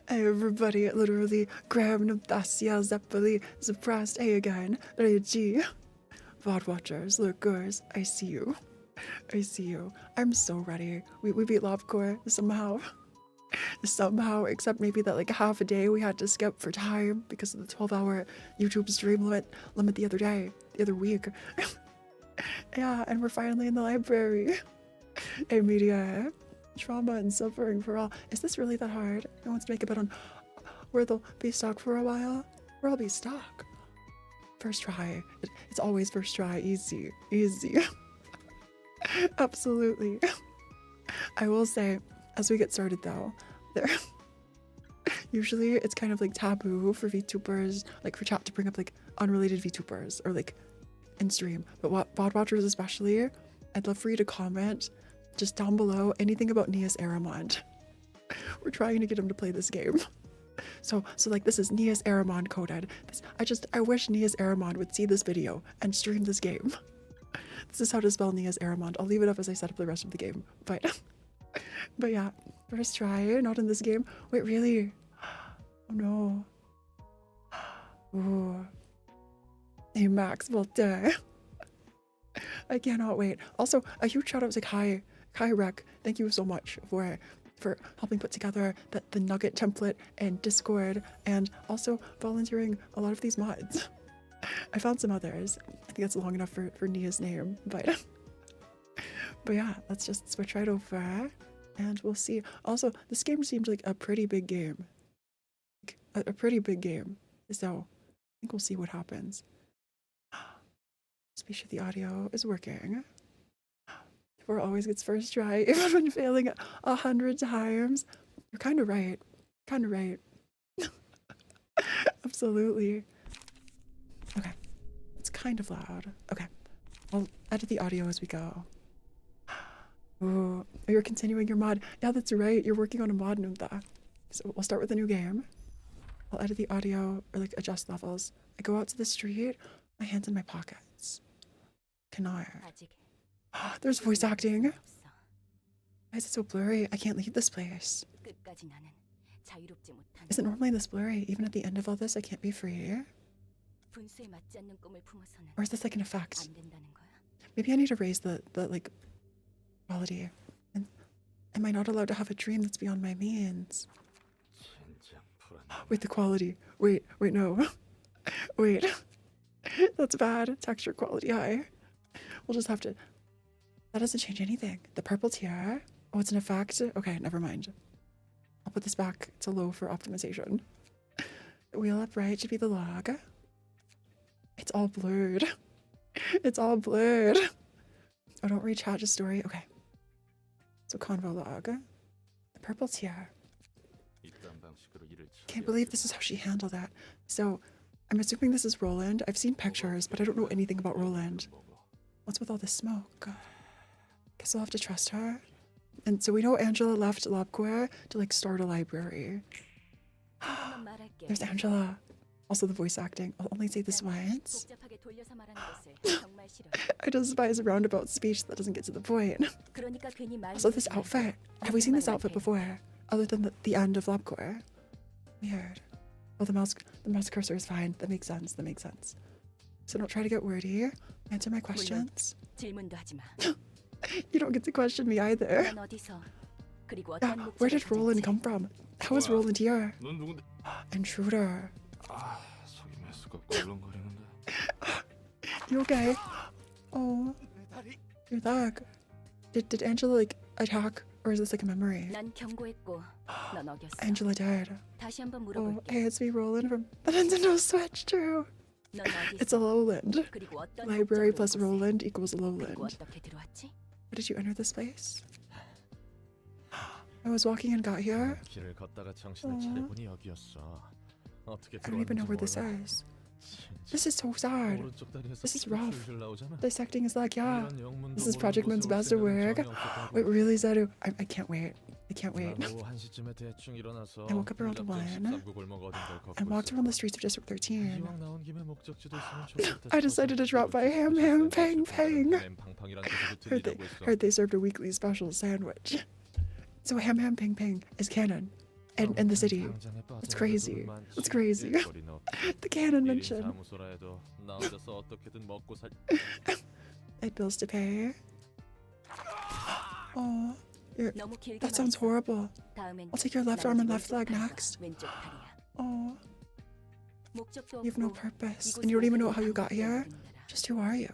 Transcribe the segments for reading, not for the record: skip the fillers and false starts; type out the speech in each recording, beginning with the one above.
Hey everybody, literally Graham Nabasia Zeppeli suppressed A again. G. VOD watchers, lurkers, I see you. I see you. I'm so ready. We beat Lobcore somehow. Somehow, except maybe that like half a day we had to skip for time because of the 12-hour YouTube stream limit the other week. Yeah, and we're finally in the library. Hey media. Trauma and suffering for all. Is this really that hard? No one's to make a bet on where they'll be stuck for a while? Where I'll be stuck. First try. It's always first try. Easy. Easy. Absolutely. I will say, as we get started though, usually it's kind of like taboo for VTubers, like for chat to bring up like unrelated VTubers or like in stream. But VOD watchers especially, I'd love for you to comment just down below anything about Nias Aramond. We're trying to get him to play this game. So like this is Nias Aramond coded. I wish Nias Aramond would see this video and stream this game. This is how to spell Nias Aramond. I'll leave it up as I set up the rest of the game. But yeah, first try, not in this game. Wait, really? Oh no. Ooh. Hey Max, well done. I cannot wait. Also, a huge shout out to Kai Rec, thank you so much for helping put together the Nugget template and Discord, and also volunteering a lot of these mods. I found some others. I think that's long enough for Nia's name, but yeah, let's just switch right over, and we'll see. Also, this game seemed like a pretty big game. A pretty big game. So, I think we'll see what happens. Just be sure the audio is working. Phora always gets first try, even when failing 100 times. You're kind of right. Kind of right. Absolutely. Okay. It's kind of loud. Okay. I'll edit the audio as we go. Ooh, you're continuing your mod. Yeah, that's right. You're working on a mod, Nunta. So we'll start with a new game. I'll edit the audio or like adjust levels. I go out to the street, my hands in my pockets. Canard. There's voice acting. Why is it so blurry? I can't leave this place. Is it normally this blurry? Even at the end of all this, I can't be free? Or is this like an effect? Maybe I need to raise the like quality. And am I not allowed to have a dream that's beyond my means? Wait, the quality. Wait, no. Wait. That's bad. Texture quality high. We'll just have to... That doesn't change anything. The purple tiara? Oh, it's an effect? Okay, never mind. I'll put this back to low for optimization. Wheel up right should be the log. It's all blurred. It's all blurred. Oh, don't reach out to story. Okay. So convo log. The purple tiara. Can't believe this is how she handled that. So, I'm assuming this is Roland. I've seen pictures, but I don't know anything about Roland. What's with all this smoke? Guess I'll have to trust her. And so we know Angela left LabCorp to like start a library. There's Angela. Also the voice acting. I'll only say this once. I despise a roundabout speech that doesn't get to the point. Also this outfit. Have we seen this outfit before? Other than the end of LabCorp? Weird. Oh, the mouse cursor is fine. That makes sense. That makes sense. So don't try to get wordy. Answer my questions. You don't get to question me either. Yeah, where did Roland come from? How is Roland here? Intruder. You okay? Oh, your leg. Did Angela like attack, or is this like a memory? Angela died. Oh, hey, it's me, Roland from the Nintendo Switch. True. It's a lowland. Library plus Roland equals lowland. How did you enter this place? I was walking and got here. I don't even know where this is. This is so sad. This is rough. Dissecting his leg, yeah. This is Project Moon's best work. Wait, really, Zeru? I can't wait. I can't wait. I woke up around 1 and walked around the streets of District 13. I decided to drop by Ham Ham Pang Pang. Heard they served a weekly special sandwich. So Ham Ham Pang Pang is canon. In the city. It's crazy. It's crazy. The canon mention. I had bills to pay. Oh, that sounds horrible. I'll take your left arm and left leg next. Oh, you have no purpose, and you don't even know how you got here. Just who are you?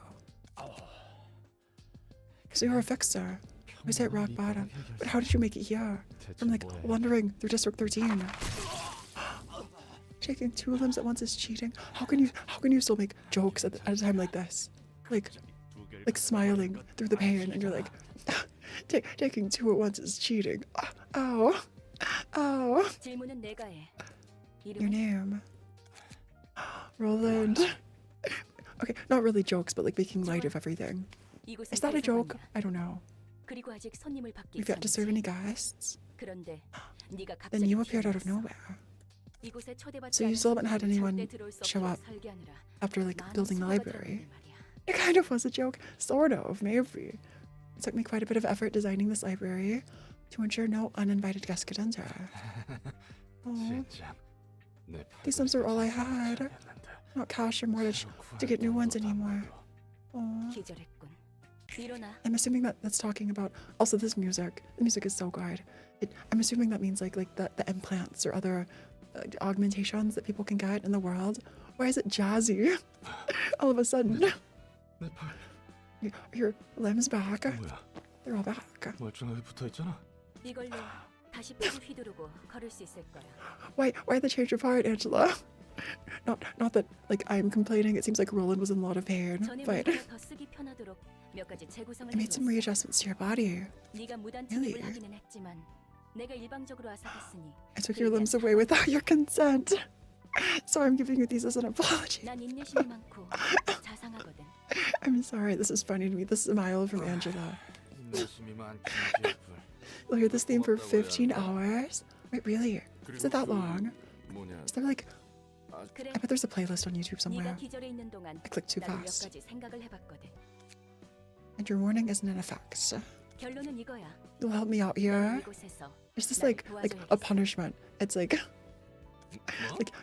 Because you're a fixer. We hit rock bottom, but how did you make it here? From like wandering through District 13. Shaking 2 limbs at once is cheating. How can you still make jokes at a time like this? Like smiling through the pain, and you're like, taking 2 at once is cheating. Ow, ow. Your name, Roland. Okay, not really jokes, but like making light of everything. Is that a joke? I don't know. We've yet to serve any guests. Then you appeared out of nowhere. So you still haven't had anyone show up after like building the library. It kind of was a joke, sort of, maybe. It took me quite a bit of effort designing this library to ensure no uninvited guests could enter. Aww. These limbs are all I had. Not cash or mortgage to get new ones anymore. Aww. I'm assuming that's talking about also this music. The music is so good. I'm assuming that means like the implants or other augmentations that people can get in the world. Why is it jazzy? All of a sudden, your limbs back. They're all back. Why the change of heart, Angela? Not that like I'm complaining. It seems like Roland was in a lot of pain, but I made some readjustments to your body. Really? I took your limbs away without your consent. So I'm giving you these as an apology. I'm sorry, this is funny to me. This smile from Angela. You'll hear this theme for 15 hours? Wait, really? Is it that long? Is there like... I bet there's a playlist on YouTube somewhere. I clicked too fast. And your warning isn't in effect. You'll help me out here? Is this like a punishment? It's like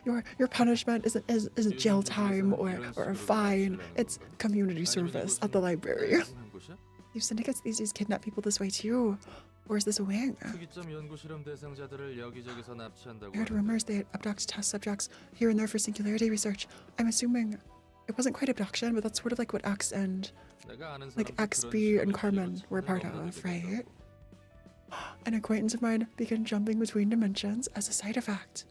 your punishment isn't jail time or a fine. It's community service at the library. Do syndicates these days kidnap people this way too? Or is this a wing? I heard rumors they abduct test subjects here and there for singularity research. I'm assuming it wasn't quite abduction, but that's sort of like what X and like XB and Carmen were part of, right? An acquaintance of mine began jumping between dimensions as a side effect.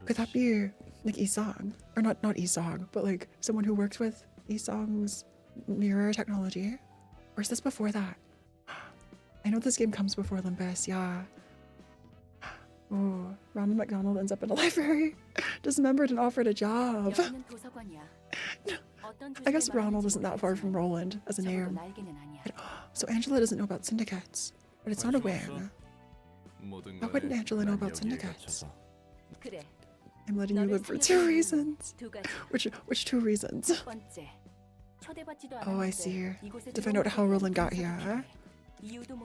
Could that be like Isong? Or not Isong, but like someone who worked with Isong's mirror technology? Or is this before that? I know this game comes before LIMBUS, yeah. Oh, Ronald McDonald ends up in a library. Dismembered and offered a job. I guess Ronald isn't that far from Roland as a name. So Angela doesn't know about syndicates, but it's not a win. Why wouldn't Angela know about syndicates? I'm letting you live for 2 reasons. Which 2 reasons? Oh, I see. To find out how Roland got here.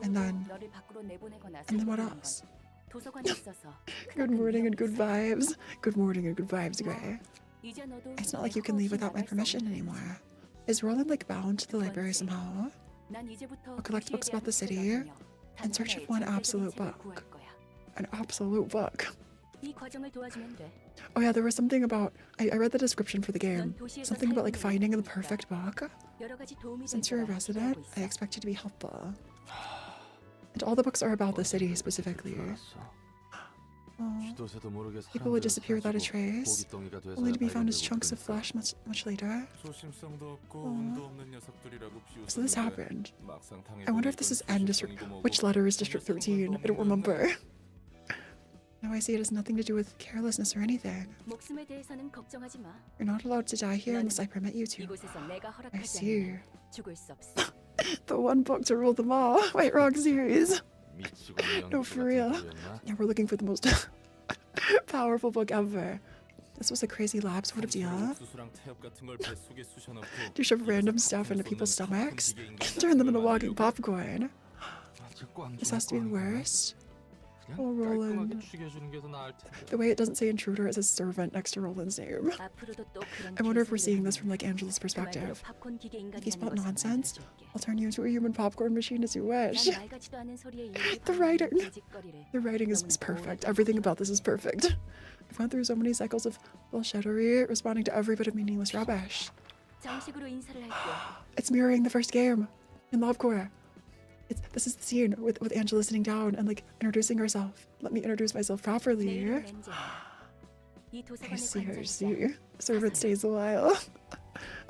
And then what else? Good morning and good vibes. Good morning and good vibes, Gray. It's not like you can leave without my permission anymore. Is Roland like bound to the library somehow? I'll collect books about the city in search of one absolute book. An absolute book. Oh yeah, there was something about, I read the description for the game. Something about like finding the perfect book. Since you're a resident, I expect you to be helpful. And all the books are about the city specifically. People would disappear without a trace, only to be found as chunks of flesh much later. So this happened. I wonder if this is N District. Which letter is District 13? I don't remember. Now I see it has nothing to do with carelessness or anything. You're not allowed to die here unless I permit you to. I see. The one book to rule them all. White Rock series. No, for real. Yeah, we're looking for the most powerful book ever. This was a crazy lab sort of deal. Do you shove random stuff into people's stomachs? Turn them into walking popcorn. This has to be the worst. Oh, Roland. The way it doesn't say intruder, it says servant next to Roland's name. I wonder if we're seeing this from like Angela's perspective. If you spout nonsense, I'll turn you into a human popcorn machine as you wish. The writing is perfect. Everything about this is perfect. I've gone through so many cycles of bullshittery, responding to every bit of meaningless rubbish. It's mirroring the first game in Lovecore. This is the scene with Angela sitting down and like introducing herself. Let me introduce myself properly. I see. Servant stays a while.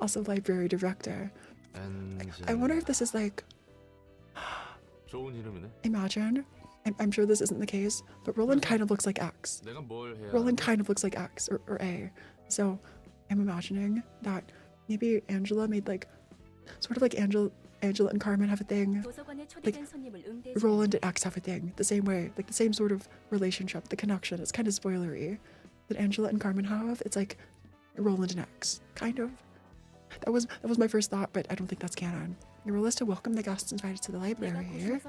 Also library director. I wonder if this is like... Imagine. I'm sure this isn't the case, but Roland kind of looks like X. Roland kind of looks like X or A. So I'm imagining that maybe Angela made like... Sort of like Angela and Carmen have a thing, like Roland and X have a thing, the same way, like the same sort of relationship, the connection. It's kind of spoilery that Angela and Carmen have. It's like Roland and X, kind of. That was my first thought, but I don't think that's canon. Your role is to welcome the guests invited to the library.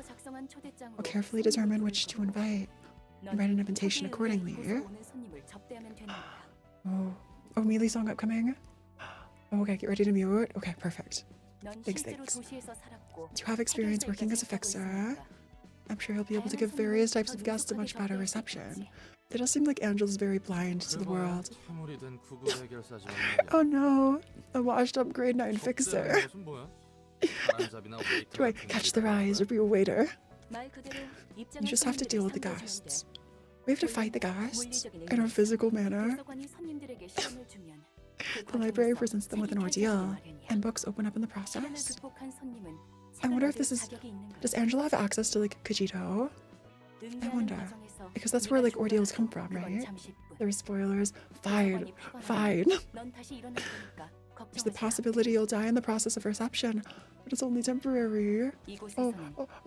I'll carefully determine which to invite and write an invitation accordingly. Oh, Mealy song upcoming. Okay, get ready to mute. Okay, perfect. Thanks. Do you have experience working as a fixer? I'm sure you'll be able to give various types of guests a much better reception. It does seem like Angela's very blind to the world. Oh no, a washed up grade 9 fixer. Do I catch the rise or be a waiter? You just have to deal with the guests. We have to fight the guests in a physical manner. The library presents them with an ordeal, and books open up in the process. I wonder if this is... Does Angela have access to, like, Kajito? I wonder. Because that's where, like, ordeals come from, right? There are spoilers. Fine. There's the possibility you'll die in the process of reception, but it's only temporary. Oh,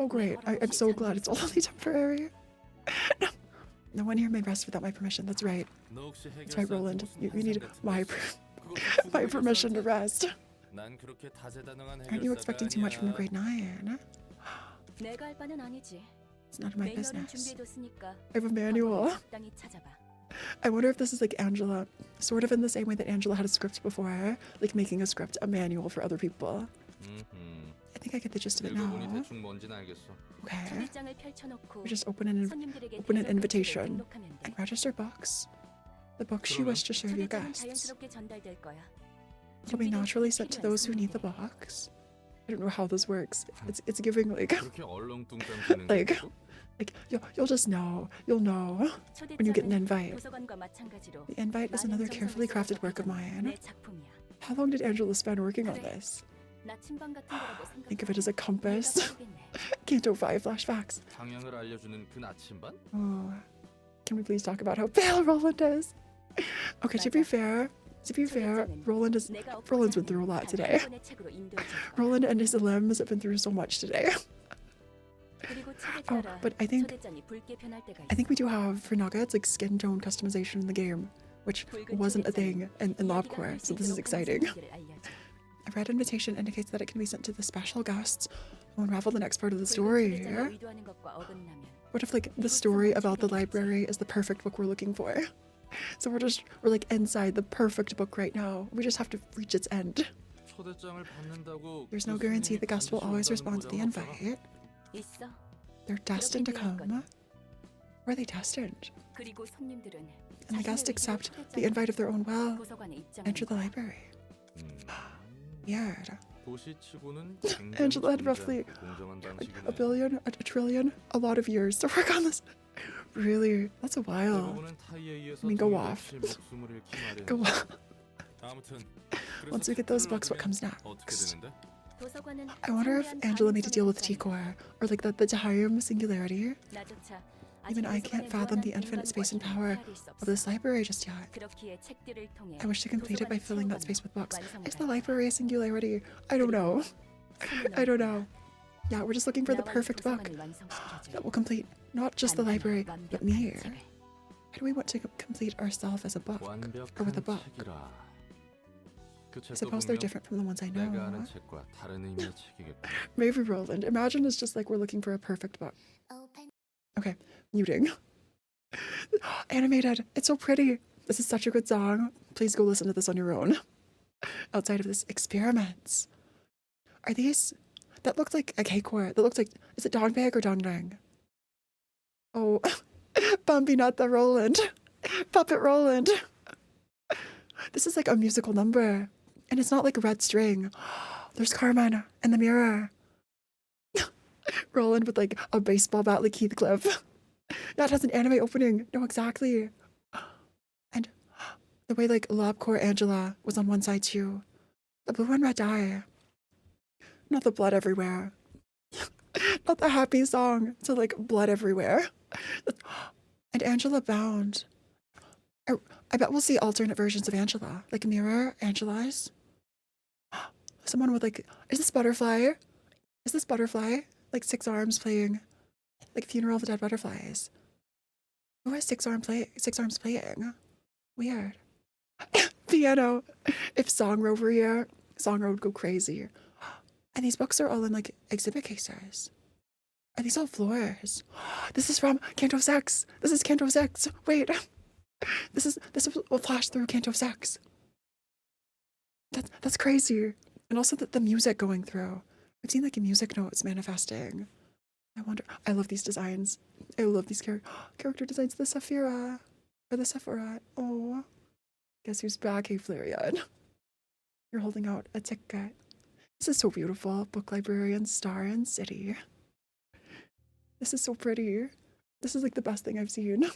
great. I'm so glad it's only temporary. No one here may rest without my permission. That's right. That's right, Roland. You need my permission to rest. Aren't you expecting too much from a grade 9? It's none of my business. I have a manual. I wonder if this is like Angela, sort of in the same way that Angela had a script before, like making a script, a manual for other people. I think I get the gist of it now. Okay. We just open an invitation and register books. The books you wish to serve your guests. It'll be naturally sent to those who need the books. I don't know how this works. It's giving like you'll just know. You'll know when you get an invite. The invite is another carefully crafted work of mine. How long did Angela spend working on this? Think of it as a compass. Canto 5 flashbacks. Oh, can we please talk about how pale Roland is? Okay, to be fair, To be fair, Roland's been through a lot today. Roland and his limbs have been through so much today. Oh, but I think we do have for Nuggets like skin tone customization in the game, which wasn't a thing in LobCore, so this is exciting. A red invitation indicates that it can be sent to the special guests who unravel the next part of the story. What if like the story about the library is the perfect book we're looking for? So we're like inside the perfect book right now. We just have to reach its end. There's no guarantee the guest will always respond to the invite. They're destined to come. Or are they destined? And the guests accept the invite of their own will. Enter the library. Weird. Angela had roughly like a billion, a trillion, a lot of years to work on this. Really? That's a while. I mean, go off. Go off. Once we get those books, what comes next? I wonder if Angela made a deal with T-Core, or like the time singularity. Even I can't fathom the infinite space and power of this library just yet. I wish to complete it by filling that space with books. Is the library a singularity? I don't know. I don't know. Yeah, we're just looking for the perfect book that will complete not just the library, but me. How do we want to complete ourselves as a book, or with a book? I suppose they're different from the ones I know. Maybe Roland. Imagine it's just like we're looking for a perfect book. Okay, muting. Animated. It's so pretty. This is such a good song. Please go listen to this on your own. Outside of this, experiments. Are these... That looks like a cake-core. That looks like... Is it dongbag or dongdang? Oh, Bambi, not the Roland. Puppet Roland. This is like a musical number. And it's not like a red string. There's Carmen in the mirror. Roland with like a baseball bat like Heathcliff. That has an anime opening. No, exactly. And the way like LobCore Angela was on one side too. The blue and red dye. Not the blood everywhere. Not the happy song to like blood everywhere. And Angela bound. I bet we'll see alternate versions of Angela. Like mirror Angela's. Someone with like, is this butterfly? Is this butterfly? Like 6 arms playing, like Funeral of the Dead Butterflies. Who has 6 arms playing? Weird. Piano. If Song were over here, Song would go crazy. And these books are all in like exhibit cases. Are these all floors? This is from Canto 6. This is Canto 6. Wait. This will flash through Canto 6. That's crazy. And also the music going through. I've seen like music notes manifesting. I wonder. I love these designs. I love these character designs. The Saphira. Or the Sephora. Oh. Guess who's back? Hey, Flarian. You're holding out a ticket. This is so beautiful. Book Librarian, Star and City. This is so pretty. This is like the best thing I've seen.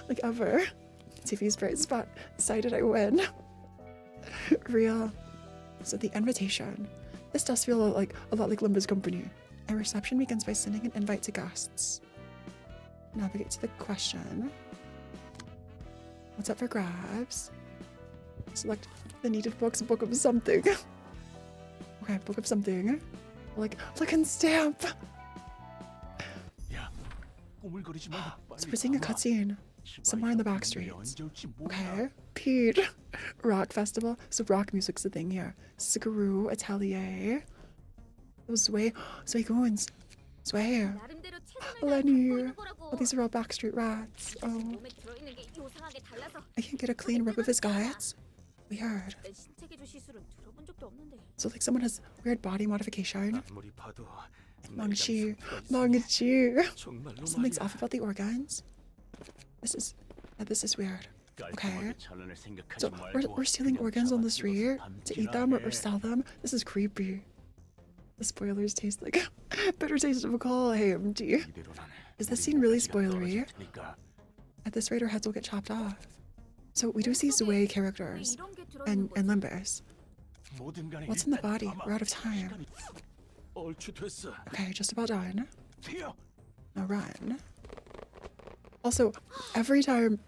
Like ever. TV's bright spot. Decided I win. Real. So the invitation. This does feel a lot like LIMBUS company. A reception begins by sending an invite to guests. Navigate to the question. What's up for grabs? Select the needed books, book of something. Okay, book of something. Like, look and stamp! So we're seeing a cutscene. Somewhere in the back streets. Okay. Pete. Rock festival. So rock music's the thing here. Sigaroo, Atelier. Those Sway Goons. Sway. Lenny. Oh, these are all backstreet rats. Oh. I can't get a clean rip of his guts. Weird. So like someone has weird body modification. Mangchi. Something's off about the organs. This is weird. Okay. So we're stealing organs on the street to eat them or sell them. This is creepy. The spoilers taste like bitter taste of a coal. Hey, MD. Is this scene really spoilery? At this rate, our heads will get chopped off. So we do see Zwei characters and LIMBUS. What's in the body? We're out of time. Okay, just about done. Now run. Also, every time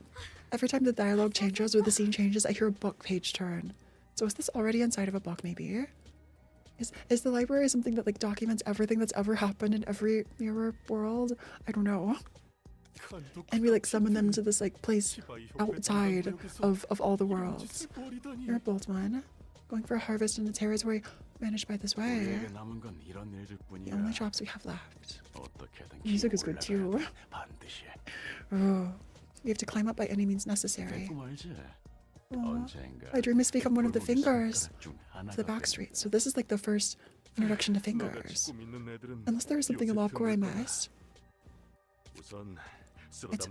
every time the dialogue changes or the scene changes, I hear a book page turn. So is this already inside of a book, maybe? Is the library something that like documents everything that's ever happened in every mirror world? I don't know. And we like summon them to this like place outside of all the worlds. You're a bold one. Going for a harvest in a territory managed by this way. The only jobs we have left. Music is good too. Oh, we have to climb up by any means necessary. Oh, my dream is to become one of the fingers to the backstreet. So this is like the first introduction to fingers. Unless there is something in Lobcore I missed. It's,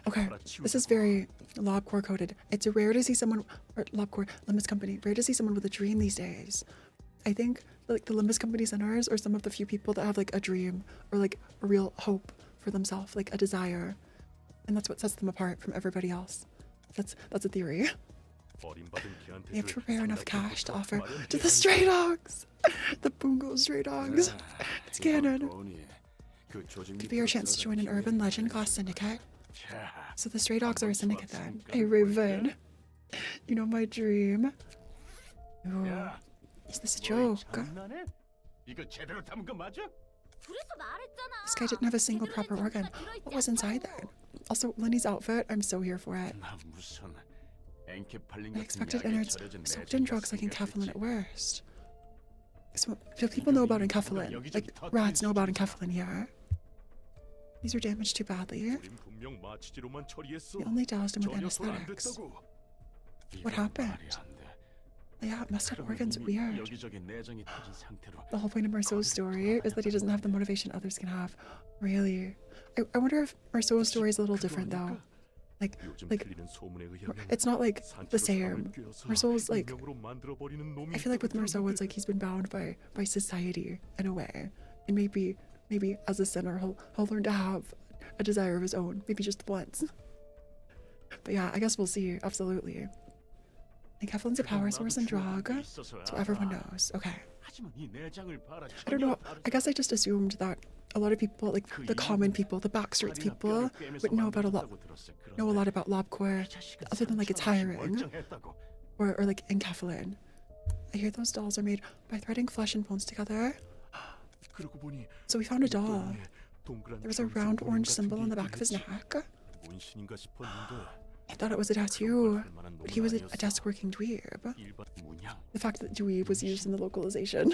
okay, this is very Lobcore coded. It's rare to see someone, or Lobcore, Limbus Company, rare to see someone with a dream these days. I think like the Limbus Company centers are some of the few people that have like a dream or like a real hope for themselves, like a desire. And that's what sets them apart from everybody else. That's a theory. They have to prepare enough cash to offer to the stray dogs! The Bungo stray dogs. It's canon. Could be our chance to join an urban legend class syndicate. So the stray dogs are a syndicate then. Hey Raven, you know my dream? Oh, is this a joke? This guy didn't have a single proper organ. What was inside there? Also, Lenny's outfit, I'm so here for it. I expected innards soaked in drugs like enkephalin at worst. So, do people know about enkephalin? Like, rats know about enkephalin here. These were damaged too badly. They only doused him with anesthetics. What happened? Yeah, messed up organs, weird. The whole point of Marceau's story is that he doesn't have the motivation others can have. Really? I wonder if Marceau's story is a little different though. Like, it's not like the same. Marceau's like, I feel like with Marceau it's like he's been bound by society in a way. And maybe as a sinner he'll learn to have a desire of his own, maybe just once. But yeah, I guess we'll see, absolutely. Enkephalin's a power source and drug, so everyone knows. Okay. I don't know, I guess I just assumed that a lot of people, like the common people, the backstreets people, would know a lot about Lobcore, other than like its hiring, or like enkephalin. I hear those dolls are made by threading flesh and bones together. So we found a doll. There was a round orange symbol on the back of his neck. I thought it was a tattoo, but he was a desk-working dweeb. The fact that dweeb was used in the localization.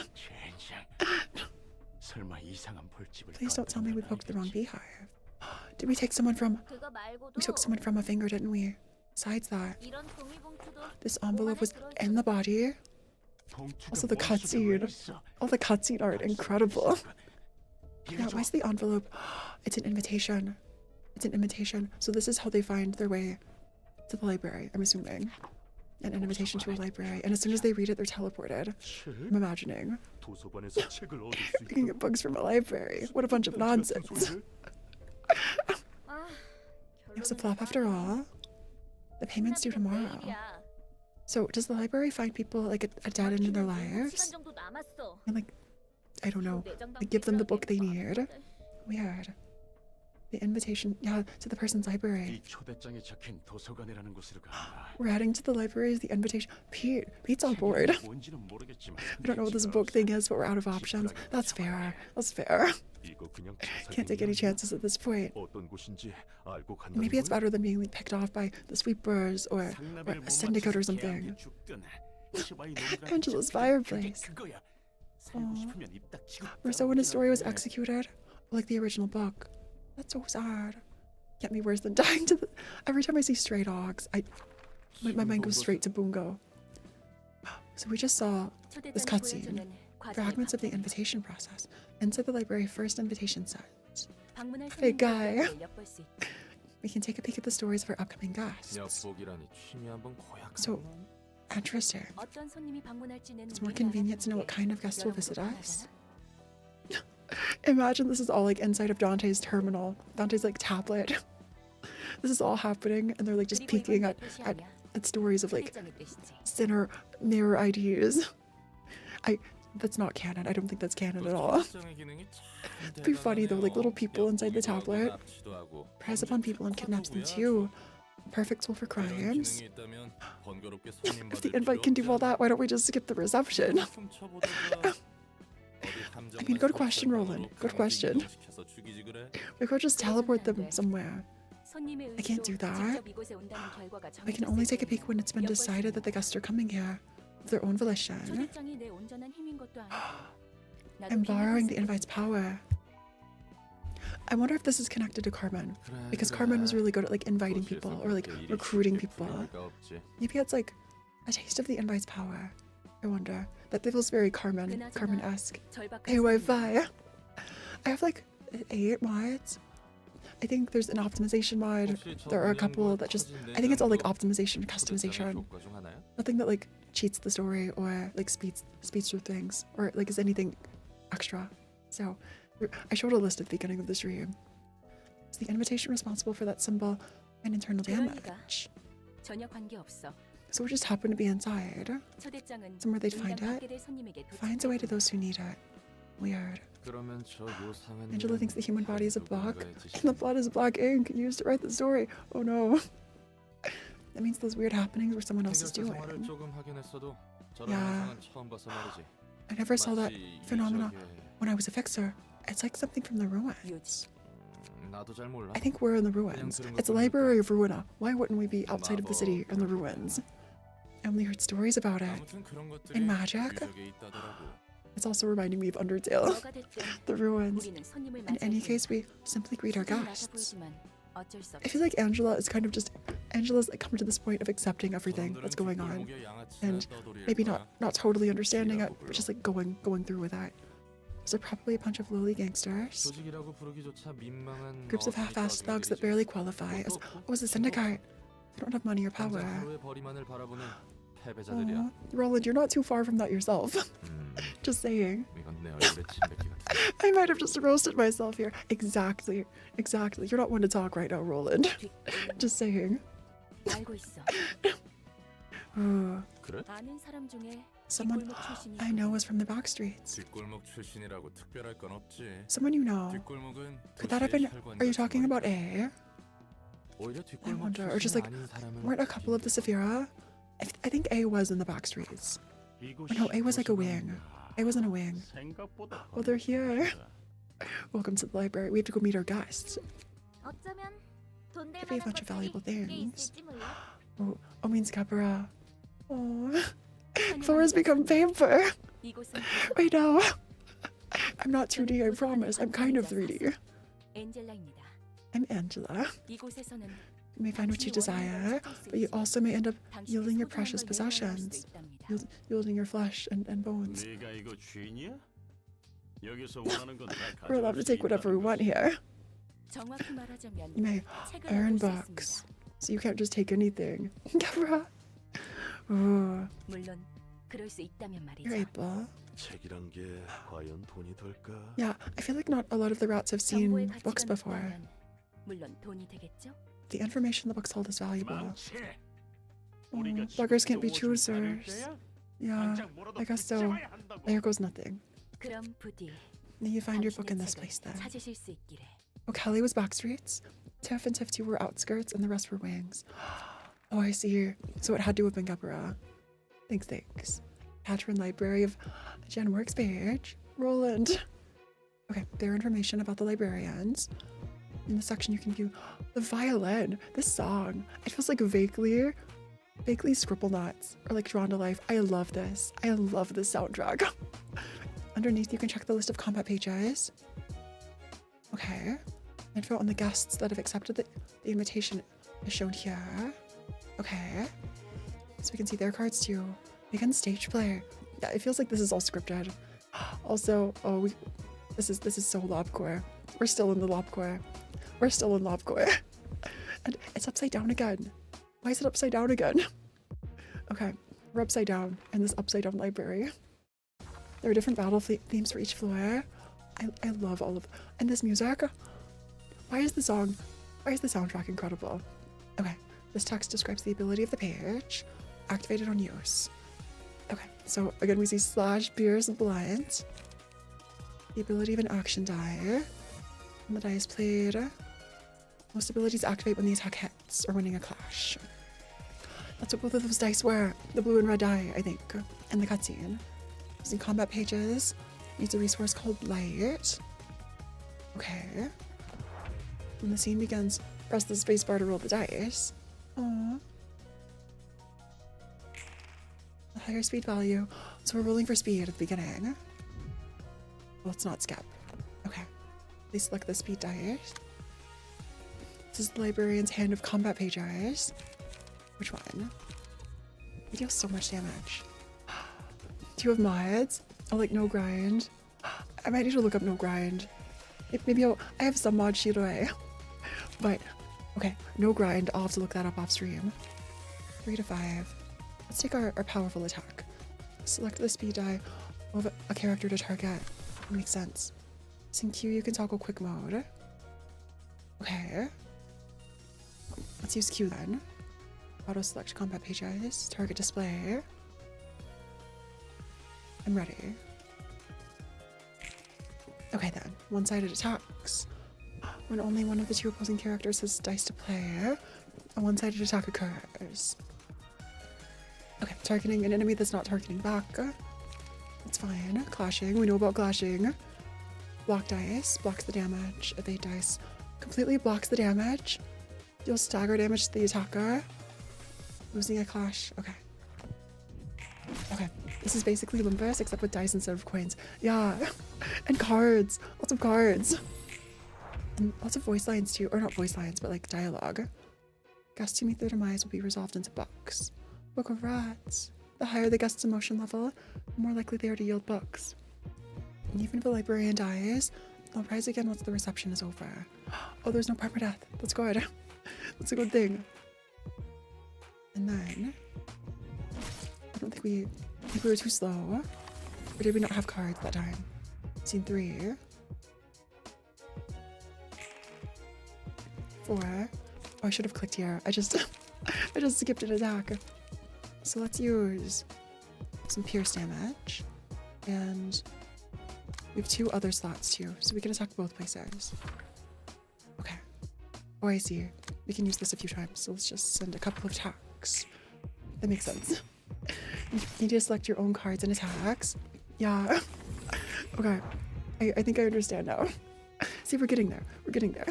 Please don't tell me we poked the wrong beehive. Did we take someone from... We took someone from a finger, didn't we? Besides that, this envelope was in the body. Also the cutscene. All the cutscene art, incredible. Yeah, why is the envelope... It's an invitation. It's an invitation. So this is how they find their way to the library, I'm assuming. An invitation to a library. And as soon as they read it, they're teleported. I'm imagining. You can get books from a library. What a bunch of nonsense. It was a flop after all. The payment's due tomorrow. So does the library find people like a dead end in their lives? And like, I don't know, like give them the book they need? Weird. The invitation, yeah, to the person's library. We're heading to the library as the invitation. Pete's on board. I don't know what this book thing is, but we're out of options. That's fair. That's fair. Can't take any chances at this point. Maybe it's better than being like, picked off by the sweepers or a syndicate or something. Angela's fireplace. Aww. Marceau when his story was executed, like the original book. That's so sad. Get me worse than dying to the... Every time I see stray dogs, my mind goes straight to Bungo. So we just saw this cutscene. Fragments of the invitation process. Inside the library first invitation set. Hey guy. We can take a peek at the stories of our upcoming guests. So, interesting. It's more convenient to know what kind of guests will visit us. Imagine this is all like inside of Dante's terminal, Dante's like tablet. This is all happening and they're like just peeking at stories of like sinner mirror IDs. That's not canon. I don't think that's canon at all. It'd be funny though, like little people inside the tablet. Press upon people and kidnaps them too. Perfect tool for crimes. If the invite can do all that, why don't we just skip the reception? I mean, good question, Roland. Good question. We could just teleport them somewhere. I can't do that. I can only take a peek when it's been decided that the guests are coming here of their own volition. I'm borrowing the invite's power. I wonder if this is connected to Carmen, because Carmen was really good at like inviting people or like recruiting people. Maybe it's like a taste of the invite's power. I wonder. That feels very Carmen-esque. Hey, Wi-Fi. I have like 8 mods. I think there's an optimization mod. There are a couple that just, I think it's all like optimization, customization. Nothing that like cheats the story or like speeds through things or like is anything extra. So I showed a list at the beginning of the stream. Is the invitation responsible for that symbol and internal damage? So it just happened to be inside. Somewhere they'd find it. Finds a way to those who need it. Weird. Angela thinks the human body is a block, and the blood is black ink used to write the story. Oh no. That means those weird happenings were someone else is doing. Yeah. I never saw that phenomena when I was a fixer. It's like something from the ruins. I think we're in the ruins. It's a library of Ruina. Why wouldn't we be outside of the city in the ruins? I only heard stories about it. And magic. It's also reminding me of Undertale. The ruins. In any case, we simply greet our guests. I feel like Angela's like come to this point of accepting everything that's going on. And maybe not totally understanding it, but just like going through with that. So probably a bunch of lowly gangsters. Groups of half-assed thugs that barely qualify as, oh, it's a syndicate. They don't have money or power. Aww. Roland, you're not too far from that yourself. Just saying. I might have just roasted myself here. Exactly. You're not one to talk right now, Roland. Just saying. Someone I know is from the back streets. Someone you know. Could that have been... Are you talking about A? I wonder. Or just like, weren't a couple of the Sephira? I think A was in the back streets. Or no, A was like a wing. A was in a wing. Oh, they're here. Welcome to the library. We have to go meet our guests. Could be a bunch of valuable things. Oh, means Capra. Oh, Flora's become paper. Wait, no. I'm not 2D, I promise. I'm kind of 3D. I'm Angela. You may find what you desire, but you also may end up yielding your precious possessions, yielding your flesh and bones. We're allowed to take whatever we want here. You may earn books, so you can't just take anything. Capra. Oh. You're able. Yeah, I feel like not a lot of the rats have seen books before. The information the books hold is valuable. Oh, beggars can't be choosers. Yeah, I guess so. There goes nothing. May you find your book in this place then. Oh, Kelly was backstreets. Tiff and Tiff 2 were outskirts and the rest were wings. Oh, I see. So it had to have been Gabra. Thanks. Patron Library of Jen Works page. Roland. Okay, their information about the librarians. In the section you can view the violin, this song. It feels like vaguely Scribble Knots or like Drawn to Life. I love this. I love this soundtrack. Underneath you can check the list of combat pages. Okay. Info on the guests that have accepted the invitation is shown here. Okay. So we can see their cards too. Begin stage play. Yeah, it feels like this is all scripted. Also, this is so lobcore. We're still in the lobcore. And it's upside down again. Why is it upside down again? Okay, we're upside down in this upside down library. There are different battle themes for each floor. I love all of, and this music. Why is the soundtrack incredible? Okay, this text describes the ability of the page, activated on use. Okay, so again we see slash, pierce, blunt. The ability of an action die. And the die is played. Most abilities activate when the attack hits or winning a clash. That's what both of those dice were. The blue and red die, I think, in the cutscene. Using combat pages. Needs a resource called light. Okay. When the scene begins, press the spacebar to roll the dice. Aww. A higher speed value. So we're rolling for speed at the beginning. Let's not skip. Okay. Please select the speed dice. This is the Librarian's Hand of Combat Pages. Which one? It deals so much damage. Do you have mods? Oh, like no grind. I might need to look up no grind. Maybe I have some mod sheet away. But, okay, no grind. I'll have to look that up off stream. 3 to 5. Let's take our powerful attack. Select the speed die of a character to target. That makes sense. In Q, you can toggle quick mode. Okay. Let's use Q then. Auto select combat pages. Target display. I'm ready. Okay then. One-sided attacks. When only one of the two opposing characters has dice to play, a one-sided attack occurs. Okay, targeting an enemy that's not targeting back. That's fine. Clashing. We know about clashing. Block dice. Blocks the damage. Evade dice. Completely blocks the damage. Deals stagger damage to the attacker. Losing a clash. Okay. Okay. This is basically Limbus, except with dice instead of coins. Yeah. And cards. Lots of cards. And lots of voice lines too. Or not voice lines, but like dialogue. Guests who meet their demise will be resolved into books. Book of Rats. The higher the guest's emotion level, the more likely they are to yield books. And even if a librarian dies, they'll rise again once the reception is over. Oh, there's no permadeath. That's good. That's a good thing. And then, I don't think we were too slow. Or did we not have cards that time? Scene 3. 4. Oh, I should have clicked here. I just skipped an attack. So let's use some pierce damage. And we have 2 other slots too, so we can attack both places. Okay. Oh, I see. We can use this a few times, so let's just send a couple of attacks. That makes sense. You need to select your own cards and attacks. Yeah. Okay. I think I understand now. See, we're getting there. We're getting there.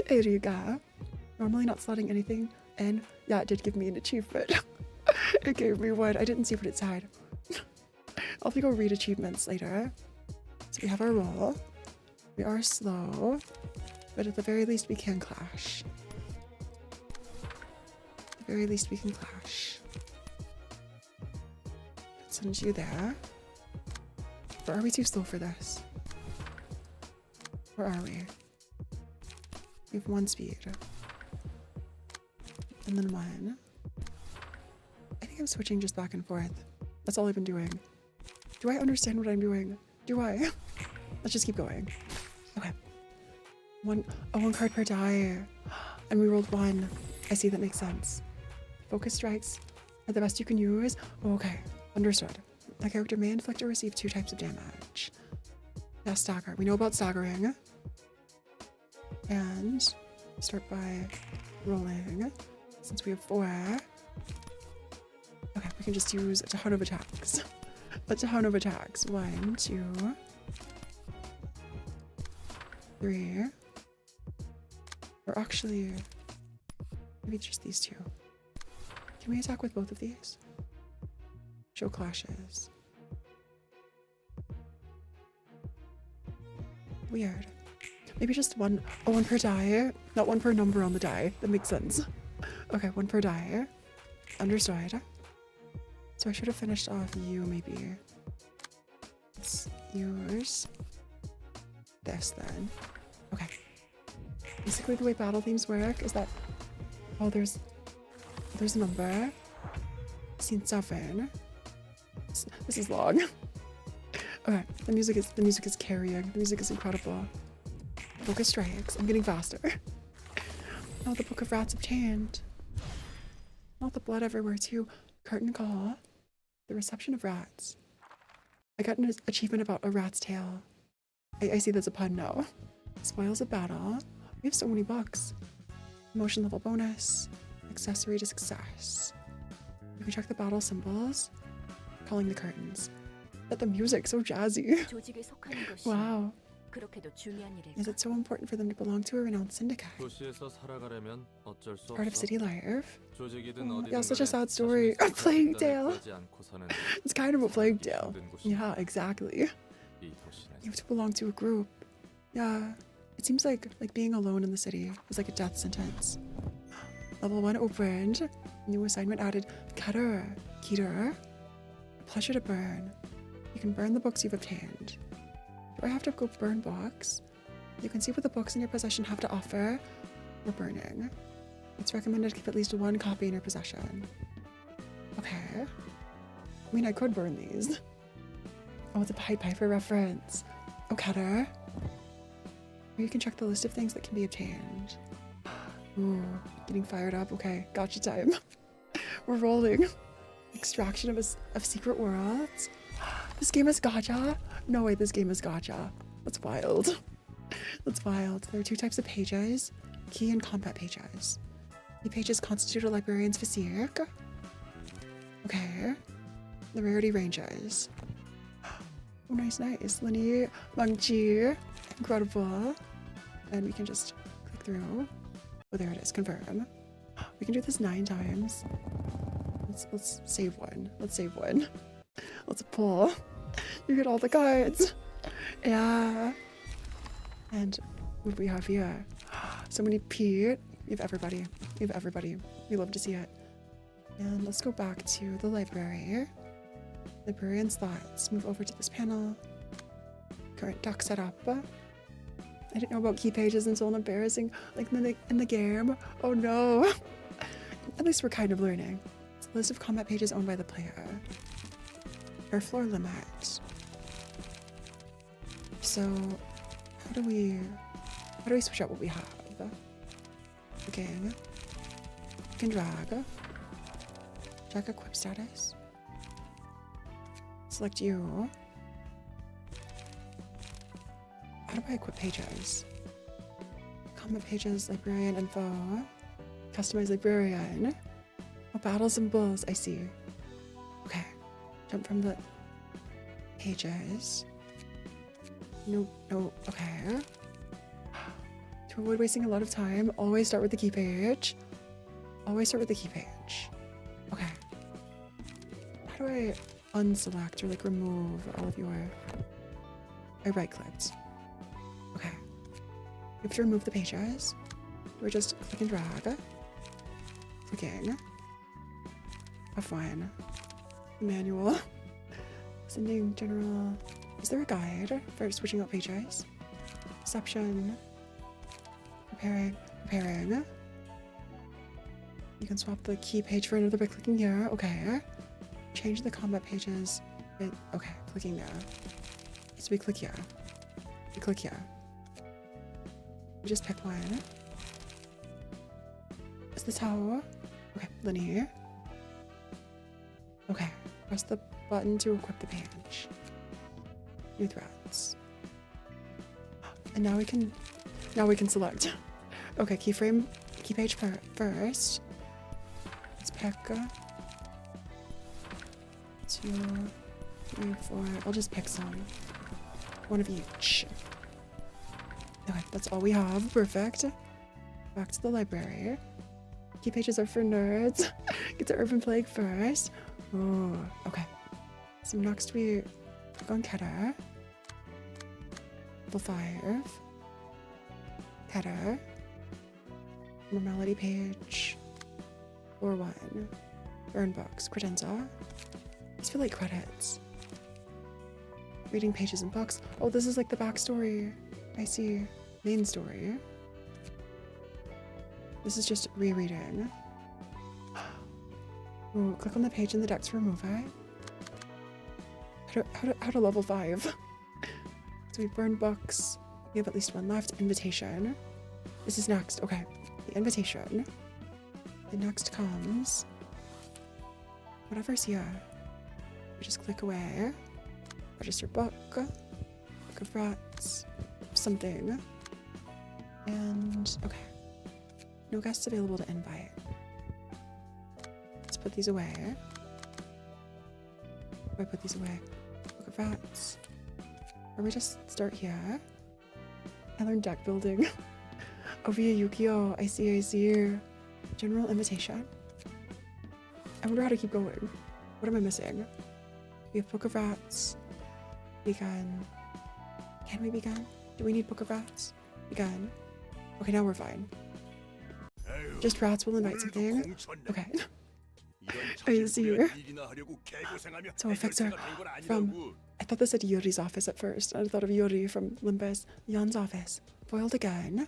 Hey, Riga. Normally not slotting anything in. Yeah, it did give me an achievement. It gave me one. I didn't see what it said. I'll have to go read achievements later. So we have our roll. We are slow, but at the very least we can clash. At the very least we can clash. Let's send you there. Or are we too slow for this? Where are we? We have 1 speed. And then 1. I think I'm switching just back and forth. That's all I've been doing. Do I understand what I'm doing? Do I? Let's just keep going. Okay. 1 card per die. And we rolled 1. I see, that makes sense. Focus strikes are the best you can use. Oh, okay. Understood. That character may inflict or receive 2 types of damage. Yeah, stagger. We know about staggering. And start by rolling. Since we have 4. Okay, we can just use a ton of attacks. A ton of attacks. 1, 2, 3. Or actually, maybe it's just these 2. Can we attack with both of these? Show clashes. Weird. Maybe just 1. Oh, 1 per die. Not 1 per number on the die. That makes sense. Okay, 1 per die. Understood. So I should have finished off you, maybe. Let's use this then. Okay. Basically, the way battle themes work is that, oh, there's a number. Scene 7. This is long. Okay, the music is carrying. The music is incredible. Focus strikes. I'm getting faster. Oh, the Book of Rats obtained. Not the blood everywhere too. Curtain call. The reception of rats. I got an achievement about a rat's tail. I see that's a pun now. Spoils of battle. We have so many books. Emotion level bonus. Accessory to success. You can check the battle symbols. Calling the curtains. But the music's so jazzy. Wow. Is it so important for them to belong to a renowned syndicate? Part of city life? Oh, yeah, such a sad story. A plague tale. It's kind of a plague tale. Yeah, exactly. You have to belong to a group. Yeah. It seems like being alone in the city is like a death sentence. Level 1 opened. New assignment added. Keter. A pleasure to burn. You can burn the books you've obtained. Do I have to go burn books? You can see what the books in your possession have to offer. We're burning. It's recommended to keep at least 1 copy in your possession. Okay. I mean, I could burn these. Oh, it's a Pied Piper reference. Oh, Keter. Or you can check the list of things that can be obtained. Ooh, getting fired up. Okay, gotcha time. We're rolling. Extraction of secret worlds. This game is gacha? No way, this game is gacha. That's wild. That's wild. There are 2 types of pages. Key and combat pages. The pages constitute a librarian's physique. Okay. The rarity ranges. Oh, nice. Linny, Mangchi. Incredible. And we can just click through. Oh, there it is. Confirm. We can do this 9 times. Let's save one. Let's pull. You get all the cards. Yeah. And what do we have here? So many Pete. We have everybody. We love to see it. And let's go back to the library. Librarian's thoughts. Move over to this panel. Current doc setup. I didn't know about key pages until an embarrassing, like in the game. Oh no. At least we're kind of learning. It's a list of combat pages owned by the player. Our floor limit. So, how do we switch out what we have? Okay. You can drag. Check equip status. Select you. How do I equip pages? Combat pages, librarian info. Customize librarian. Oh, battles and bulls, I see. Okay. Jump from the pages. No, okay. To avoid wasting a lot of time, always start with the key page. Okay. How do I unselect or like remove all of your... I right-clicked. Okay. We have to remove the pages. We're just click and drag. Clicking. F1. Manual. Sending general... Is there a guide for switching out pages? Reception. Preparing. You can swap the key page for another by clicking here. Okay. Change the combat pages. Okay, clicking there. So we click here. We just pick one. Is this how? Okay, linear. Okay, press the button to equip the page. New threads. And now we can select. Okay, keyframe, key page first. Let's pick 2, 3, 4. I'll just pick some. One of each. Okay, that's all we have. Perfect. Back to the library. Key pages are for nerds. Get to Urban Plague first. Oh, okay. So next we click on Keter. Level 5. Keter. Normality page. Floor 1. Burn books. Credenza. These feel like credits. Reading pages and books. Oh, this is like the backstory. I see. Main story. This is just rereading. Ooh, click on the page in the deck to remove it. How to level 5. So we burned books. We have at least 1 left. Invitation. This is next. Okay. The invitation. The next comes. Whatever's here. We just click away. Register book. Book of rats. Something. And okay. No guests available to invite. Let's put these away. Where do I put these away? Book of Rats. Or we just start here. I learned deck building. Oh, via Yukio. I see. General invitation. I wonder how to keep going. What am I missing? We have Book of Rats. Begun. Can we begin? Do we need Book of Rats? Begun. Okay, now we're fine. Just rats will invite something. Okay. I see you. So a fixer from... I thought this said Yuri's office at first. I thought of Yuri from Limbus. Yon's office. Foiled again.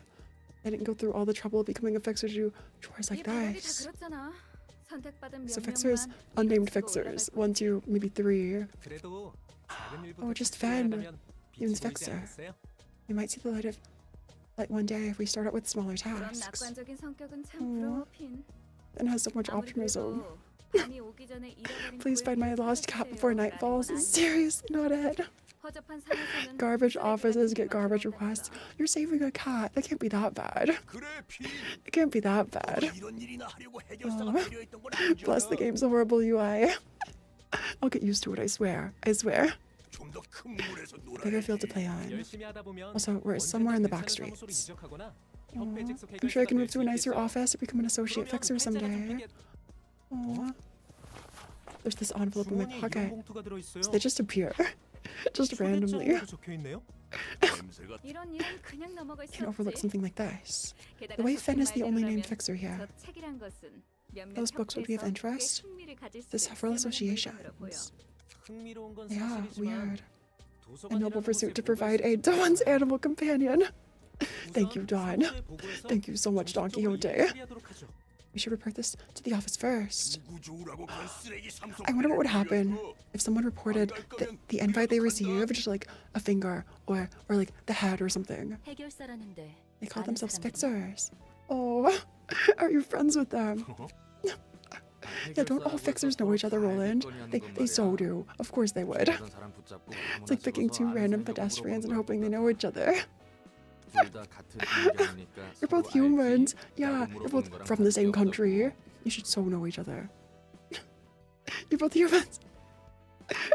I didn't go through all the trouble of becoming a fixer to do chores like this. So fixers, unnamed fixers. 1, 2, maybe 3. Oh, just Fen. Yun's fixer. We might see the light one day if we start out with smaller tasks. And has so much optimism. Please find my lost cat before night falls. Is seriously not it. Garbage offices get garbage requests. You're saving a cat. That can't be that bad. It can't be that bad. Oh. Plus the game's a horrible UI. I'll get used to it, I swear. I swear. Bigger field to play on. Also, we're somewhere in the back streets. I'm sure I can move to a nicer office or become an associate fixer someday. Aww. There's this envelope in my pocket. So they just appear. Just randomly. Can't overlook something like this. The way Fen is the only named fixer here. Those books would be of interest. The several associations. Yeah, weird. A noble pursuit to provide aid to one's animal companion. Thank you, Don. Thank you so much, Don Quixote. We should report this to the office first. I wonder what would happen if someone reported the invite they received, just like a finger or like the head or something. They call themselves fixers. Oh, are you friends with them? Yeah, don't all fixers know each other, Roland? They so do. Of course they would. It's like picking 2 random pedestrians and hoping they know each other. You're both humans. Yeah, you're both from the same country. You should so know each other. You're both humans.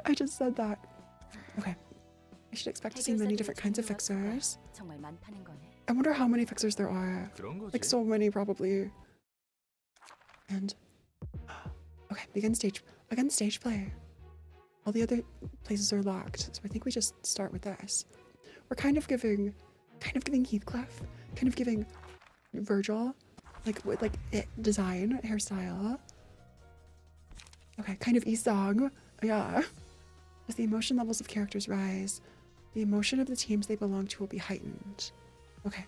I just said that. Okay. I should expect to see many different kinds of fixers. I wonder how many fixers there are. Like so many, probably. And... Okay, begin stage play. All the other places are locked, so I think we just start with this. We're kind of giving Heathcliff, kind of giving Virgil, like with like design, hairstyle. Okay, kind of Isong, yeah. As the emotion levels of characters rise, the emotion of the teams they belong to will be heightened. Okay,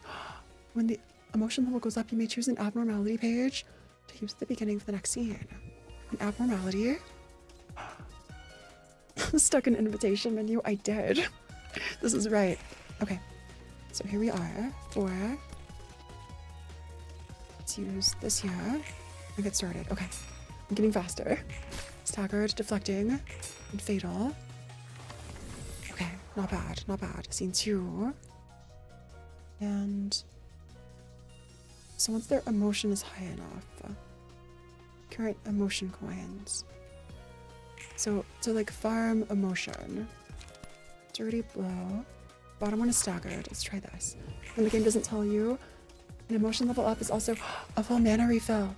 when the emotion level goes up, you may choose an abnormality page to use at the beginning of the next scene. An abnormality? Stuck in invitation menu, I did. This is right. Okay. So here we are for, let's use this here and get started. Okay, I'm getting faster. Staggered, deflecting, and fatal. Okay, not bad, not bad. Scene 2. And so once their emotion is high enough, current emotion coins. So like farm emotion, dirty blow. Bottom one is staggered. Let's try this. When the game doesn't tell you, an emotion level up is also a full mana refill.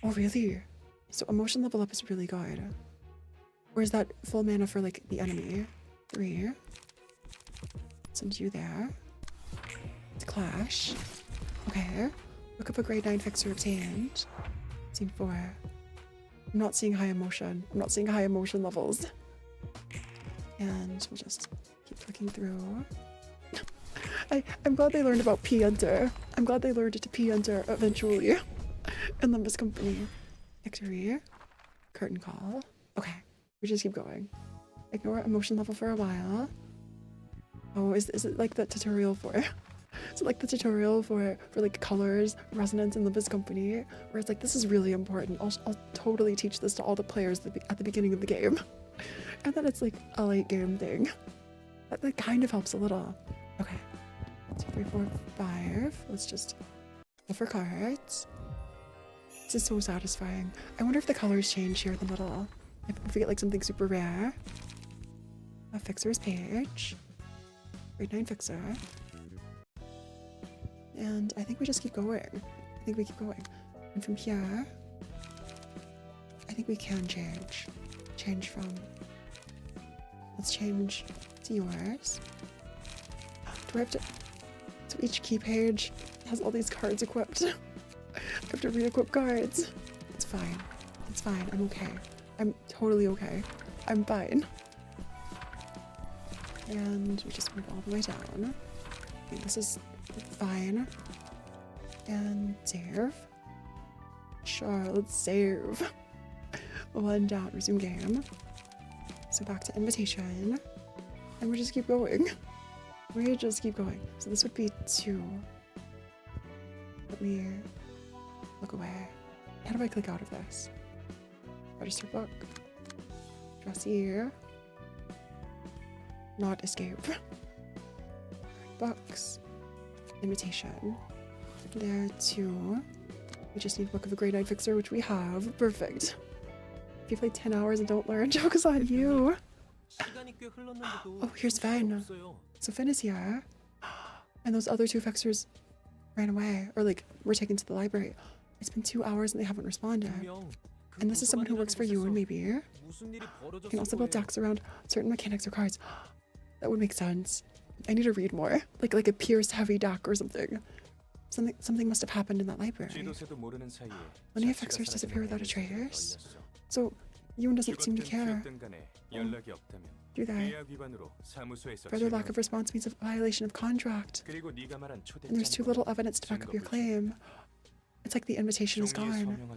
Oh, really? So emotion level up is really good. Or is that full mana for like the enemy? 3. Send you there. It's clash. Okay. Look up a grade 9 fixer obtained. Scene 4. I'm not seeing high emotion. I'm not seeing high emotion levels. And we'll just keep clicking through. I'm glad they learned about P-Enter. I'm glad they learned to P-Enter eventually. In Limbus Company. Victory. Curtain call. Okay, we just keep going. Ignore emotion level for a while. Oh, is it like the tutorial for... Is it like the tutorial for like colors, resonance, and Limbus Company? Where it's like, this is really important. I'll totally teach this to all the players at the beginning of the game. And then it's like a late game thing. That kind of helps a little. Okay. 2, 3, 4, 5. Let's just Go for cards. This is so satisfying. I wonder if the colors change here in the middle. If we get like something super rare. A fixer's page. Grade 9 fixer. And I think we just keep going. I think we keep going. And from here, I think we can change. Change from... Let's change to yours. Do I have to... So each key page has all these cards equipped. I have to re-equip cards. It's fine. It's fine. I'm okay. I'm totally okay. I'm fine. And we just move all the way down. Okay, this is fine. And save. Sure, let's save. One down, resume game. So back to invitation. And we just keep going. We just keep going. So this would be 2. Let me look away. How do I click out of this? Register book. Dressier. Not escape. Books. Invitation. There 2. We just need Book of a Grade 9 Fixer, which we have. Perfect. If you play 10 hours and don't learn, joke's on you. Oh, here's Finn. So Finn is here. And those other 2 fixers ran away. Or like, were taken to the library. It's been 2 hours and they haven't responded. And this is someone who works for you and maybe. You can also build decks around certain mechanics or cards. That would make sense. I need to read more. Like a Pierce heavy deck or something. Something must have happened in that library. Many fixers disappear without a trace. So Yoon doesn't seem to care. Do they? Further lack of response means a violation of contract. And there's too little evidence to back up your claim. It's like the invitation is gone.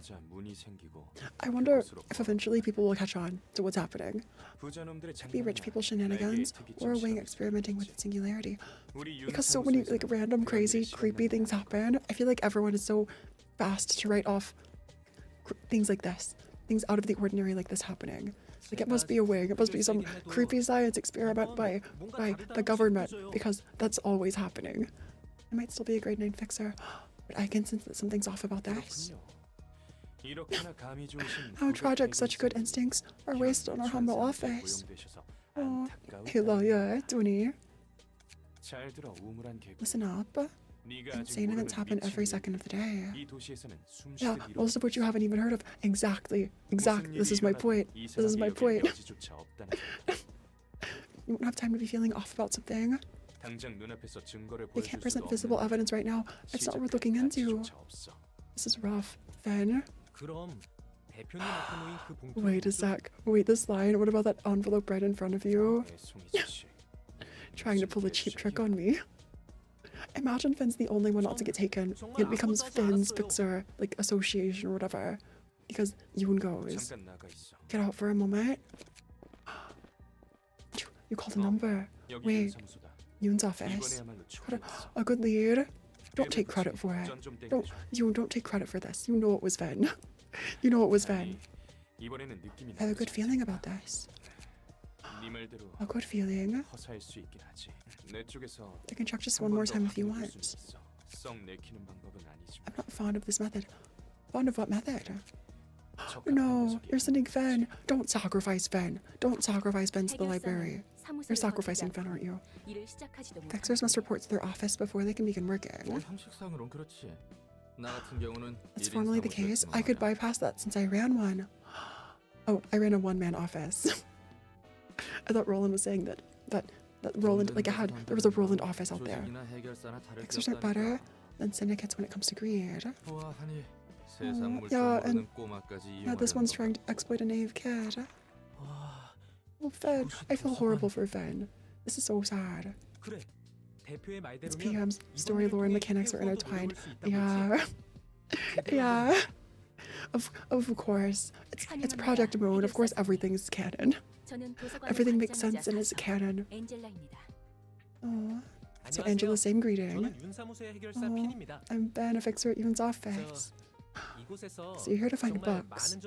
I wonder if eventually people will catch on to what's happening. Could be rich people shenanigans or a wing experimenting with its singularity. Because so many like random, crazy, creepy things happen, I feel like everyone is so fast to write off things like this. Things out of the ordinary like this happening. Like it must be a wing, it must be some creepy science experiment by the government, because that's always happening. I might still be a grade 9 fixer. But I can sense that something's off about this. How tragic such good instincts are wasted on our humble office. Oh, hello, yeah, Tony. Listen up. Insane events happen every second of the day. Yeah, most of which you haven't even heard of. Exactly. This is my point. This is my point. You won't have time to be feeling off about something. They can't present visible evidence right now. It's not worth looking into. This is rough. Then... Wait a sec. Wait, this line. What about that envelope right in front of you? Trying to pull a cheap trick on me. Imagine Finn's the only one not to get taken. It becomes Finn's fixer, like, association or whatever. Because Yoon goes. Get out for a moment. You called a number. Wait. Yoon's office. A good lead. Don't take credit for it. Don't take credit for this. You know it was Finn. You know it was Finn. I have a good feeling about this. A good feeling. I can check just one more time if you want. I'm not fond of this method. Fond of what method? No, you're sending Finn. Don't sacrifice Finn. Don't sacrifice Finn to the library. You're sacrificing Finn, aren't you? Fixers must report to their office before they can begin working. That's formally the case. I could bypass that since I ran one. Oh, I ran a one-man office. I thought Roland was saying that Roland, like there was a Roland office out there. Fixers aren't better than syndicates when it comes to greed. Yeah, and this one's trying to exploit a naive kid. Oh, Finn. I feel horrible for Finn. This is so sad. It's PM's story, lore, and mechanics are intertwined. Yeah. Yeah. Of course. It's project mode. Of course everything's canon. Everything makes sense and is canon. Oh. So Angela, same greeting. Oh, I'm Ben, a fixer at Yoon's office. So you're here to find books.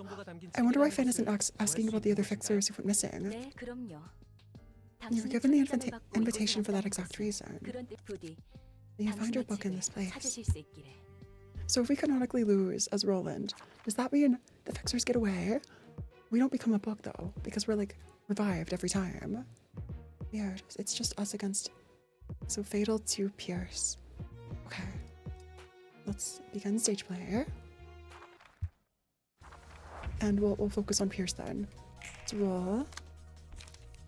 I wonder why Finn isn't asking about the other fixers who went missing. You were given the invitation for that exact reason. May you find your book in this place. So if we canonically lose as Roland, does that mean the fixers get away? We don't become a book though, because we're like revived every time. Weird. It's just us against. So fatal to Pierce. Okay. Let's begin stage play. And we'll focus on Pierce then. Let's roll.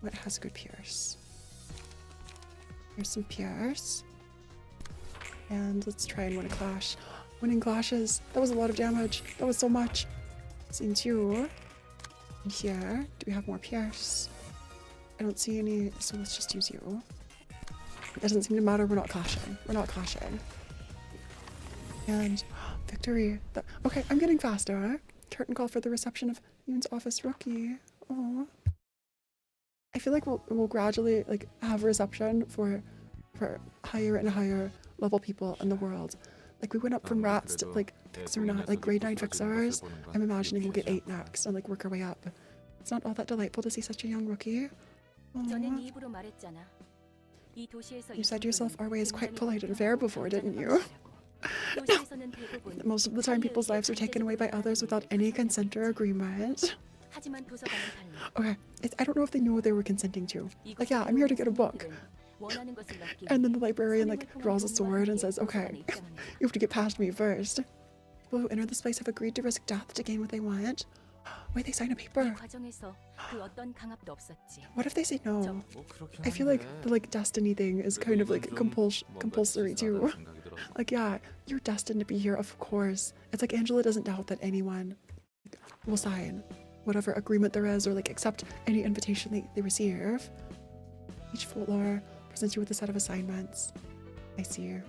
What has good Pierce? Here's some Pierce. And let's try and win a clash. Winning clashes. That was a lot of damage. That was so much. Scene 2. And here. Do we have more Pierce? I don't see any, so let's just use you. It doesn't seem to matter. We're not clashing. We're not clashing. And victory. Okay, I'm getting faster. Curtain call for the reception of Yoon's office rookie. Oh. I feel like we'll gradually like have a reception for higher and higher level people in the world. Like we went up from rats to like fixer not like grade 9 fixers. I'm imagining we'll get 8 next and like work our way up. It's not all that delightful to see such a young rookie. Oh. You said yourself our way is quite polite and fair before, didn't you? Most of the time people's lives are taken away by others without any consent or agreement. Okay, I don't know if they know what they were consenting to. Like, yeah, I'm here to get a book. And then the librarian like draws a sword and says, okay, you have to get past me first. People who enter this place have agreed to risk death to gain what they want. Wait, they sign a paper. What if they say no? I feel like the like destiny thing is kind of like compulsory too. Like, yeah, you're destined to be here, of course. It's like Angela doesn't doubt that anyone will sign whatever agreement there is or like accept any invitation they receive. Each floor presents you with a set of assignments. I see you.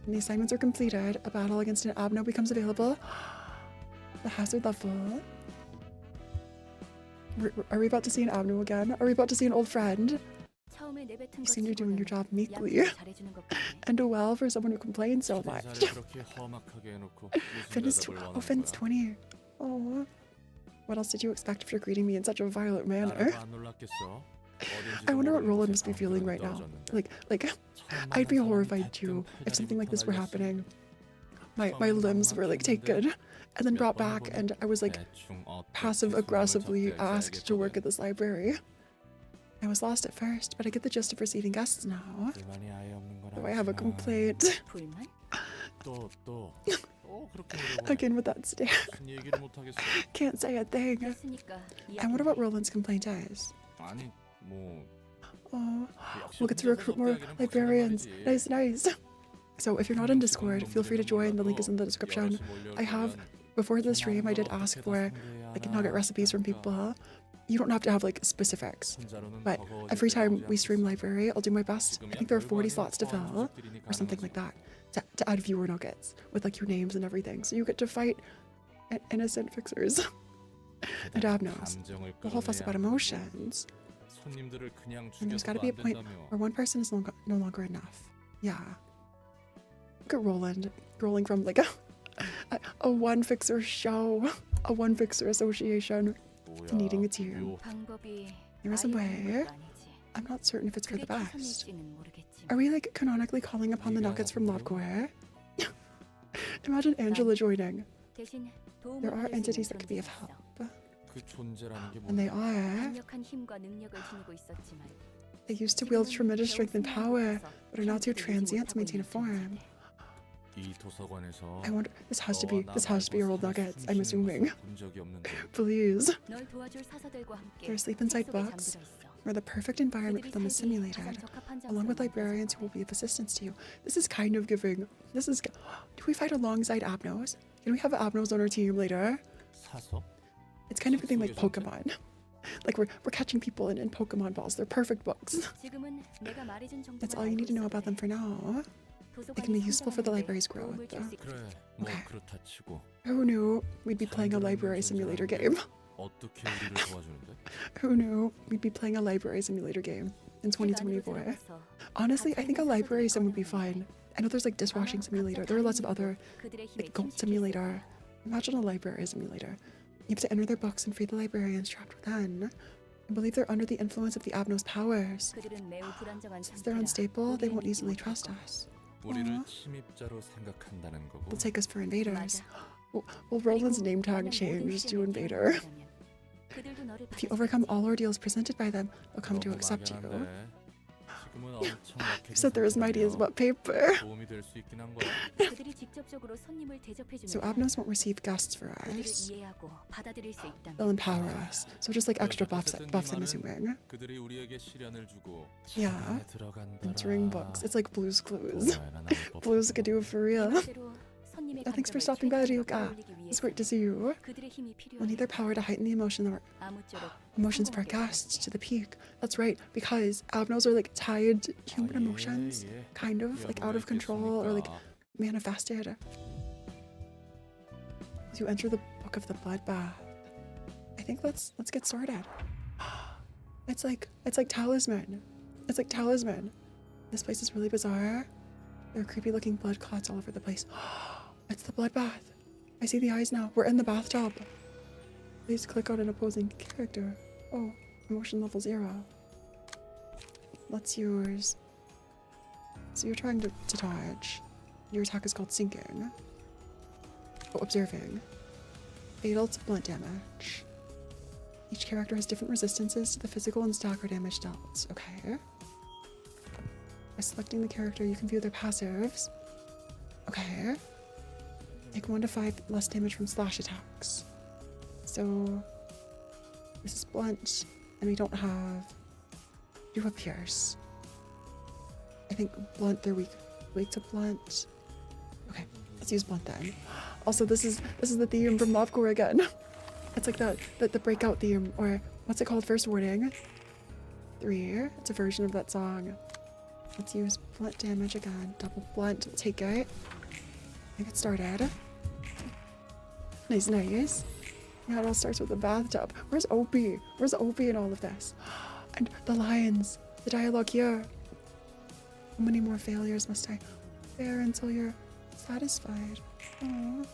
When the assignments are completed, a battle against an Abno becomes available. The hazard level. Are we about to see an Abno again? Are we about to see an old friend? You seem to be doing your job meekly. And well for someone who complains so much. Finn's 20. Oh. What else did you expect after greeting me in such a violent manner? I wonder what Roland must be feeling right now. Like, I'd be horrified too if something like this were happening. My limbs were like taken and then brought back and I was like passive-aggressively asked to work at this library. I was lost at first, but I get the gist of receiving guests now. Do I have a complaint? Again with that stare. Can't say a thing. I wonder what Roland's complaint is. Oh, we'll get to recruit more librarians. Nice. So if you're not in Discord, feel free to join. The link is in the description. Before the stream, I did ask for like Nugget recipes from people. You don't have to have like specifics, but every time we stream library, I'll do my best. I think there are 40 slots to fill or something like that to add viewer nuggets with like your names and everything. So you get to fight innocent fixers and Abnos. The whole fuss about emotions. And there's gotta be a point where one person is no longer enough. Yeah. Look at Roland, rolling from like a one fixer show, a one fixer association, to needing a team. There is a way. I'm not certain if it's for the best. Are we like canonically calling upon the Nuggets from Lobcore? Imagine Angela joining. There are entities that could be of help. And they are. They used to wield tremendous strength and power, but are now too transient to maintain a form. I wonder, this has to be your old Nuggets, I'm assuming. Please. They're asleep inside books, where the perfect environment for them is simulated, along with librarians who will be of assistance to you. This is kind of giving, do we fight alongside Abnos? Can we have Abnos on our team later? It's kind of giving like Pokemon. Like we're catching people in Pokemon balls. They're perfect books. That's all you need to know about them for now. They can be useful for the library's growth. Okay. Who knew we'd be playing a library simulator game? Who knew we'd be playing a library simulator game in 2024? Honestly, I think a library sim would be fine. I know there's like dishwashing simulator. There are lots of other like goat simulator. Imagine a library simulator. You have to enter their books and free the librarians trapped within. I believe they're under the influence of the Abnos powers. Since they're unstable, they won't easily trust us. 우리를 침입자로 생각한다는 거고. They'll take us for invaders. 맞아. Well, Roland's name tag changed to invader. If you overcome all ordeals presented by them, they'll come to accept you. You said they're as mighty as what paper? So Abnos won't receive guests for us. They'll empower us. So just like extra buffs, I'm assuming. Yeah. Entering books. It's like Blue's Clues. Blues could do it for real. Thanks for stopping by, Ryuka. It's great to see you. We'll need their power to heighten the emotions of our guests to the peak. That's right, because Abnos are like tied to human emotions, kind of like out of control or like manifested. As you enter the book of the bloodbath, I think let's get started. It's like talisman. It's like talisman. This place is really bizarre. There are creepy looking blood clots all over the place. It's the bloodbath. I see the eyes now. We're in the bathtub. Please click on an opposing character. Oh, emotion level 0. Let's use... So you're trying to dodge. Your attack is called sinking. Oh, observing. Fatal to blunt damage. Each character has different resistances to the physical and stagger damage dealt. Okay. By selecting the character, you can view their passives. Okay. Take 1 to 5 less damage from slash attacks. So this is blunt, and we don't have. Do a pierce. I think blunt. They're weak to blunt. Okay, let's use blunt then. Also, this is the theme from Lobcore again. It's like the breakout theme, or what's it called? First warning. 3. It's a version of that song. Let's use blunt damage again. Double blunt. Take it. Get started. Nice. Yeah, it all starts with the bathtub. Where's Opie? Where's Opie in all of this? And the lions. The dialogue here. How many more failures must I bear until you're satisfied? Aww.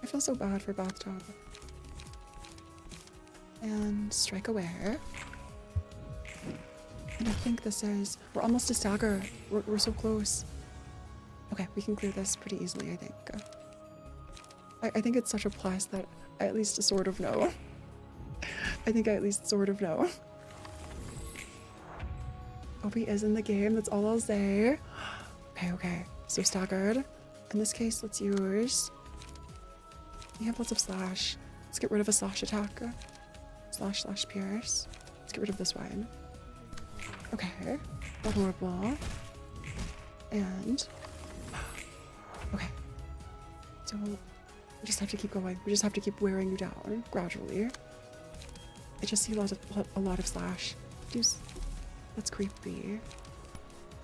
I feel so bad for bathtub. And strike aware. And I think this is... We're almost to stagger. We're so close. Okay, we can clear this pretty easily, I think. I think it's such a plus that I at least sort of know. I think I at least sort of know. Opie is in the game, that's all I'll say. Okay. So staggered. In this case, let's use... We have lots of slash. Let's get rid of a slash attack. Slash pierce. Let's get rid of this one. Okay. Not horrible. And... Okay. So... We just have to keep going. We just have to keep wearing you down gradually. I just see a lot of slash. That's creepy.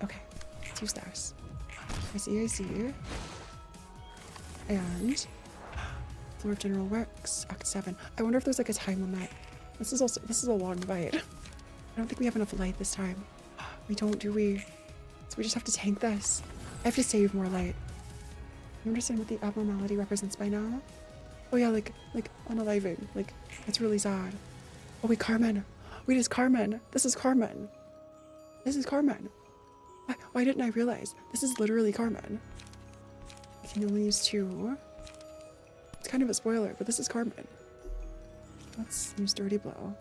Okay, let's use this. I see. And floor of general works, Act 7. I wonder if there's like a time limit. This is a long fight. I don't think we have enough light this time. We don't, do we? So we just have to tank this. I have to save more light. You understand what the abnormality represents by now? Oh yeah, like unaliving. Like, it's really sad. Oh wait, Carmen. Wait, it's Carmen. This is Carmen. Why didn't I realize? This is literally Carmen. I can only use 2. It's kind of a spoiler, but this is Carmen. Let's use Dirty Blow.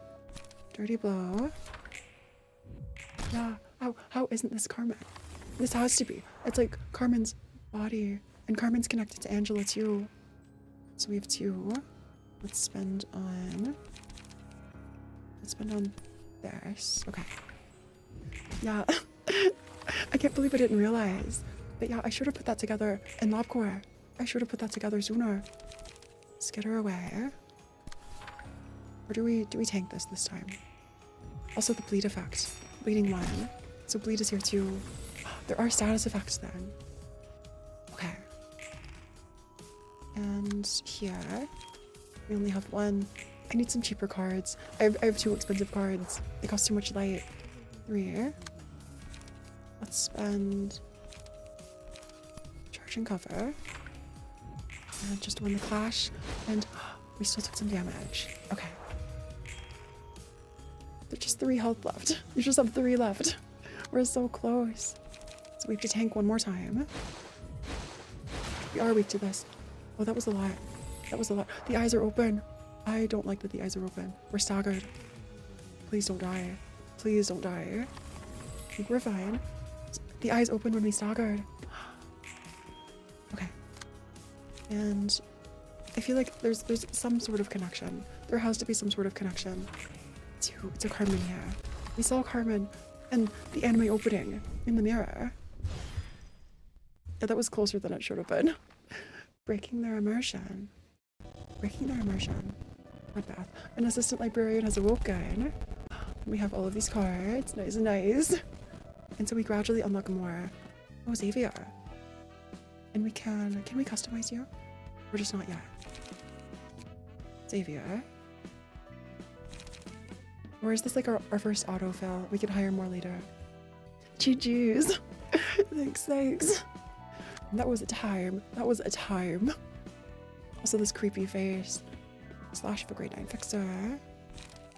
Yeah, how isn't this Carmen? This has to be. It's like Carmen's body. And Carmen's connected to Angela too. So we have 2. Let's spend on this. Okay. Yeah. I can't believe I didn't realize. But yeah, I should have put that together in Lobcore. I should have put that together sooner. Let's get her away. Or do we tank this time? Also the bleed effect. Bleeding 1. So bleed is here too. There are status effects then. Okay. And here, we only have 1. I need some cheaper cards. I have 2 expensive cards. They cost too much light. 3. Let's spend charge and cover. And just win the clash. And we still took some damage. Okay. There's just 3 health left. We just have 3 left. We're so close. So we have to tank 1 more time. We are weak to this. Oh, that was a lot. That was a lot. The eyes are open. I don't like that the eyes are open. We're staggered. Please don't die. Please don't die. I think we're fine. The eyes open when we staggered. Okay. And I feel like there's some sort of connection. There has to be some sort of connection to Carmen here. We saw Carmen and the anime opening in the mirror. Yeah, that was closer than it should have been. Breaking their immersion. Breaking their immersion. Bloodbath. An assistant librarian has awoken. We have all of these cards. Nice and nice. And so we gradually unlock more. Oh, Xavier. And we can we customize you? Or just not yet? Xavier. Or is this like our first autofill? We can hire more later. GG's. Thanks. That was a time. That was a time. Also this creepy face. Slash of a grade 9 fixer.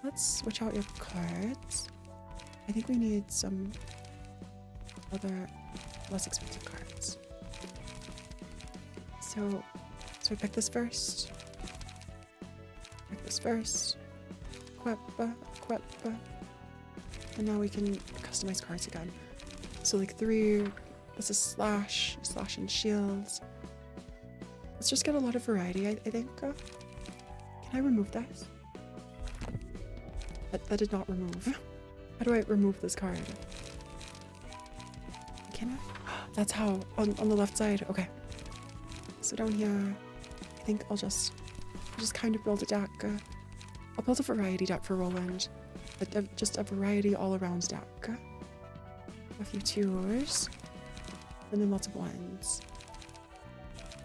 Let's switch out your cards. I think we need some other less expensive cards. So I pick this first. Pick this first. Equip. And now we can customize cards again. So like 3, this is slash and shields. Let's just get a lot of variety, I think. Can I remove this? That did not remove. How do I remove this card? Can I? That's how, on the left side. Okay. So down here, I think I'll just kind of build a deck. I'll build a variety deck for Roland. Just a variety all around deck. A few 2s. And then lots of 1s.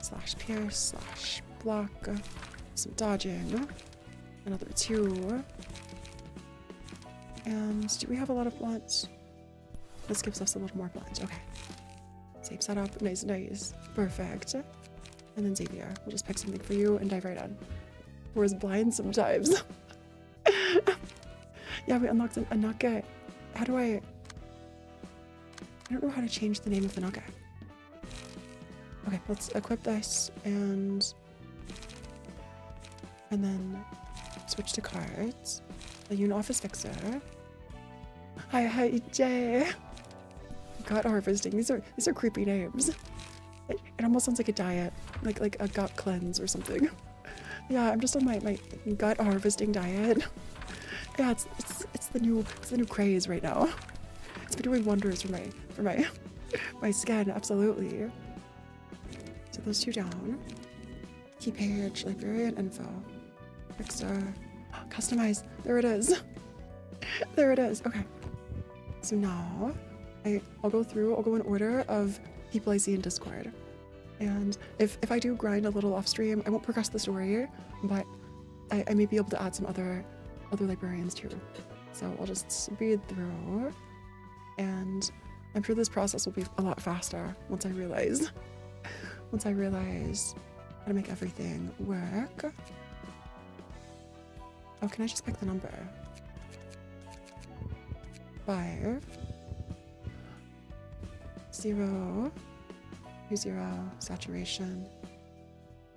Slash pierce, slash block. Some dodging. Another 2. And do we have a lot of blunts? This gives us a little more blunt. Okay. Save setup. Nice. Perfect. And then Xavier. We'll just pick something for you and dive right in. We're as blind sometimes. Yeah, we unlocked a Nugget. How do I don't know how to change the name of the Nugget. Okay, let's equip this and then switch to cards. A unit office fixer. Hi, Jay. Gut harvesting. These are creepy names. It almost sounds like a diet, like a gut cleanse or something. Yeah, I'm just on my gut harvesting diet. Yeah, it's the new craze right now. It's been doing wonders for my skin, absolutely. So those 2 down. Key page, librarian info, fixer, customize. There it is. There it is. Okay. So now I'll go in order of people I see in Discord. And if I do grind a little off stream, I won't progress the story, but I may be able to add some other librarians too. So I'll just speed through, and I'm sure this process will be a lot faster once I realize how to make everything work. Oh, can I just pick the number? 5 0 0 saturation.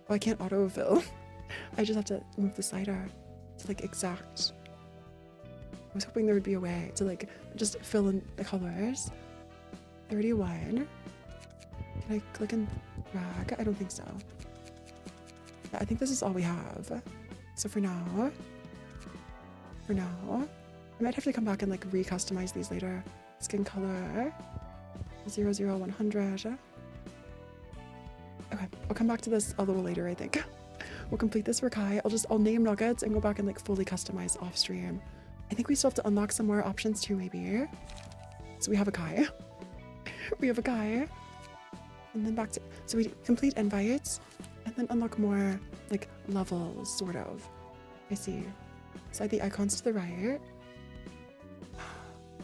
Oh, I can't autofill. I just have to move the slider to like exact. I was hoping there would be a way to like just fill in the colors. 31. Can I click and drag? I don't think so. Yeah, I think this is all we have. So for now, I might have to come back and like re-customize these later. Skin color 00100. Okay, I'll come back to this a little later, I think. We'll complete this for Kai. I'll name Nuggets and go back and like fully customize off stream. I think we still have to unlock some more options too, maybe. So we have a Kai. We have a Kai. And then back to, so we complete invites and then unlock more like levels, sort of. I see. Slide the icons to the right.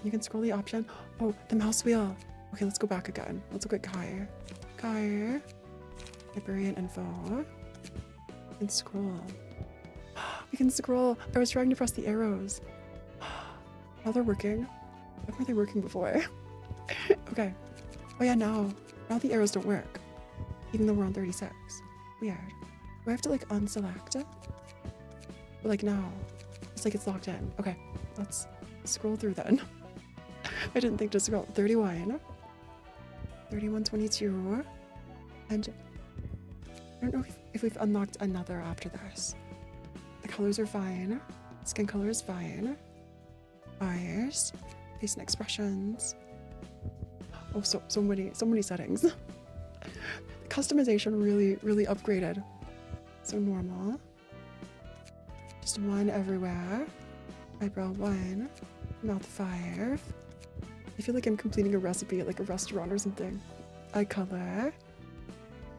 You can scroll the option. Oh, the mouse wheel. Okay, let's go back again. Let's look at Kai. Kai. Librarian info. And scroll. We can scroll. I was trying to press the arrows. Now they're working. Why weren't they working before? Okay. Oh yeah, now the arrows don't work. even though we're on 36. Weird. Do I have to like unselect it? But like now, it's like it's locked in. Okay, let's scroll through then. I didn't think to scroll. 31, 31, 22, and I don't know if we've unlocked another after this. The colors are fine. Skin color is fine. Eyes, face and expressions. Oh, so many settings. Customization really upgraded. So normal. Just 1 everywhere. Eyebrow 1. Mouth 5. I feel like I'm completing a recipe at like a restaurant or something. Eye color.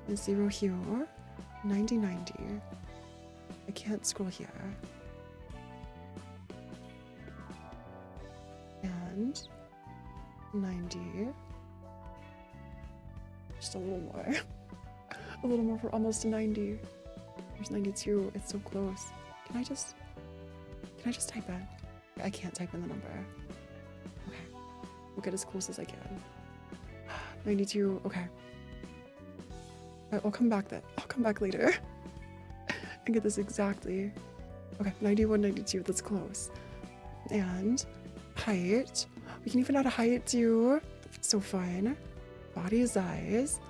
And 0 here. 90. I can't scroll here. And 90. Just a little more. A little more for almost to 90. There's 92. It's so close. Can I just type in? I can't type in the number. Okay. We'll get as close as I can. 92. Okay. I'll come back then. I'll come back later and get this exactly. Okay, 91, 92. That's close. And height. We can even add a height too. So fun. Body size.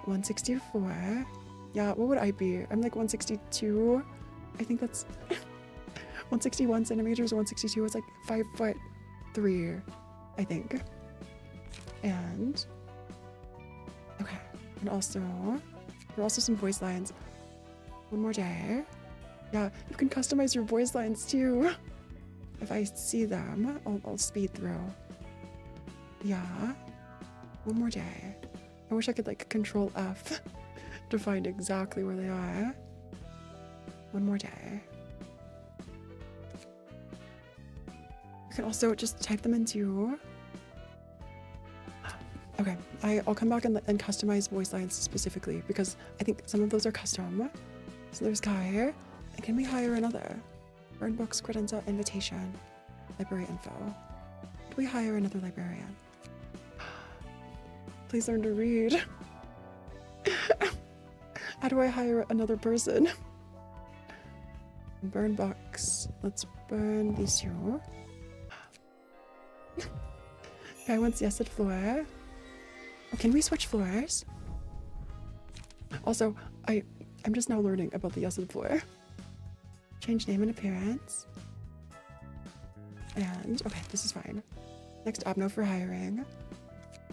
164. Yeah, what would I be? I'm like 162. I think that's 161 centimeters or 162. It's like 5'3", I think. And okay. And also there are also some voice lines. One more day. Yeah, you can customize your voice lines too. If I see them, I'll speed through. Yeah. One more day. I wish I could like control F to find exactly where they are. One more day. You can also just type them into. Okay, I'll come back and customize voice lines specifically because I think some of those are custom. So there's Kai. And can we hire another? Burn books, credenza, invitation, library info. Do we hire another librarian? Please learn to read. How do I hire another person? Burn books. Let's burn these two. Guy wants yes at floor. Oh, can we switch floors? Also, I'm just now learning about the yes at floor. Change name and appearance. And okay, this is fine. Next, Abno for hiring.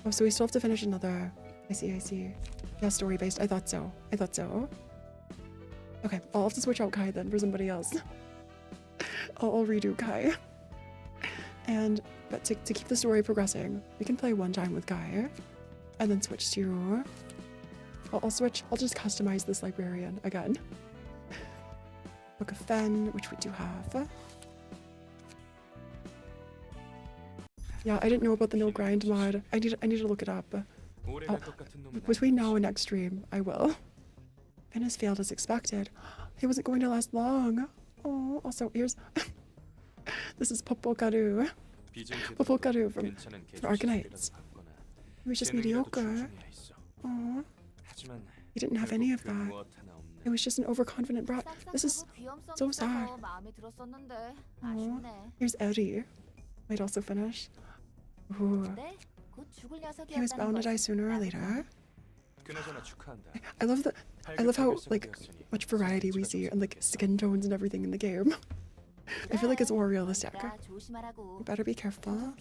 Oh, so we still have to finish another. I see. Yeah, story based. I thought so. Okay, I'll have to switch out Kai then for somebody else. I'll redo Kai. But to keep the story progressing, we can play one time with Kai, and then switch to. I'll just customize this librarian again. Book of Fen, which we do have. Yeah, I didn't know about the no grind mod. I need to look it up. Between now and next stream, I will. Fen has failed as expected. He wasn't going to last long. Oh, also here's this is Popokaru. Popokaru from Arkanites. He was just mediocre. Oh, he didn't have any of that. It was just an overconfident brat. This is so sad. Oh, here's Eddie. Might also finish. Ooh. He was bound to die sooner or later. I love how like much variety we see and like skin tones and everything in the game. I feel like it's more realistic. You better be careful.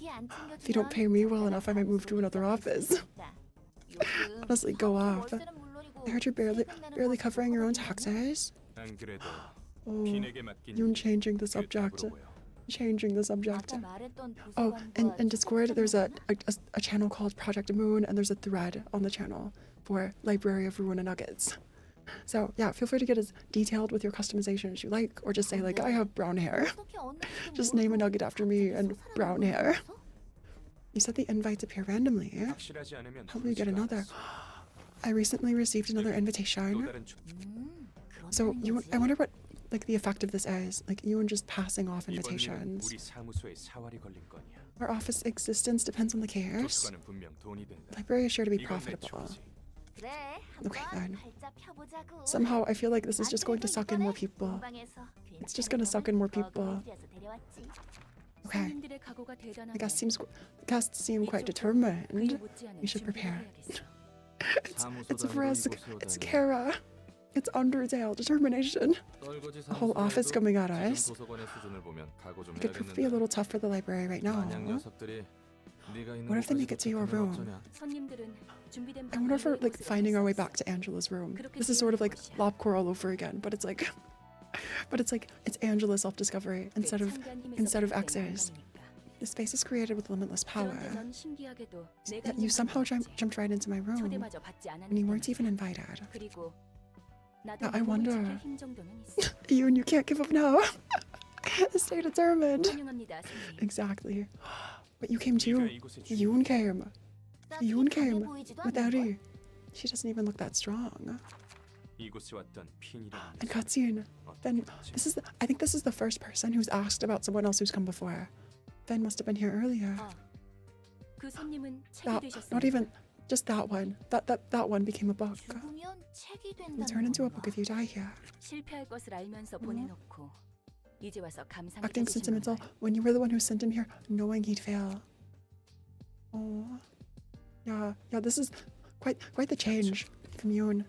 If you don't pay me well enough, I might move to another office. Honestly, go off. I heard you're barely covering your own taxes. Oh, you're changing the subject. Oh, and in Discord, there's a channel called Project Moon, and there's a thread on the channel for Library of Ruina Nuggets. So yeah, feel free to get as detailed with your customization as you like, or just say like, I have brown hair. Just name a nugget after me and brown hair. You said the invites appear randomly. Help me get another. I recently received another invitation. So I wonder what like the effect of this is. Like you and just passing off invitations. Our office existence depends on the case. Library is sure to be profitable. Okay, then. Somehow I feel like this is just going to suck in more people. It's just gonna suck in more people. Okay. The guests seem quite determined. We should prepare. It's Vrisk. It's Kara. It's Undertale. Determination. The whole office coming at us. It could be a little tough for the library right now. What if they make it to your room? I wonder if we're like finding our way back to Angela's room. This is sort of like Lobcore all over again, but it's like it's Angela's self-discovery instead of X's. The space is created with limitless power. Yet you somehow jumped right into my room and you weren't even invited. Now I wonder. You can't give up now. Stay determined. Exactly. But you came too. Yoon came. Yoon came. With Eri. She doesn't even look that strong. And cutscene. Then I think this is the first person who's asked about someone else who's come before. Ben must have been here earlier. Not even just that one. That one became a book. Will turn into a book if you die here. Acting sentimental when you were the one who sent him here knowing he'd fail. Oh. Yeah, this is quite the change from Yoon.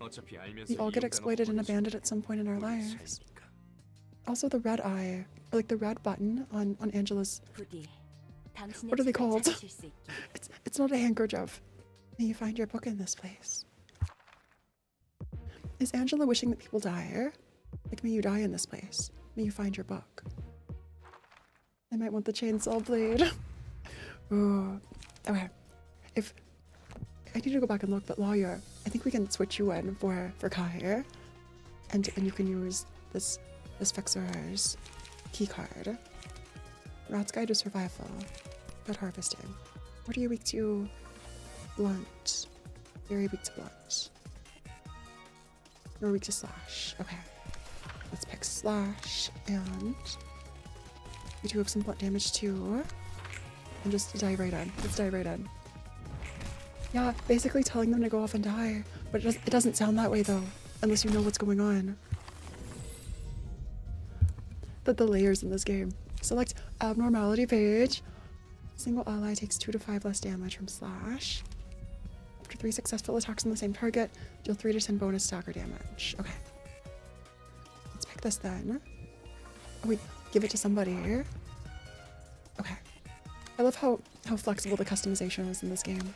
We all get exploited and abandoned at some point in our lives. Also the red eye, or like the red button on Angela's... What are they called? It's not a handkerchief. May you find your book in this place. Is Angela wishing that people die? Like, may you die in this place. May you find your book. I might want the chainsaw blade. Ooh. Okay. If I need to go back and look, but lawyer, I think we can switch you in for Kai, and you can use this fixer's key card. Rat's Guide to Survival. Good harvesting. What are you weak to? Blunt. Very weak to blunt. You're weak to slash. Okay. Let's pick slash, and we do have some blunt damage too. And just dive right in. Let's dive right in. Yeah, basically telling them to go off and die. But it doesn't sound that way though, unless you know what's going on. The layers in this game. Select Abnormality page. Single ally takes 2 to 5 less damage from slash. After 3 successful attacks on the same target, deal 3 to 10 bonus stagger damage. Okay. Let's pick this then. Oh wait, give it to somebody. Okay. I love how flexible the customization is in this game.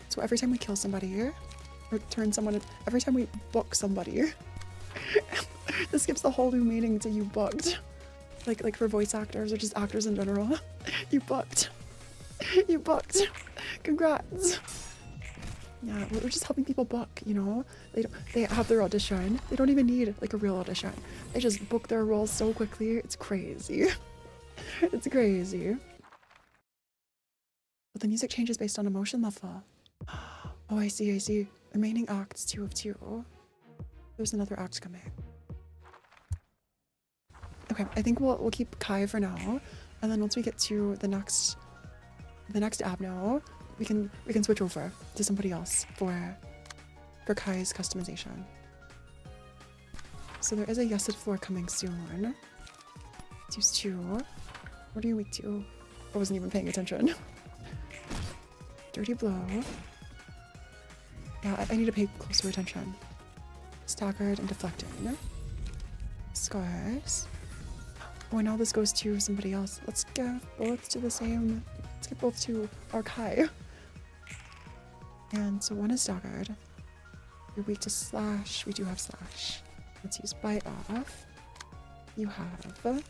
So every time we kill somebody, or turn someone in, every time we book somebody, this gives a whole new meaning to you booked. Like for voice actors or just actors in general. You booked. You booked. Congrats. Yeah, we're just helping people book, you know? They have their audition. They don't even need like a real audition. They just book their roles so quickly. It's crazy. It's crazy. But the music changes based on emotion level. Oh, I see. Remaining acts 2 of 2. There's another act coming. Okay, I think we'll keep Kai for now, and then once we get to the next Abno, we can switch over to somebody else for Kai's customization. So there is a Yesid floor coming soon. Let's use 2. What are you weak to? I wasn't even paying attention. Dirty blow. Yeah, I need to pay closer attention. Staggered and deflecting. Scars. Oh, and now this goes to somebody else. Let's give both to the same. Let's give both to our Kai. And so one is staggered. You're weak to slash. We do have slash. Let's use bite off. You have.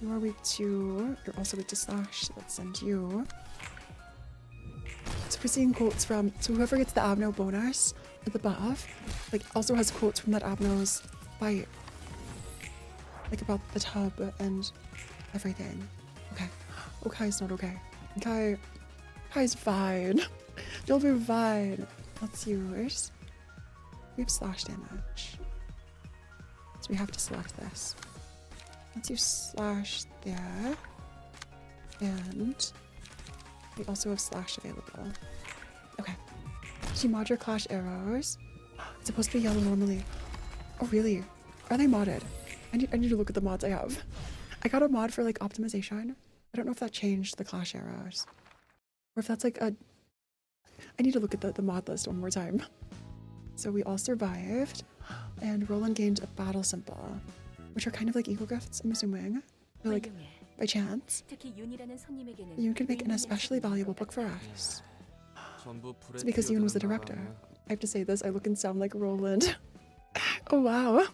You are weak to. You're also weak to slash. So let's send you. So we're seeing quotes from. So whoever gets the Abno bonus at the buff, like also has quotes from that Abno's bite. Like about the tub and everything. Okay. Oh, Kai's not okay. Kai's fine. You'll be fine. That's yours. We have slash damage. So we have to select this. Let's use slash there. And we also have slash available. Okay. She mod your clash arrows. It's supposed to be yellow normally. Oh really? Are they modded? I need to look at the mods I have. I got a mod for like optimization. I don't know if that changed the clash arrows. Or if that's like a... I need to look at the mod list one more time. So we all survived. And Roland gained a battle symbol. Which are kind of like eagle gifts, I'm assuming. Or like, by chance. You could make an especially valuable book for us. It's because Yoon was the director. I have to say this, I look and sound like Roland. Oh wow.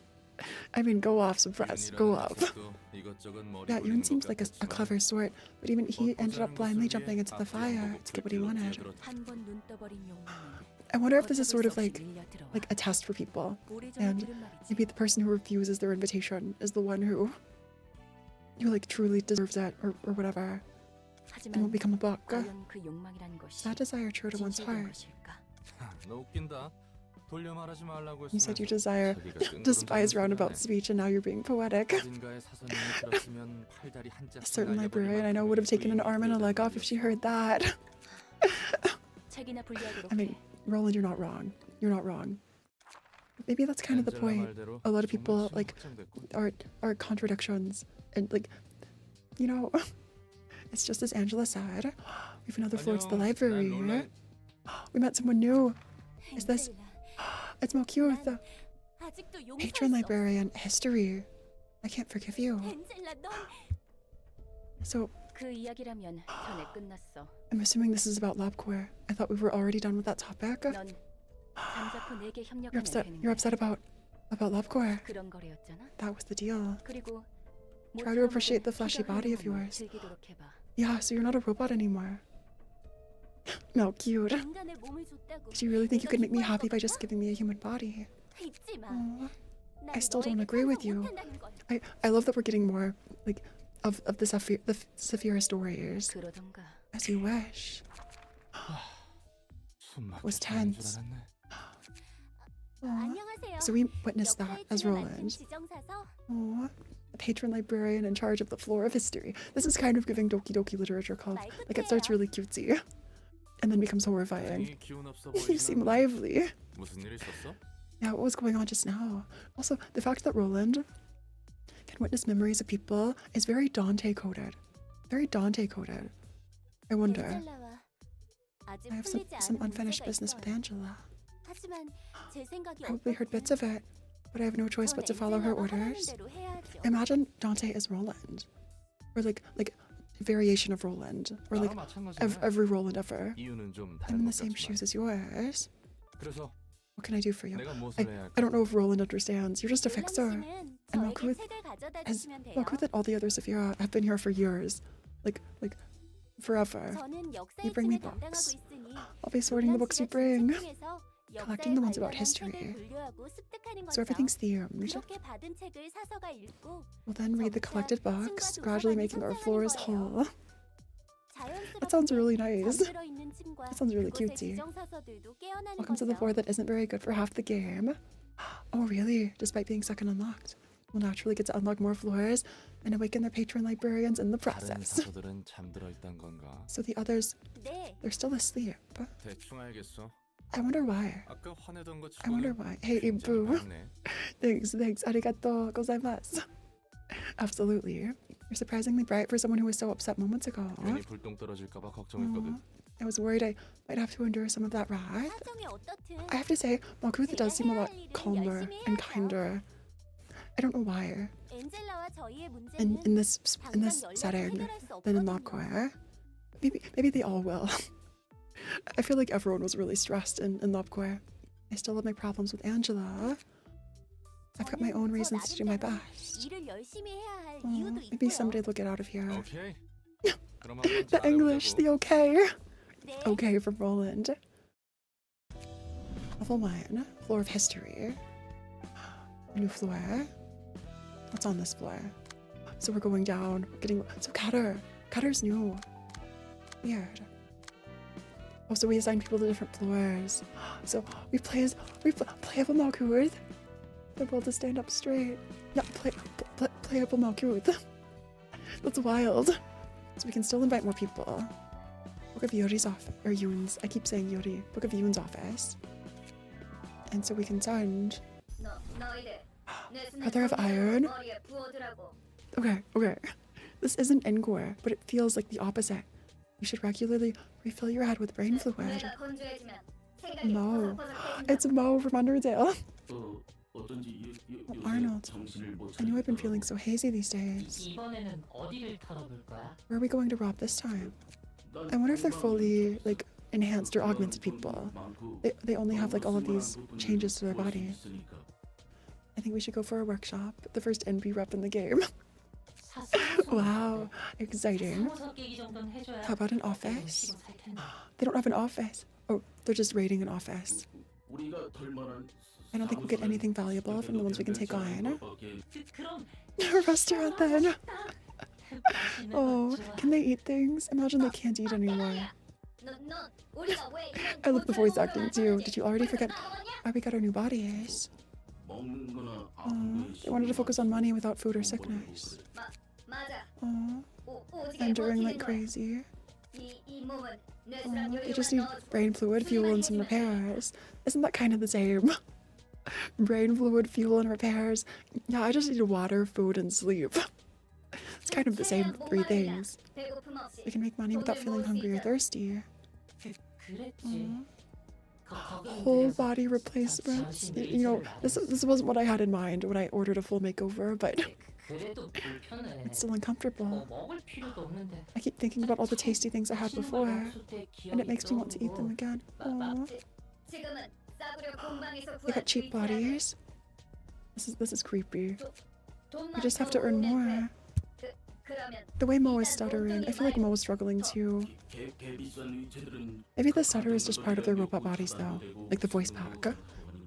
I mean, go off, suppressed, go off. Yeah, Yoon seems like a clever sort, but even he ended up blindly jumping into the fire to get what he wanted. I wonder if this is sort of like a test for people, and maybe the person who refuses their invitation is the one who like truly deserves it, or whatever, and will become a book. That desire true to one's heart. You said you despise roundabout speech, and now you're being poetic. A certain librarian I know would have taken an arm and a leg off if she heard that. I mean, Roland, you're not wrong. You're not wrong. Maybe that's kind of the point. A lot of people like are contradictions, and like, you know, it's just as Angela said. We have another floor to the library. We met someone new. Is this? It's Malkuth. Patron librarian history. I can't forgive you. So I'm assuming this is about LabCore. I thought we were already done with that topic. You're upset about LabCore. That was the deal. Try to appreciate the fleshy body of yours. Yeah, so you're not a robot anymore. No, cute. Did you really think you could make me happy by just giving me a human body? Aww. I still don't agree with you. I love that we're getting more like of the Saphira stories. As you wish. It was tense. Aww. So we witnessed that as Roland. Aww. A patron librarian in charge of the floor of history. This is kind of giving Doki Doki Literature Club. Like it starts really cutesy and then becomes horrifying. You seem lively. Yeah, what was going on just now? Also, the fact that Roland can witness memories of people is very Dante coded. Very Dante coded. I wonder. I have some unfinished business with Angela. Probably heard bits of it, but I have no choice but to follow her orders. Imagine Dante as Roland. Or like a variation of Roland. Or like every Roland ever. I'm in the same shoes as yours. What can I do for you? I don't know if Roland understands. You're just a fixer. And Malkuth and all the other Saphira have been here for years. Like forever. You bring me books. I'll be sorting the books you bring. Collecting the ones about history. So everything's themed. We'll then read the collected books, gradually making our floors whole. That sounds really nice. That sounds really cutesy. Welcome to the floor that isn't very good for half the game. Oh really? Despite being second unlocked. We'll naturally get to unlock more floors and awaken their patron librarians in the process. So the others, they're still asleep. I wonder why. I wonder why. Hey, boo. Thanks. Arigato gozaimasu. Absolutely. You're surprisingly bright for someone who was so upset moments ago. I was worried I might have to endure some of that wrath. I have to say, Malkuth does seem a lot calmer and kinder. I don't know why. In this setting than in LabCore. Maybe they all will. I feel like everyone was really stressed in LabCore. I still have my problems with Angela. I've got my own reasons to do my best. Maybe someday they'll get out of here. The English, the okay. Okay from Roland. Level 1, floor of history. New floor. What's on this floor? So we're going down, so Cutter's new. Weird. Oh, so we assign people to different floors. So we play playable Malkuth. They're able to stand up straight. Yeah, playable Malkuth. That's wild. So we can still invite more people. Book of Yuri's office, or Yoon's, I keep saying Yuri, Book of Yoon's office. And so we can send Brother of Iron. Okay. This isn't Engor, but it feels like the opposite. You should regularly refill your head with brain fluid. Mo. It's Mo from Undertale. Oh, Arnold. I knew I've been feeling so hazy these days. Where are we going to rob this time? I wonder if they're fully, like, enhanced or augmented people. They only have, like, all of these changes to their body. I think we should go for a workshop. The first NB rep in the game. Wow, exciting. How about an office? They don't have an office. Oh, they're just raiding an office. I don't think we'll get anything valuable from the ones we can take on. A restaurant then. Oh, can they eat things? Imagine they can't eat anymore. I love the voice acting too. Did you already forget why we got our new bodies? They wanted to focus on money without food or sickness. Enduring like crazy. They just need brain fluid, fuel, and some repairs. Isn't that kind of the same? Brain fluid, fuel, and repairs. Yeah, I just need water, food, and sleep. It's kind of the same three things. We can make money without feeling hungry or thirsty. Whole body replacements. You know, this wasn't what I had in mind when I ordered a full makeover, but it's still uncomfortable. I keep thinking about all the tasty things I had before, and it makes me want to eat them again. Aww. They got cheap bodies. This is creepy. We just have to earn more. The way Mo is stuttering, I feel like Mo is struggling too. Maybe the stutter is just part of their robot bodies though, like the voice pack.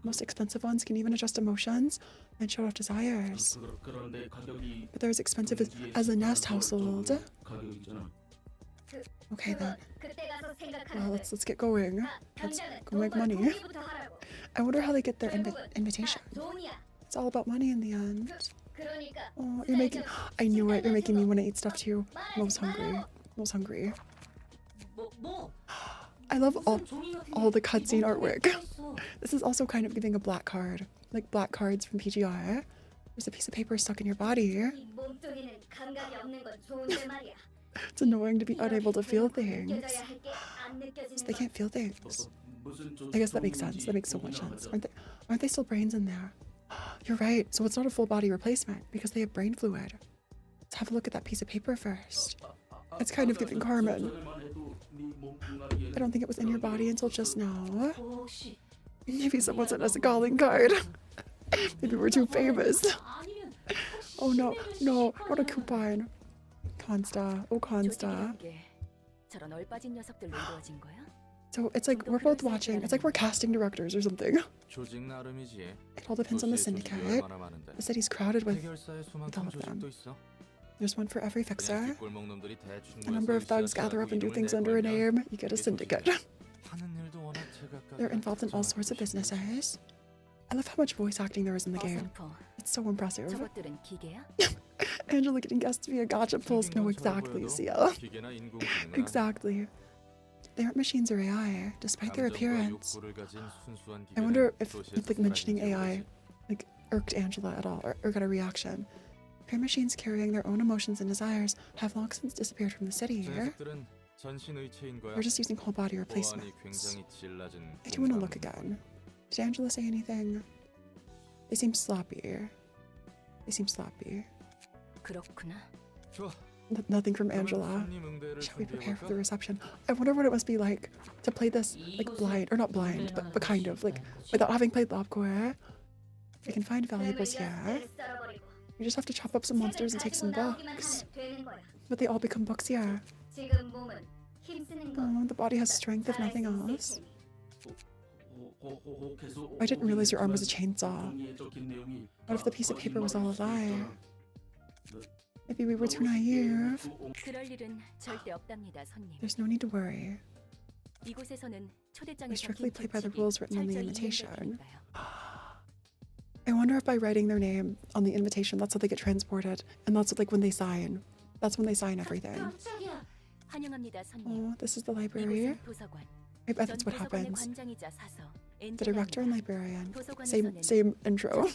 Most expensive ones can even adjust emotions and show off desires. But they're as expensive as a nest household. Okay then. Well, let's get going. Let's go make money. I wonder how they get their invitation. It's all about money in the end. Oh, you're making... I knew it. You're making me want to eat stuff too. Mo's hungry. I love all the cutscene artwork. This is also kind of giving a black card. Like black cards from PGR. There's a piece of paper stuck in your body. It's annoying to be unable to feel things. So they can't feel things. I guess that makes sense. That makes so much sense. Aren't they still brains in there? You're right. So it's not a full body replacement because they have brain fluid. Let's have a look at that piece of paper first. It's kind of giving Carmen. I don't think it was in your body until just now. Maybe someone sent us a calling card. Maybe we're too famous. Oh no, not a coupon. Consta. Oh, Consta. So it's like we're both watching. It's like we're casting directors or something. It all depends on the syndicate. The city's crowded with all of them. There's one for every fixer. A number of thugs gather up and do things under a name. You get a syndicate. They're involved in all sorts of businesses. I love how much voice acting there is in the game. It's so impressive. Angela getting guests via gacha pulls. No, exactly, Sia. Exactly. They aren't machines or AI, despite their appearance. I wonder if like mentioning AI like irked Angela at all or got a reaction. Pure machines carrying their own emotions and desires have long since disappeared from the city. We're just using whole body replacements. I do want to look again. Did Angela say anything? They seem sloppy. Nothing from Angela. Shall we prepare for the reception? I wonder what it must be like to play this like blind, or not blind, but kind of like without having played Lobcore. We can find valuables here. We just have to chop up some monsters and take some books. But they all become books here. Oh, the body has strength if nothing else. I didn't realize your arm was a chainsaw. What if the piece of paper was all a lie? Maybe we were too naive. There's no need to worry. We strictly play by the rules written on the invitation. I wonder if by writing their name on the invitation, that's how they get transported. And that's like when they sign. That's when they sign everything. Oh, this is the library. I bet that's what happens. The director and librarian. Same intro.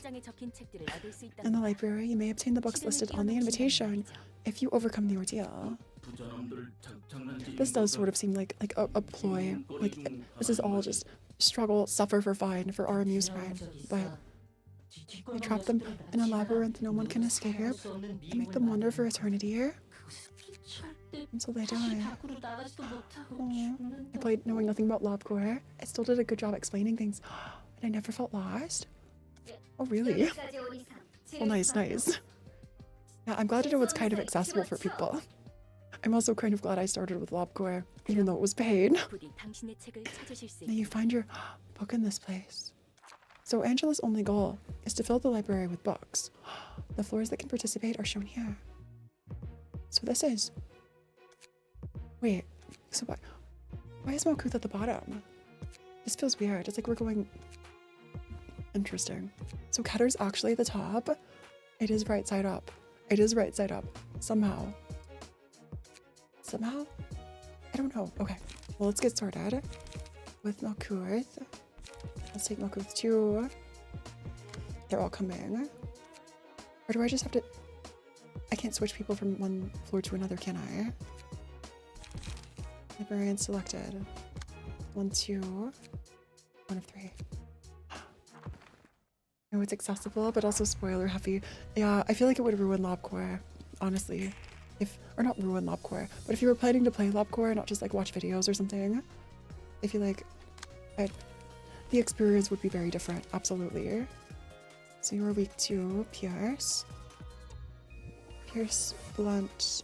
In the library, you may obtain the books listed on the invitation if you overcome the ordeal. This does sort of seem like a ploy. Like this is all just struggle, suffer for fun, for our amusement. But they trap them in a labyrinth no one can escape. They make them wander for eternity until they die. I played knowing nothing about lobcore. I still did a good job explaining things, and I never felt lost. Oh really? Well, nice. Yeah, I'm glad to know it's kind of accessible for people. I'm also kind of glad I started with lobcore, even though it was paid. Now you find your book in this place. So Angela's only goal is to fill the library with books. The floors that can participate are shown here. So this is... Wait, so why is Malkuth at the bottom? This feels weird. It's like we're going... Interesting. So Ketter's actually at the top. It is right side up. It is right side up. Somehow? I don't know. Okay, well let's get started with Malkuth. Let's take Malkuth 2. They're all coming. Or do I just have to... I can't switch people from one floor to another, can I? Librarian selected. 1, 2. 1 of 3. No, it's accessible, but also spoiler heavy. Yeah, I feel like it would ruin lobcore, honestly. Or not ruin lobcore, but if you were planning to play lobcore, not just like watch videos or something, I feel like the experience would be very different, absolutely. So you are weak to Pierce. Pierce, Blunt.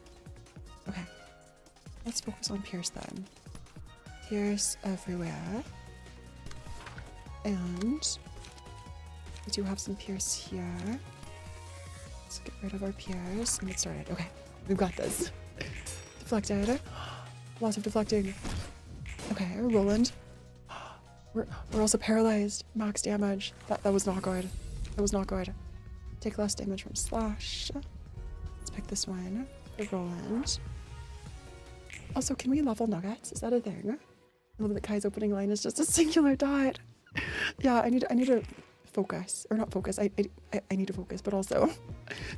Okay, let's focus on Pierce then. Pierce everywhere. And we do have some Pierce here. Let's get rid of our Pierce and get started. Okay, we've got this. Deflected. Lots of deflecting. Okay, Roland. We're also paralyzed. Max damage. That was not good. That was not good. Take less damage from Slash. Let's pick this one for Roland. Also, can we level Nuggets? Is that a thing? I love that Kai's opening line is just a singular dot. Yeah, I need to focus. Or not focus. I need to focus, but also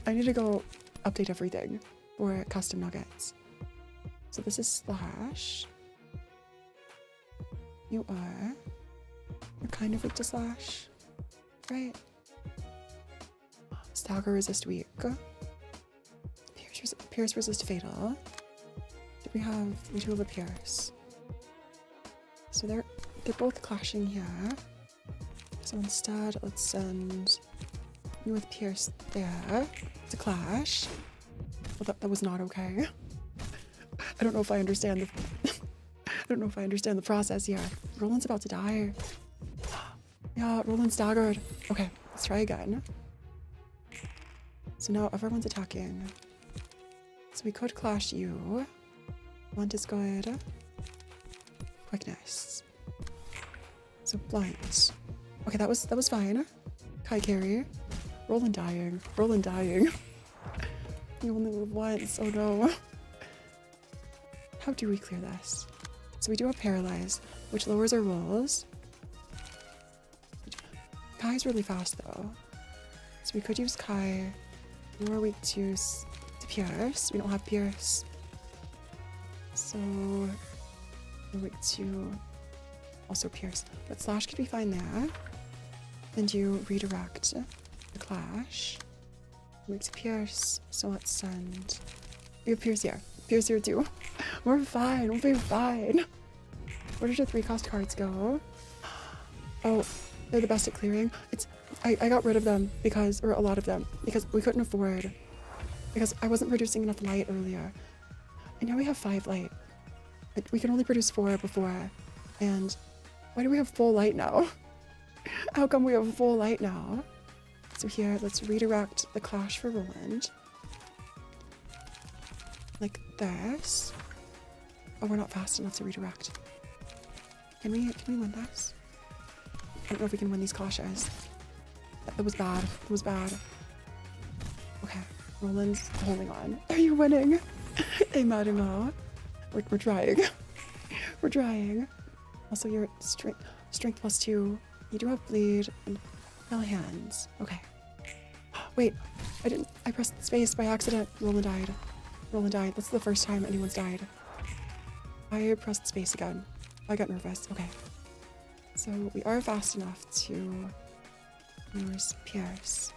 I need to go update everything for custom Nuggets. So this is Slash. You're kind of weak to Slash, right? Stagger resist weak. Pierce resist fatal. We do have a Pierce. So they're both clashing here. So instead, let's send you with Pierce there to clash. Well, that was not okay. I don't know if I understand the process here. Roland's about to die. Yeah, Roland's staggered. Okay, let's try again. So now everyone's attacking. So we could clash you. Blunt is good. Quickness. So blunt. Okay, that was fine. Kai carry. Roland dying. You only move once. Oh no. How do we clear this? So we do have paralyze, which lowers our rolls. Kai's really fast though. So we could use Kai. You are weak to Pierce. We don't have Pierce. So we're weak to also Pierce. But Slash could be fine there. And you redirect the clash. Weak to Pierce. So let's send. We have Pierce here. Pierce here too. We're fine. We'll be fine. Where did your 3-cost cards go? Oh, they're the best at clearing. I got rid of them or a lot of them, because we couldn't afford. Because I wasn't producing enough light earlier. And now we have 5 light. We can only produce 4 before. And why do we have full light now? How come we have full light now? So here, let's redirect the clash for Roland. Like this. Oh, we're not fast enough to redirect. Can we win this? I don't know if we can win these clashes. That was bad. It was bad. Okay, Roland's holding on. Are you winning? Hey, Madimo. We're trying. We're trying. Also, your strength +2. You do have bleed and hell hands. Okay. Wait, I pressed space by accident. Roland died. Roland died. That's the first time anyone's died. I pressed space again. I got nervous. Okay. So we are fast enough to use Pierce.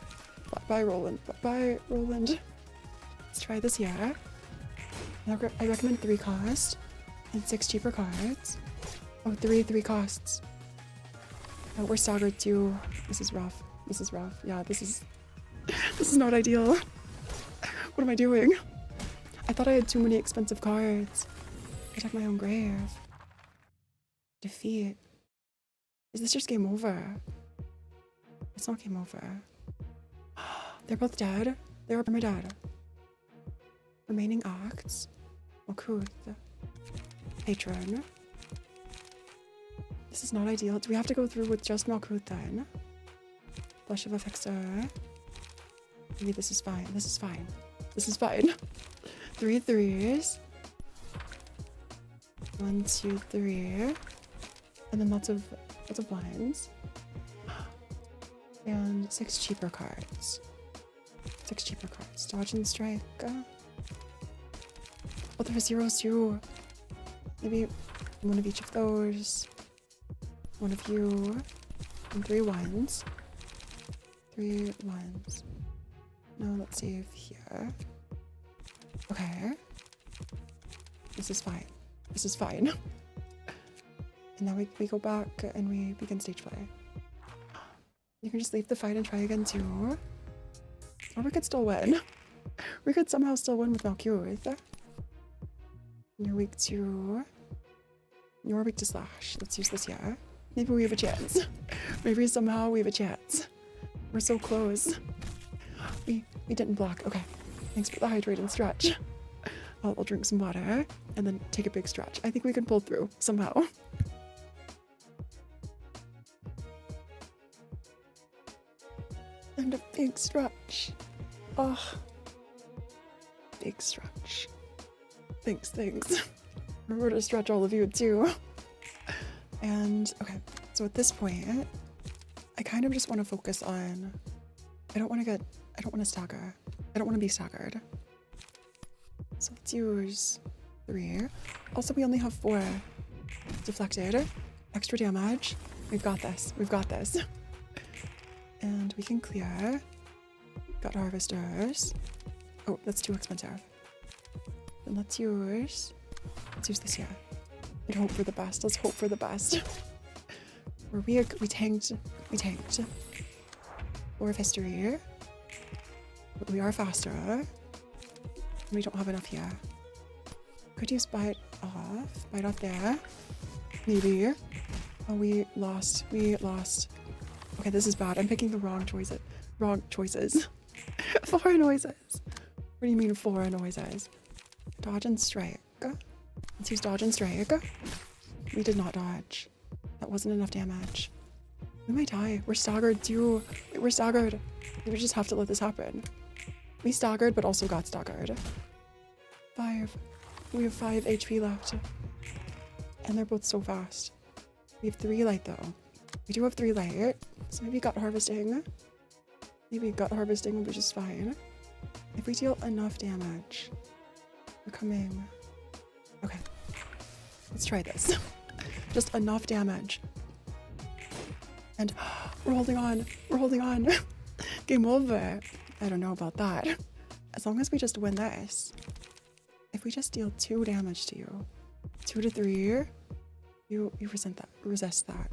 Bye, Roland. Bye, Roland. Let's try this here. I recommend 3 cost and 6 cheaper cards. Oh, 3 costs. Oh, we're staggered too. This is rough. This is rough. Yeah, this is not ideal. What am I doing? I thought I had too many expensive cards. I dug my own grave. Defeat. Is this just game over? It's not game over. They're both dead. They are dead. Remaining acts. Malkuth. Patron. This is not ideal. Do we have to go through with just Malkuth then? Blush of a Fixer. Maybe this is fine. This is fine. This is fine. 3 3s. 1, 2, 3. And then lots of ones. And 6 cheaper cards. 6 cheaper cards. Dodge and strike. Oh, there are zeros too. Maybe one of each of those. One of you. And 3 ones. 3 ones. Now let's save here. Okay. This is fine. This is fine. And now we go back and we begin stage play. You can just leave the fight and try again too. Or we could still win. We could somehow still win with Malkuth. You're weak to... You're weak to slash. Let's use this here. Maybe we have a chance. Maybe somehow we have a chance. We're so close. We didn't block. Okay. Thanks for the hydrate and stretch. I'll drink some water and then take a big stretch. I think we can pull through somehow. And a big stretch. Oh. Big stretch. Thanks. Remember to stretch all of you too. And okay, so at this point, I kind of just want to focus on, I don't want to stagger. I don't want to be staggered. So let's use 3. Also, we only have 4 deflected. Extra damage. We've got this. We've got this. And we can clear. Got harvesters. Oh, that's too expensive. Then let's use this here. And hope for the best. Let's hope for the best. We tanked. 4 of history. But we are faster. We don't have enough here. Could use bite off. Bite off there. Maybe. Oh, we lost. Okay, this is bad. I'm picking the wrong choices. 4 noises. What do you mean 4 noises? Dodge and strike. Let's use dodge and strike. We did not dodge. That wasn't enough damage. We might die. We're staggered too. We're staggered. We just have to let this happen. We staggered, but also got staggered. 5. We have 5 HP left. And they're both so fast. We have 3 light though. We do have 3 light. So maybe gut harvesting. Maybe gut harvesting will be just fine. If we deal enough damage. We're coming. Okay. Let's try this. Just enough damage. And we're holding on. We're holding on. Game over. I don't know about that. As long as we just win this. If we just deal 2 damage to you. 2 to 3. You resist that.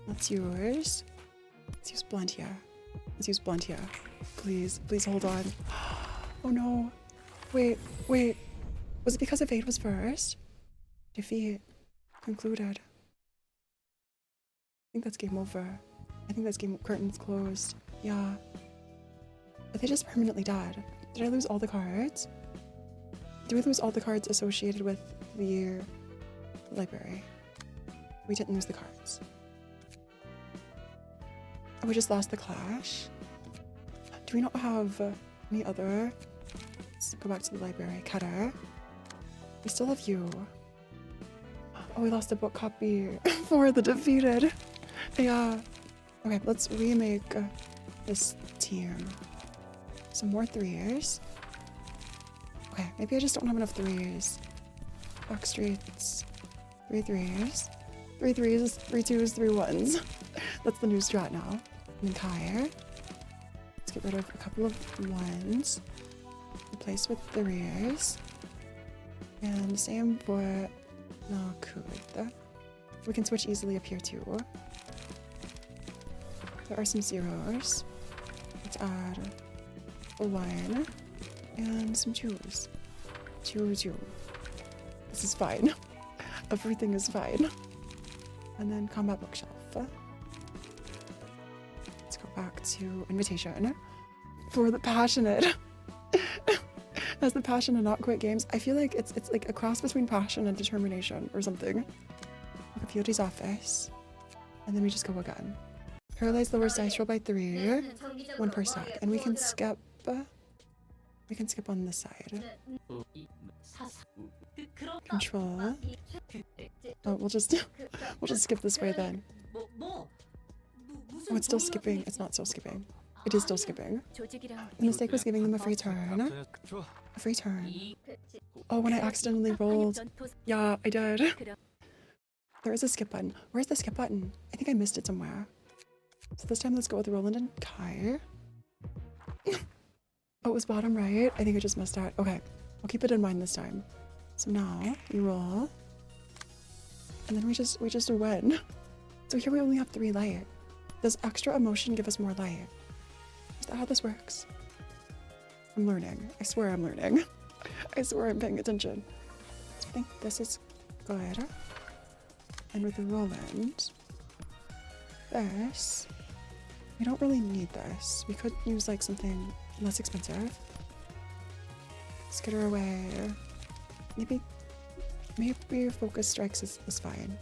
Let's use blunt here. Let's use blunt here. Please hold on. Oh no. Wait. Was it because evade was first? Defeat. Concluded. I think that's game over. I think that's game curtains closed. Yeah. Are they just permanently dead? Did I lose all the cards? Did we lose all the cards associated with the library? We didn't lose the cards. Oh, we just lost the clash. Do we not have any other? Let's go back to the library. Cutter. We still have you. Oh, we lost a book copy for the defeated. Yeah. Okay, let's remake this team. Some more 3s. Okay, maybe I just don't have enough 3s. Back streets. 3 3s. 3 3s, 3 2s, 3 1s. That's the new strat now. Entire. Let's get rid of a couple of 1s. Replace with 3s. And same for no could. We can switch easily up here too. There are some 0s. Let's add a 1 and some 2s. 2 2. This is fine. Everything is fine. And then combat bookshelf. Let's go back to invitation for the passionate. As the passion and not quit games, I feel like it's like a cross between passion and determination or something. Look at Fioti's office, and then we just go again. Paralyze lowers dice roll by 3, 1 per stack, and we can skip. We can skip on this side. Control. Oh, we'll just skip this way then. Oh, it's still skipping. It's not still skipping. It is still skipping. The mistake was giving them a free turn. A free turn. Oh, when I accidentally rolled. Yeah, I did. There is a skip button. Where's the skip button? I think I missed it somewhere. So this time let's go with Roland and Kai. Oh, it was bottom right. I think I just missed out. Okay, I'll keep it in mind this time. So now you roll. And then we just win. So here we only have 3 light. Does extra emotion give us more light? Is that how this works? I'm learning. I swear I'm learning. I swear I'm paying attention. So I think this is good. And with the Roland, this, we don't really need this. We could use like something less expensive. Skitter away. Maybe focus strikes is fine.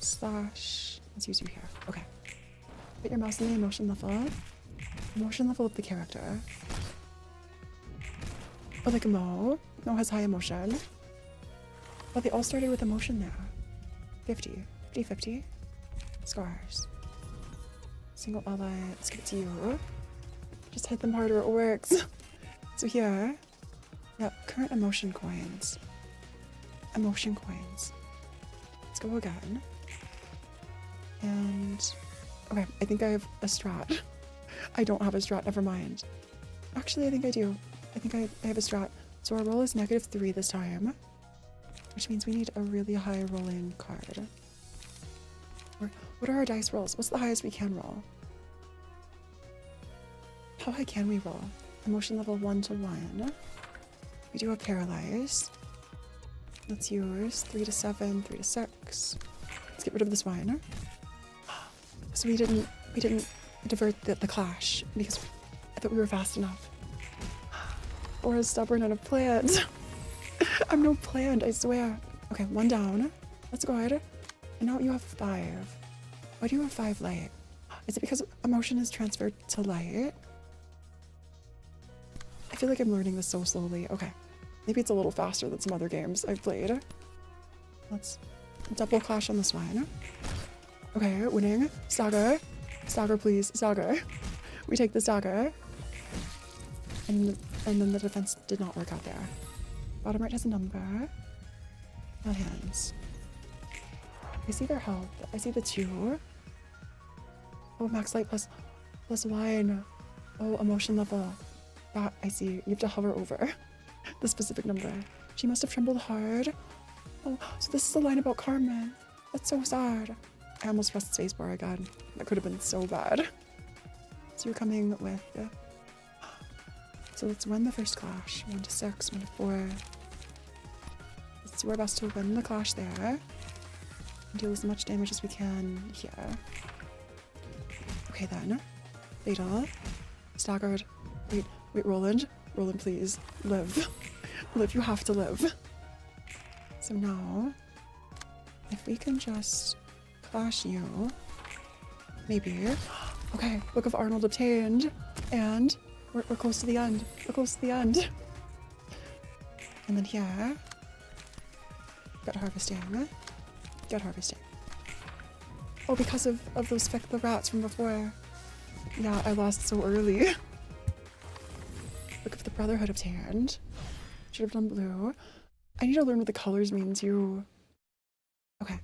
Slash, let's use you here. Okay. Put your mouse in the emotion level. Emotion level of the character. Oh, like Mo. Mo has high emotion. Oh, they all started with emotion there. 50. 50-50. Scars. Single ally. Let's give it to you. Just hit them harder, it works. So here. Yeah, current emotion coins. Emotion coins. Let's go again. And okay, I think I have a strat. I don't have a strat, never mind. Actually, I think I do. I think I have a strat. So our roll is -3 this time, which means we need a really high rolling card. Or what are our dice rolls? What's the highest we can roll? How high can we roll? Emotion level 1 to 1. We do have paralyze. Let's use 3 to 7, 3 to 6. Let's get rid of this one. So we didn't divert the clash because I thought we were fast enough. Or is stubborn and a planned. I'm no planned, I swear. Okay, 1 down. Let's go ahead. And now you have 5. Why do you have 5 light? Is it because emotion is transferred to light? I feel like I'm learning this so slowly. Okay. Maybe it's a little faster than some other games I've played. Let's double clash on this one. Okay, winning. Stagger. Stagger, please. Stagger. We take the stagger. And then the defense did not work out there. Bottom right has a number. Not hands. I see their health. I see the 2. Oh, max light plus 1. Oh, emotion level. That I see. You have to hover over the specific number. She must have trembled hard. Oh, so this is a line about Carmen. That's so sad. I almost pressed spacebar again. That could have been so bad. So you're coming with... So let's win the first clash. 1 to 6, 1 to 4. Let's do our best to win the clash there. And deal as much damage as we can here. Okay then. Fatal. Staggered. Wait, Roland. Roland, please. Live. Live, you have to live. So now, if we can just clash you, maybe. Okay, Book of Arnold obtained. And we're close to the end. We're close to the end. And then here, got harvesting. Got harvesting. Oh, because of those the rats from before. Yeah, I lost so early. Look at the Brotherhood obtained. Should have done blue. I need to learn what the colors mean too. Okay,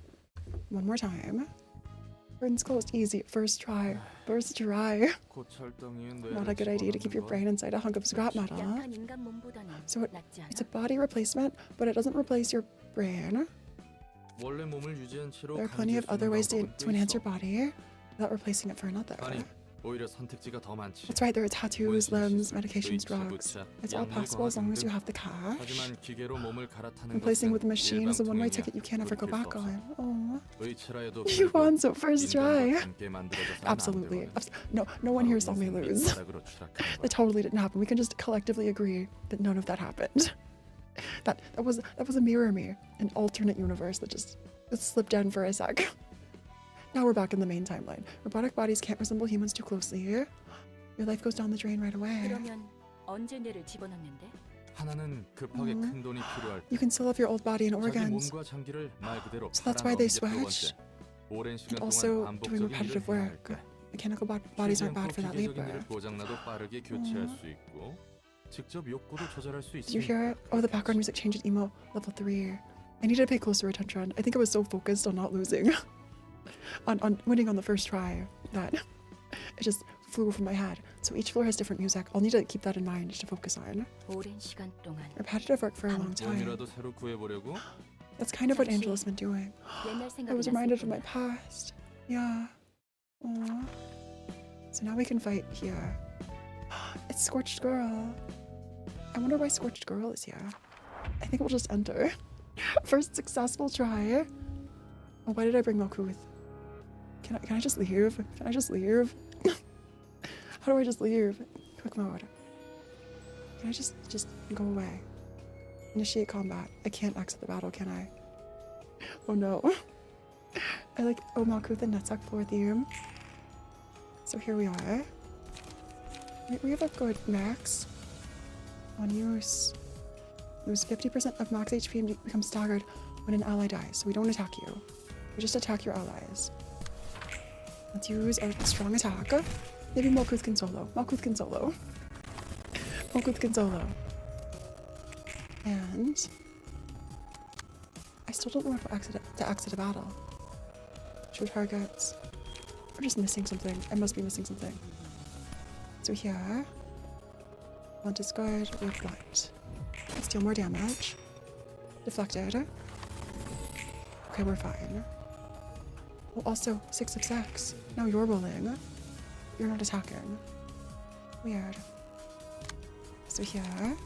one more time. Burns closed easy. First try. First try. Not a good idea to keep your brain inside a hunk of scrap metal. So it's a body replacement, but it doesn't replace your brain. There are plenty of other ways to enhance your body without replacing it for another. That's right, there are tattoos, limbs, medications, drugs. It's all possible as long as you have the cash. Replacing with a machine is a one-way ticket you can't ever go back on. Oh, you won, so first try. Absolutely. No one here saw me lose. That totally didn't happen. We can just collectively agree that none of that happened. That was a mirror me, an alternate universe that just slipped in for a sec. Now we're back in the main timeline. Robotic bodies can't resemble humans too closely. Your life goes down the drain right away. You can still have your old body and organs. So that's why they switched. And also doing repetitive work. Mechanical bodies aren't bad for that labor. Did you hear it? Oh, the background music changed emo level 3. I need to pay closer attention. I think I was so focused on not losing. on winning on the first try that it just flew from my head. So each floor has different music. I'll need to keep that in mind to focus on. Repetitive work for a long time. That's kind of what Angela's been doing. I was reminded of my past. Yeah. Aww. So now we can fight here. It's Scorched Girl. I wonder why Scorched Girl is here. I think we'll just enter. First successful try. Oh, why did I bring Malkuth? Can I just leave? Can I just leave? How do I just leave? Quick mode. Can I just go away? Initiate combat. I can't exit the battle, can I? Oh no. I like Malkuth and Netzach floor theme. So here we are. We have a good max. On use. Lose 50% of max HP and become staggered when an ally dies. So we don't attack you. We just attack your allies. Let's use a strong attack. Maybe Malkuth can solo. Malkuth can solo. Malkuth can solo. And I still don't know how to exit a battle. Show targets. We're just missing something. I must be missing something. So here, want to discard with blind. Let's deal more damage. Deflected. Okay, we're fine. Oh, also 6 of 6. Now you're rolling. You're not attacking. Weird. So here,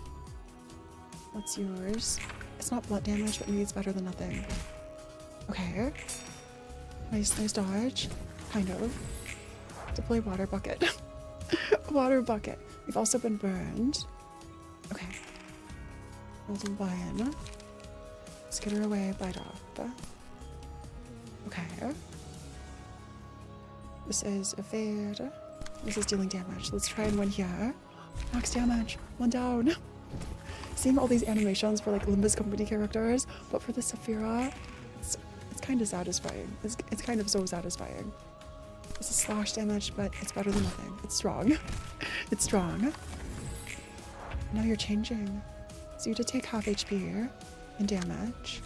let's use. It's not blood damage, but maybe it's better than nothing. Okay. Nice dodge. Kind of. Deploy water bucket. Water bucket. We've also been burned. Okay. Golden lion. Skitter away, bite off. Okay. This is evade. This is dealing damage. Let's try and win here. Max damage. 1 down. Seeing all these animations for like Limbus company characters, but for the Saphira, it's kind of satisfying. It's kind of so satisfying. This is slash damage, but it's better than nothing. It's strong. It's strong. Now you're changing. So you did take half HP here and damage.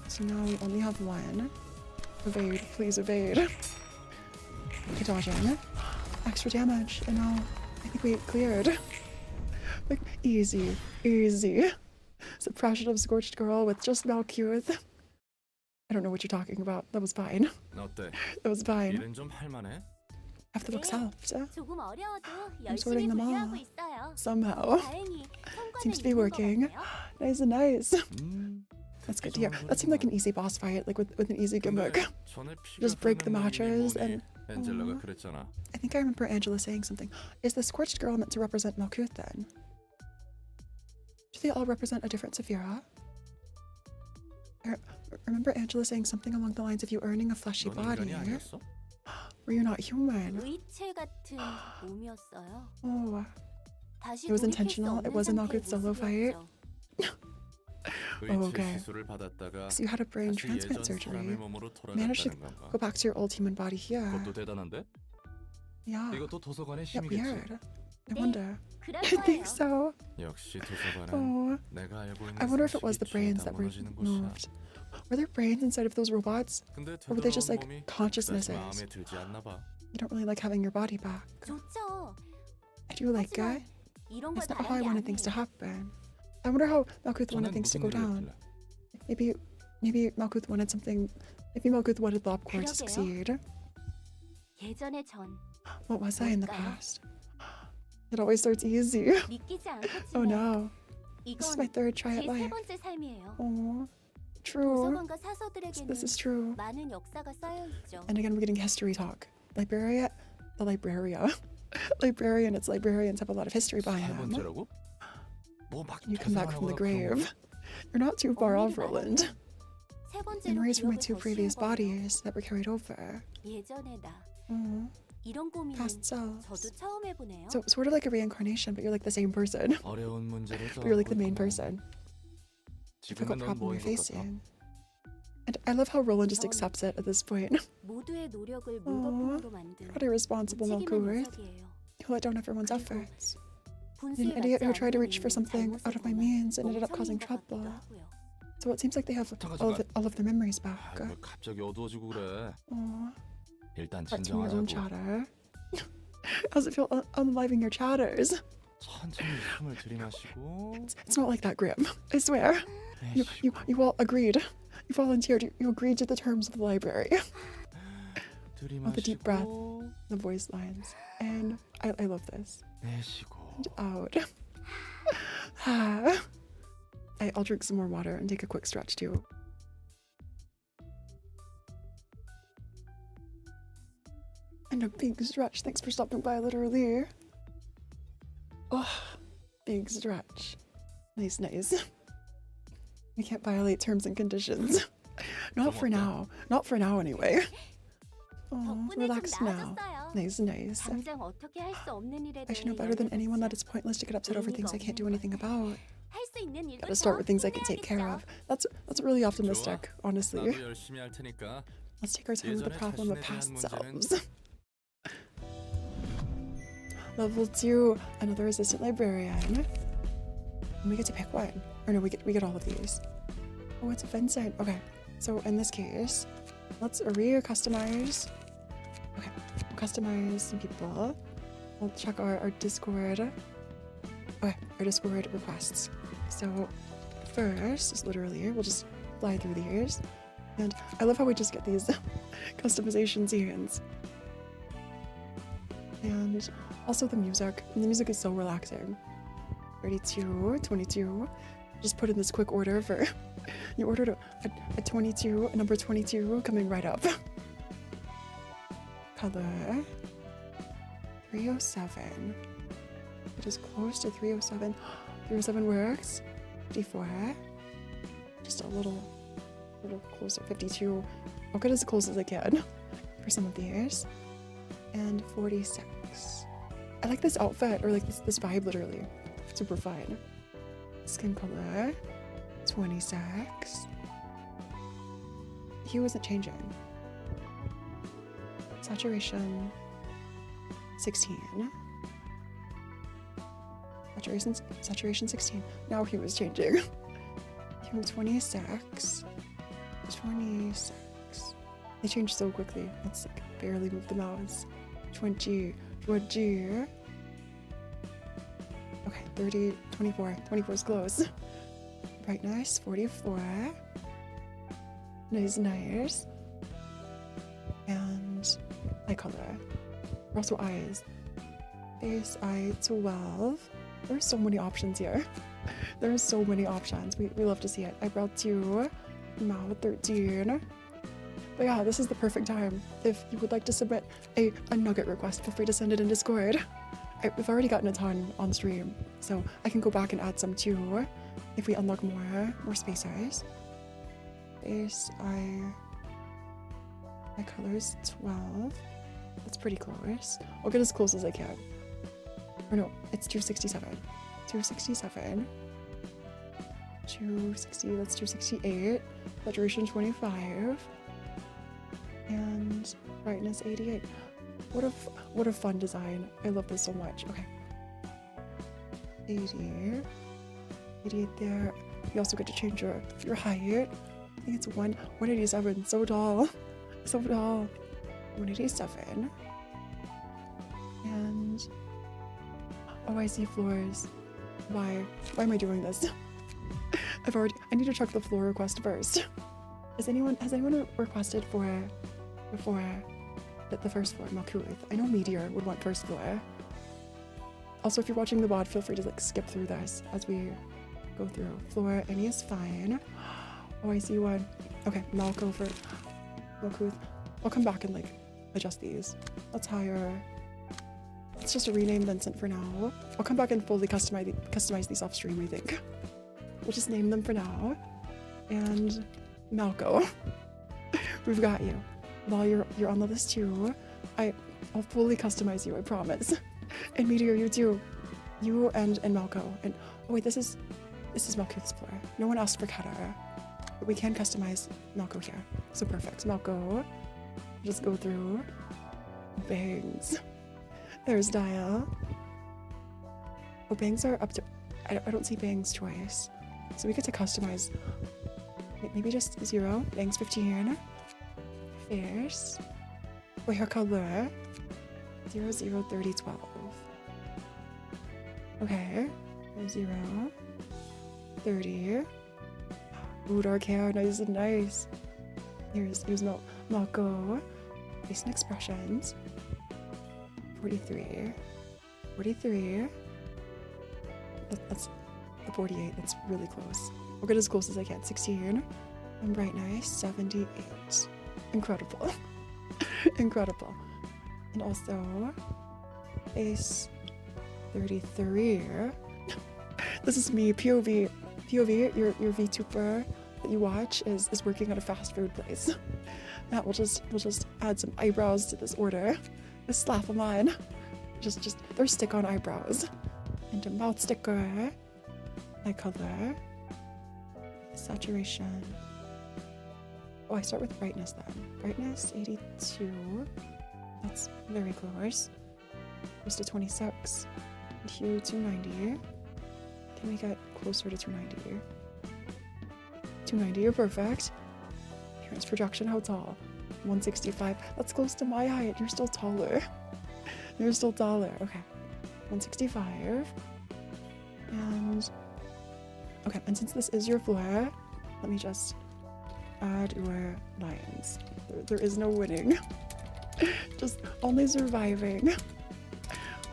So now we only have 1. Evade, please evade. Okay, dodging. Extra damage, and now I think we cleared. Like, easy, easy. Suppression of Scorched Girl with just Malkuth. I don't know what you're talking about. That was fine. That was fine. Half the books helped. I'm sorting them all. Somehow. Seems to be working. Nice and nice. That's good to hear. That seemed like an easy boss fight, like with an easy gimmick. Just break the matches and... I think I remember Angela saying something. Is the Scorched Girl meant to represent Malkuth then? Do they all represent a different Saphira? I remember Angela saying something along the lines of you earning a fleshy body. Were you not human? Oh. It was intentional. It was a Nugget solo fight. Oh, okay. So you had a brain transplant surgery. Managed to go back to your old human body here. Yeah. Yeah, weird. I wonder. I think so. Oh. I wonder if it was the brains that were moved. Were there brains inside of those robots? Or were they just like consciousnesses? You don't really like having your body back. I do like it. It's not how I wanted things to happen. I wonder how Malkuth wanted things to go down. Maybe Malkuth wanted something. Maybe Malkuth wanted Lobcore to succeed. What was I in the past? It always starts easy. Oh no. This is my third try at life. Oh, true. This is true. And again, we're getting history talk. Librarian, its librarians have a lot of history behind them. You come back from the grave. You're not too far off, Roland. Memories from my two previous bodies that were carried over. Past selves. So sort of like a reincarnation, but you're like the same person. But you're like the main person. Difficult problem you're facing. And I love how Roland just accepts it at this point. What a responsible Malkuth. Who let down everyone's efforts. An idiot who tried to reach for something out of my means and ended up causing trouble. So it seems like they have all of their memories back. Apart from your own chatter. How's it feel unliving your chatters? It's not like that, Graham. I swear. You all agreed. You volunteered. You agreed to the terms of the library. With a deep breath, the voice lines. And I love this. And out. I'll drink some more water and take a quick stretch too. And a big stretch. Thanks for stopping by, literally. Oh, big stretch. Nice. We can't violate terms and conditions. Not for now. Not for now, anyway. Oh, relax now. Nice. I should know better than anyone that it's pointless to get upset over things I can't do anything about. Gotta start with things I can take care of. That's really optimistic, honestly. Let's take our time with the problem of past selves. Level 2, another assistant librarian. And we get to pick one. Or no, we get all of these. Oh, it's Vincent. Okay, so in this case, let's re-customize. Okay, we'll customize some people. We'll check our Discord. Okay, our Discord requests. So first is literally, we'll just fly through these. And I love how we just get these customization scenes. And also the music. And the music is so relaxing. 32, 22. Just put in this quick order for you ordered a 22, a number 22 coming right up. Color 307. It is close to 307. 307 works. 54. Just a little closer. 52. I'll get as close as I can for some of these. And 46. I like this outfit, or like this vibe literally. Super fun. Skin color 26. Hue isn't changing. Saturation 16. Saturation 16. Now hue is changing. Hue 26. 26. They change so quickly. Let's like barely move the mouse. 20. Okay, 30, 24. 24 is close. Brightness, 44. Nice. And eye color. Also eyes. Face, eye, 12. There's so many options here. There's so many options. We love to see it. Eyebrow 2. Mouth 13. But yeah, this is the perfect time. If you would like to submit a Nugget request, feel free to send it in Discord. We've already gotten a ton on stream, so I can go back and add some too if we unlock more spaces. Face, eye color is 12. That's pretty close. I'll get as close as I can. Or no, it's 267. 267. 260, let's do 68. Saturation 25. And brightness 88. What a fun design. I love this so much. Okay. 80. 88 there. You also get to change your height. I think it's 187. So tall. So tall. 187. And oh, I see floors. Why am I doing this? I need to check the floor request first. Has anyone requested for the first floor, Malkuth? I know Meteor would want first floor. Also, if you're watching the VOD, feel free to like skip through this as we go through. Floor, any is fine. Oh, I see one. Okay, Malko for Malkuth. I'll come back and like adjust these. Let's just rename Vincent for now. I'll come back and fully customize these off stream, I think. We'll just name them for now. And Malko. We've got you. While you're on the list too, I'll fully customize you, I promise. And Meteor, you too. You and Malko. And oh wait, this is Malkuth's floor. No one asked for Katara. But we can customize Malko here. So perfect. Malko. Just go through. Bangs. There's Dial. Oh, bangs are up to... I don't see bangs choice. So we get to customize... Maybe just 0. Bangs 15. Fierce. Oh, hair color. 0, 0, 30, 12. Okay. 0. 30. Ooh, dark hair. Nice and nice. Here's Malko. Face and expressions. 43. 43. That's the 48. That's really close. I'll get as close as I can. 16. And brightness 78. Incredible. Incredible. And also face 33. This is me. POV. Your VTuber that you watch is working at a fast food place. Matt, we'll just add some eyebrows to this order. Just slap them on. Just they're stick-on eyebrows. And a mouth sticker. Eye color. Saturation. Oh, I start with brightness then. Brightness 82. That's very close. Close to 26. And hue 290. Can we get closer to 290? 290, you're perfect. Appearance projection, how tall? 165. That's close to my height. You're still taller. You're still taller. Okay. 165. And okay, and since this is your floor, let me just add your lines. There is no winning. Just only surviving.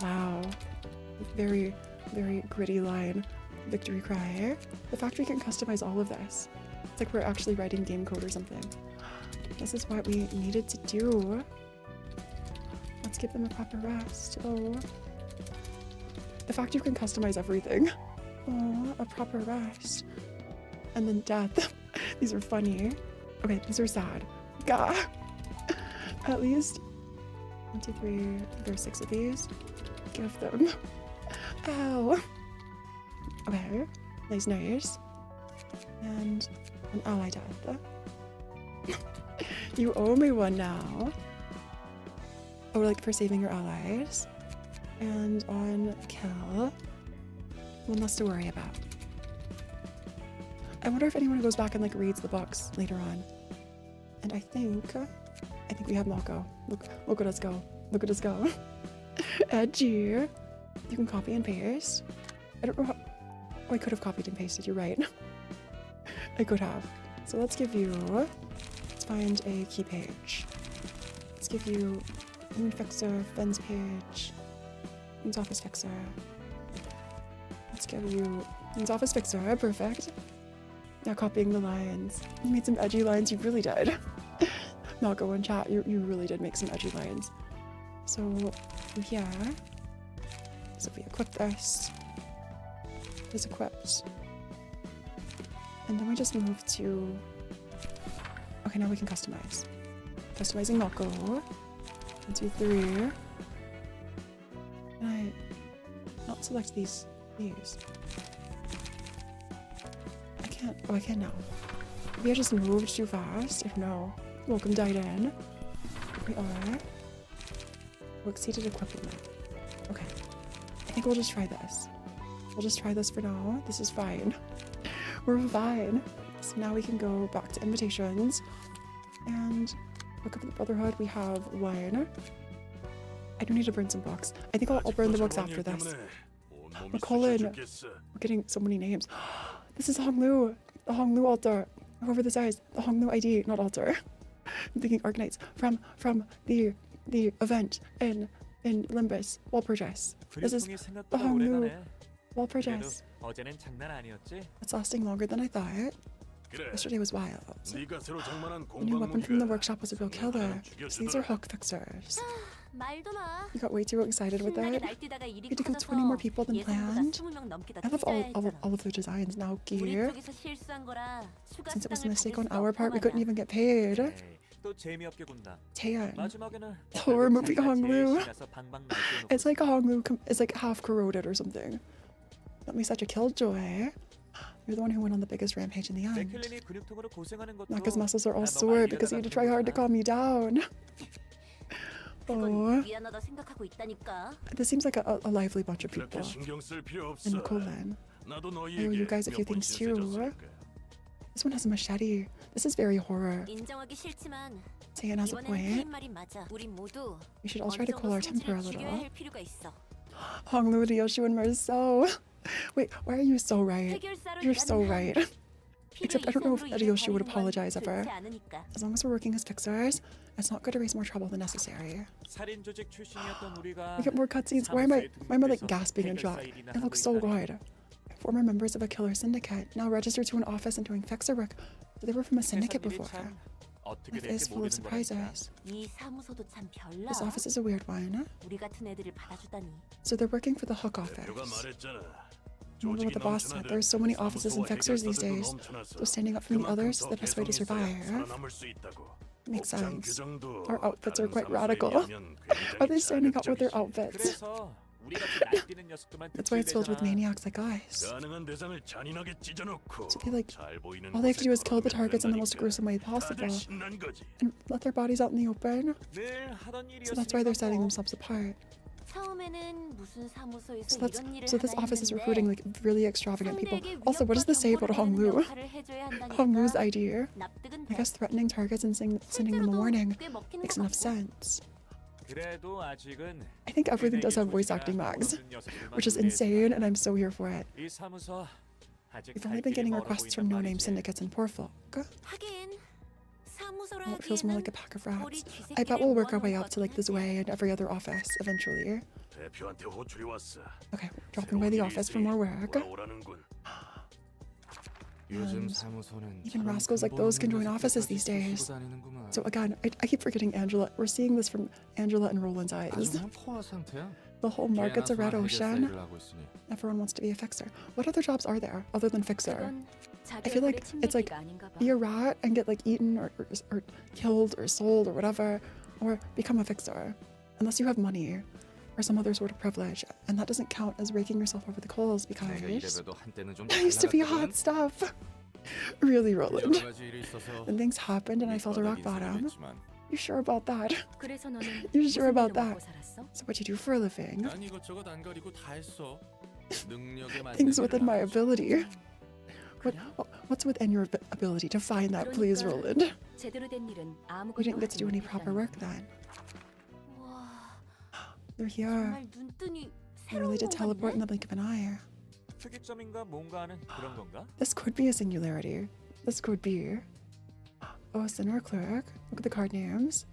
Wow. Very, very gritty line. Victory cry. The fact we can customize all of this. It's like we're actually writing game code or something. This is what we needed to do. Let's give them a proper rest. Oh. The fact you can customize everything. Oh, a proper rest. And then death. These are funny. Okay, these are sad. Gah. At least 1, 2, 3. I think there are 6 of these. Give them. Ow. Okay. Nice, nice. And an ally death. You owe me one now. Oh, like for saving your allies. And on kill. One less to worry about. I wonder if anyone goes back and like reads the books later on. And I think we have Malko. Look at us go. Look at us go. Edgy. You can copy and paste. I don't know how. Oh, I could have copied and pasted. You're right. I could have. So let's give you. Let's find a key page. Let's give you Moon Fixer, Ben's page, Moon's Office Fixer. Let's give you Moon's Office Fixer. Perfect. Now copying the lines. You made some edgy lines. You really did. Malko in chat. You really did make some edgy lines. So yeah. So if we equip this, it's equipped. And then we just move to. Okay, now we can customize. Customizing Malko. 1, 2, 3. Can I not select these? I can't. Oh, I can now. Maybe I just moved too fast. If no, welcome died in. We are. Exceeded equipment. Okay. I think we'll just try this. We'll just try this for now. This is fine. We're fine. So now we can go back to invitations and look up at the Brotherhood. We have one. I do need to burn some books. I think I'll burn the books after this. Colin, we're getting so many names. This is Honglu, the Honglu altar. Whoever this is, the Honglu ID, not altar. I'm thinking Arknights from the event in Limbus wall purchase. This is the Honglu wall purchase. It's lasting longer than I thought. Yesterday was wild. The new weapon from the workshop was a real killer. So these are hook fixers. You got way too excited with that. You had to kill 20 more people than planned. I love all of the designs now. Gear. Since it was a mistake on our part, we couldn't even get paid. Taeyeon. Oh, we're moving Honglu. It's like Honglu. It's like half corroded or something. Got me such a killjoy. You're the one who went on the biggest rampage in the end. Naka's muscles are all sore because he had to try hard to calm me down. Oh. This seems like a lively bunch of people. And Colin. I owe you guys a few things too. This one has a machete. This is very horror. Taeyeon has a point. We should all try to cool our temper a little. Honglu, Ryoshu, and Marceau. Wait, why are you so right? You're so right. Except I don't know if Ryoshu would apologize ever. As long as we're working as fixers, it's not going to raise more trouble than necessary. We get more cutscenes. Why am I like gasping in shock? It looks so good. Former members of a killer syndicate, now registered to an office and doing fixer work. They were from a syndicate before. Life is full of surprises. This office is a weird one. So they're working for the Hook office. Remember what the boss said, there are so many offices and fixers these days. So standing up from the others is the best way to survive. Makes sense. Our outfits are quite radical. Are they standing up with their outfits? That's why it's filled with maniacs like us. So they all they have to do is kill the targets in the most gruesome way possible and let their bodies out in the open. So that's why they're setting themselves apart. So this office is recruiting like really extravagant people. Also, what does this say about Honglu? Honglu's idea? I guess threatening targets and sending them a warning makes enough sense. I think everything does have voice acting mags, which is insane, and I'm so here for it. We've only been getting requests from no-name syndicates and poor folk. Well, it feels more like a pack of rats. I bet we'll work our way up to like this way and every other office eventually. Okay, dropping by the office for more work. And even rascals like those can join offices these days. So again, I keep forgetting Angela. We're seeing this from Angela and Roland's eyes. The whole market's a red ocean. Everyone wants to be a fixer. What other jobs are there other than fixer? I feel like it's like be a rat and get like eaten or killed or sold or whatever, or become a fixer. Unless you have money or some other sort of privilege, and that doesn't count as raking yourself over the coals because I used to be hot stuff. Really, Roland. Then things happened and I fell to rock bottom. You sure about that? You sure about that? So what you do for a living? Things within my ability. What's within your ability to find that, please, Roland? We didn't get to do any proper work then. They're here. I really did teleport in the blink of an eye. This could be a singularity. This could be. Oh, a Sinner Clerk. Look at the card names.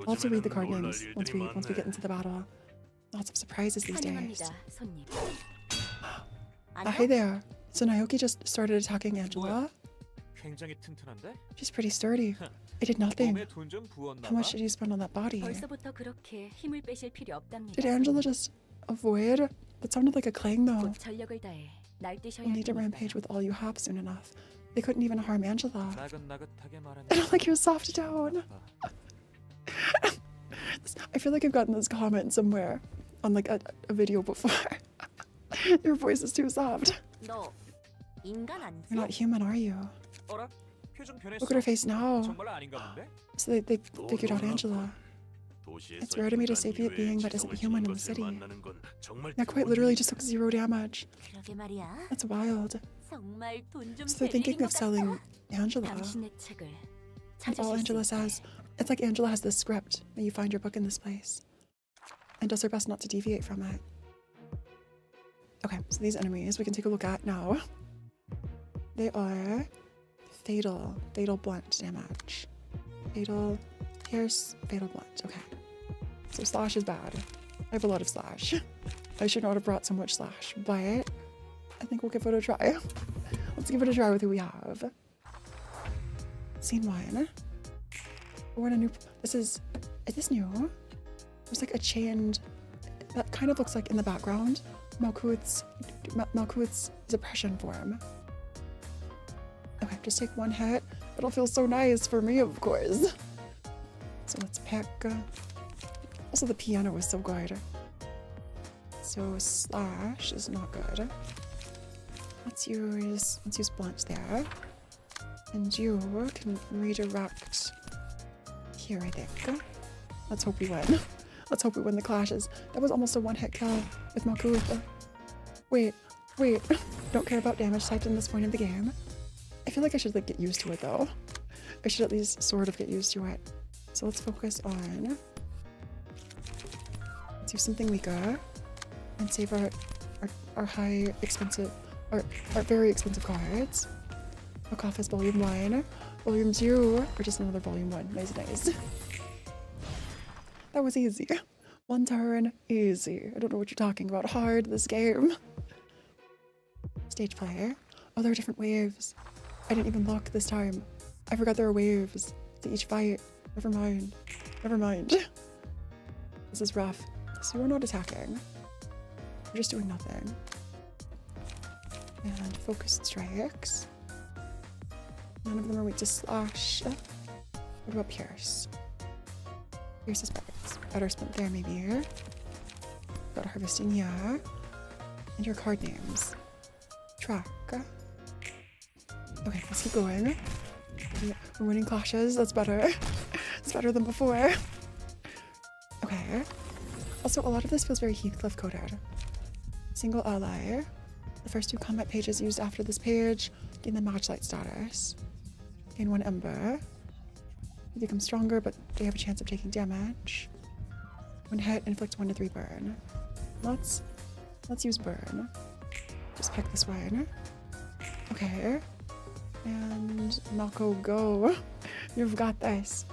I'll have to read the card names once we get into the battle. Lots of surprises these days. Hi there. So Naoki just started attacking Angela. She's pretty sturdy. I did nothing. How much did you spend on that body? Did Angela just avoid? That sounded like a clang though. You'll need to rampage with all you have soon enough. They couldn't even harm Angela. I don't like your soft tone. I feel like I've gotten this comment somewhere on like a video before. Your voice is too soft. 인간 아니지? You're not human, are you? 어라? 표정 변했어. Look at her face now. 정말 아닌가 본데? So they figured out Angela. It's rare to meet a sapient being that isn't human in the city. That quite literally just took 0 damage. 그러게 말이야. That's wild. 정말 돈좀 So they're thinking of selling Angela. 당신의 책을 That's all Angela says. It's like Angela has this script that you find your book in this place. And does her best not to deviate from it. Okay, so these enemies we can take a look at now. They are fatal blunt damage. Fatal pierce, fatal blunt. Okay. So slash is bad. I have a lot of slash. I should not have brought so much slash, but I think we'll give it a try. Let's give it a try with who we have. Scene 1. We're in a new... Is this new? There's like a chained... That kind of looks like in the background. Malkuth's depression form. Okay, just take 1 hit. It'll feel so nice for me, of course. So let's pick... Also, the piano is so good. So slash is not good. Let's use blunt there. And you can redirect here, I think. Let's hope we win. Let's hope we win the clashes. That was almost a 1-hit kill with Malkuth. Wait. Don't care about damage typed in this point of the game. I feel like I should like get used to it though. I should at least sort of get used to it. So let's focus on... Let's do something weaker. And save our high expensive... Our very expensive cards. Office Volume 1. Volume 2. Or just another Volume 1. Nice. That was easy. 1 turn, easy. I don't know what you're talking about. Hard, this game. Stage player. Oh, there are different waves. I didn't even look this time. I forgot there are waves to each fight. Never mind. This is rough. So we're not attacking. We're just doing nothing. And focused strikes. None of them are weak to slash. What about Pierce? Pierce is better spent there, maybe. Got harvesting, yeah. And your card names. Track. Okay, let's keep going. We're winning clashes. That's better. It's better than before. Okay. Also, a lot of this feels very Heathcliff coded. Single ally. The first 2 combat pages used after this page gain the matchlight status. Gain 1 ember. They become stronger, but they have a chance of taking damage. 1 hit, inflict 1 to 3 burn. Let's use burn. Just pick this one. Okay. And Mako, go. You've got this.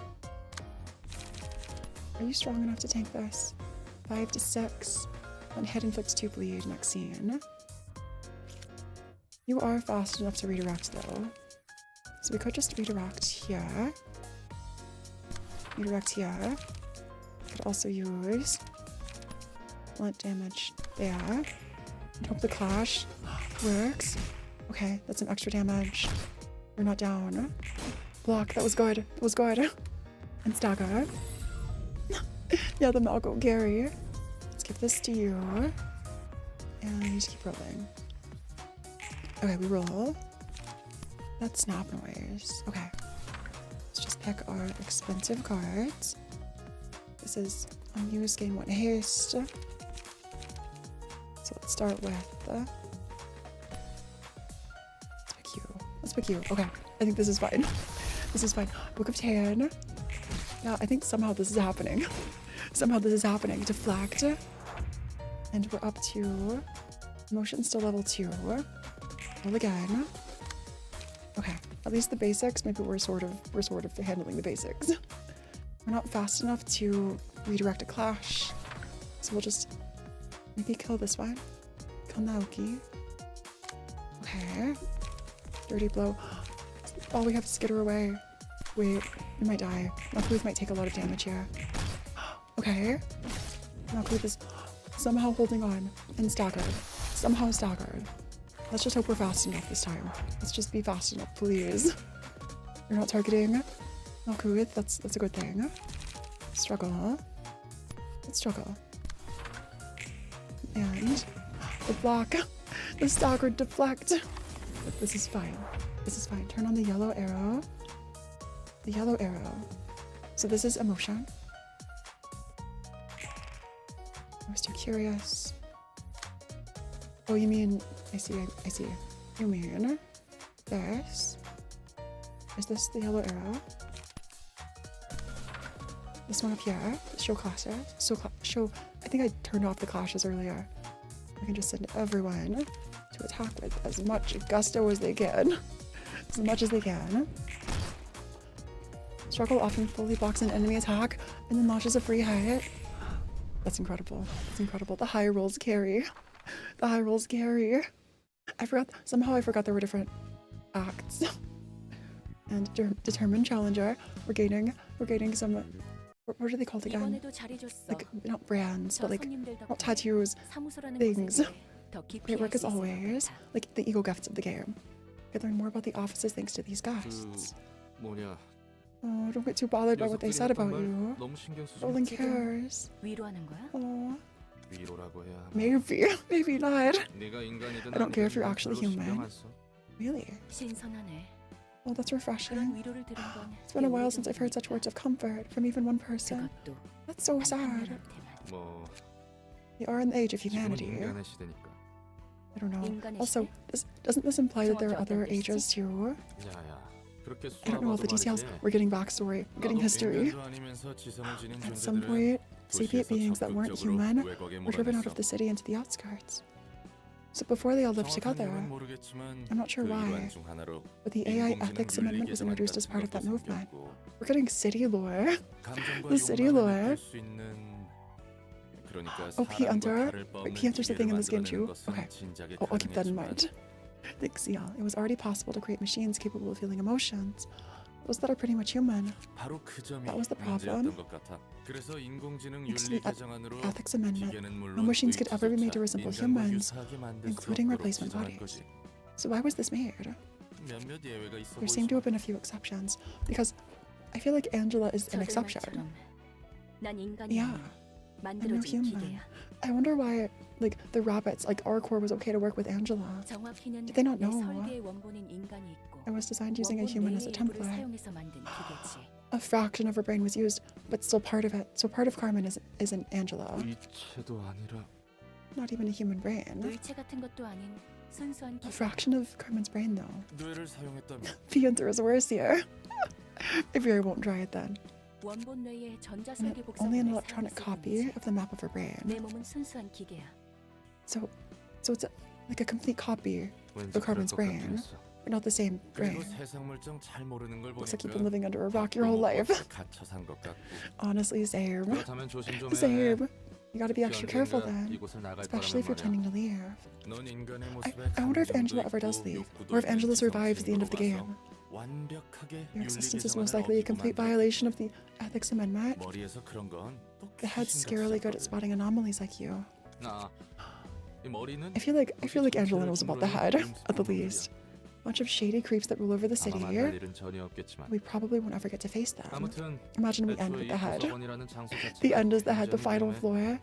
Are you strong enough to tank this? 5 to 6. 1 hit, inflicts 2 bleed. Next scene. You are fast enough to redirect though. So we could just redirect here. Redirect here. Could also use blunt damage there. And hope the clash works. Okay, that's some extra damage. We're not down. Block, that was good. And stagger. Yeah, the Malco Gary. Let's give this to you. And keep rolling. Okay, we roll. That snap noise. Okay. Let's just pick our expensive cards. This is unused, gain 1 haste. So let's start with let's pick you. Okay, I think this is fine. Book of Tan. Yeah, I think somehow this is happening. Deflect. And we're up to emotion's still level 2. Roll again. Okay, at least the basics. Maybe we're sort of handling the basics. We're not fast enough to redirect a clash, so we'll just maybe kill this one. Kill Naoki. Okay. Dirty blow. Oh, we have to skitter away. Wait, we might die. Malkuth might take a lot of damage here. Okay. Malkuth is somehow holding on and staggered. Let's just hope we're fast enough this time. Let's just be fast enough, please. You're not targeting Malkuth. That's a good thing. Struggle. Let's struggle. And the block. The staggered deflect. But this is fine. This is fine. Turn on the yellow arrow. The yellow arrow. So this is emotion. I was too curious. Oh, you mean, I see. You mean this? Is this the yellow arrow? This one up here, show classes. Show, I think I turned off the clashes earlier. I can just send everyone to attack with as much gusto as they can. As much as they can. Struggle often fully blocks an enemy attack and then launches a free hit. That's incredible. That's incredible. The high rolls carry. The high rolls carry. Somehow I forgot there were different acts. And determined challenger. We're gaining some, what are they called again? Like, not brands, but like, not tattoos, things. Great work as always. Like the ego gifts of the game. I learn more about the offices thanks to these guests. Oh, don't get too bothered by what they said about you. Roland cares. Oh. Maybe not. I don't care if you're actually human. Really? Oh, that's refreshing. It's been a while since I've heard such words of comfort from even one person. That's so sad. We are in the age of humanity. I don't know. Also, doesn't this imply that there are other ages too? I don't know all the details. We're getting backstory. We're getting history. At some point, sapient beings that weren't human were driven out of the city into the outskirts. So before they all lived together, I'm not sure why, but the AI Ethics Amendment was introduced as part of that movement. We're getting city lore. The city lore. Oh, P-Enter. Wait, P-Enter's a thing in this game too? Okay. Oh, I'll keep that in mind. Thanks, yeah. It was already possible to create machines capable of feeling emotions. Those that are pretty much human. That was the problem. Thanks to the Ethics Amendment, no machines could ever be made to resemble humans, including replacement bodies. So why was this made? There seem to have been a few exceptions, because I feel like Angela is an exception. Yeah. I'm no human. I wonder why, like, the rabbits, like, our core was okay to work with Angela. Did they not know? I was designed using a human as a template. A fraction of her brain was used, but still part of it. So part of Carmen isn't Angela. Not even a human brain. A fraction of Carmen's brain, though. P-Enter is worse here. Maybe I won't try it then. Only an electronic copy of the map of her brain. So it's like a complete copy of Carmen's brain, but not the same brain. Looks like you've been living under a rock your whole life. Honestly, same. Same. You gotta be extra careful then, especially if you're planning to leave. I wonder if Angela ever does leave, or if Angela survives the end of the game. Your existence is most likely a complete violation of the Ethics Amendment. The head's scarily good at spotting anomalies like you. I feel like Angela knows about the head, at the least. Bunch of shady creeps that rule over the city here. We probably won't ever get to face them. Imagine we end with the head. The end is the head, the final floor.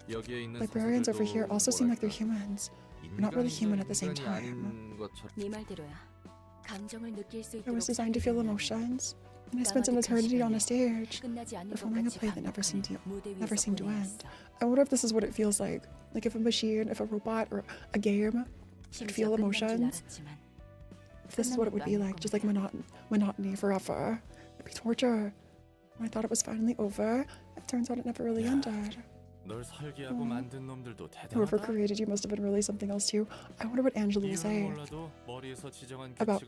Librarians over here also seem like they're humans. They're not really human at the same time. I was designed to feel emotions, and I spent an eternity on a stage, performing a play that never seemed to end. I wonder if this is what it feels like if a machine, if a robot, or a game could feel emotions. If this is what it would be like, just like monotony forever. It'd be torture. When I thought it was finally over, it turns out it never really ended. Whoever created you must have been really something else too. I wonder what Angela will say about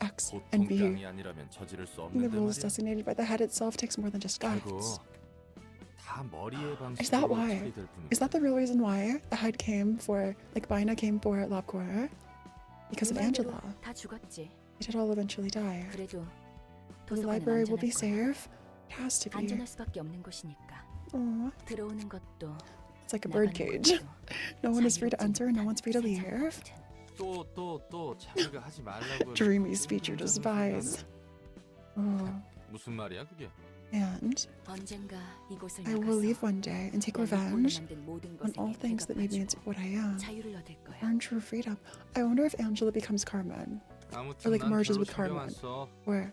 X and B. The rules designated by the head itself takes more than just guts. Is that why? Is that the real reason why the head came for, Bina came for LabCorp? Because of Angela. They did all eventually die. The library will be safe. It has to be. Aww. It's like a birdcage. No one is free to enter and no one's free to leave. Dreamy speech you despise. Oh. And 언젠가 이곳을 I will 나가서 leave one day and take 날 revenge 만든 모든 on 것에 all things that made me into 대갚아주고 what I am. 자유를 얻을 거야. Earn true freedom. I wonder if Angela becomes Carmen. 아무튼 Or like 난 merges 별로 with 신경 안 Carmen. 써. Where?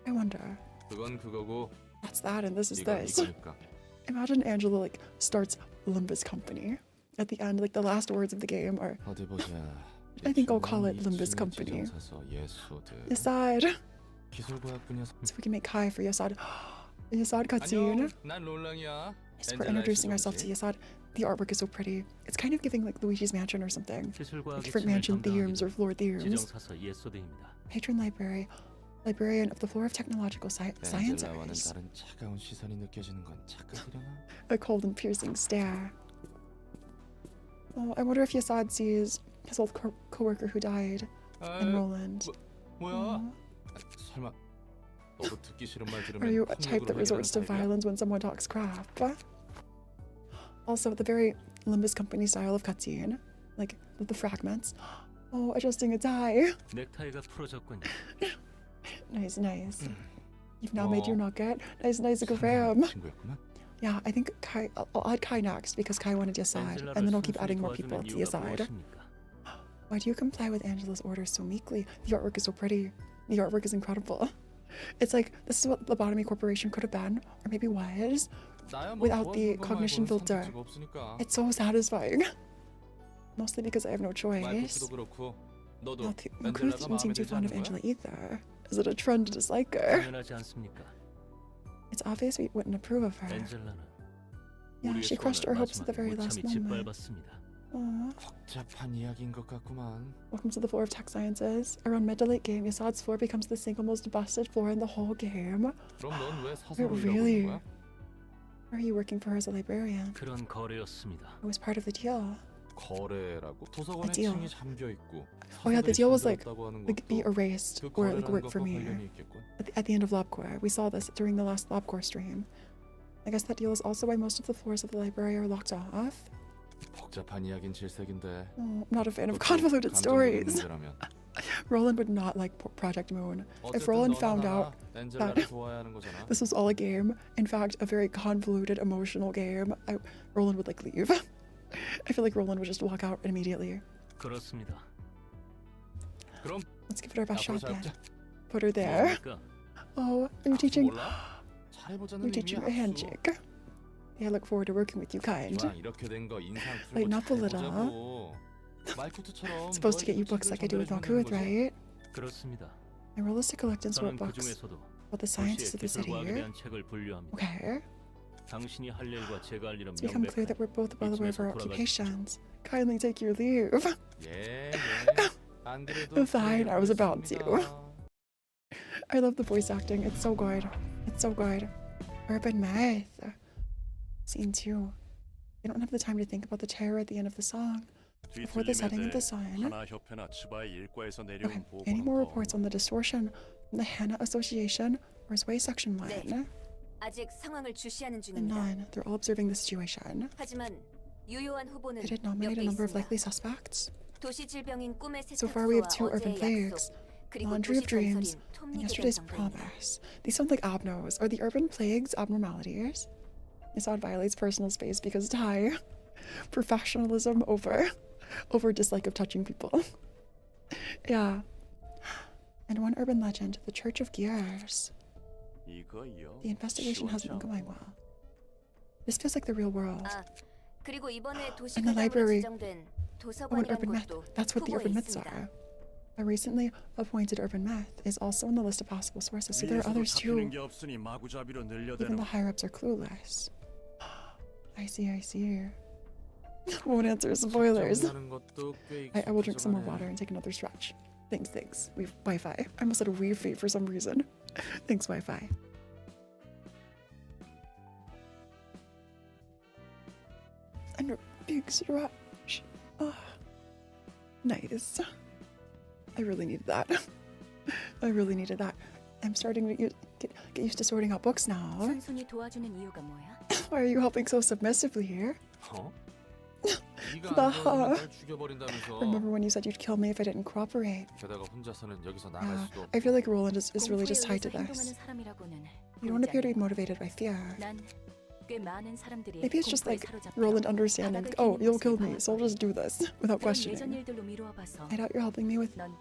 I wonder. 그건 그거고 That's that and this is 이건 this. 이거니까. Imagine Angela like starts Limbus Company. At the end, like the last words of the game are 어디 보자. I think I'll call it Limbus Company. Yasad. 기술과학 분야. So we can make Kai for Yasad. Yasad cutscene. 난 롤랑이야. Yes, we're introducing ourselves to Yasad. The artwork is so pretty. It's kind of giving like Luigi's Mansion or something. Like different mansion themes or floor themes. 지정사서 예소대입니다. Patron Librarian of the floor of technological sciences. 다른 차가운 시선이 느껴지는 건 착각이려나? A cold and piercing stare. Oh, I wonder if Yasad sees his old co-worker who died in Roland. 뭐야? 설마 너도 듣기 싫은 말 들으면 Are you a type that resorts to violence when someone talks crap? Also, the very Limbus Company style of cutscene, like with the fragments. Oh, adjusting a tie. 넥타이가 풀어졌군요. Nice. You've now made your nugget. Nice, Graham. 친구였구나. Yeah, I think Kai. I'll add Kai next because Kai wanted Yasad, and then I'll keep adding more people to Yasad. Why do you comply with Angela's orders so meekly? The artwork is so pretty. The artwork is incredible. It's like this is what Lobotomy Corporation could have been, or maybe was, without the cognition filter. It's so satisfying. Mostly because I have no choice. Maku doesn't seem too fond of Angela either. Is it a trend to dislike her? 당연하지 않습니까? It's obvious we wouldn't approve of her. 엔젤라는 Yeah, she crushed our hopes at the very last moment. 짓밟았습니다. Aww. 복잡한 이야기인 것 같구만. Welcome to the floor of tech sciences. Around mid to late game, Yasad's floor becomes the single most busted floor in the whole game. 그럼 넌 왜 Wait, 사설을 really? 읽어보는 거야? Where are you working for as a librarian? 그런 거래였습니다. It was part of the deal. 거래라고 도서관에 deal. 층이 잠겨 있고. Oh yeah, the deal was like be 그 erased or like work for me. 관련이 있겠군. At the end of LabCore, we saw this during the last LabCore stream. I guess that deal is also why most of the floors of the library are locked off. 복잡한 이야기는 질색인데. Oh, I'm not a fan of convoluted stories. Roland would not like Project Moon. If Roland found out that this was all a game, in fact, a very convoluted, emotional game, Roland would like leave. I feel like Roland would just walk out immediately. 그렇습니다. Let's give it our best shot then. Put her there. Oh, you're teaching a handshake. Yeah, I look forward to working with you, kind. Lighten up a little. Supposed to get you books like I do with Nugget, right? 그렇습니다. My role is to collect and sort 저는 books 그중에서도 about the scientists of the city. 기술과학에 대한 책을 분류합니다. Okay. 당신이 할 일과 제가 할 일은 It's become clear that we're both well aware of our 이쯤에서 occupations. Kindly take your leave. 안 그래도 Fine, I was about to. I love the voice acting. It's so good. It's so good. Urban myth. Scene 2. They don't have the time to think about the terror at the end of the song. Before the setting of the sun. Okay, any more reports on the distortion from the Hannah Association or Sway Section 1? 아직 상황을 주시하는 And 중입니다. none. They're all observing the situation. 하지만 유효한 후보는 They did 몇 nominate 개 a number of 있습니다. likely suspects. 도시 질병인 꿈의 So far we have 세탁소와 2 urban 어제의 plagues, 약속, 그리고 laundry of 도시 dreams, 전설인 and 톱니게 yesterday's 정도입니다. promise. These sound like abnos. Are the urban plagues abnormalities? Yasad violates personal space because Thai. Professionalism over dislike of touching people. Yeah. And one urban legend, the Church of Gears. The investigation hasn't been going well. This feels like the real world. 아, 그리고 이번에 도시 And the 가장으로 library. 지정된 Oh, an 도서관이라는 urban myth. 것도 That's what the 후보에 urban myths 있습니다. are. A recently appointed urban myth is also in the list of possible sources. So there are others too. Even the higher ups are clueless. I see. Won't answer spoilers. I will drink some more water and take another stretch. Thanks. We've Wi-Fi. I almost said Wi-Fi for some reason. Thanks, Wi-Fi. And a big stretch. Oh, nice. I really needed that. I'm starting to get used to sorting out books now. 순순히 도와주는 이유가 뭐야? Why are you helping so submissively here? 어? 네가 The 안 도와주면 huh. 날 죽여버린다면서. Remember when you said you'd kill me if I didn't cooperate? 게다가 혼자서는 여기서 나갈 Yeah, 수도 없고. I feel like Roland is really 공포에 just tied to 의해서 this. 행동하는 사람이라고는 You don't appear to be 보이지 않아. motivated by fear. 난꽤 많은 사람들이 Maybe it's just 공포에 like 사로잡혀 Roland understanding, 바닥을 oh, 기는 you'll 모습을 kill me, so I'll 봐왔거든. just do this without 그런 예전 questioning. 일들로 미루어 봐서 I doubt you're helping me with 넌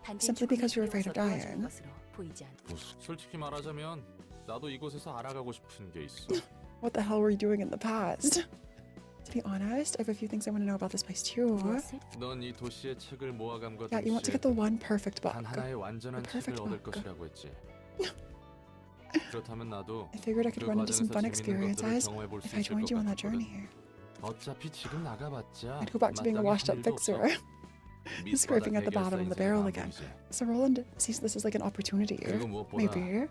단지 simply 죽음이 because you're afraid of 두려워서 도와주는 dying. 것으로 보이지 않아. 솔직히 말하자면 나도 이곳에서 알아가고 싶은 게 있어. what the hell were you doing in the past. To be honest, I have a few things I want to know about this place too. 무엇을? 넌 이 도시의 책을 모아감과 Yeah, you want to 동시에 get the one perfect book. 단 하나의 완전한 The perfect 책을 얻을 book. 것이라고 했지. 그렇다면 나도 I figured I could 그 run into some 과정에서 fun 재밌는 experiences 것들을 경험해 볼 수 if I 있을 joined 것 you on that 같거든. journey. 어차피 지금 나가봤자 I'd go back to being a 마땅히 washed 할 up 일도 없어. fixer. Scraping at the 밑바닥 bottom of the 해결사 barrel 인생의 again. 마무리지. So Roland sees this as like an opportunity. 그리고 무엇보다 Maybe.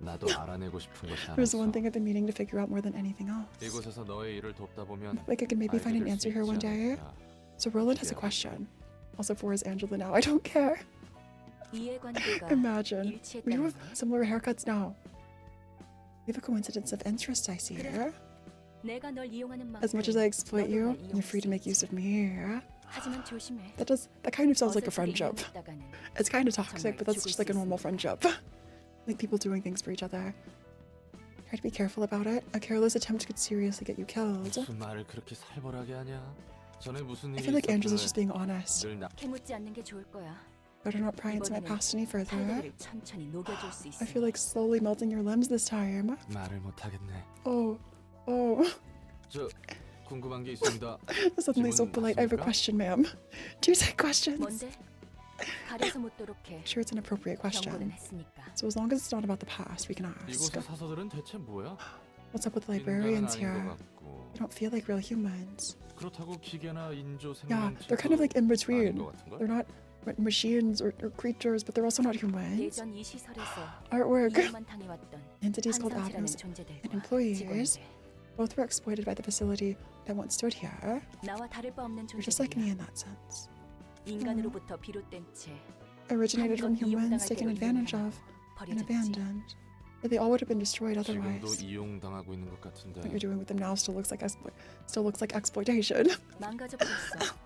나도 알아내고 싶은 것이 하나 There's 있어. one thing I've been meaning to figure out more than anything else. 이곳에서 너의 일을 돕다 보면 Like I could maybe find an 알게 될 수 answer here one 있지 day. 않을까. So Roland has a question. Also, for his Angela now. I don't care. 이해관계가 Imagine. We do 일치했다는 have similar haircuts now. We have a coincidence of interest, I see here. 내가 널 이용하는 만큼 As much as I exploit 너도 you, 날 you're 이용할 free to 수 make use 있지. of me. 하지만 조심해. That kind of sounds like a 어설프게 friendship. 이용했다가는 It's kind of toxic, but that's 죽을 just 수 like a normal 있습니다. friendship. Like people doing things for each other. Try to be careful about it. A careless attempt could seriously get you killed. 무슨 말을 그렇게 살벌하게 하냐? 전에 무슨 I 일이 feel like Angela's 있었길래 just being honest. 늘 나 캐묻지 않는 게 좋을 거야. Better not pry into my past any further. 팔다리를 천천히 녹여줄 수 있어. I feel like slowly melting your limbs this time. 말을 못 하겠네. Oh. 저 궁금한 게 있습니다. Suddenly so 질문 polite. I have a 맞습니까? question, ma'am. Do you take questions? 뭔데? 가려서 묻도록 해. Sure, it's an appropriate 경고는 question. 했으니까. So as long as it's not about the past, we can ask. 이곳의 사서들은 대체 뭐야? What's up with the 인간은 librarians 아닌 것 here? 같고. They don't feel like real humans. 그렇다고 기계나 인조 Yeah, 생명체도 they're kind of like in 아닌 between. 것 같은걸? They're not machines or creatures, but they're also not humans. 예전 이 시설에서 Artwork. 이용만 당해왔던 Entities called 한상시라는 Abnos 존재들과 and employees. 직원들. Both were exploited by the facility that once stood here. 나와 다를 바 없는 They're just like me 존재들이야. in that sense. 인간으로부터 비롯된 채 Originated from 한껏 humans, 이용당할 taken 대로 advantage 이용당하고 of, and 버려졌지. abandoned. But they all would have been destroyed 지금도 otherwise. 이용당하고 있는 것 같은데. What you're doing with them now still looks like exploitation. 망가져버렸어.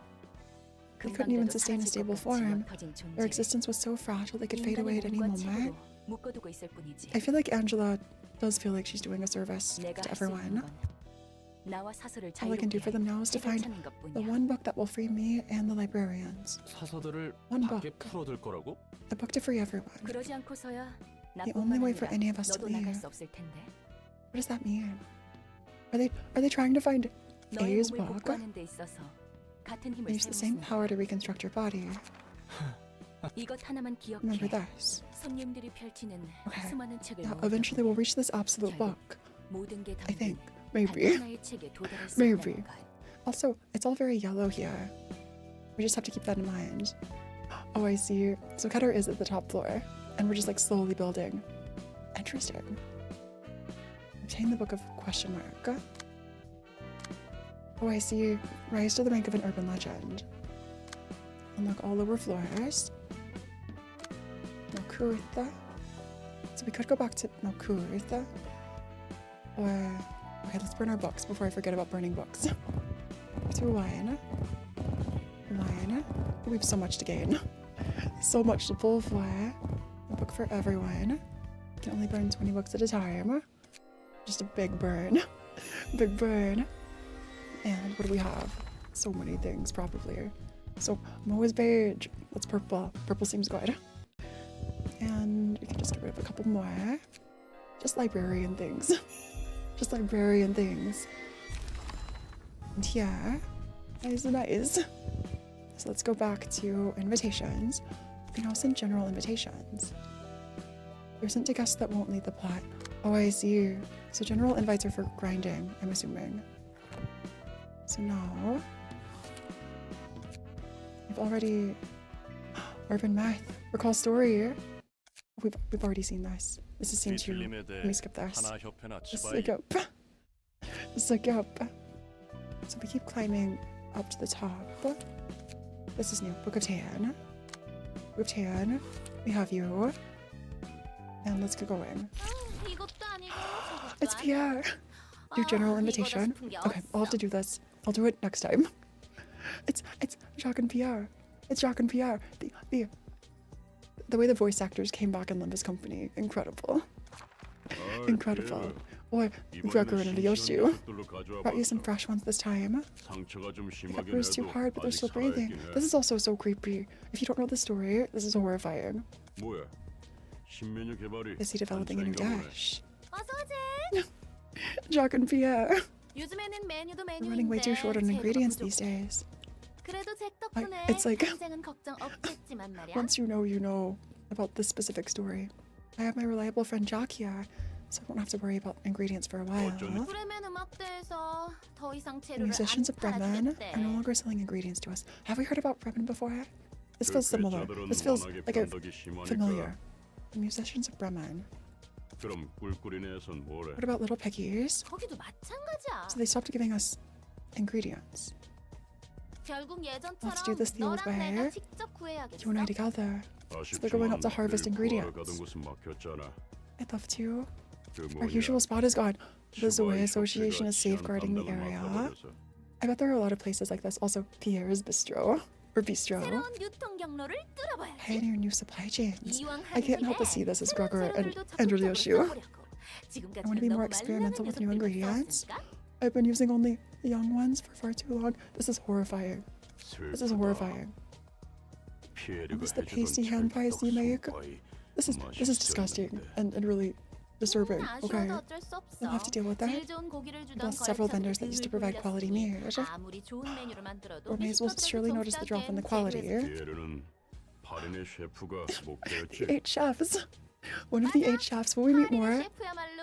They couldn't even 금방대도 sustain a 사라질 stable 것 같이 form. 옅어진 Their 존재. existence was so fragile they could fade away at 인간의 any 몸과 moment. 책으로 묶어두고 있을 뿐이지. I feel like Angela does feel like she's doing a service 내가 to 할 수 있는 everyone. 건 나와 사설을 All I can do 자유롭게 for them now is to 책을 find 찾는 the 것뿐이야. one book that will free me and the librarians. 사서들을 One 밖에 book. 풀어둘 거라고? A book to free everyone. 그러지 않고서야 The only way for 나뿐만 any of us to 아니라 너도 나갈 leave. 수 없을 텐데. What does that mean? Are they trying to find 너의 A's 몸을 book? 복구하는 데 있어서 같은 힘을 They use the same 사용했으니까. power to reconstruct your body. 이것 하나만 Remember 기억해. this. 손님들이 펼치는 Okay. 수많은 책을 Yeah, 모으다 eventually we'll reach this absolute 결국 book. 모든 게 I think. 담긴 Maybe. 단 하나의 책에 도달할 수 Maybe. 있다는 것. Also, it's all very yellow here. We just have to keep that in mind. Oh, I see. So Keter is at the top floor, and we're just like slowly building. Interesting. Obtain the book of question mark. Oh, I see. Rise to the rank of an urban legend. Unlock all lower floors. Nokurtha. So we could go back to Nokurtha. Or okay, let's burn our books before I forget about burning books. To Ruina. We have so much to gain. So much to pull for. A book for everyone. You can only burn 20 books at a time. Just a big burn. Big burn. And what do we have? So many things, probably. So, Moa's beige. That's purple. Purple seems good. And we can just get rid of a couple more. Just librarian things. Just librarian things. And here is nice. So let's go back to invitations. We can now send general invitations. They're sent to guests that won't lead the plot. Oh, I see. So general invites are for grinding, I'm assuming. So now we've already urban math. Recall story. We've already seen this. This is scene 2. Let me skip this. Look up. Look up. So we keep climbing up to the top. This is new. Book of Tan. Book of Tan. We have you. And let's get going. It's Pierre. Do general invitation. Okay, I'll have to do this. I'll do it next time. It's Jacques and Pierre. It's Jacques and Pierre. The way the voice actors came back in Limbus Company, incredible. Incredible. Or Gregor and Yoshu. Brought you some fresh ones this time. They got bruised too hard, but they're still breathing. This is also so creepy. If you don't know the story, this is horrifying. Is he developing a new dish? Jacques and Pierre. We're running way too short on ingredients these days. It's like, once you know about this specific story. I have my reliable friend Jacques here, so I won't have to worry about ingredients for a while. The musicians of Bremen are no longer selling ingredients to us. Have we heard about Bremen before? This feels similar. This feels like a familiar. The musicians of Bremen. What about little piggies? So they stopped giving us ingredients. Let's do this the old way. You and I together. So they're going up to harvest ingredients. I'd love to. Our usual spot is gone. The Zoe Association is safeguarding the area. I bet there are a lot of places like this. Also, Pierre's Bistro. Or Bistro. Pioneer new supply chains. I can't help but see this as Gregor and Yoshu. I want to be more experimental with new ingredients. I've been using only young ones for far too long. This is horrifying. This is horrifying. Is this the pasty hand pies you make? This is disgusting and really disturbing. Okay, you'll have to deal with that. I've lost several vendors that used to provide quality meat. Or may as well surely notice the drop in the quality. The 8 chefs. One of the 8 chefs. Will we meet more?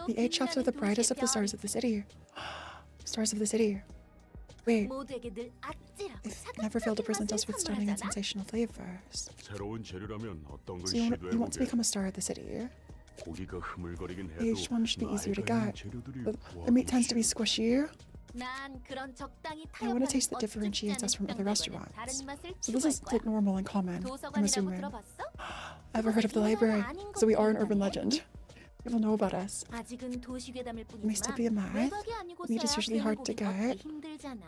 The 8 chefs are the brightest of the stars of the city. Stars of the city. Wait. They've never failed to present us with stunning and sensational flavors. So you want to become a star of the city? Each one should be easier to get. The meat tends to be squishy. I want to taste that differentiates us from other restaurants. So this is like normal and common, I'm assuming. Ever heard of the library? So we are an urban legend. People know about us. It may still be a myth. Meat is usually hard to get,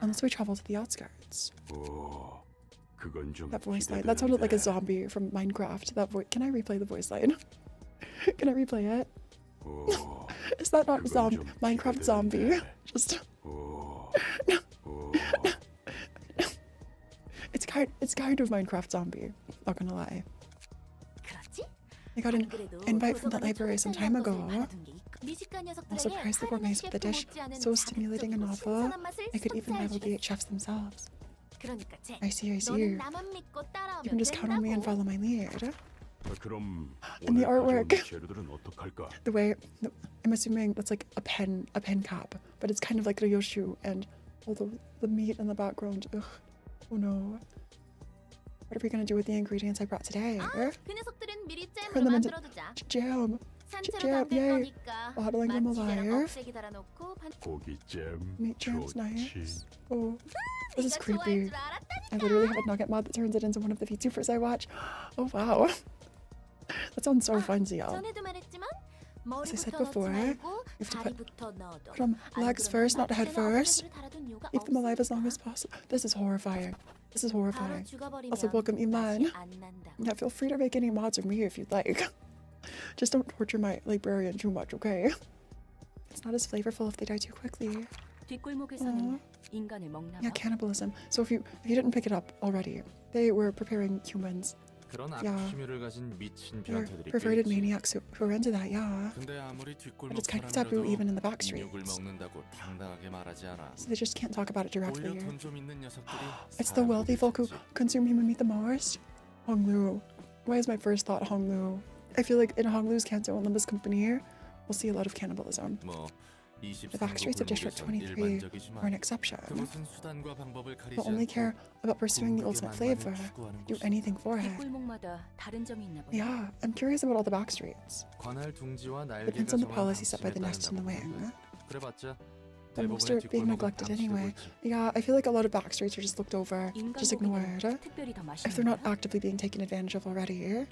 unless we travel to the outskirts. That voice line, that sounded like a zombie from Minecraft. That voice, can I replay the voice line? Can I replay it? Is that not Minecraft zombie? Just... It's kind of Minecraft zombie, not gonna lie. I got an invite from the library some time ago. I'll surprise the gourmets with the dish so stimulating and novel, I could even rival the 8 chefs themselves. I see. You can just count on me and follow my lead. And the artwork, the way, I'm assuming that's like a pen cap, but it's kind of like Ryoshu and all the meat in the background. Ugh. Oh no. What are we gonna do with the ingredients I brought today? Turn them into jam. Jam, yay! Bottling them alive. Meat jam's nice. Oh, this is creepy. I literally have a Nugget mod that turns it into one of the VTubers I watch. Oh wow. That sounds so funsy, y'all. As I said before, you have to put them legs first, not head first. Keep them alive as long as possible. This is horrifying. This is horrifying. Also, welcome Iman. Yeah, feel free to make any mods of me if you'd like. Just don't torture my librarian too much, okay? It's not as flavorful if they die too quickly. Yeah, cannibalism. So if you didn't pick it up already, they were preparing humans. Yeah, they're perverted maniacs who are into that, yeah. But it's kind of taboo even in the back streets. So they just can't talk about it directly. It's the wealthy folk who consume human meat the most. Honglu. Why is my first thought Honglu? I feel like in Honglu's Kanto and Limbus Company, we'll see a lot of cannibalism. The back streets of District 23 are an exception. They'll only care about pursuing the ultimate flavor, do anything for it. Yeah, I'm curious about all the back streets. Depends on the policy set by the nest and the wing. But most are being neglected anyway. Yeah, I feel like a lot of back streets are just looked over, just ignored. If they're not actively being taken advantage of already.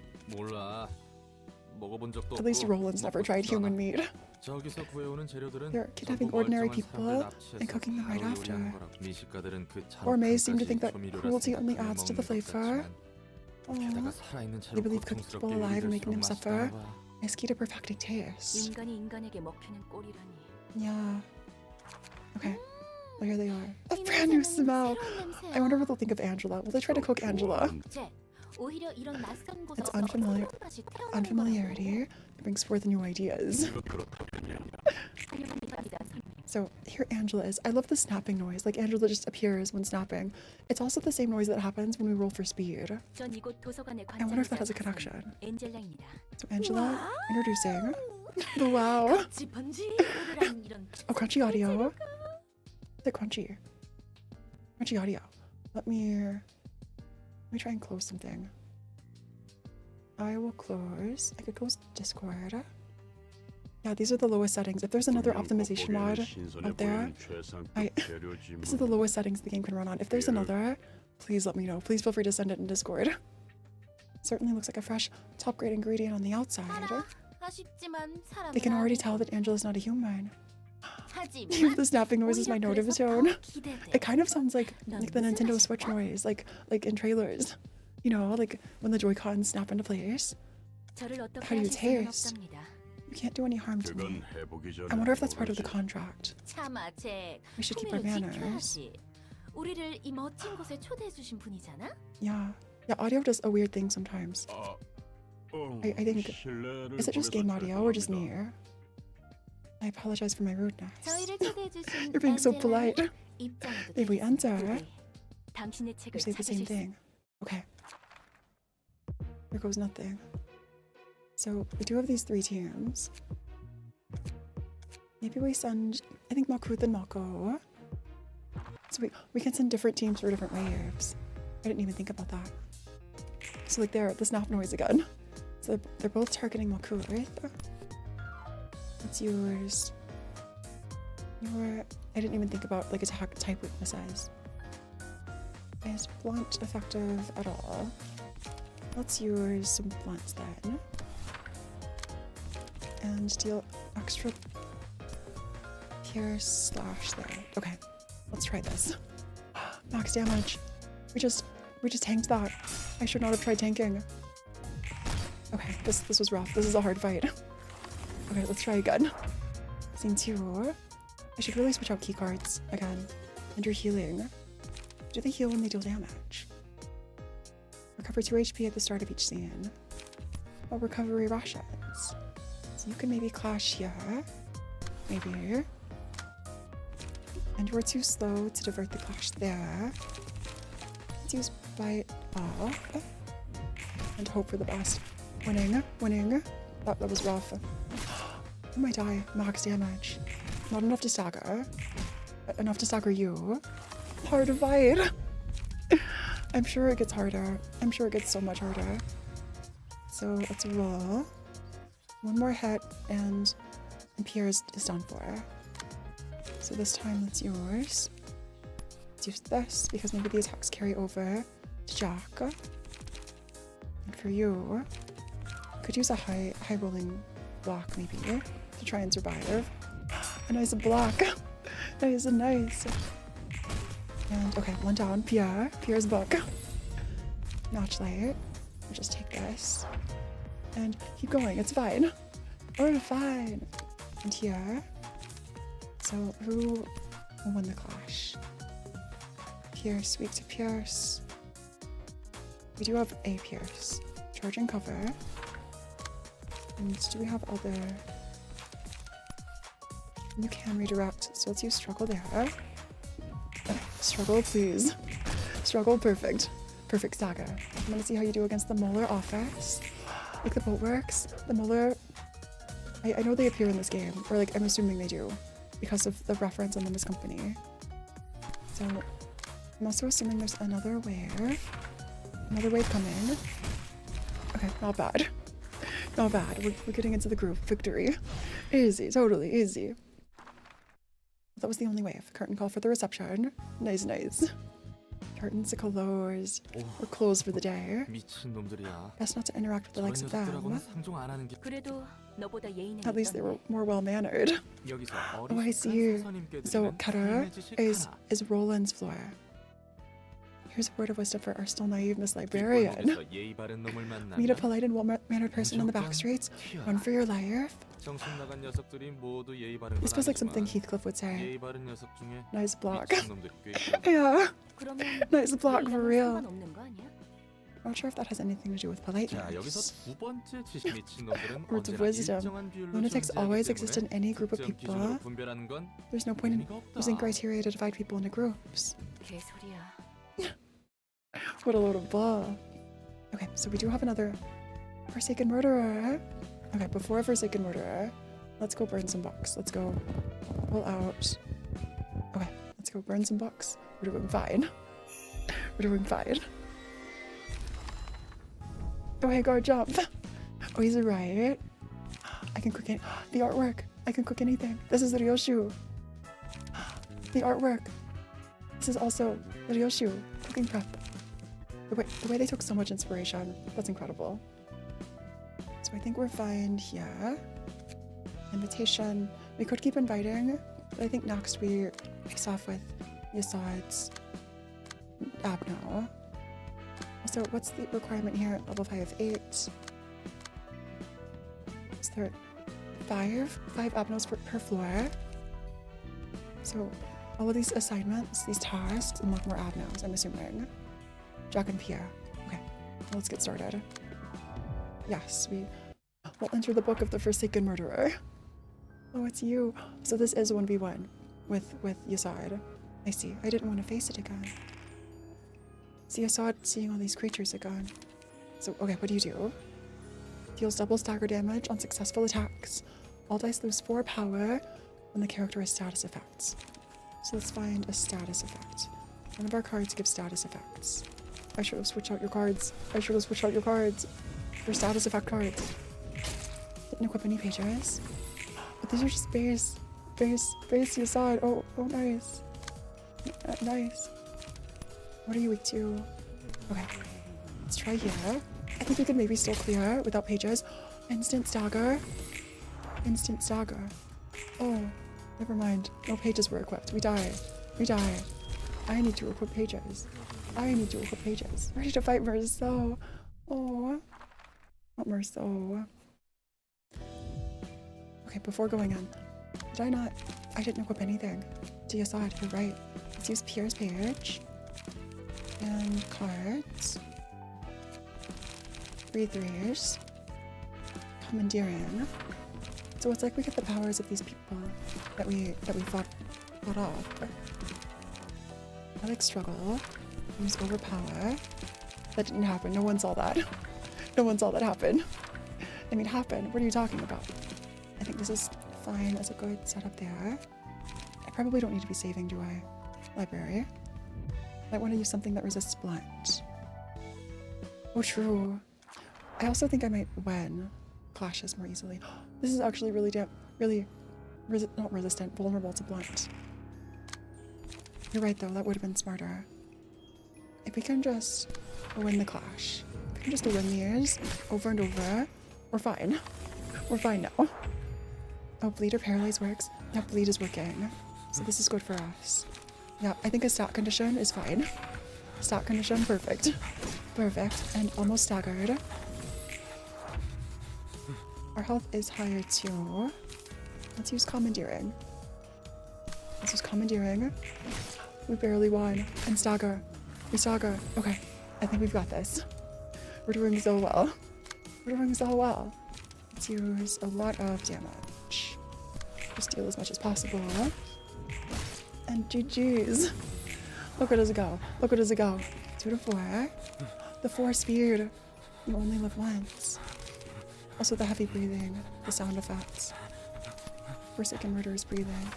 At least Roland's never tried human meat. 저기서 구해오는 재료들은 They're kidnapping ordinary people and cooking them right after. 미식가들은 그 Or may seem to think that 조미료라 cruelty only 생각하며 adds to the 먹는 것 flavor. 같지만 게다가 살아있는 They 채로 believe cooking people 고통스럽게 alive and 요리될수록 making them suffer 맛있다나 봐. is key to perfecting taste. 인간이 인간에게 먹히는 꼴이라니. Yeah. Okay. Well, here they are. A brand new smell. I wonder what they'll think of Angela. Will they try to cook Angela? 오히려 이런 낯선 곳에서 It's unfamiliar. 새로운 맛이 태어나는 Unfamiliarity brings forth new ideas. 거야. So here Angela is. I love the snapping noise. Like Angela just appears when snapping. It's also the same noise that happens when we roll for speed. 전 이곳 도서관의 I wonder if that has a 관장이자 connection. 엔젤라입니다. So Angela introducing the wow. 번지번지한 이런 Oh, crunchy audio. The crunchy. Crunchy audio. Let me try and close something. I will close. I could close Discord. Yeah, these are the lowest settings. If there's another optimization mod out there, this is the lowest settings the game can run on. If there's another, please let me know. Please feel free to send it in Discord. Certainly looks like a fresh top grade ingredient on the outside. They can already tell that Angela's not a human. The snapping noise is my note of tone. It kind of sounds like the Nintendo Switch noise, like in trailers. You know, like when the Joy-Cons snap into place. How do you taste? You can't do any harm to me. I wonder if that's part of the contract. We should keep our manners. 우리를 이 멋진 곳에 초대해 주신 분이잖아. Yeah, audio does a weird thing sometimes. I think, is it just game audio or just me? I apologize for my rudeness. You're being so polite. If we enter, we say the same thing. Okay. Here goes nothing. So we do have these 3 teams. Maybe we send, I think, Makut and Mako. So we can send different teams for different waves. I didn't even think about that. So like there, the snap noise again. So they're both targeting Makut, right? What's yours? I didn't even think about like attack type weaknesses. Is blunt effective at all? Let's use some blunts then. And deal extra pierce slash there. Okay, let's try this. Max damage. We just tanked that. I should not have tried tanking. Okay, this was rough. This is a hard fight. Okay, let's try again. Scene 2. I should really switch out keycards again. And you're healing. Do they heal when they deal damage? Recover 2 HP at the start of each scene. Or recovery rations. So you can maybe clash here. Maybe. And you're too slow to divert the clash there. Let's use bite off. And hope for the best. Winning. That was rough. I might die. Max damage. Not enough to stagger. Enough to stagger you. Hard to fight. I'm sure it gets harder. I'm sure it gets so much harder. So let's roll. 1 more hit and Pierre is done for. So this time it's yours. Let's use this because maybe the attacks carry over to Jack. And for you, could use a high rolling block maybe to try and survive. A nice block. Nice. And okay, 1 down. Pierre's book. Notch light. We'll just take this. And keep going, it's fine. We're fine. And here. So who will win the clash? Pierce, weak to Pierce. We do have a Pierce. Charge and cover. And do we have other? You can redirect, so let's use struggle there. Struggle, please. Struggle, perfect. Perfect stagger. I'm gonna see how you do against the Molar office. Like the boat works. The Molar, I know they appear in this game, or like I'm assuming they do, because of the reference on LIMBUS company. So I'm also assuming there's another wave. Another wave coming. Okay, not bad. Not bad. We're getting into the groove. Victory. Easy, totally easy. That was the only wave. Curtain call for the reception. Nice. Curtains are closed. We're closed for the day. 미친 놈들이야. Best not to interact with the likes 저런 of them. 녀석들하고는 상종 안 하는 게. 그래도 너보다 예의는 At least they were 있던데. more well-mannered. 여기서 Oh, I see. So Kara is Roland's floor. Here's a word of wisdom for our still naive Miss Librarian. Meet a polite and well-mannered person in the back streets. Run for your life. 정신 나간 녀석들이 모두 예의 바른 건 This feels like something 아니지만 Heathcliff would say. 예의 바른 녀석 중에 Nice block. 미친 놈들이 꽤 있거든. Yeah. 그러면 Nice block for real. 상관없는 거 아니야? Not sure if that has anything to do with 자, 여기서 politeness. 두 번째 지식 미친 놈들은 Words of 언제나 wisdom. 일정한 비율로 Lunatics 존재하기 always 때문에 exist in any group of 특정 기준으로 people. 분별하는 건 There's no point in 의미가 없다. using criteria to divide people into groups. 개소리야. What a load of bull. Okay, so we do have another Forsaken Murderer. Okay, before a Forsaken Murderer, let's go burn some books. Let's go pull out. Okay, let's go burn some books. We're doing fine. We're doing fine. Oh, hey, guard, jump. Oh, he's right. I can cook the artwork. I can cook anything. This is the Ryoshu. The artwork. This is also the Ryoshu. Cooking prep. The way they took so much inspiration. That's incredible. So I think we're fine here. Invitation. We could keep inviting, but I think next we face off with Yasad's Abno. So what's the requirement here? Level 5, 8. Is there 5 Abnos per floor? So all of these assignments, these tasks, unlock more Abnos, I'm assuming. Jack and Pierre. Okay, well, let's get started. Yes, we will enter the book of the Forsaken Murderer. Oh, it's you. So this is 1v1 with Yasad. I see. I didn't want to face it again. See Yasad seeing all these creatures again. So, okay, what do? Deals double stagger damage on successful attacks. All dice lose 4 power when the character has status effects. So let's find a status effect. None of our cards give status effects. I should have switched out your cards. Your status effect cards. Didn't equip any pages. But these are just base Yasad. Oh, nice. Nice. What are you weak to? Okay. Let's try here. I think we could maybe still clear without pages. Instant stagger. Oh, never mind. No pages were equipped. We die. I need to equip pages. Ready to fight Merceau. Oh, not Merceau. Okay, before going in, I didn't equip anything. Diasad, you're right. Let's use Pierre's page. And cards. 3 3s. Commandeering. So it's like we get the powers of these people that we fought off. I like struggle. Use overpower. That didn't happen. No one saw that. No one saw that happen. I mean, happen. What are you talking about? I think this is fine as a good setup there. I probably don't need to be saving, do I? Library. I want to use something that resists blunt. Oh, true. I also think I might win clashes more easily. This is actually not resistant, vulnerable to blunt. You're right though, that would have been smarter. If we can just win the clash, if we can just win these over and over, we're fine. We're fine now. Oh, bleed or paralyze works. Yeah, bleed is working. So this is good for us. Yeah, I think a stat condition is fine. Stat condition, perfect. Perfect, and almost staggered. Our health is higher too. Let's use commandeering. We barely won. And stagger. We stagger. Okay, I think we've got this. We're doing so well. Let's use a lot of damage. Just deal as much as possible. And GG's. Look at us go. 2 to 4. The 4 speed. You only live once. Also the heavy breathing. The sound effects. Forsaken Murderer's breathing.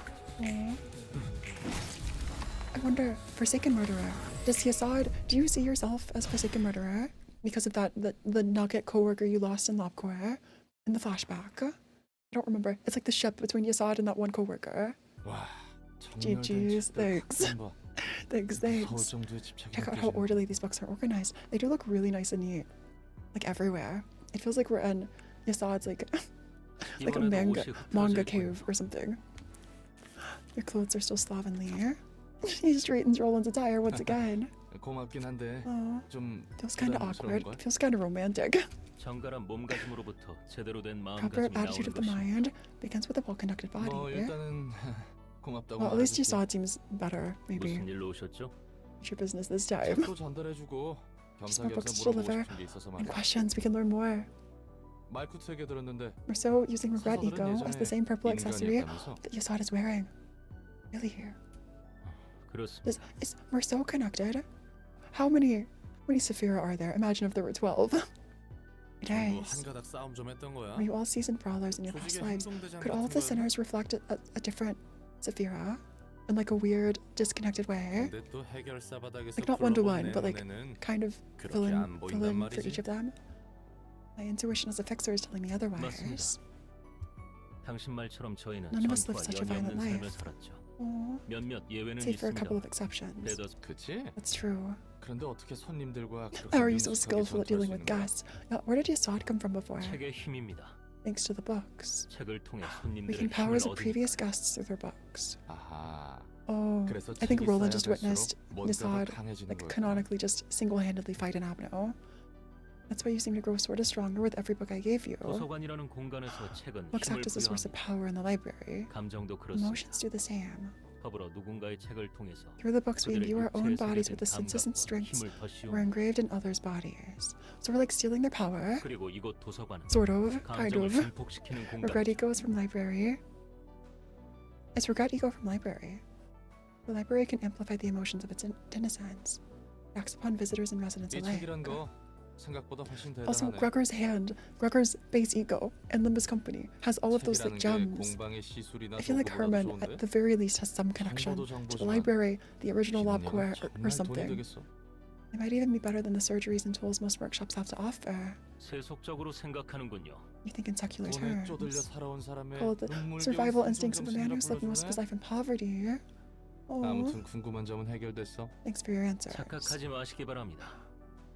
Aww. I wonder, Forsaken Murderer. Do you see yourself as Forsaken Murderer? Because of the Nugget coworker you lost in LabCorp in the flashback? I don't remember. It's like the ship between Yasad and that one coworker. 와, GG's, thanks. Thanks, 서울 thanks. 정도의 집착이 Check out how 느껴지네. orderly these books are organized. They do look really nice and neat. Like everywhere. It feels like we're in Yasad's like like a manga cave or something. Your clothes are still slovenly. He straightens Roland's attire once again. 고맙긴 한데 Oh, 좀 feels kind of awkward. 부담스러운걸? Feels kind of romantic. 정갈한 몸가짐으로부터 제대로 된 Proper 마음가짐이 attitude 나오는 of the 것입니다. mind begins with a well-conducted body. 뭐 일단은 고맙다고 Well, at least 말해줄게. Yasad seems better. Maybe 무슨 일로 오셨죠? it's your business this time. 책도 전달해주고 Just more books to 겸사겸사 물어보고 deliver 싶은 게 있어서 and 말이야. questions. We can learn more. 말쿠트 얘기 들었는데 We're so using regret 사서들은 ego as the 예전에 same purple accessory 인간이었다면서? that Yasad is wearing. Really here. 그렇습니다. We're so connected. How many Sephira are there? Imagine if there were 12. It 전부 is. 한가닥 싸움 좀 했던 거야. Were you all seasoned brawlers in your past 조직의 lives? 행동대장 Could all of 같은 the 거였나? sinners reflect a different Sephira? In like a weird, disconnected way? 근데 또 해결사 바닥에서 Like not one-to-one, 굴러본 but like 내눈에는 kind of 그렇게 fill in 안 보인단 for 말이지. each of them? My intuition as a fixer is telling me otherwise. 맞습니다. 당신 말처럼 저희는 None of us live 전투와 such a 연이 없는 violent 삶을 life. 살았죠. Aw, 몇몇 예외는 save for a couple of 있습니다. exceptions. 대더 그치? That's true. 그런데 어떻게 손님들과 How are you so skillful at dealing with guests? Where did Yasad come from before? 책의 힘입니다. Thanks to the books. 책을 통해 We 손님들의 can 힘을 power the 얻으니까. previous guests through their books. 아하. Oh, 그래서 I think 책이 Roland just 쌓여 witnessed 갈수록 뭔가가 Yasad 강해지는 like 거였구나. canonically just single-handedly fight an Abno. That's why you seem to grow sort of stronger with every book I gave you. 도서관이라는 공간에서 책은 Books 힘을 act as a source of 부여합니다. power in the library. 감정도 그렇습니다. Emotions do the same. 더불어 누군가의 책을 통해서 Through the books, we 그들의 imbue our own 육체에 bodies with 새겨진 the senses and 감각과 strengths 힘을 더 were 씌웁니다. engraved in others' bodies. So we're like stealing their power. 그리고 이곳 도서관은 Sort of, kind 감정을 of. 증폭시키는 Regret 공간. ego is from library. It's regret ego from library. The library can amplify the emotions of its denizens. It acts upon visitors and residents 이 alike. 책이란 거 생각보다 훨씬 Also, 대단하네. Gregor's hand, Gregor's base ego, and Limbus Company has all of those like 책이라는 게 gems. 공방의 시술이나 I feel like 도구보다도 Herman, 좋은데? at the very least, has some connection 정보도 to the 정보지만 library, the original 기능력은 Lobcore, or 정말 돈이 something. 되겠어. It might even be better than the surgeries and tools most workshops have to offer. 세속적으로 생각하는군요. You think in secular 돈에 쫓들려 terms. 살아온 사람의 Call it the 눈물겨운 survival instincts of a man 생존 who's lived most of his 정신이라 life in poverty. Oh, 아무튼 궁금한 점은 해결됐어. thanks for your answers. 착각하지 마시기 바랍니다.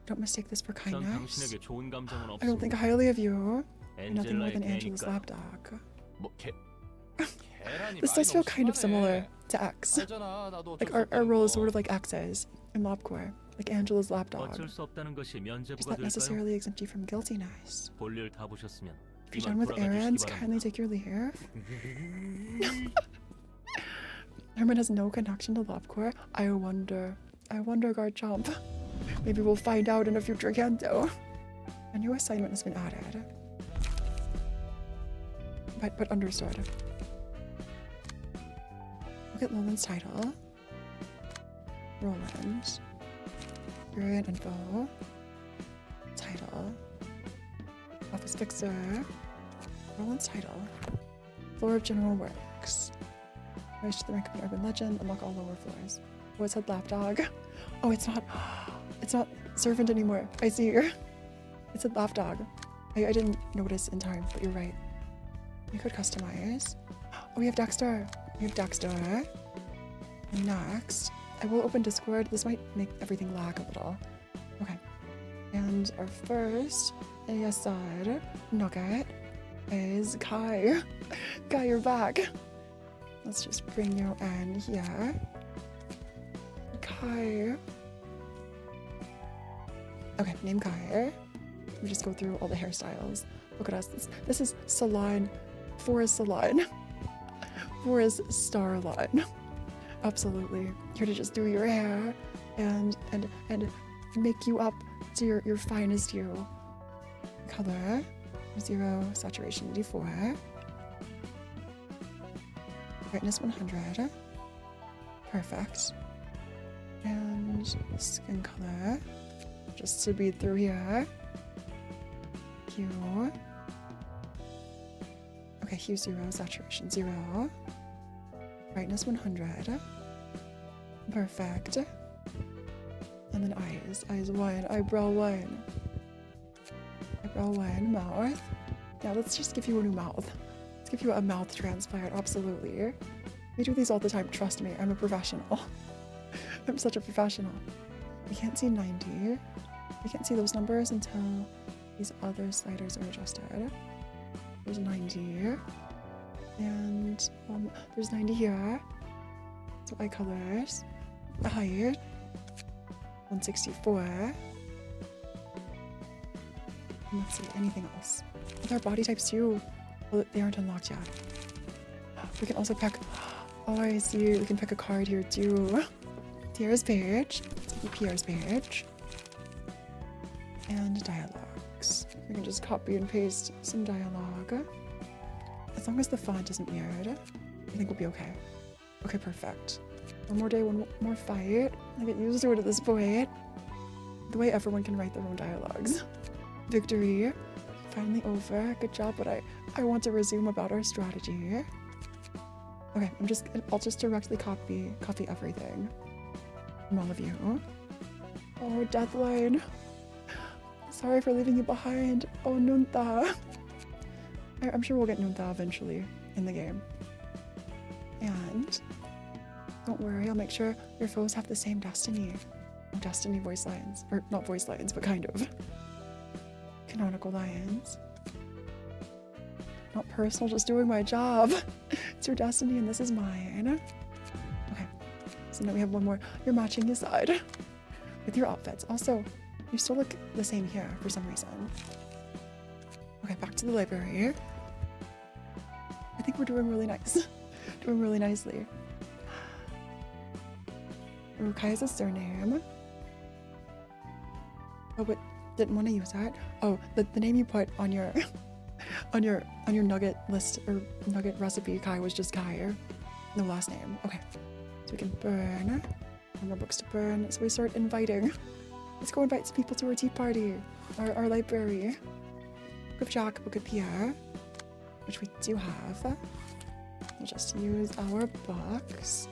Don't mistake this for 전 kindness. 당신에게 좋은 감정은 I don't think 없습니다. highly of you. You're nothing more 엔젤라의 than Angela's 개니까. lapdog. 뭐 계란이 This does feel kind of similar 심하네. to X. 알잖아, 나도 Like 어쩔 수 our role is 없다는 sort 거. of like X's in Lobcore. Like Angela's lapdog. 어쩔 수 없다는 것이 Does 면제부가 that 될까요? necessarily exempt you from guiltiness? 볼일 다 보셨으면 If you're 이만 done with 돌아가 errands, 주시기 kindly 바랍니다. take your leave. Herman has no connection to Lobcore. I wonder, Garchomp. Maybe we'll find out in a future canto. A new assignment has been added. But understood. Look at Loland's title. Roland. Librarian info. Title. Office fixer. Roland's title. Floor of general works. Rise to the rank of an urban legend. Unlock all lower floors. Oh, it said lapdog. Oh, it's not servant anymore. I see here. It said lapdog. I didn't notice in time, but you're right. We could customize. Oh, we have Dexter. And next, I will open Discord. This might make everything lag a little. Okay. And our first ASR Nugget is Kai. Kai, you're back. Let's just bring you in here. Kai. Okay, name Kai. We just go through all the hairstyles. Look at us. This is salon. Phora's salon. Phora's star line. Absolutely. Here to just do your hair and make you up to your finest you. Color 0, saturation 84. Brightness 100. Perfect. And skin color, just to be through here. Hue. Okay, hue 0, saturation 0. Brightness 100. Perfect. And then eyes. Eyes 1, eyebrow 1. Eyebrow 1, mouth. Yeah, let's just give you a new mouth. Let's give you a mouth transplant, absolutely. We do these all the time, trust me, I'm a professional. I'm such a professional. We can't see 90. We can't see those numbers until these other sliders are adjusted. There's 90. And there's 90 here. So eye colors. The height. 164. And let's see, anything else. With our body types too. Well, they aren't unlocked yet. We can also pick. Oh, I see. We can pick a card here too. Pierre's page. Pierre's page. And dialogues. We can just copy and paste some dialogue. As long as the font isn't weird, I think we'll be okay. Okay, perfect. One more day, one more fight. I get used to it at this point. The way everyone can write their own dialogues. Victory. Finally over. Good job, but I want to resume about our strategy. Okay, I'll just directly copy everything from all of you. Oh, deadline. Sorry for leaving you behind. Oh, Nunta. I'm sure we'll get Nunta eventually in the game. And don't worry, I'll make sure your foes have the same destiny. Destiny voice lines. Or not voice lines, but kind of. Canonical lines. Not personal, just doing my job. It's your destiny and this is mine. Okay, so now we have one more. You're matching your side with your outfits. Also, you still look the same here for some reason. Okay, back to the library. I think we're doing really nice. Doing really nicely. Kai's a surname. Oh, but didn't want to use that. Oh, the name you put on your on your nugget list or nugget recipe, Kai, was just Kai. No last name. Okay. So we can burn. More books to burn. So we start inviting. Let's go invite some people to our tea party. Our library. Book of Jack, Book of Pierre. Which we do have. We'll just use our books.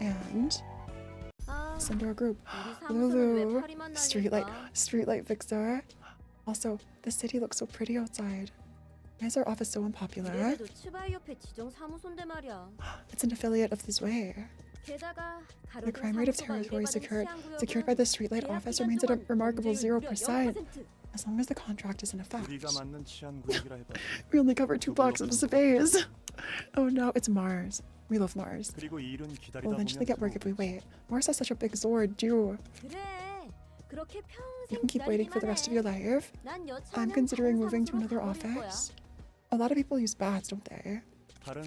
And send to our group. Lulu. Streetlight fixer. Also, the city looks so pretty outside. Why is our office so unpopular? It's an affiliate of this way. The crime rate of territory secured by the streetlight office remains at a remarkable 0%. As long as the contract is in effect. We only cover 2 blocks of space. Oh no, it's Mars. We love Mars. We'll eventually get work if we wait. Mars has such a big sword, too. You can keep waiting for the rest of your life. I'm considering moving to another office. A lot of people use bats, don't they? Never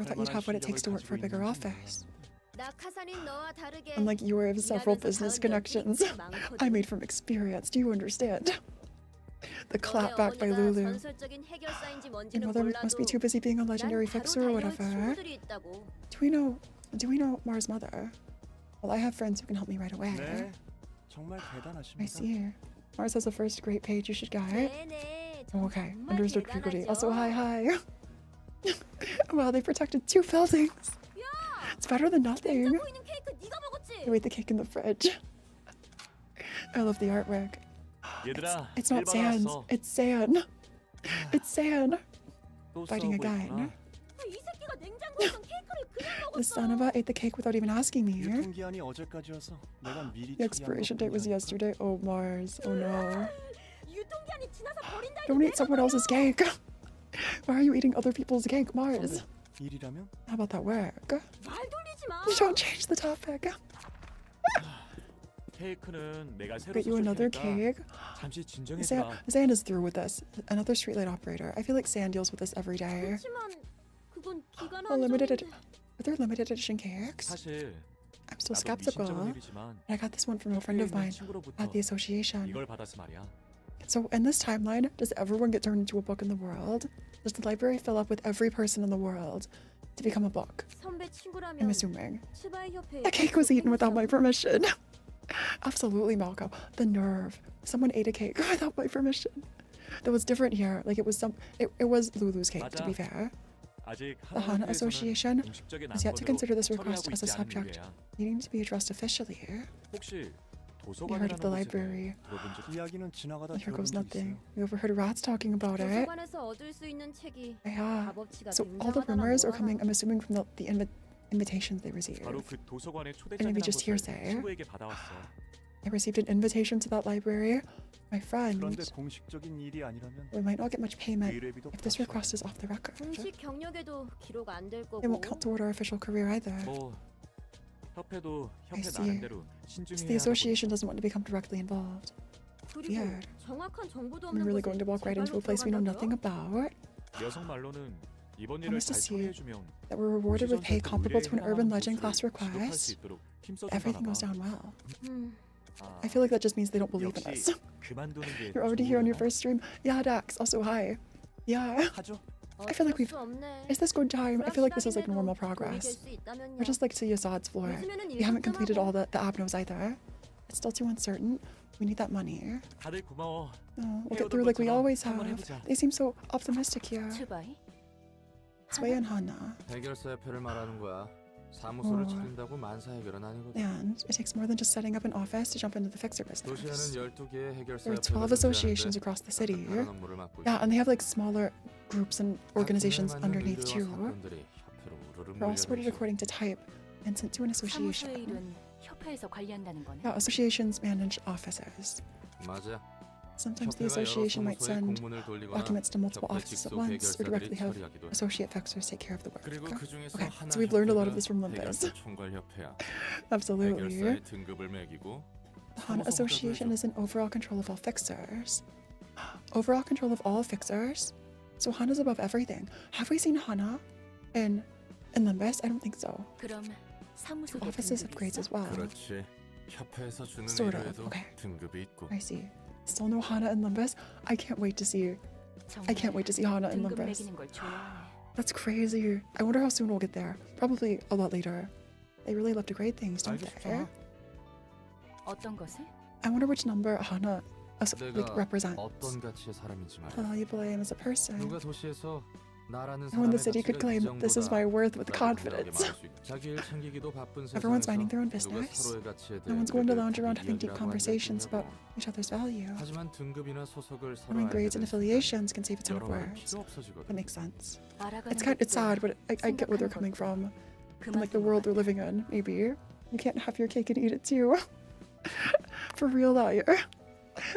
thought you'd have what it takes to work for a bigger office. Unlike you have several business connections I made from experience, do you understand? The clap back by Lulu. Your mother must be too busy being a legendary fixer or whatever. Do we know Mars' mother? Well, I have friends who can help me right away. I see. Mars has a first great page you should get. Oh, okay, understood quickly. Also, hi. Wow, they protected 2 buildings. It's better than nothing. You ate the cake in the fridge. I love the artwork. It's not sand. It's sand. It's sand. Fighting again. The son of a ate the cake without even asking me. The expiration date was yesterday. Oh, Mars. Oh no. Don't eat someone else's cake. Why are you eating other people's cake, Mars? How about that work? Don't change the topic. Get you another cake. Zan is through with this. Another streetlight operator. I feel like Zan deals with this every day. Are there limited edition cakes? I'm still skeptical. I got this one from a friend of mine at the association. So in this timeline, does everyone get turned into a book in the world? Does the library fill up with every person in the world to become a book? I'm assuming. The cake was eaten without my permission. Absolutely, Malco. The nerve. Someone ate a cake without my permission. That was different here. Like it was Lulu's cake, to be fair. The Hana Association has yet to consider this request as a subject needing to be addressed officially. You heard of the library. Here goes nothing. We overheard rats talking about it. Yeah. So all the rumors are coming, I'm assuming, from the invitations they receive. 바로 그 도서관의 And maybe 초대장이라는 just 것을 hearsay. 친구에게 받아왔어. I received an invitation to that library. My friend. 그런데 공식적인 일이 아니라면 We might not get much payment 의뢰비도 if this 받지. request is off the record. 공식 경력에도 기록 안 될 It won't count 거고. toward our official career either. 뭐 협회도 협회 I see. 나름대로 So the 신중해야 association doesn't want to become directly involved. 그리고 Weird. 정확한 정보도 We're 없는 really 곳에 going to walk right into a place we know nothing about. 여성 말로는 이번 I 일을 must 잘 see 처리해주면 that we're rewarded with pay comparable to an urban legend class request. 힘써준다나 Everything goes 봐. down well. 음, I feel like that just means they don't believe in us. 역시 그만두는 게 You're already here on your 좋으려나? first stream. Yeah, Dax. Also, hi. Yeah. 하죠. I feel like 어쩔 we've- 수 없네. Is this good time? I feel like this is like normal 불확실하긴 해도 progress. 도움이 될수 있다면야. We're just like to Yasad's floor. 요즘에는 We haven't completed all 일정하고. the abnos either. It's still too uncertain. We need that money. 다들 고마워. Oh, we'll get through like we always have. 한번 해보자. They seem so optimistic here. 출발. Sway and Hana. 해결사협회를 말하는 거야. 사무소를 어. 차린다고 만사 해결은 아니거든. And it takes more than just setting up an office to jump into the fixer 도시에는 business. 12개의 There are 해결사협회가 12 associations across the city. 다른 업무를 맡고 Yeah, 있어. and they have like smaller groups and organizations 각군에 맞는 underneath 의뢰와 too. 사건들이 협회로 우르르 They're all sorted 몰려들죠. according to type and sent to an 사무소의 association. 일은 협회에서 관리한다는 거네. Yeah, associations manage offices. 맞아. Sometimes the 협회가 여러 association might 사무소에 send 공문을 돌리거나 documents to multiple 협회 offices at 직속 once or directly 해결사들이 have 처리하기도 해. associate fixers take care of the work. 그리고 그 중에서 Okay, 하나 so we've learned a lot of 협회가 this from Limbus. 해결사 총괄협회야. Absolutely. 해결사의 등급을 매기고 The Hana Association is in overall control of all fixers. Overall control of all fixers? So Hana's above everything. Have we seen Hana in Limbus? I don't think so. 그럼 사무소도 Offices have 등급이 grades 있어? as well. 그렇지. 협회에서 주는 Sort of, 의뢰에도 okay. 등급이 있고. I see. Still no Hana in Limbus? I can't wait to see. I can't wait to see Hana in 등급 Limbus. 매기는 걸 좋아하네. That's crazy. I wonder how soon we'll get there. Probably a lot later. They really love to grade things, don't they? 어떤 것을? I wonder which number Hana 내가 represents. 어떤 가치의 사람인지 말이야. Valuable I am as a person. 누가 도시에서 나라는 No one in the 사람의 city could 가치가 claim this is my worth with confidence. 자기 일 챙기기도 바쁜 Everyone's 세상에서 minding their own 누가 business. 서로의 가치에 대해 No one's going to 우리를 lounge around having deep 이야기라고 conversations about 하겠냐고. each other's value. 하지만 등급이나 소속을 서로 Knowing 알게 grades and 된 순간 affiliations can save a ton of 여러 말이 words. 필요 없어지거든. That makes sense. 알아가는 It's sad, but I get where they're 생각하는 coming 것도 from. And like 그만둔 the world 것 we're living in, maybe. You can't have your cake and eat it too. For real liar.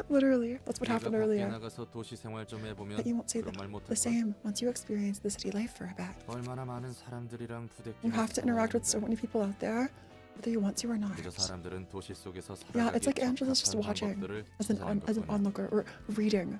Literally, that's what 네가 happened 밖에 earlier. 나가서 도시 생활 좀 해보면 But you won't say 그런 말 the 못할 걸. same once you experience the city life for a bit. 얼마나 많은 사람들이랑 부대끼며 You have to interact with so 살아야 many people out there, whether you want to or not. 그저 사람들은 도시 속에서 Yeah, it's like 살아가기 Angela's just 적합한 watching 방법들을 as an 찾아낸 것뿐이야. onlooker or reading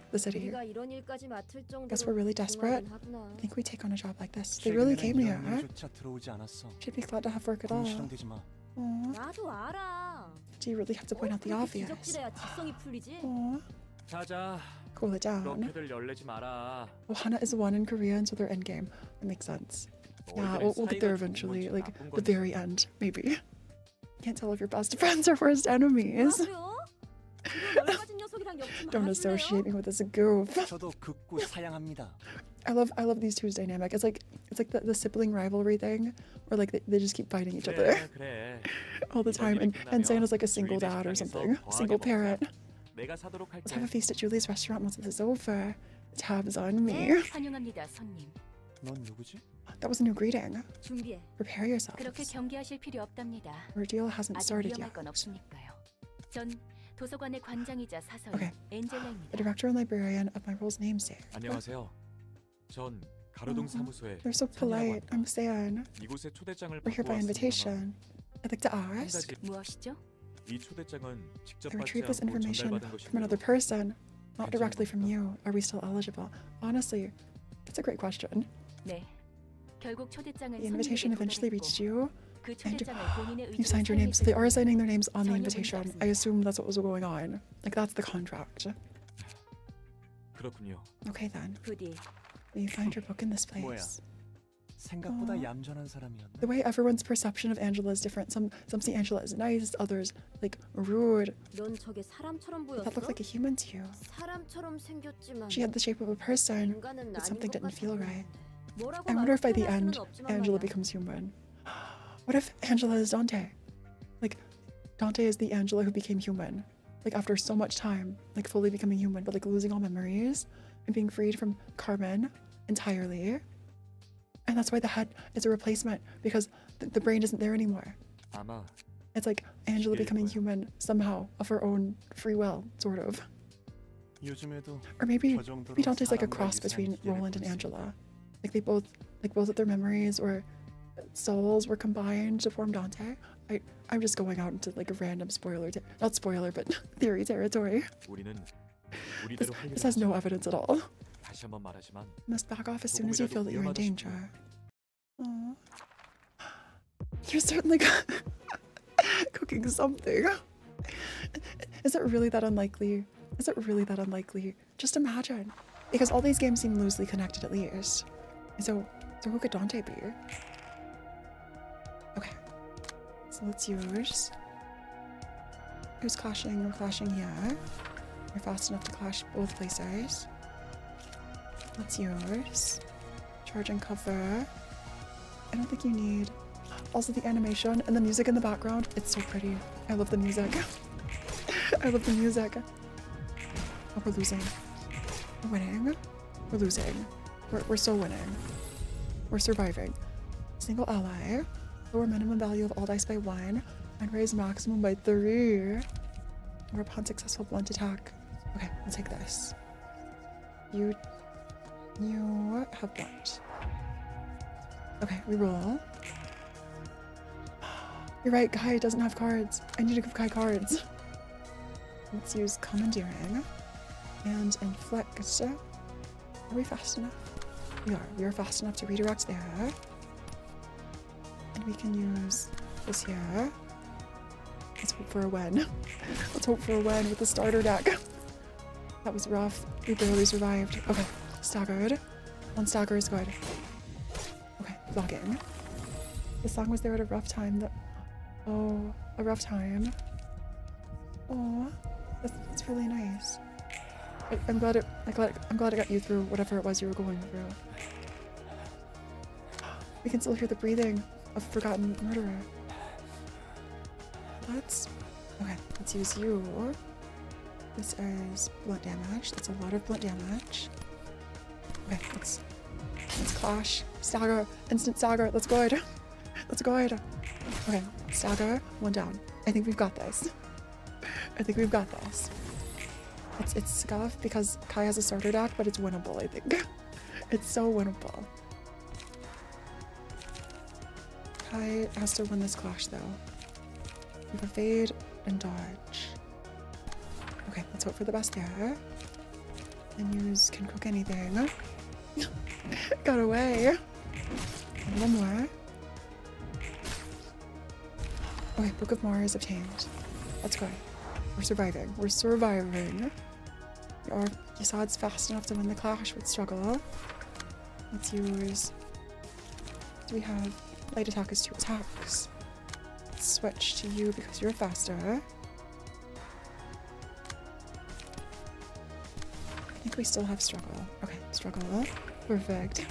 the city. 우리가 이런 일까지 맡을 Guess we're 정도로 really desperate. 궁합은 하구나. I think we take on a job like this. They really came here. 일조차 들어오지 않았어. Should be glad to have work at all. 궁시렁대지 마. Aw, 나도 알아. do you really have to point out the 그렇게 obvious? 지적질해야 직성이 풀리지. Aw, 자자. cool it down. 너희들 열내지 마라. Well, Hana is one in Korea, and so they're endgame. That makes sense. Yeah, we'll get there eventually, like the very end, maybe. Can't tell if you're best friends or worst enemies. 뭐라고요? 이런 열가진 녀석이랑 엮지 Don't 말아줄래요? associate me with this goof. 저도 극구 사양합니다. I love these two's dynamic. It's like the sibling rivalry thing, where like they just keep fighting each other 그래. all the time, and Santa's like a single dad or something, single parent. 내가 사도록 Let's 할게. have a feast at Julie's restaurant once this is over. Tabs on me. 네, 환영합니다, 손님. 넌 누구지? That was a new greeting. 준비해. Prepare yourselves. 그렇게 경계하실 필요 없답니다. Ordeal hasn't 아직 started 위험할 yet. 건 없으니까요. 전 도서관의 관장이자 사서인 Okay. The 엔젤라입니다. director and librarian of my role's namesake. 안녕하세요. 전 가로동 사무소에 They're so polite. I'm San. 이곳에 초대장을 We're here 받고 by 왔습니다만 invitation. I'd like to 한 ask. 가지 무엇이죠? 이 초대장은 직접 I 받지 retrieved this 않고 information 전달받은 from another 것인데도 person, not directly from you. Are we still eligible? Honestly, that's a great question. 네. 결국 초대장은 The invitation 손님에게 eventually reached you. 그 초대장을 본인의 You 의지로 signed your names, so they are 사용했을 signing their names on the 전혀 invitation. 문제 I assume that's what was going on. Like that's the contract. 그렇군요. Okay then. 부디 Will you find your book in this 뭐야? place? 생각보다 어. 얌전한 사람이었네. The way everyone's perception of Angela is different. Some see Angela as nice, others like rude. 넌 저게 사람처럼 That 보였어? looked like a human to you. 사람처럼 생겼지만 She had the shape of a person, 인간은 but 아닌 something 것 didn't feel 같아. right. 뭐라고 I wonder if by the 말을 end, 표현할 수는 없지만 Angela 말이야. becomes human. What if Angela is Dante? Like, Dante is the Angela who became human. Like, after so much time, like, fully becoming human, but, like, losing all memories and being freed from Carmen entirely. And that's why the head is a replacement, because the brain isn't there anymore. 아마 It's like Angela becoming human somehow of her own free will, sort of. 요즘에도 Or maybe 저 정도로 Dante's like a 사람과 cross 유사한 between 기계를 Roland and 볼 수 Angela. Like both of their memories or souls were combined to form Dante. I'm just going out into like a random not spoiler, but theory territory. 우리는 This, 우리대로 할 this 일을 has no 하자. evidence at all. 다시 한번 말하지만 You must back off as soon as you feel that you're in danger. Aww. You're certainly cooking something. Is it really that unlikely? Is it really that unlikely? Just imagine. Because all these games seem loosely connected at least. So who could Dante be? Okay. So let's use... Who's clashing? We're clashing here. You're fast enough to clash both places. Let's use... Charge and cover. I don't think you need... Also the animation and the music in the background. It's so pretty. I love the music. I love the music. Oh, we're losing. We're winning. We're losing. We're so winning. We're surviving. Single ally. Lower minimum value of all dice by 1 and raise maximum by 3. Or upon successful blunt attack. Okay, we'll take this. You have blunt. Okay, we roll. You're right, Kai doesn't have cards. I need to give Kai cards. Let's use commandeering and inflict. Are we fast enough? We are. We are fast enough to redirect there. And we can use this here. Let's hope for a win. Let's hope for a win with the starter deck. That was rough. We barely survived. Okay, staggered. One stagger is good. Okay, vlogging. The song was there at a rough time. Oh, a rough time. Oh, that's really nice. I'm glad it got you through whatever it was you were going through. We can still hear the breathing of forgotten murderer. Let's use you. This is blunt damage. That's a lot of blunt damage. Okay, let's clash. Stagger, instant stagger. Let's go ahead. Let's go ahead. Okay, stagger, one down. I think we've got this. I think we've got this. It's scuff because Kai has a starter deck, but it's winnable, I think. It's so winnable. Kai has to win this clash though. We have evade and dodge. Okay, let's hope for the best there. And use can cook anything. Got away. And one more. Okay, Book of Mars obtained. Let's go. We're surviving. We're surviving. Yasad's fast enough to win the clash with struggle. Let's use... Do we have... Light attack is 2 attacks. Let's switch to you because you're faster. I think we still have struggle. Okay, struggle. Perfect.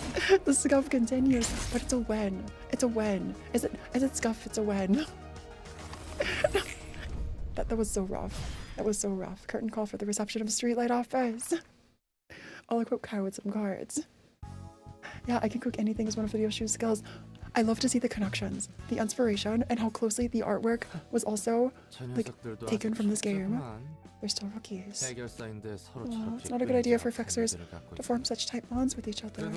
The scuff continues, but it's a win. It's a win. Is it scuff? It's a win. That was so rough. That was so rough. Curtain call for the reception of Streetlight Office. I'll equip Kai with some cards. Yeah, I can cook anything as one of Video Shoe's skills. I love to see the connections, the inspiration, and how closely the artwork was also like taken from this game. They're still rookies. It's not a good idea for fixers to form such tight bonds with each other.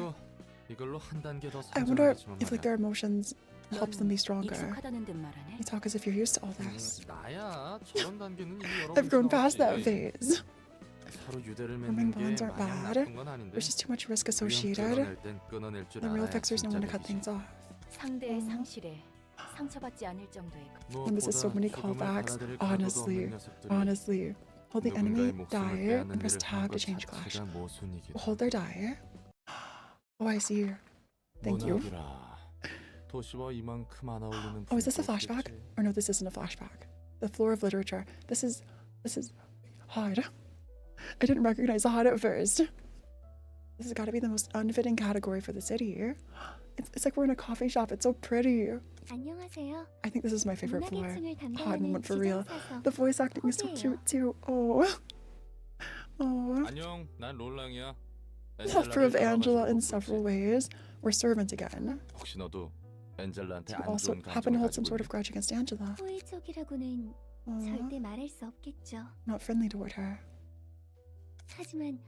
I wonder if like their emotions helps them be stronger. 익숙하다는 듯 말하네. You talk as if you're used to all this. I've grown past that phase. Forming bonds aren't bad. There's just too much risk associated. The real fixers know when to cut things off. 상대의 상실에 상처받지 않을 정도의 And this is so many callbacks. Honestly. Hold the enemy die and press tab to change clash. Hold their die. Oh, I see. Thank you. Oh, is this a flashback? Or no, this isn't a flashback. The floor of literature. This is hard. I didn't recognize hard at first. This has got to be the most unfitting category for the city. It's like we're in a coffee shop. It's so pretty. 안녕하세요. I think this is my favorite floor. 문화계층을 Hard moment 담당하는 for real. 지정사서 The voice acting is so cute too. Oh. 안녕, 난 롤랑이야. Helper of Angela in several ways, we're servant again. 혹시 너도 엔젤라한테 Do you 안 also 좋은 happen to 감정을 hold some 가지고 sort of 있니? grudge against Angela? 호의적이라고는 Aw, 절대 말할 수 없겠죠. not friendly toward her. 하지만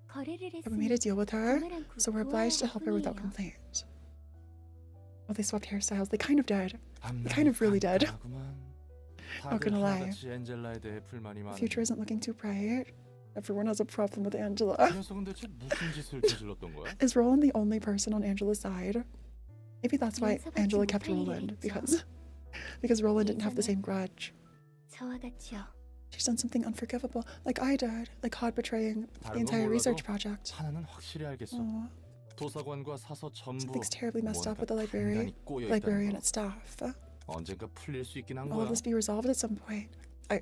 거래를 But we made a 했으니 deal with her, 그말 않고 so we're obliged to 도와야 할 help her without 뿐이에요. complaint. Oh, they swapped hairstyles. They kind of did. 앞날이 kind of really did. 깜깜하구만. Not 다들 gonna lie. 하나같이 엔젤라에 대해 불만이 The 많은데 future isn't looking too bright. Everyone has a problem with Angela. 그 녀석은 대체 무슨 짓을 저질렀던 거야? Is Roland the only person on Angela's side? Maybe that's why 용서받지 Angela kept 못할 일이 Roland, 있죠. because Roland didn't have the same grudge. 저와 같이요. She's done something unforgivable, like I did, like Cod betraying the 다른 건 entire 몰라도 research project. 하나는 확실히 알겠어. Aw, 도서관과 사서 전부 something's terribly messed up with the 뭔가 library, 단단히 꼬여 librarian 있다는 and staff. 거. 언젠가 풀릴 수 있긴 한 Will all 거야. this be resolved at some point? I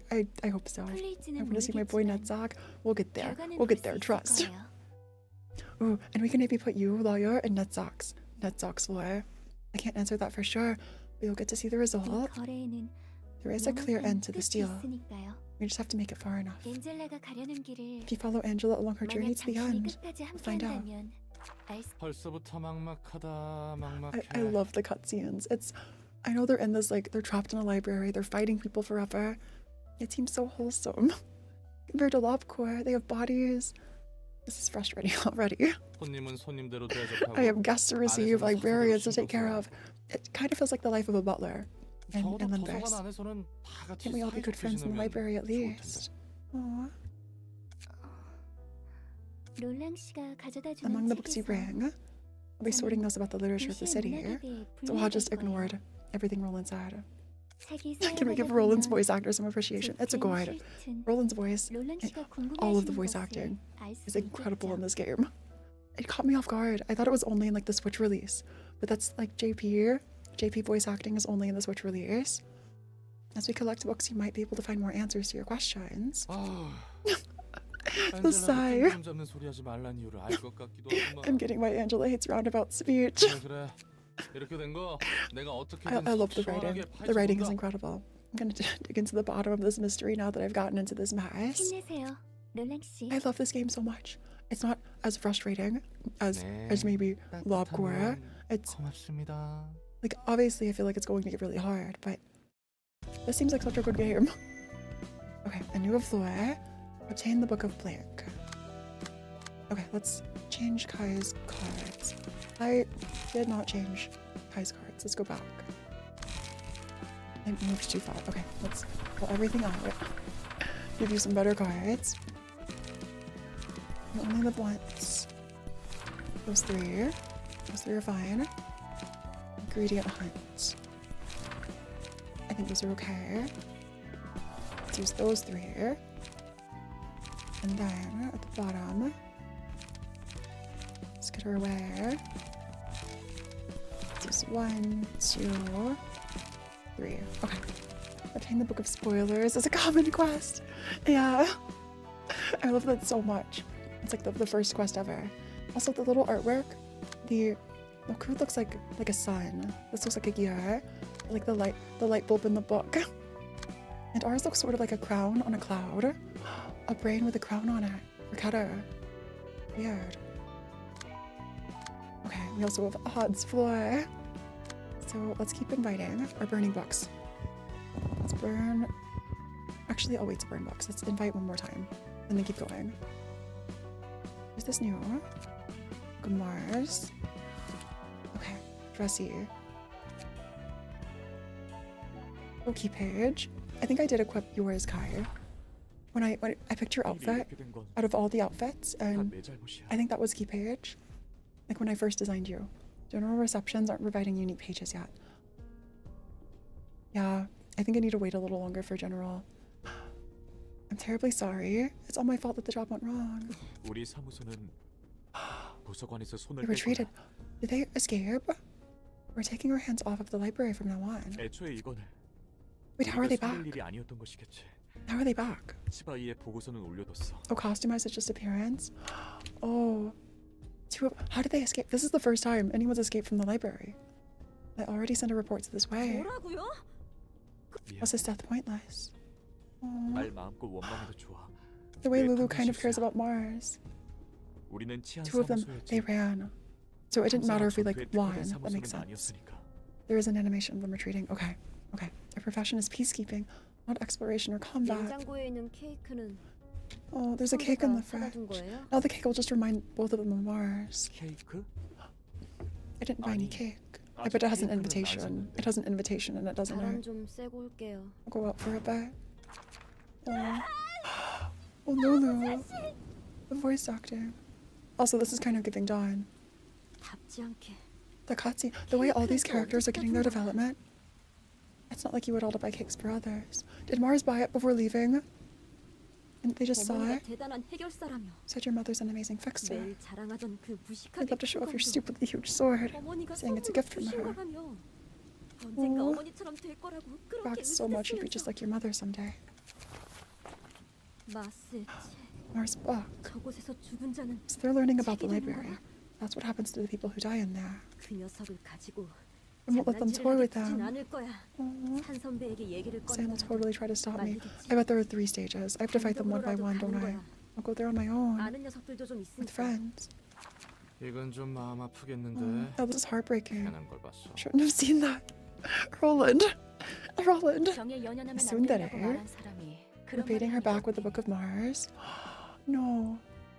hope so. I 풀릴지는 want to see my boy 모르겠지만 Netzach. We'll get there. 결과는 We'll 볼 get 수 there. 있을 Trust. 거예요. Ooh, and we can maybe put you, lawyer, in Netzach's lawyer. I can't answer that for sure, but you'll get to see the 이 result. 거래에는 There is a clear end to this 끝이 deal. 있으니까요. We just have to make it far enough. 엔젤라가 가려는 길을 If you follow Angela along her journey 만약 to the 당신이 end, 끝까지 we'll find out. 함께한다면 알 수. 벌써부터 막막하다. 막막해. I love the cutscenes. I know they're in this, like, they're trapped in a library, they're fighting people forever. It seems so wholesome. Compared to Lobcore, they have bodies. This is frustrating already. 손님은 손님대로 대접하고 I have guests to receive, 안에서는 librarians to 사서대로 take care 신경 of. It kind of feels like the life of a butler. And 적어도 Limbus. 도서관 안에서는 다 같이 Can't we all be good 사이좋게 friends in the 지내면 library at 좋을 텐데. least? Aww. 롤랑 씨가 가져다 주는 Among the books you 책에서 bring, I'll be sorting those about the literature of the 도시의 city. 문학에 대해 So I'll 분류할 just 거예요. ignored everything Roland said. 책이 Can we give 사용하다 Roland's 보면 voice actor some appreciation? It's a 좋든 good. 싫든 Roland's voice, 롤랑 씨가 all of the 궁금해하시는 voice 것을 acting 알 is 수도 incredible 있겠죠. in this game. It caught me off guard. I thought it was only in like the Switch release, but that's like JP voice acting is only in the Switch release. As we collect books, you might be able to find more answers to your questions. The sigh. 좀 잡는 소리 하지 말란 이유를 알 것 같기도 하구만. I'm getting why Angela hates roundabout speech. 그래. 이렇게 된 거 내가 어떻게든 I love the writing. 시원하게 The writing is 파헤쳐본다. incredible. I'm gonna dig into the bottom of this mystery now that I've gotten into this mess. 힘내세요, 롤랑 씨. I love this game so much. It's not as frustrating as 네, maybe Lobcore. 따뜻한 It's 고맙습니다. like obviously I feel like it's going to get really hard, but this seems like such a good game. Okay, a new floor. Obtain the Book of Blank. Okay, let's change Kai's cards. I did not change Kai's cards. Let's go back. I moved too far. Okay, let's pull everything out. Give you some better cards. You only live once. Those three are fine. Ingredient hunt. I think those are okay. Let's use those three. And then at the bottom, let's get her away. Let's use 1, 2, 3. Okay. Obtain the Book of Spoilers as a common quest. Yeah. I love that so much. It's like the first quest ever. Also, the little artwork. The crew looks like a sun. This looks like a gear. Like the light bulb in the book. And ours looks sort of like a crown on a cloud. A brain with a crown on it. Ricotta. Weird. Okay, we also have Odd's floor. So let's keep inviting our burning books. Let's burn. Actually, I'll wait to burn books. Let's invite one more time. And then keep going. Is this new? Good Mars. Okay, dressy. Okay, Paige. I think I did equip yours, Kai. When I picked your outfit 이렇게 된 건 out of all the outfits, 다 and 내 잘못이야. I think that was key page. Like when I first designed you. General receptions aren't providing unique pages yet. Yeah, I think I need to wait a little longer for general. I'm terribly sorry. It's all my fault that the job went wrong. 우리 사무소는 도서관에서 손을 They 뺄 retreated. 거야. Did they escape? We're taking our hands off of the library from now on. 애초에 이거는 Wait, how are they 우리가 back? 손댈 일이 아니었던 것이겠지. How are they back? 치바이의 보고서는 올려뒀어. Oh, customized its disappearance? Oh. How did they escape? This is the first time anyone's escaped from the library. I already sent a report to this way. 뭐라고요? 미안. Was his death pointless? Aw. 날 마음껏 원망해도 좋아. The way 내 Lulu kind of 탐정 cares 실수야. about Mars. 우리는 치안 Two of them, they 사무소였지. ran. So it didn't matter if we like 전투에 won. 특화된 That makes 사무소는 sense. 아니었으니까. There is an animation of them retreating. Okay. Okay. Their profession is peacekeeping, not exploration or combat. 냉장고에 있는 케이크는 Oh, there's a cake in the 사다 준 fridge. 거예요? Now the cake will just remind both of them of Mars. 케이크? I didn't buy any 아니, cake. I 아직 bet it has an 케이크는 invitation. 안 It has an invitation and it doesn't 바람 hurt. 좀 쐬고 올게요. I'll go out for a bit. Oh. Oh no no. The voice acting. Also, this is kind of giving Dawn. 답지 않게. The cutscene, the way all these characters are getting their development. It's not like you would all to buy cakes for others. Did Mars buy it before leaving? And they just saw 어머니가 it? 대단한 해결사라며 Said your mother's an amazing fixer. 매일 자랑하던 그 I'd 무식하게 love to show off your 큰 stupidly huge sword. 어머니가 saying it's a 선물로 gift from 주신 her. 거라며. 언젠가 Oh. 어머니처럼 될 거라고 그렇게 Bragged so much you'd be just 으쓱했으면서. like your mother someday. 마스의 책. Mars book. 저곳에서 죽은 자는 So they're learning about the 책이 되는 library. 거야? That's what happens to the people who die in there. 그 녀석을 가지고 I won't let them toy with 장난질을 them. 않을 거야. Aww. 산 선배에게 얘기를 Sam will 꺼내더라도 totally try to stop me. 말리겠지. I bet there are 3 stages. I have to fight them one by one, don't I? I'll go there on my own. 아는 녀석들도 좀 With 있으니까. friends. 이건 좀 마음 아프겠는데. Oh, this is heartbreaking. 괜한 걸 봤어. Shouldn't have seen that. Roland. Roland. 정에 연연하면 안 순대래. 된다고 말한 사람이 그런 Repeating her 말을 back with the 하니까 Book of Mars. No.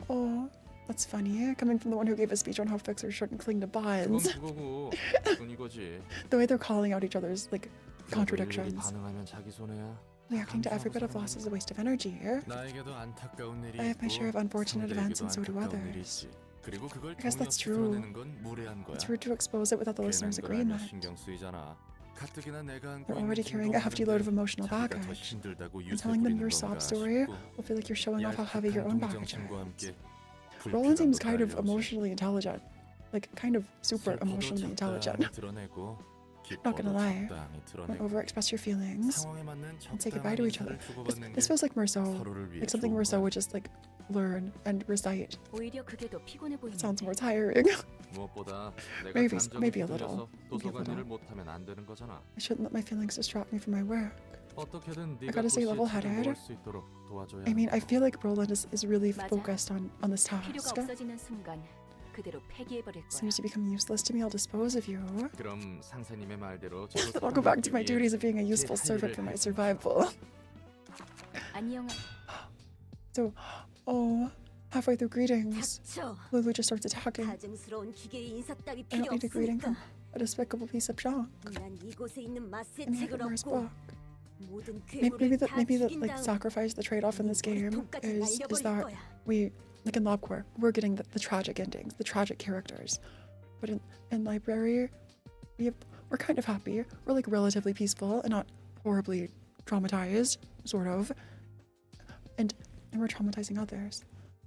Oh, that's funny. Coming from the one who gave a speech on how fixers shouldn't cling to 그건 bonds. 그거고 이건 이거지. The way they're calling out each other's like 그래도 일일이 contradictions. 반응하면 자기 손해야. Reacting to every bit of loss is a waste of energy. 나에게도 안타까운 일이 I have my share of 있고 unfortunate events and so do 상대에게도 안타까운 일이 others. 있지. 그리고 그걸 I guess 정의 that's 없이 true. 드러내는 건 무례한 거야. It's rude to expose it without the listener's 괜한 걸 알면 agreement. 신경 쓰이잖아. 가뜩이나 내가 안고 They're 있는 already carrying a hefty load of emotional 자기가 더 baggage. 힘들다고 And telling them 유세 your 부리는 sob 건가 story 싶고. will feel like you're showing off how heavy your own baggage 동정심과 is. 함께 Roland seems 불필요한 kind of 걸 emotionally intelligent. Like, kind of super 슬퍼도 emotionally intelligent. 적당히 드러내고, Not gonna 기뻐도 lie. 적당히 Don't 드러내고, overexpress your feelings 상황에 맞는 and say goodbye to each other. 인사를 This, 주고받는 this 게 feels like Merceau. 서로를 위해 Like something 좋은 Merceau 거야. would just like learn and recite. 오히려 그게 더 피곤해 It sounds 보이는데 more tiring. 무엇보다 내가 Maybe- 감정에 maybe a 휘둘려서 little. 도서관 Maybe a 일을 못하면 안 되는 거잖아. I shouldn't let my feelings distract me from my work. 어떻게든 I 네가 gotta stay 도시에 level-headed. 책을 모을 수 있도록 도와줘야 I mean, I 하는 feel like Roland is really 맞아. focused on this 필요가 task. 없어지는 순간 그대로 폐기해버릴 거야. Seems to become useless to me. I'll dispose of you. 그럼 상사님의 말대로 I'll go back to my duties of being a useful servant for my survival. 안녕. So, oh, halfway through greetings, 닥쳐. Lulu just starts attacking. 가증스러운 기계의 인사 따위 I don't 필요 need a greeting 없으니까. from a despicable piece of junk. 난 이곳에 있는 마스의 And look 책을 at Mars 얻고 book. 모든 Maybe 괴물을 다 maybe the 죽인 like 다음 sacrifice, the trade-off in this game 머리통까지 is 날려버릴 that 거야. we, like in LobCorp, we're getting the tragic endings, the tragic characters. But in Library, we're kind of happy. We're like relatively peaceful and not horribly traumatized, sort of. And we're traumatizing others.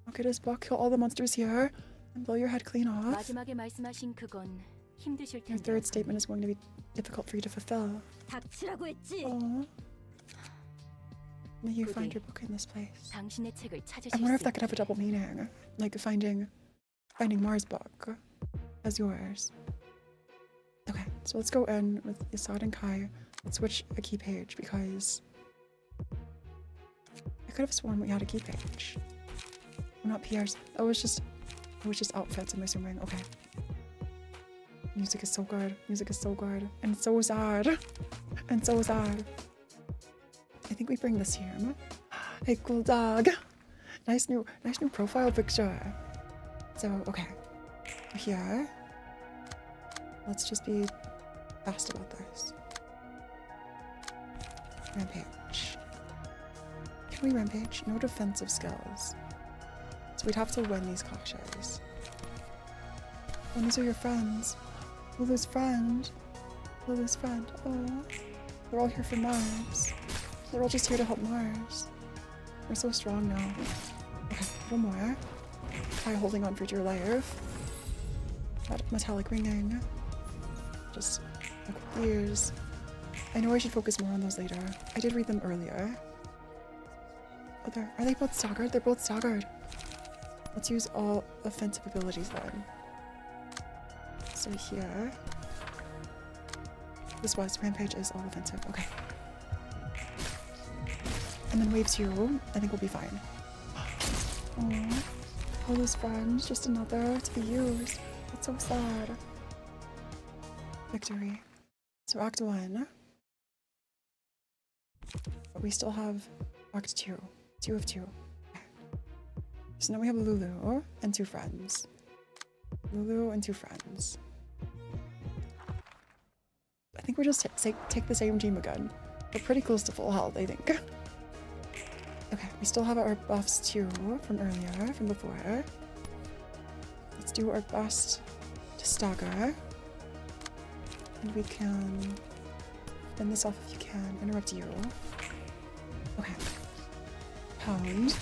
Look at his book, kill all the monsters here, and blow your head clean off. 마지막에 말씀하신 그건 힘드실 Your 텐데. third statement is going to be difficult for you to fulfill. 닥치라고 했지. Aww. May you find Goody. your book in this place. 당신의 책을 찾으실 I wonder 수 if that could have a 있게. double meaning, like finding Mars book as yours. Okay, so let's go in with Isad and Kai. Let's switch a key page because I could have sworn we had a key page. Not Pierre's. It was just outfits. I'm assuming. Okay. Music is so good. Music is so good, and it's so sad, and so sad. I think we bring this here. Hey, cool dog. Nice new profile picture. So, okay. Here. Let's just be fast about this. Rampage. Can we rampage? No defensive skills. So we'd have to win these clashes. And these are your friends. Lulu's friend. Lulu's friend. Oh. They're all here for Mars. They're all just here to help Mars. We're so strong now. Okay, a little more. Try holding on for dear life. That metallic ringing. Just like ears. I know I should focus more on those later. I did read them earlier. Oh, are they both staggered? They're both staggered. Let's use all offensive abilities then. So here. This was Rampage is all offensive. Okay. And then wave 2. I think we'll be fine. Aww. All those friends. Just another to be used. That's So sad. Victory. So Act 1. But we still have Act 2. 2 of 2. Okay. So now we have Lulu and 2 friends. Lulu and 2 friends. I think we just take the same team again. We're pretty close to full health, I think. Okay, we still have our buffs too from earlier, from before. Let's do our best to stagger. And we can bend this off if you can. Interrupt you. Okay. Pound.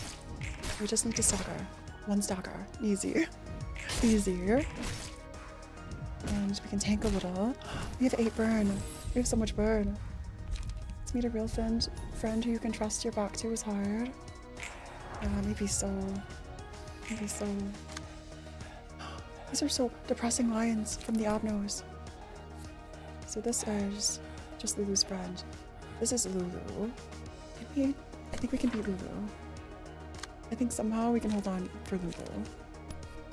We just need to stagger. 1 stagger. Easy. Easy. And we can tank a little. We have 8 burn. We have so much burn. To meet a real friend who you can trust your back to is hard. Maybe so. Maybe so. These are so depressing lines from the Abnos. So this is just Lulu's friend. This is Lulu. I think we can beat Lulu. I think somehow we can hold on for Lulu.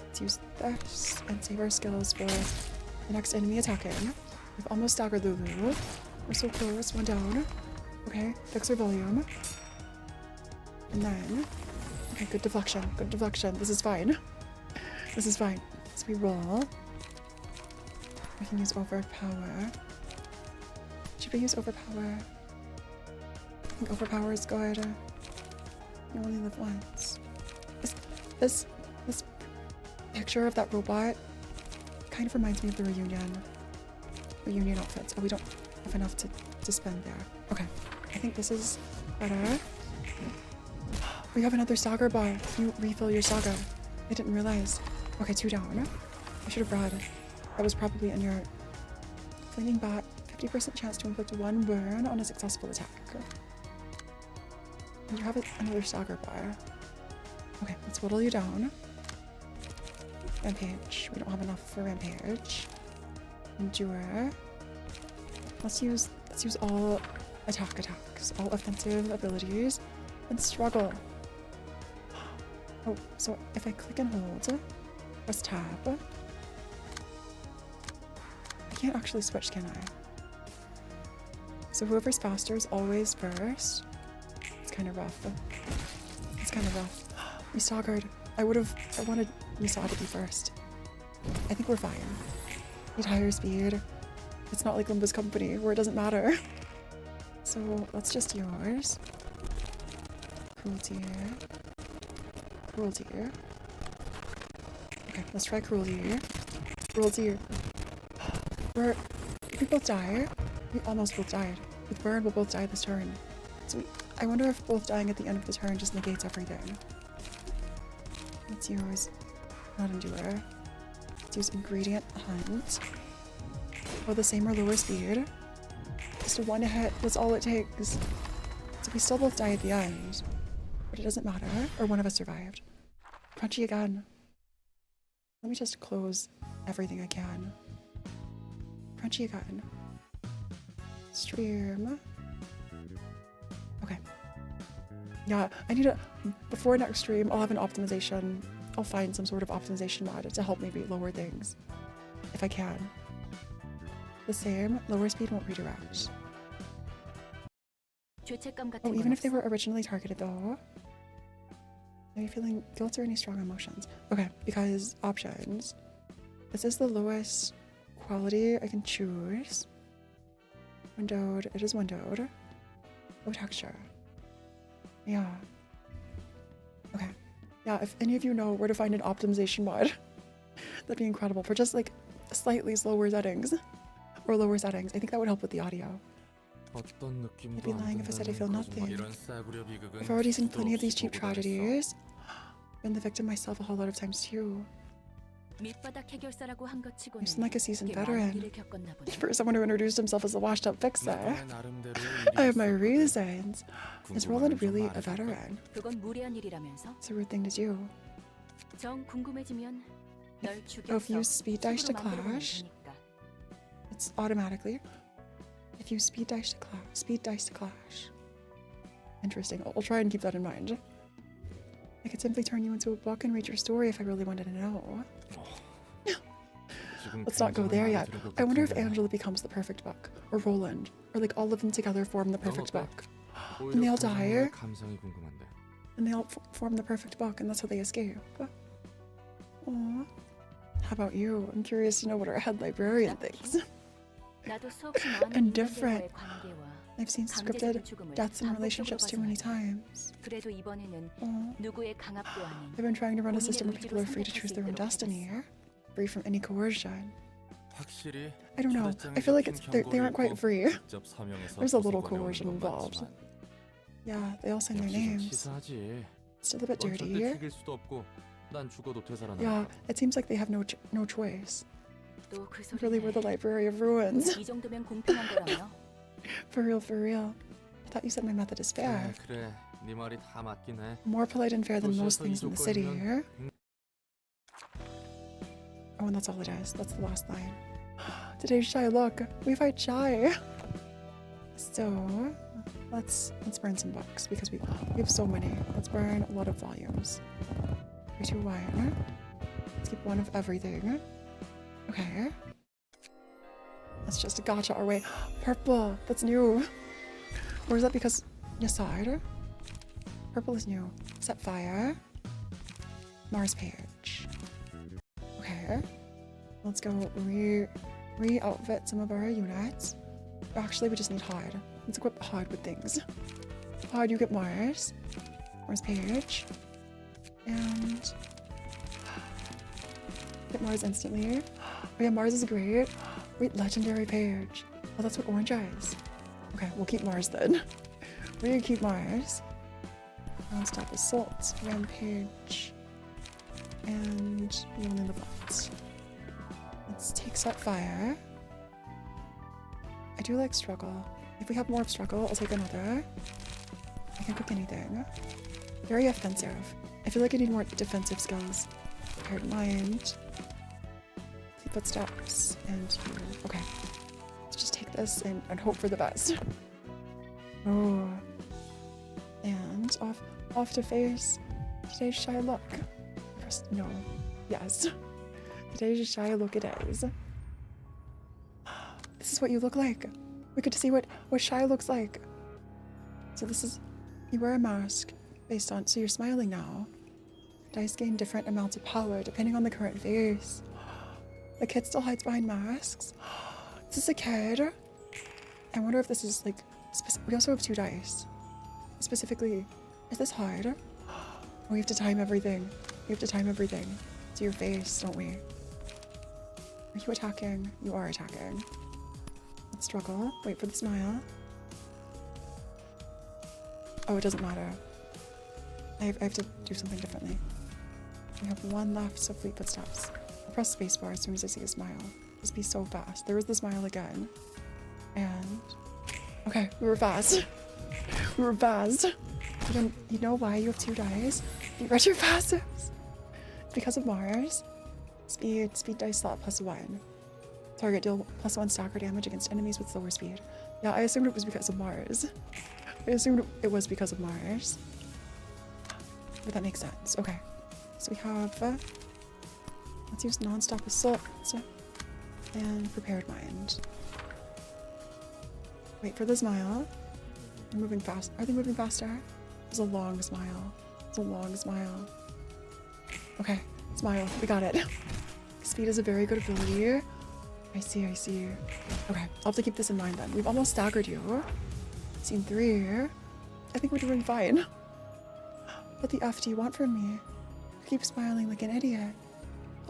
Let's use this and save our skills for the next enemy attacking. We've almost staggered Lulu. We're so close. 1 down. Okay, fix our volume. And then... Okay, good deflection. Good deflection. This is fine. This is fine. So we roll. We can use overpower. Should we use overpower? I think overpower is good. You only live once. This picture of that robot kind of reminds me of the reunion outfits. Oh, we don't have enough to spend there. Okay, I think this is better. We have another stagger bar. You refill your stagger. I didn't realize. Okay, 2 down. I should have read. That was probably in your flaming bat. 50% chance to inflict 1 burn on a successful attack. And you have another stagger bar. Okay, let's whittle you down. Rampage. We don't have enough for Rampage. Endure. Let's use all attacks, all offensive abilities, and struggle. Oh, so if I click and hold, press tab. I can't actually switch, can I? So whoever's faster is always first. It's kind of rough. It's kind of rough. We staggered. I wanted Misa to be first. I think we're fine. Need higher speed. It's not like LIMBUS company where it doesn't matter. So let's just yours. Cruelty. Cruelty. Okay, let's try cruelty. Cruelty. We both die. We almost both died. With burn, we'll both die this turn. So I wonder if both dying at the end of the turn just negates everything. Let's use not endure. Let's use ingredient hunt. Oh, the same or lower speed. Just a 1 hit, that's all it takes. So we still both die at the end. But it doesn't matter. Or one of us survived. Crunchy again. Let me just close everything I can. Crunchy again. Stream. Okay. Yeah, I need before next stream, I'll have an optimization. I'll find some sort of optimization mod to help maybe lower things. If I can. The same, lower speed won't redirect. Oh, even if they were originally targeted though. Are you feeling guilt or any strong emotions? Okay, because options. This is the lowest quality I can choose. Windowed, it is windowed. Oh, texture. Yeah. Okay. Yeah, if any of you know where to find an optimization mod, that'd be incredible. For just like slightly slower settings. Or lower settings. I think that would help with the audio. I'd be lying if I said I feel nothing. I've already seen plenty of these cheap tragedies. Been the victim myself a whole lot of times too. You seem like a seasoned veteran. For someone who introduced himself as a washed-up fixer. I have my reasons. Is Roland really a veteran? It's a rude thing to do. If you speed dice to clash, it's automatically. If you speed dice to clash. Interesting. I'll try and keep that in mind. I could simply turn you into a book and read your story if I really wanted to know. let's not go there yet. I wonder if Angela becomes the perfect buck, or Roland, or like all of them together form the perfect buck. And they all die, 감성이 궁금한데. and they all form the perfect buck, and that's how they escape. Aww. How about you? I'm curious to know what our head librarian thinks. 나도 수없이 많은 And different. 인간들과의 관계와 I've seen scripted deaths in relationships too many times. 그래도 이번에는 Aww. 누구의 강압도 아닌 I've been trying to run a system where people are free to choose their own destiny, free from any coercion. 확실히 I don't know. I feel like they aren't quite free. 직접 사명해서 There's a little 고소권에 coercion 오는 건 involved. 맞지만 Yeah, they all sign their 역시 좀 names. 치사하지. Still a bit 넌 절대 dirty. 죽일 수도 없고 난 죽어도 되살아나. Yeah, it seems like they have no choice. 또 그 Really, we're the library of ruins. 이 정도면 공평한 거라며? For real, for real. I thought you said my method is fair. 그래, 네 말이 다 맞긴 해. More polite and fair than most 도시에서 things in the city. 이족거리면 Oh, and that's all it is. That's the last line. Today's shy look. We fight shy. So let's burn some books because we have so many. Let's burn a lot of volumes. 3, 2, 1. Let's keep one of everything. Okay. Let's just gotcha our way. Purple. That's new. Or is that because Yasar? Purple is new. Set fire. Mars page. Okay. Let's go re-outfit some of our units. Actually, we just need Hide. Let's equip Hide with things. Hide, you get Mars. Mars page. And get Mars instantly. Oh yeah, Mars is great. Wait, legendary page. Oh, that's what orange is. Okay, we'll keep Mars then. We're gonna keep Mars. Non-stop assault, rampage, and we only live once. Let's take set fire. I do like struggle. If we have more of struggle, I'll take another. I can cook anything. Very offensive. I feel like I need more defensive skills. Prepared mind. Footsteps and heal. Okay. Let's just take this and hope for the best. Oh. And off to face today's shy look. First, no. Yes. Today's shy look it is. This is what you look like. We get to see what shy looks like. So this is, you wear a mask based on, so you're smiling now. Dice gain different amounts of power depending on the current face. The kid still hides behind masks. Is this a kid? I wonder if this is like, we also have 2 dice. Specifically, is this hard? We have to time everything. We have to time everything to your face, don't we? Are you attacking? You are attacking. Let's struggle. Wait for the smile. Oh, it doesn't matter. I have to do something differently. We have 1 left, so fleet footsteps. I'll press spacebar as soon as I see a smile. Just be so fast. There was the smile again. And okay, we were fast. We were fast. You know why you have 2 dice? You read your passives. It's because of Mars. Speed dice slot +1. Target deal +1 stagger damage against enemies with slower speed. Yeah, I assumed it was because of Mars. I assumed it was because of Mars. But that makes sense. Okay. So we have let's use non-stop assault and prepared mind. Wait for the smile. They're moving fast. Are they moving faster? It's a long smile. It's a long smile. Okay, smile. We got it. Speed is a very good ability. I see. Okay, I'll have to keep this in mind then. We've almost staggered you. Scene 3. I think we're doing fine. What the F do you want from me? You keep smiling like an idiot.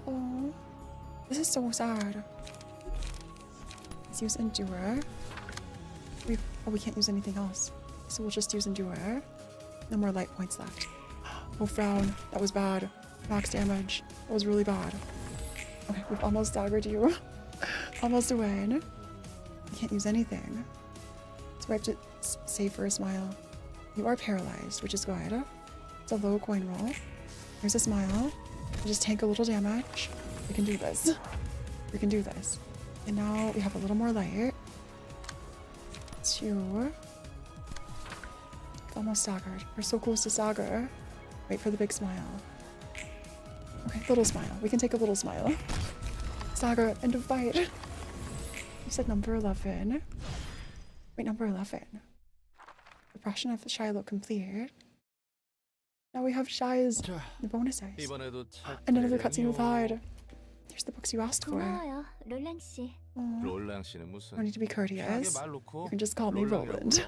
Oh, this is so sad. Let's use Endure. We can't use anything else. So we'll just use Endure. No more light points left. Oh, Frown. That was bad. Max damage. That was really bad. Okay, we've almost staggered you. Almost a win. We can't use anything. So we have to save for a smile. You are paralyzed, which is good. It's a low coin roll. Here's a smile. We just tank a little damage. We can do this. We can do this. And now we have a little more light. It's you. Almost staggered. We're so close to stagger. Wait for the big smile. Okay, little smile. We can take a little smile. saga, end of fight. You said number 11. Wait, number 11. Depression of Shiloh complete. Now we have Shy's the bonuses. 이번에도 And another cutscene with Hyde. Here's the books you asked for. 고마워요, 롤랑 씨. 롤랑 씨는 무슨 No need to be courteous. 말 놓고 You can just call me Roland.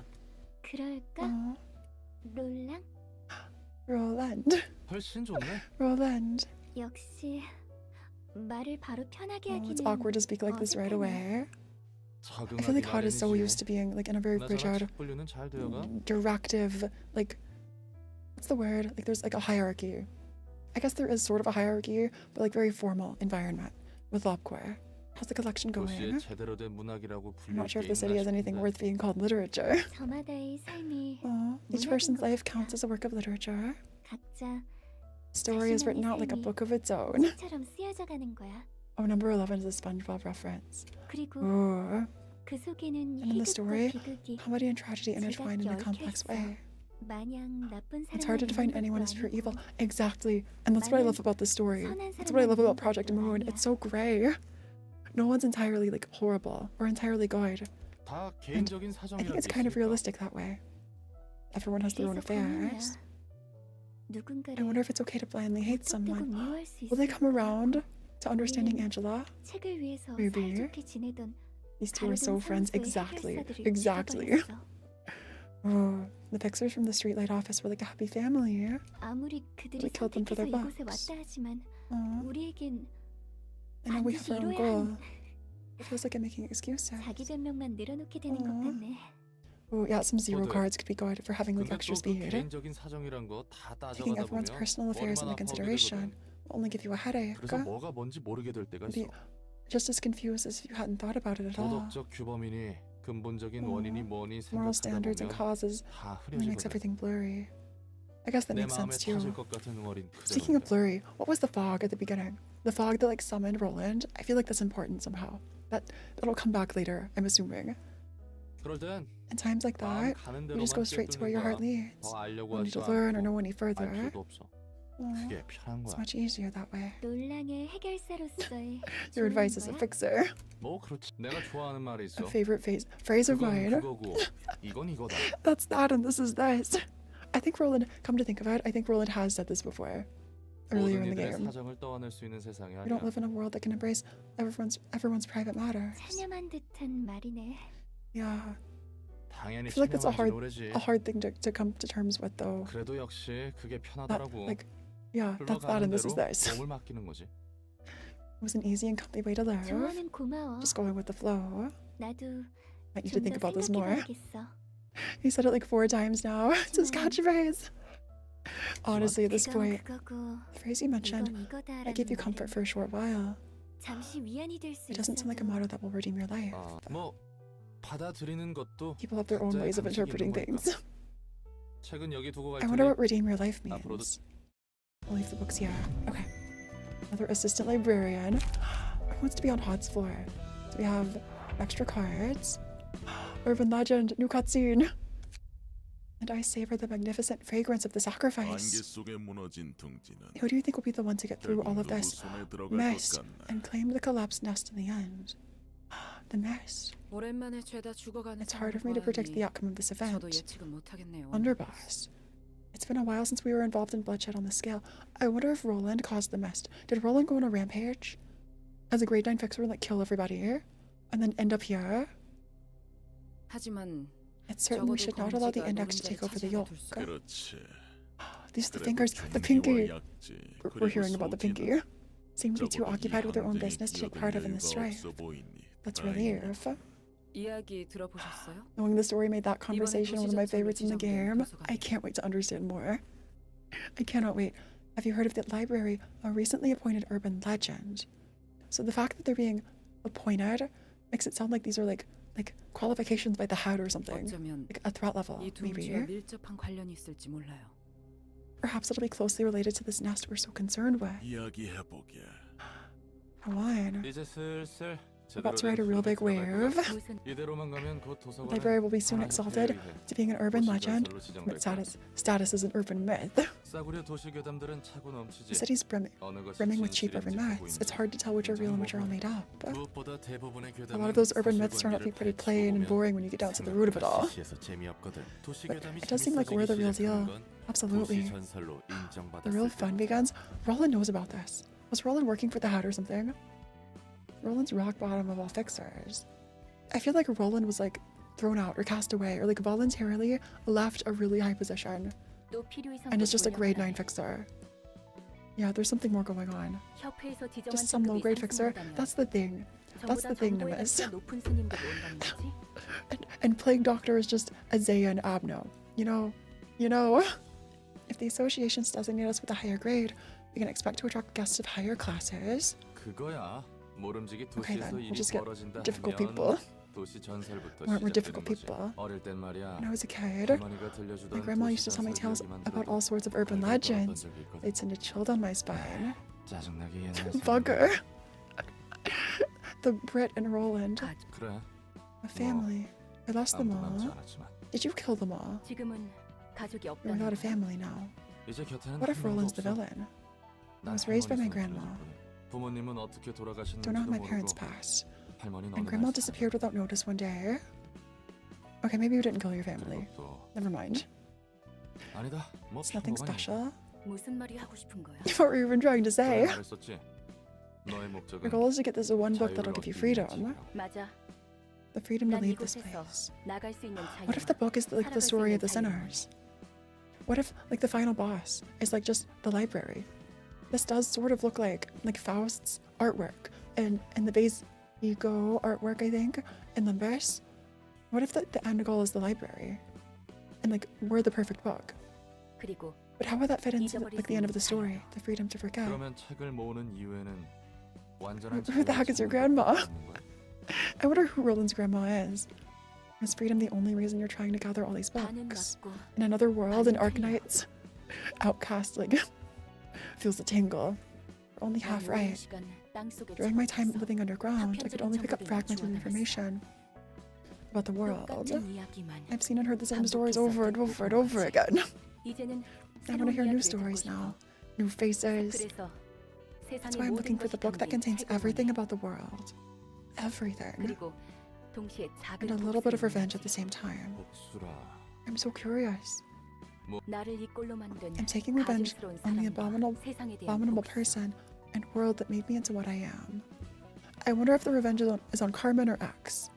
그럴까? 롤랑? Roland. 훨씬 좋네. Roland. 역시 말을 바로 편하게 Oh, 하기는 it's awkward to speak like this right 어색하네. away. I feel like Hyde is so used to being like in a very frigid, 분류는 잘 되어가. directive, like, what's the word? Like there's like a hierarchy. I guess there is sort of a hierarchy, but like very formal environment with Lobcore. How's the collection 도시에 going? 제대로 된 문학이라고 I'm not 불릴 sure 게 if the city has 있나 anything 싶은데. worth being called literature. 저마다의 삶이 Each person's life counts as a work of literature. 각자 Story is written out like a book of its own. 책처럼 쓰여져 가는 거야. Oh, number 11 is a SpongeBob reference. 그리고 Ooh. 그 속에는 And in the story, 희극과 비극이 comedy and tragedy intertwine in a complex way. 마냥 나쁜 It's hard to define 사람을 anyone 믿는 as pure 것도 evil. 아니고 Exactly. And that's what I love about the story. 선한 That's what I love about 사람을 Project 믿는 Moon. 것도 It's so gray. No one's entirely like horrible or entirely good. 다 And 개인적인 I 사정이라는 think it's 게 kind of 있으니까. realistic that way. Everyone has their own 그래서 고민이야. affairs. 누군가를 I wonder if it's okay to blindly hate 무턱대고 someone. 미워할 수 Will they come 있을까? around to understanding Angela? 책을 위해서 Maybe. 사이좋게 지내던 These two are so 다르던 friends. 상수의 Exactly. 해결사들을 Exactly. 잃어버렸어. Oh, the pictures from the streetlight office were like a happy family. 아무리 그들이 They killed them for 선택해서 their 이곳에 bucks. 왔다 하지만 Aw. 우리에겐 I know we have 반드시 our own 이뤄야 goal. 하는 It feels like I'm making excuses. 자기 변명만 늘어놓게 되는 것 같네. Oh, yeah, some zero Well, cards could be good for having like 근데 extra 또 그 speed. 개인적인 사정이란 거 다 Taking 따져가다 everyone's 보면 personal affairs into 머리만 아파오게 consideration 되거든. will only give you a headache. 그래서 뭐가 뭔지 모르게 될 때가 Be 있어. just as confused as if you hadn't thought about it at all. 도덕적 규범이니 근본적인 원인이 뭐니 Moral 생각하다 standards and 보면 causes 다 really makes 흐려지거든. everything blurry. I guess that 내 makes 마음에 sense 터질 too. 것 같은 응어린 Speaking of 그대로니까. blurry, what was the fog at the beginning? The fog that like summoned Roland? I feel like that's important somehow. That'll come back later, I'm assuming. 그럴 땐 In times like 마음 that, 가는 you just go 대로만 straight to where your heart 꿰뚫는 거야. leads. 더 알려고 No need to 하지도 learn or 않고 know any 알 further. 필요도 없어. Aw, 그게 편한 it's 거야. much easier that way. 논란의 해결사로서의 Your 좋은 advice as a 거야? fixer. 뭐 그렇지. 내가 좋아하는 말이 A 있어. favorite phrase of 그건 mine. 그거고 이건 이거다. That's that and this is this. I think Roland, come to think of it, I think Roland has said this before. Earlier 모든 in the 이들의 game. 사정을 떠안을 수 있는 세상이 We don't 아니야. live in a world that can embrace everyone's private matters. 찬ям한 듯한 말이네. Yeah. 당연히 I feel like that's a 친밀하지 노래지. hard thing to come to terms with though. 그래도 역시 그게 That, 편하더라고. like, yeah, that's that 흘러가는 and this is 대로 this. It 몸을 맡기는 거지. was an easy and comfy way to live. 조언은 고마워. Just going with the flow. 나도 Might need to 좀 think 더 about this more. 생각해봐야겠어. He said it like 4 times now. It's his catchphrase. Honestly, at this 그건 point, 그거고 the phrase you mentioned 이건 이거다라는 might give you comfort 말은 for a short while. 잠시 위안이 될 수 It doesn't sound like a 있어도 motto that will redeem your life. 뭐 받아들이는 것도 People have their own 각자의 ways of 방식이 interpreting 있는 거니까. things. 책은 여기 두고 갈 I wonder 테니 what redeem your life 앞으로도 means. I'll leave the books here. Okay. Another assistant librarian. Who wants to be on Hod's floor? So we have extra cards. Urban legend, new cutscene. And I savor the magnificent fragrance of the 안개 sacrifice. 속에 무너진 둥지는 Who do you think will be the one to get through 결국 all of 누구 this 손에 들어갈 것 mess 같나? and claim the collapsed nest in the end? The mess. 오랜만에 죄다 죽어가는 It's hard for me to predict the outcome of this 저도 event. 예측은 못하겠네요. Underboss. It's been a while since we were involved in bloodshed on the scale. I wonder if Roland caused the mess. Did Roland go on a rampage? As a grade 9 fixer and like kill everybody here? And then end up here? 하지만 It certainly 적어도 should not allow the 검지가 index to 노른자를 take over the 차지하게 yoke. 둘 수. 그렇지. These the 그래도 fingers, the 중리와 pinky. 약지, We're hearing about the 그리고 pinky. Seem to be too 적어도 이 occupied with their own 함정이 business to take part of in 끼어들 this 이유가 strife. 없어 보이니 That's 다행이네. relief. 이야기 들어보셨어요? Knowing the story made that conversation one of my favorites in the game, I can't wait to understand more. I cannot wait. Have you heard of the library, a recently appointed urban legend? So the fact that they're being appointed makes it sound like these are like qualifications by the head or something. 어쩌면 Like a threat level, 이 maybe. 둥지와 밀접한 관련이 있을지 몰라요. Perhaps it'll be closely related to this nest we're so concerned with. 이야기해보게. Go on. 이제 슬슬 about to ride a real big wave. 무슨 이대로만 가면 곧 도서관에 Library will be soon 하나의 exalted 회의회, to being an urban 도시 legend 전설로 from 지정될 its 거야. status as an urban myth. 싸구려 도시 괴담들은 차고 넘치지. The city's 어느 것이 brimming with cheap urban 진실인지 myths. It's hard to tell which are real and which are all made up. 무엇보다 대부분의 A lot of those urban myths turn out to be pretty plain and boring when you get down to the root of it all. But it does seem like we're the real deal. Absolutely. The real fun begins. Roland knows about this. Was Roland working for the Hat or something? Roland's rock bottom of all fixers. I feel like Roland was like thrown out or cast away or like voluntarily left a really high position 또 필요 이상 and is just a grade 9 fixer. Yeah, there's something more going on. 협회에서 지정한 Just some low grade 등급이 fixer. 상승하다면 That's the thing. That's the thing, 저보다 Nimbus. 정보의 높은 스님들이 온다는 거지? And Plague Doctor is just Azaya and Abno. You know, if the associations designate us with a higher grade, we can expect to attract guests of higher classes. 그거야. 모름지기 Okay 도시에서 then, we'll 일이 just get 벌어진다 difficult 하면 people. 도시 전설부터 More 시작되는 difficult 거지. people. 어릴 땐 말이야. When I was a kid, 할머니가 들려주던 my grandma 도시 used to tell me 전설 tales 얘기만 about 들어도 all sorts of urban 얼굴이 legends. 떨어졌던 적이 있거든. They'd send a chill down my spine. 짜증나게 옛날 Bugger. The Brit and Roland. 그래. A family. I lost them 아무도 남지 all. 않았지만 Did you kill them all? 지금은 가족이 We're 없다는 without a 거야. family now. 이제 곁에는 What if 한 명도 Roland's the 없어. villain? I 난 was raised by my 할머니 grandma. 손주를 뒀거든. 부모님은 어떻게 돌아가셨는지도 Don't know how my 모르고 parents passed. 할머니는 And 어느 grandma 날 disappeared without notice one day. Okay, maybe you didn't kill your family. 그것도 Never mind. 아니다. 뭐 It's nothing 평범한 special. 무슨 말이 하고 싶은 거야? What were you even trying to say? 그런 말을 썼지. 너의 목적은 Your goal is to get this one book that'll 자유를 give you 얻기 위한 freedom. 지혜야. 맞아. The freedom to 난 leave this 이곳에서 place. 나갈 수 있는 자유. What if the book is like the 살아갈 수 story 있는 of the 자유. sinners? What if like the final boss is like just the library? This does sort of look like Faust's artwork and the base ego artwork, I think, in LIMBUS. What if the end goal is the library? And like we're the perfect book. 그리고 But how would that fit into like the end of the story? The freedom to forget. 그러면 책을 모으는 이유에는 완전한 Who the heck is your 자유를 grandma? 찾는 거야. I wonder who Roland's grandma is. Is freedom the only reason you're trying to gather all these 반은 books? 맞고 In another world, an 반은 Arknight's outcast like feels the tingle. We're only half 난 오랜 right. 시간 땅속에 During my time 처박혔어. living underground, I could only pick up fragmented information about the world. 똑같은 이야기만. I've seen and heard the same stories over and over and over again. 이제는 I want to hear 새로운 new 이야기를 stories 듣고 now, 싶어. new faces. 그래서 That's 세상의 why I'm 모든 looking for the 것이 book that 담긴 contains 책을 everything 원해. about the world. Everything. 그리고 동시에 작은 And a little bit of 복수를 revenge at the 원하지. same time. 복수라. I'm so curious. 나를 이 꼴로 만든 I'm taking revenge 가증스러운 on the 사람과 세상에 대한 abominable 복수. person and world that made me into what I am. I wonder if the revenge is on Carmen or X.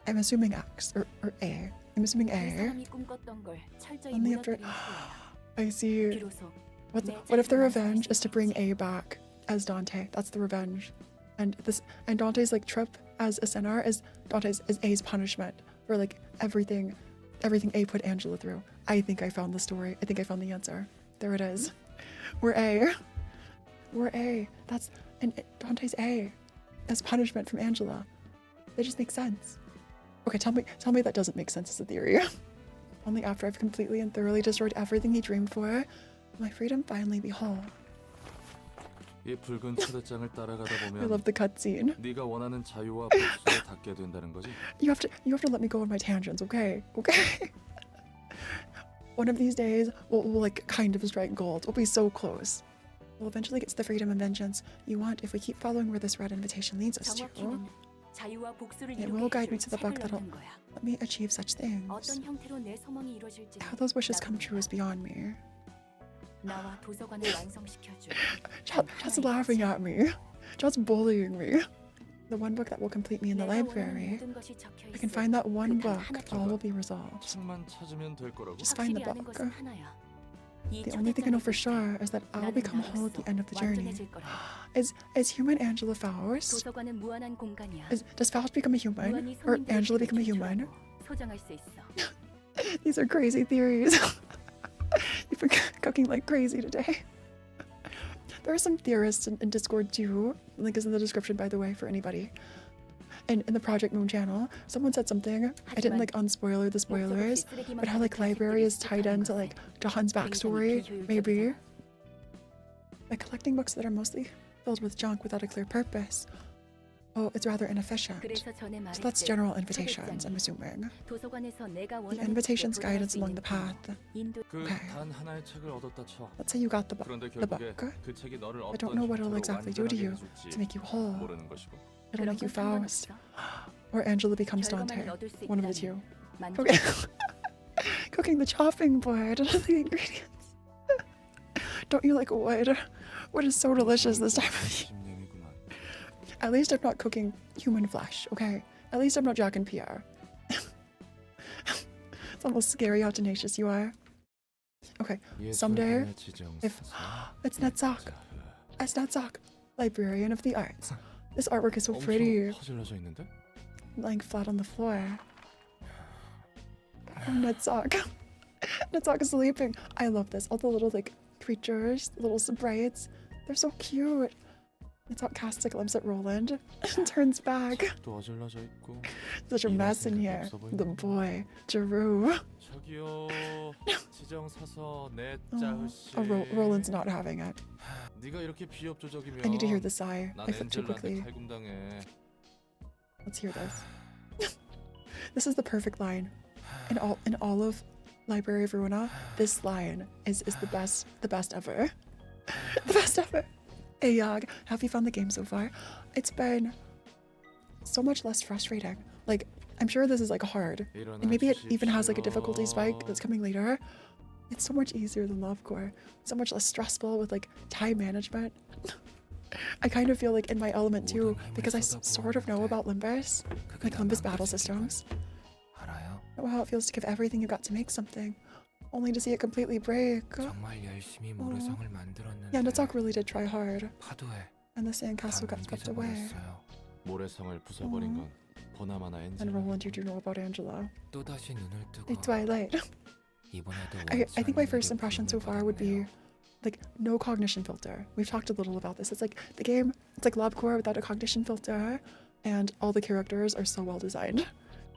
I'm assuming X or A. I'm assuming 그 A. 사람이 꿈꿨던 걸 철저히 Only after 무너뜨린 후에야 I see. 비로소 What if the revenge is to bring A back as Dante? That's the revenge. And Dante's like trip as a sinner is A's punishment for like everything A put Angela through. I think I found the story. I think I found the answer. There it is. We're A. We're A. And Dante's A as punishment from Angela. That just makes sense. Okay, tell me that doesn't make sense as a theory. Only after I've completely and thoroughly destroyed everything he dreamed for, will my freedom finally be whole. 이 붉은 초대장을 따라가다 I 보면 love the cutscene. 네가 원하는 자유와 복수에 닿게 된다는 거지. You have to let me go on my tangents, okay? Okay. One of these days, we'll like kind of strike gold. We'll be so close. We'll eventually get to the freedom and vengeance you want if we keep following where this red invitation leads us to. 정확히는 자유와 복수를 It 이루게 will guide me 해줄 to the book 책을 that'll 얻는 거야. let me achieve such things. 어떤 형태로 내 소망이 이루어질지 How those wishes come true is beyond me. 나와 도서관을 완성시켜줄 Just laughing at me. Just bullying me. The one book that will complete me in the 내가 원하는 library. 모든 것이 적혀 I can 있어. find that one 그 단 book, 하나쯤. all will be resolved. 책만 찾으면 될 거라고. Just find the 확실히 아는 book. 것은 하나야. 이 The only thing I know for 초대장을 sure is that I'll 나는 become whole at the end of the journey. 완전해질 거라. Is human Angela Faust? 도서관은 무한한 공간이야. Does Faust become a human? 무한히 Or 손님들의 Angela 길을 become a human? 기초하고 소장할 수 있어. These are crazy theories. You've been cooking like crazy today. There are some theorists in Discord too. Link is in the description, by the way, for anybody. And in the Project Moon channel, someone said something. I didn't like unspoiler the spoilers, but how like library is tied into like Dahan's backstory, maybe. By collecting books that are mostly filled with junk without a clear purpose. Oh, it's rather inefficient. 그래서 전에 So that's 말했듯 general invitations, I'm assuming. 도서관에서 내가 The 원하는 invitations, 곳에 guidance 도달할 along the 수 있는 path. 인도 그 Okay. 단 하나의 책을 얻었다 쳐. Let's say you got the 그런데 book. 결국에 그 책이 너를 I 어떤 don't know what it'll 형태로 exactly do to 완전하게 you 해줄지 to make you whole. 모르는 것이고. It'll make you 그런 건 Faust. 상관없어. Or Angela becomes 결과만을 Dante. 얻을 수 One of the 있다면 two. 만족. Okay. Cooking the chopping board. The ingredients. Don't you like wood? Wood is so delicious this time of year. 심령이구만. At least I'm not cooking human flesh, okay? At least I'm not Jack and Pierre. It's almost scary how tenacious you are. Okay, someday, if it's Netzach, as Netzach, Librarian of the Arts. This artwork is so pretty, 퍼질러져 있는데? lying flat on the floor. Oh, Netzach. Netzach is sleeping. I love this. All the little like creatures, little sprites. They're so cute. Netzach casts a glimpse at Roland and turns back. 또 어질러져 있고. Such a mess in here. The boy, Jeru. 저기요. 지정 사서 내 Oh, 짜으씨. Roland's not having it. 네가 이렇게 비협조적이면 I need to hear the sigh. 난 I flipped too 엔젤라한테 quickly. 칼군당해. Let's hear this. This is the perfect line. In all of Library of Ruina, this line is the best ever. The best ever. Ayag, have you found the game so far? It's been so much less frustrating. Like, I'm sure this is like hard. And maybe it even has like a difficulty spike that's coming later. It's so much easier than Lovecore. So much less stressful with like time management. I kind of feel like in my element too, because I sort of know about LIMBUS, like LIMBUS battle systems. 알아요? Know how it feels to give everything you got to make something, only to see it completely break. 정말 열심히 모래성을 만들었는데. Yeah, Netzach really did try hard, 파도에 and the sandcastle got swept away. 모래성을 부숴버린 건 보나마나 And 엔젤. Roland, you do know about Angela. 또다시 눈을 뜨고. The Twilight. I think my first impression so far would be like no cognition filter. We've talked a little about this. It's like the game, it's like Lobcore without a cognition filter, and all the characters are so well designed.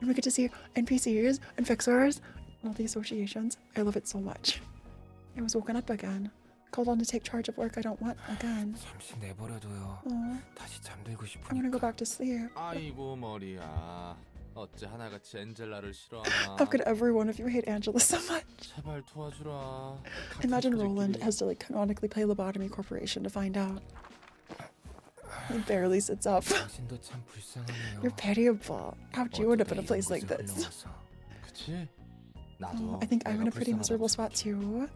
And we get to see NPCs and fixers and all the associations. I love it so much. I was woken up again, called on to take charge of work I don't want again. 잠시 내버려둬요. Oh, 다시 잠들고 I want to go 싶으니까. back to sleep. 아이고 머리야. 어째 하나같이 엔젤라를 싫어하나. How could every one of you hate Angela so much? 제발 도와주라. Imagine Roland has to like canonically play Lobotomy Corporation to find out. He barely sits up. 당신도 참 불쌍하네요. You're pitiable. How'd you end up in a place like this? 그치? 나도. Oh, I think I'm in a pretty miserable spot too.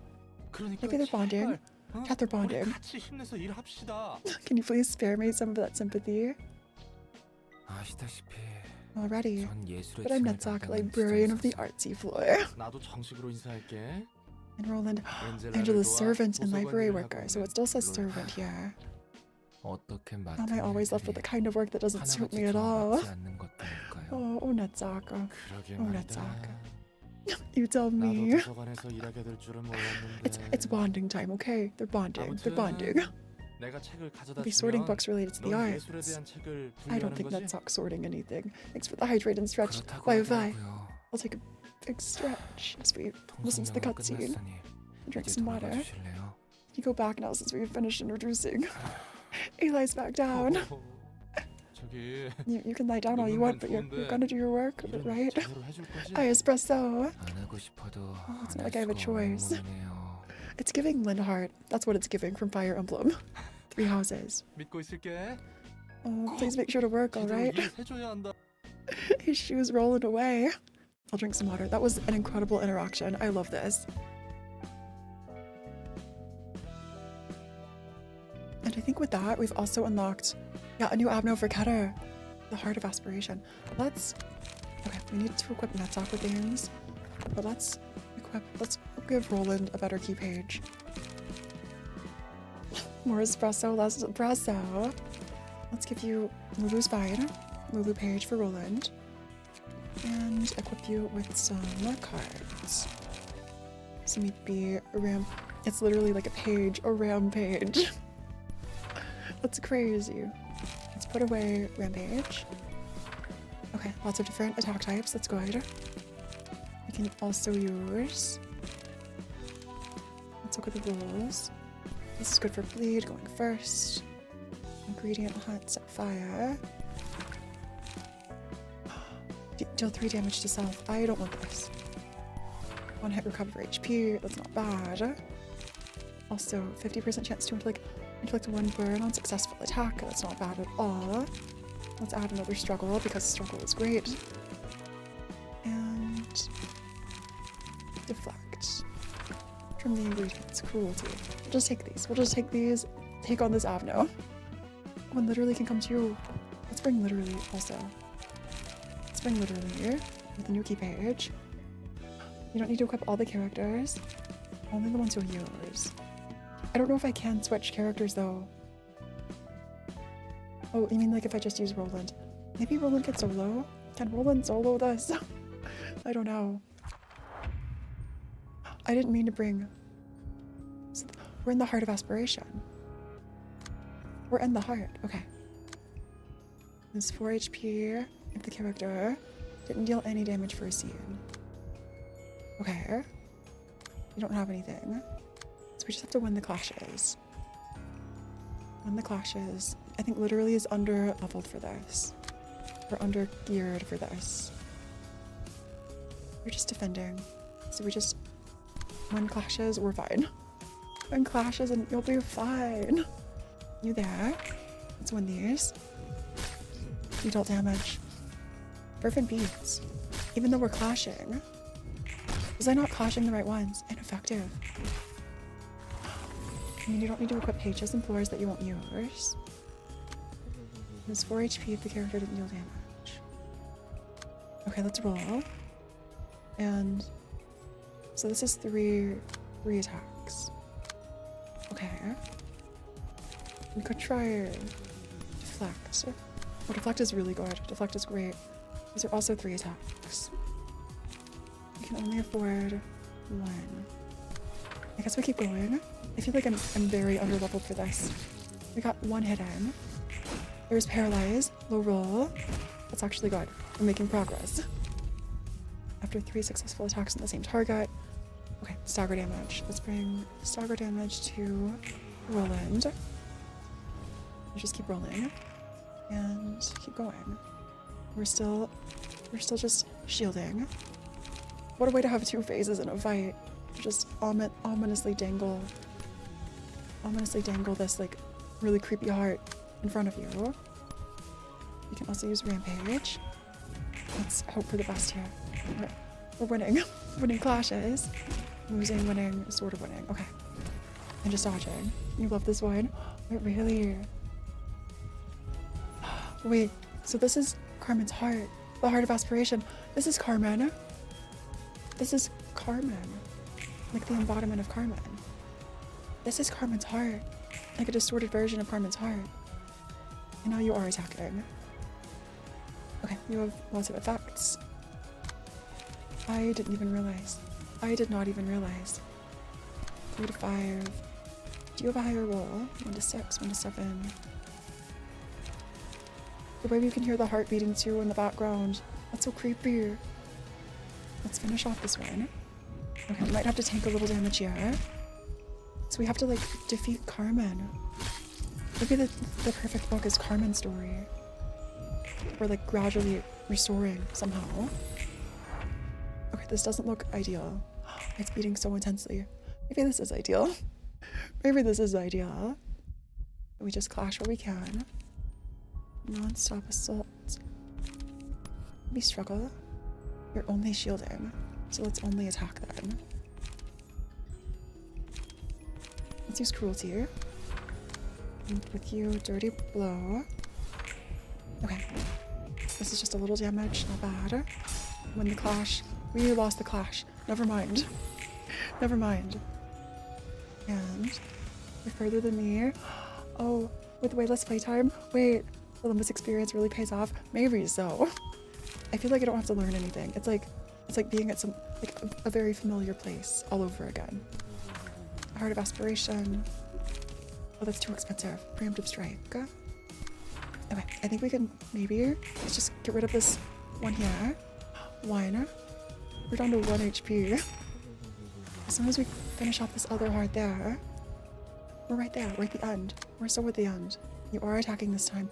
그러니까 Maybe they're bonding. Chat, they're 우리 bonding. 같이 힘내서 일합시다. Can you please spare me some of that sympathy? 아시다시피 Already. 전 예술의 But I'm 층을 Netzach, 담당하는 librarian of the 지정사서. artsy floor. 나도 정식으로 인사할게. And Roland, 엔젤라를 Angela's 도와 servant and 도서관 library 일을 worker, 하고 so it still says servant here. 어떻게 Am 맡은 I always left with the kind of work that doesn't suit me at all? 않는 것들일까요? Oh, Netzach. 그러게 Oh, 말이다. Netzach. You tell 나도 me. 도서관에서 일하게 될 줄은 몰랐는데. It's bonding time, okay? They're bonding. They're bonding. 내가 책을 가져다 Be sorting 주면 books related to the 넌 예술에 arts. 대한 책을 I don't 분류하는 think 거지? Netzach sorting anything. Thanks for the hydrate and stretch. 그렇다고 Bye bye. 하더라고요. I'll take a big stretch as we listen to the 통성명은 cutscene. 끝났으니 Drink 이제 some water. 돌아가 주실래요? You go back now since we've finished introducing. He lies back down. 저기 You can lie down all you want, but you're gonna do your work, 일은 right? 제대로 해줄 거지? I espresso. 안 하고 싶어도 it's 안 not 할 like I have a 수가 없는 choice. 몸이네요. It's giving Lindheart. That's what it's giving from Fire Emblem. 3 houses. 믿고 있을게. Oh, please make sure to work, 제대로 alright? 일해줘야 한다. His shoes rolling away. I'll drink some water. That was an incredible interaction. I love this. And I think with that, we've also unlocked, a new Abno for Keter. The Heart of Aspiration. Okay, we need to equip Netzach with things. But let's give Roland a better key page. More espresso, less espresso. Let's give you Lulu Spine, Lulu page for Roland. And equip you with some cards. So maybe a ramp. It's literally like a page, a rampage. That's crazy. Let's put away rampage. Okay, lots of different attack types. That's good. We can also use. Let's look at the rules. This is good for bleed, going first. Ingredient hunt, set fire. Deal 3 damage to self. I don't want this. 1 hit recover HP. That's not bad. Also, 50% chance to inflict 1 burn on successful attack. That's not bad at all. Let's add another struggle because struggle is great. And deflect from the ingredients. Cruelty. We'll just take these. We'll just take these. Take on this Avno. One literally can come to you. Let's bring literally also. Let's bring literally with a new key page. You don't need to equip all the characters. Only the ones you'll use. I don't know if I can switch characters though. Oh, you mean like if I just use Roland? Maybe Roland can solo? Can Roland solo this? I don't know. I didn't mean to bring... We're in the heart of aspiration. We're in the heart. Okay. There's 4 HP if the character didn't deal any damage for a scene. Okay. You don't have anything. So we just have to win the clashes. Win the clashes. I think literally is under leveled for this. Or under geared for this. We're just defending. So we just win clashes, we're fine. Win clashes and you'll be fine. You there? Let's win these. You dealt damage. Fervent beats. Even though we're clashing. Was I not clashing the right ones? Ineffective. I mean, you don't need to equip pages and floors that you won't use. There's 4 HP if the character didn't deal damage. Okay, let's roll. And so this is three attacks. Okay. We could try deflect. Oh, deflect is really good. Deflect is great. These are also 3 attacks. We can only afford 1. I guess we keep going. I feel like I'm very underleveled for this. We got 1 hit in. There's paralyze, low roll. That's actually good. We're making progress. After 3 successful attacks on the same target. Okay, stagger damage. Let's bring stagger damage to Roland. Let's just keep rolling. And keep going. We're still just shielding. What a way to have 2 phases in a fight. Just ominously dangle this like really creepy heart in front of you. You can also use rampage. Let's hope for the best here. We're winning. Winning clashes. Losing, winning, sort of winning. Okay. And just dodging. You love this one? Wait, really? Wait, so this is Carmen's heart. The heart of aspiration. This is Carmen. This is Carmen. Like the embodiment of Carmen. This is Carmen's heart. Like a distorted version of Carmen's heart. And now you are attacking. Okay, you have lots of effects. I didn't even realize. I did not even realize. 3 to 5. Do you have a higher roll? 1 to 6, 1 to 7. The way you can hear the heart beating too in the background. That's so creepy. Let's finish off this one. Okay, we might have to tank a little damage here. So we have to like defeat Carmen. Maybe the perfect book is Carmen's story. We're like gradually restoring somehow. Okay, this doesn't look ideal. It's beating so intensely. Maybe this is ideal. Maybe this is ideal. We just clash where we can. Non-stop assault. We struggle. You're only shielding, so let's only attack then. Let's use cruelty. And with you, dirty blow. Okay. This is just a little damage, not bad. Win the clash. We lost the clash. Never mind. Never mind. And you're further than me. Oh, with way less playtime? Wait, the LIMBUS experience really pays off? Maybe so. I feel like I don't have to learn anything. It's like being at some like a very familiar place all over again. Heart of aspiration. Oh, that's too expensive. Preemptive strike. Okay, I think we can maybe let's just get rid of this one here. 1. We're down to 1 HP. As soon as we finish off this other heart there, we're right there. We're at the end. We're so at the end. You are attacking this time.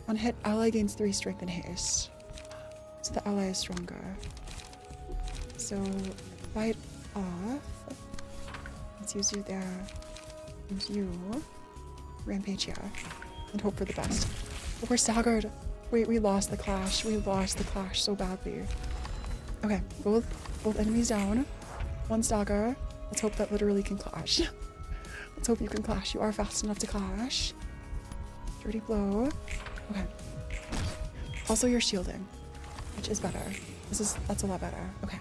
On hit, ally gains 3 strength and haste. So the ally is stronger. So fight off. Let's use you there. Use you. Rampage here. And hope for the best. But we're staggered. Wait, we lost the clash. We lost the clash so badly. Okay, both enemies down. One stagger. Let's hope that literally can clash. Let's hope you can clash. You are fast enough to clash. Dirty blow. Okay. Also, you're shielding, which is better. That's a lot better. Okay.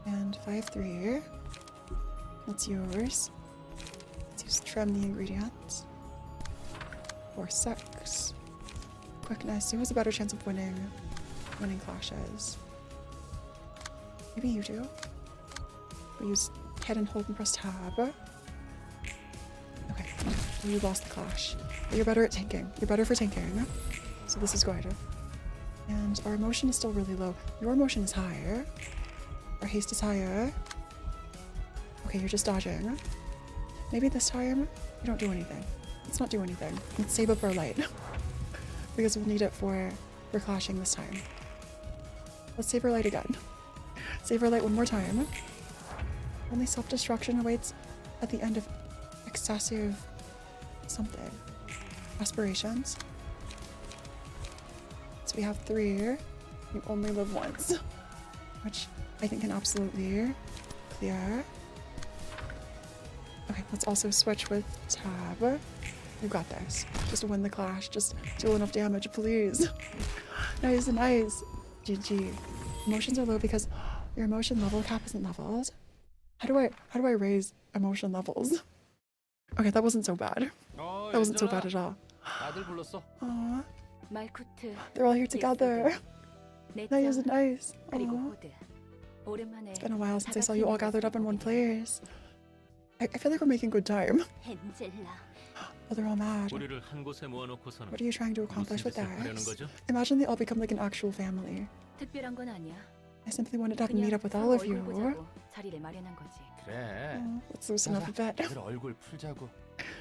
And 5-3. That's yours. Let's use trim the ingredients. 4-6. Quickness. Who has a better chance of winning clashes? Maybe you do. We use head and hold and press tab. Okay. You lost the clash. But you're better at tanking. You're better for tanking. So this is good. And our emotion is still really low. Your emotion is higher. Our haste is higher. Okay, you're just dodging. Maybe this time you don't do anything. Let's not do anything. Let's save up our light. Because we'll need it for clashing this time. Let's save our light again. Save our light one more time. Only self-destruction awaits at the end of excessive something. Aspirations. So we have 3. You only live once. Which I think can absolutely clear. Okay, let's also switch with tab. You got this. Just win the clash. Just deal enough damage, please. Nice, nice. GG. Emotions are low because your emotion level cap isn't leveled. How do I raise emotion levels? Okay, that wasn't so bad. That wasn't so bad at all. 아들 불렀어? Aww, 말쿠트, they're all here together. Nice, nice. 그리고 Aww. 호드. 오랜만에 It's been a while since I saw you all gathered up in one place. I feel like we're making good time. 헨젤라. Oh, they're all mad. 우리를 한 곳에 모아놓고서는 What are you trying to 무슨 accomplish with 짓을 that? 하려는 거죠? Imagine they all become like an actual family. 특별한 건 아니야. I simply wanted to have a meet 그냥 up with all of 서로 you. 얼굴 보자고 자리를 마련한 거지. 그래. Oh, let's loosen up a bit. 다들 얼굴 풀자고.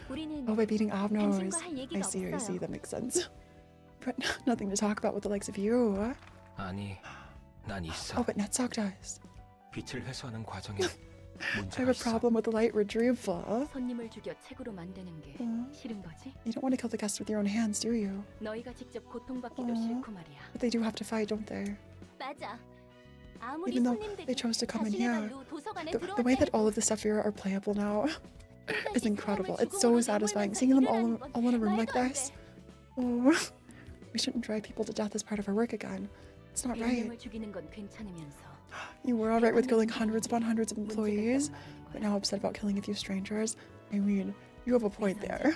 우리는 Oh, by beating Abnos. 당신과 할 I 얘기가 see, I see, 없어요. that makes sense. But nothing to talk about with the likes of you. 아니, 난 있어. Oh, but Netsock does. 빛을 회수하는 과정에 I 문제가 have a 있어. problem with the light retrieval. 손님을 죽여 책으로 만드는 게 싫은 거지? You don't want to kill the guests with your own hands, do you? 너희가 직접 고통받기도 어. 싫고 말이야. But they do have to fight, don't they? 맞아. 아무리 Even though 손님들이 they chose to come in 자신의 here. 발로 도서관에 The way that all of the stuff here are playable now is incredible. It's so satisfying. Seeing them all in a room like this. Oh, we shouldn't drive people to death as part of our work again. It's not right. 인명을 죽이는 건 괜찮으면서 You were alright with killing hundreds upon hundreds of employees, but now upset about killing a few strangers. I mean, you have a point there.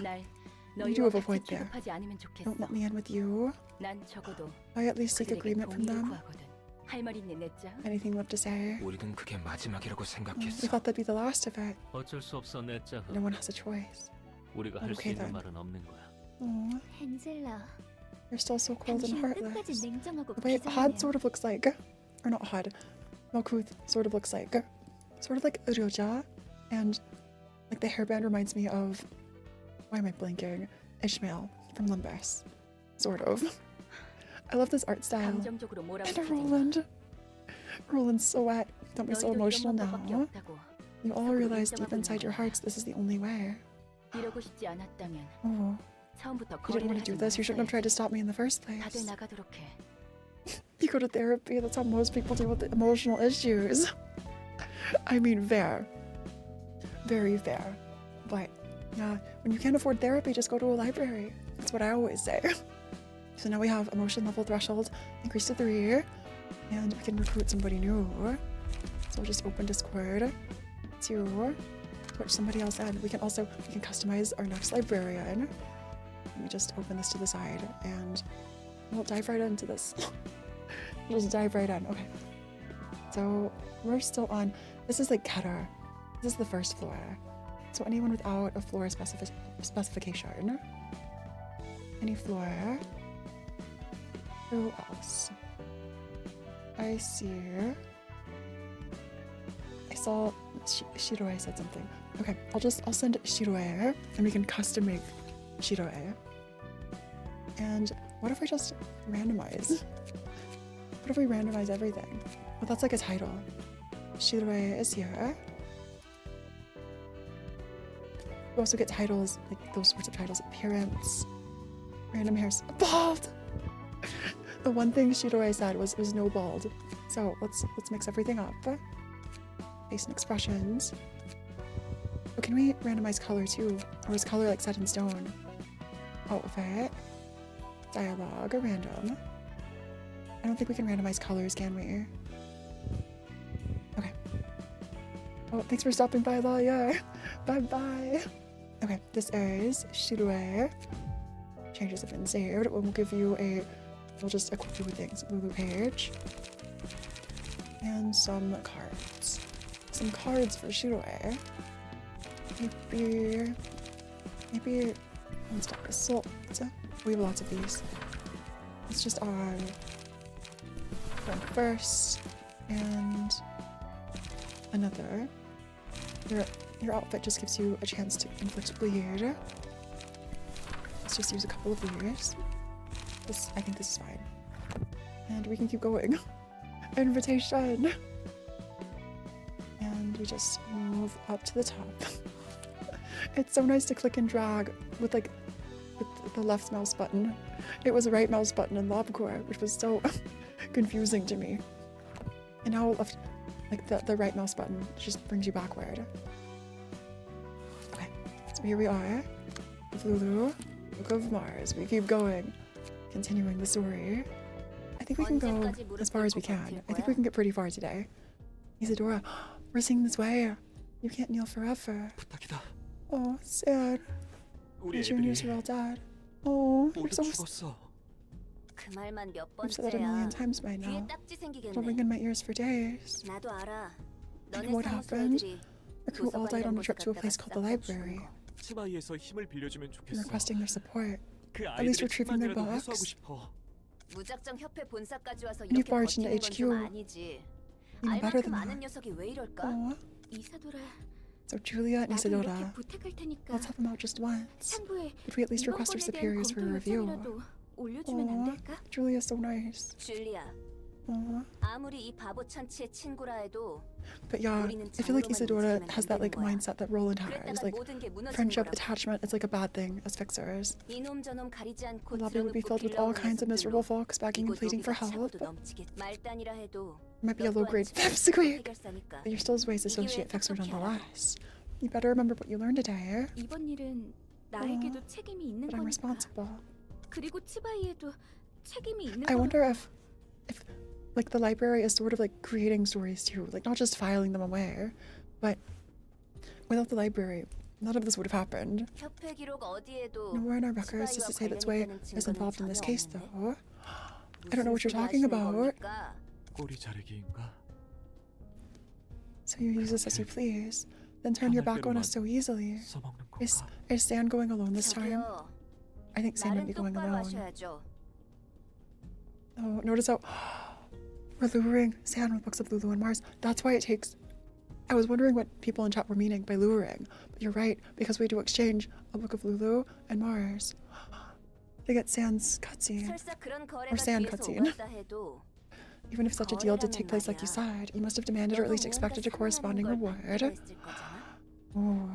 You do have a point there. 취급하지 않으면 좋겠어. Don't let me in with you. 난 적어도 I at least seek 그들에게 agreement from 동의를 them. 구하거든. 할 말 있니 내짱? Anything left to say? 우리는 그게 마지막이라고 We 생각했어. thought that'd be the last of it. 어쩔 수 없어 내 짝은. No one has a choice. 우리가 할 수 Okay, 있는 then. 말은 없는 거야. Aw, 헨젤라. you're still so cold and 당신은 끝까지 heartless. 냉정하고 Wait, Had 비장하네요. sort of looks like, or not Had, Malkuth sort of looks like, sort of like Uryoja, and like the hairband reminds me of, why am I blanking? Ishmael from Limbus, sort of. I love this art style. 감정적으로 And 몰아붙이지 마. Roland. Roland's so wet. Don't be so 너희도 emotional 이런 방법밖에 now. 없다고. You all realize deep inside your hearts this is the only way. 이러고 싶지 않았다면 Oh, 처음부터 you didn't 거리를 want to do 하지 this. You shouldn't have tried to 말았어야지. stop me in the first 다들 place. 나가도록 해. You go to therapy. That's how most people deal with the emotional issues. I mean, fair. Very fair. But, yeah, when you can't afford therapy, just go to a library. That's what I always say. So now we have emotion level threshold increased to 3, and we can recruit somebody new. So we'll just open Discord to switch somebody else in. We can customize our next librarian. Let me just open this to the side, and we'll dive right into this. We'll just dive right in. Okay. So we're still on. This is like Keter. This is the first floor. So anyone without a floor specification. Any floor. Who else? I see. I saw Shiroe said something. Okay, I'll send Shiroe, and we can custom make Shiroe. And what if I just randomize? What if we randomize everything? Well, that's like a title. Shiroi is here. We also get titles, like those sorts of titles. Appearance, random hairs, bald. The one thing Shiroi said was no bald. So let's mix everything up. Face and expressions. But can we randomize color too? Or is color like set in stone? Outfit, dialogue, or random? I don't think we can randomize colors, can we? Okay. Oh, thanks for stopping by, Laia. Bye-bye. Okay, this is Shiroi. Changes have been saved. We'll give you we'll just equip you with things. Lulu page. And some cards. Some cards for Shiroi. Maybe, let's start with salt. We have lots of these. It's just on one first and another. Your outfit just gives you a chance to inflict bleed. Let's just use a couple of these. I think this is fine. And we can keep going. Invitation! And we just move up to the top. It's so nice to click and drag with the left mouse button. It was the right mouse button in LobCore, which was so confusing to me. And now left, the right mouse button just brings you backward. Okay, so here we are with Lulu, Book of Mars. We keep going, continuing the story. I think we can go as far as we can. I think we can get pretty far today. Isadora, we're seeing this way. You can't kneel forever. 부탁이다. Oh, sad. 우리 Juniors 애들이 are all dead. Oh, you're 모두 so 죽었어. 그 말만 몇 I've said that a million 번째야. times by 귀에 now. 딱지 It'll ring 생기겠네. in my ears for days. 나도 알아. And 너네 what happened? 사무소 애들이 A crew all died on a trip to a place called the 싹 다 Library. 죽은 거. 치마이에서 힘을 빌려주면 And 좋겠어. requesting their support. 그 At least 아이들의 retrieving their 힘만이라도 box. 회수하고 싶어. 무작정 협회 본사까지 와서 And you 이렇게 barged into 버티는 건 좀 HQ. 아니지. Even better 알만큼 than 아는 that. 녀석이 왜 이럴까? Oh, 이사돌아, so Julia and 나도 이렇게 Isadora, 부탁할 테니까 let's help them out just once. 상부에 Could we at least 이번 request our 건에 대한 superiors for a 검토 review? 요청이라도 올려주면 안 될까? Julia's so nice. 줄리아, Oh. 아무리 이 바보 천치의 친구라 해도 But yeah, 우리는 I feel like 정으로만 Isadora 움직이면 has 안 that 되는 거야. mindset that Roland has. 그랬다가 Like 모든 게 무너지는 friendship, 거라고. attachment, it's like a bad thing as fixers. 이놈 저놈 가리지 않고 The lobby would be filled with all kinds of miserable folks begging and pleading for help. 말단이라 해도 Might be a low-grade fifth grade, but you're still Zway's associate fixer nonetheless. You better remember what you learned today. 이번 일은 나에게도 책임이 있는 But I'm 거니까. responsible. 그리고 치바이에도 책임이 있는 I 거니까. wonder if like the library is sort of like creating stories too, like not just filing them away, but without the library, none of this would have happened. 협회 기록 어디에도 Nowhere in our records does it say that Zway 관련이 is 있다는 involved in this 증거는 case, 전혀 없는데? though. I don't know what you're talking about. 꼬리 자르기인가? So you use this as you please, then turn your back on us so easily. 써먹는 Is 건가? Stan going alone this time? 저기요, I think Stan might 말은 be going 똑바로 alone. 하셔야죠. Oh, notice how we're luring Stan with books of Lulu and Mars. That's why it takes. I was wondering what people in chat were meaning by luring, but you're right, because we do exchange a book of Lulu and Mars. They get Stan's cutscene. 설사 그런 거래가 Or sand 뒤에서 cutscene. 오갔다 해도 Even if such a deal did take place like you said, you must have demanded or at least expected a corresponding reward. Oh.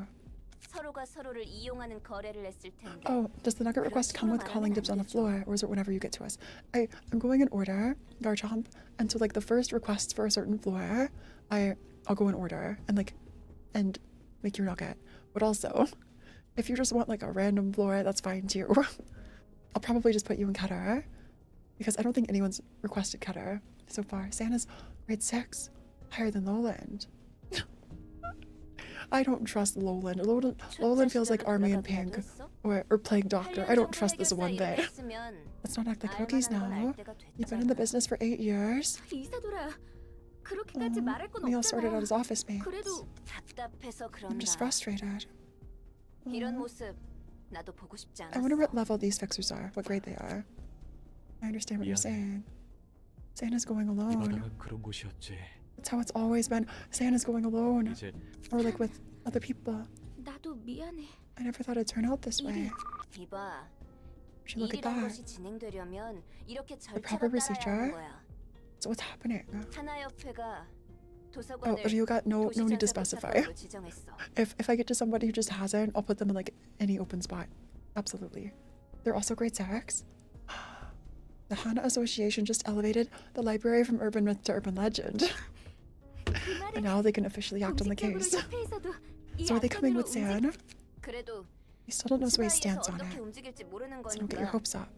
서로가 서로를 이용하는 거래를 했을 텐데. Oh, does the Nugget request come with calling dibs on the floor, or is it whenever you get to us? I'm going in order, Garchomp, and so like the first requests for a certain floor, I'll go in order and make your Nugget. But also, if you just want like a random floor, that's fine too. I'll probably just put you in Keter, because I don't think anyone's requested Keter so far. Santa's grade 6, higher than Loland. I don't trust Loland. Loland feels like Army in Pink or Plague Doctor. I don't trust this one bit. Let's not act like cookies now. You've been in the business for 8 years. 이사돌아, 그렇게까지 말할 건 We all started out 없잖아. as office mates. 그래도 답답해서 I'm just 그런다. frustrated. 이런 모습 나도 보고 싶지 I wonder what 않았어. level these fixers are, what grade they are. I understand what you're saying. Santa's going 이 alone. 바닥은 그런 곳이었지. That's how it's always been. Santa's going alone. 이제 Or like with other people. 나도 미안해. I never thought it'd turn out this way. 이봐, Should look at 일이란 that. 것이 진행되려면 이렇게 The proper 절차가 따라야 하는 procedure. 거야. So what's happening? 하나협회가 Oh, 도서관을 you got no need to specify. 도시장소 지정했어. If I get to somebody who just hasn't, I'll put them in like any open spot. Absolutely. They're also great sex. The Hana Association just elevated the library from urban myth to urban legend. And now they can officially act on the case. So are they coming with San? 그래도 I still don't know where he 치마에서 stands on 어떻게 it. 움직일지 모르는 So don't get your 거니까 hopes up.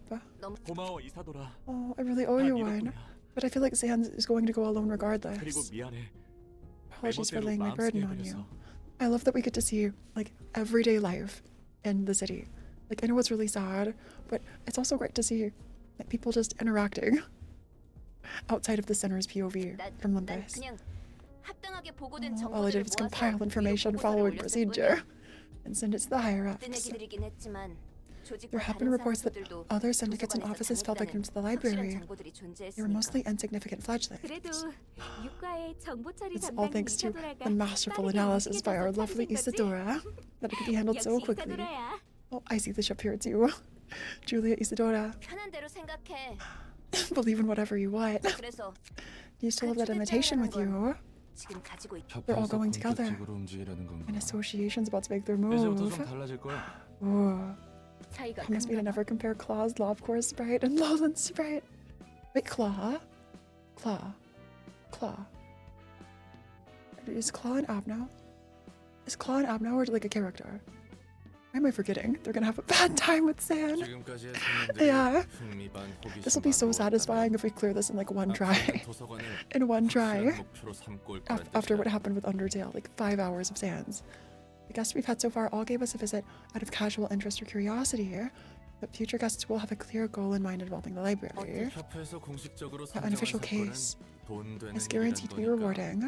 고마워 이사돌아. Oh, I really owe you one. But I feel like Zan is going to go alone 그리고 regardless. 미안해. Apologies for 매멋대로 laying my 마음 burden 쓰게 on you. 해버려서. I love that we get to see like everyday life in the city. Like I know it's really sad, but it's also great to see like people just interacting outside of the center's POV from 난 Limbus. 그냥 합당하게 보고된 All I did 정보들을 was 모아서 compile information 보고서를 following 올렸을 procedure 뿐이야. and send it to the higher 뜬 ups. 얘기들이긴 했지만 조직과 There have been 다른 reports that 사람들도 other syndicates and 도서관에서 offices fell victim to the 잘못되는 library. 확실한 정보들이 They were mostly 존재했으니까. insignificant fledglings. 그래도 육과의 정보 처리 It's all 담당인 thanks to 이사도라가 the masterful 빠르게 analysis by our 움직여줘서 lovely 찾으신 거지? Isadora that it could be handled so 역시 quickly. 이사도라야. Oh, I see the ship here too. Julia Isadora, 편한 대로 생각해. believe in whatever you want. 그래서 Do you still have that invitation with you? 지금 가지고 있. They're all going together. 본격적으로 움직이려는 건가? An association's about to make their 이제부터 move. 좀 달라질 거야. Ooh. 차이가 Promise me to 큰가 never compare Claw's Lobcore sprite and Loland sprite. Wait, Claw? Claw. Claw. Is Claw an Abno? Is Claw an Abno or like a character? Why am I forgetting? They're gonna have a bad time with San. 지금까지의 손님들이 Yeah. 흥미 반 호기심 This will be so 반으로 satisfying if we clear this in like one try. 도서관을 In one try. 확실한 목표로 삼고 올 거란 After what 뜻이야. happened with Undertale, like 5 hours of Sans. The guests we've had so far all gave us a visit out of casual interest or curiosity, but future guests will have a clear goal in mind involving the library. 협회에서 공식적으로 The unofficial 선정한 case 사건은 돈 되는 is guaranteed to be 일이란 거니까. rewarding,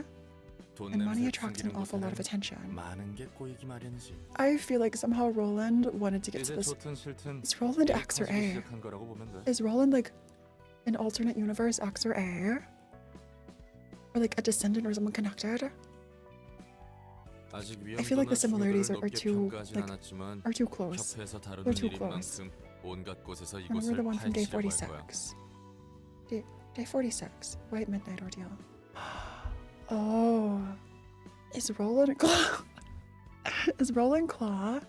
돈 and money 냄새 attracts an 풍기는 awful lot of 곳에는 attention. 많은 게 꼬이기 마련이지. I feel like somehow Roland wanted to get to 이제 this. 좋든 싫든 Is Roland X or 가지고 A? 시작한 거라고 보면 돼. Is Roland like an alternate universe X or A? Or like a descendant or someone connected? 아직 I feel like the 위험도나 similarities 중요도를 are 높게 too 평가하진 like 않았지만 are too close. 협회에서 다루는 They're too 일인 close. 만큼 온갖 곳에서 Remember 이곳을 the one from day 파헤치려고 할 거야. 46. Day 46. White Midnight Ordeal. Oh. Is Roland Claw? Is Roland Claw?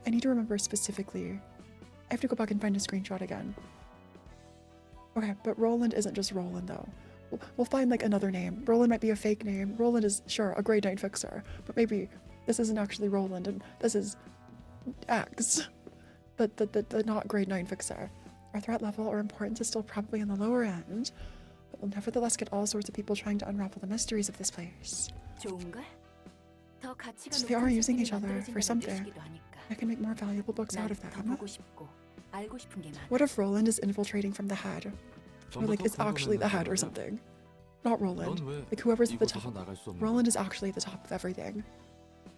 I need to remember specifically. I have to go back and find a screenshot again. Okay, but Roland isn't just Roland though. We'll find like another name. Roland might be a fake name. Roland is sure a grade 9 fixer, but maybe this isn't actually Roland and this is X. The not grade 9 fixer. Our threat level or importance is still probably on the lower end, but we'll nevertheless get all sorts of people trying to unravel the mysteries of this place. 좋은걸? 더 가치가 So they are 높은 using 책들이 each other for 만들어진다는 something. 뜻이기도 하니까. I can make more valuable books out 난 of 더 them. 보고 싶고 알고 싶은 게 많아. What if Roland is infiltrating from the head? Or like it's actually the head or something. Not Roland. Like whoever's at the top. Roland is actually at the top of everything.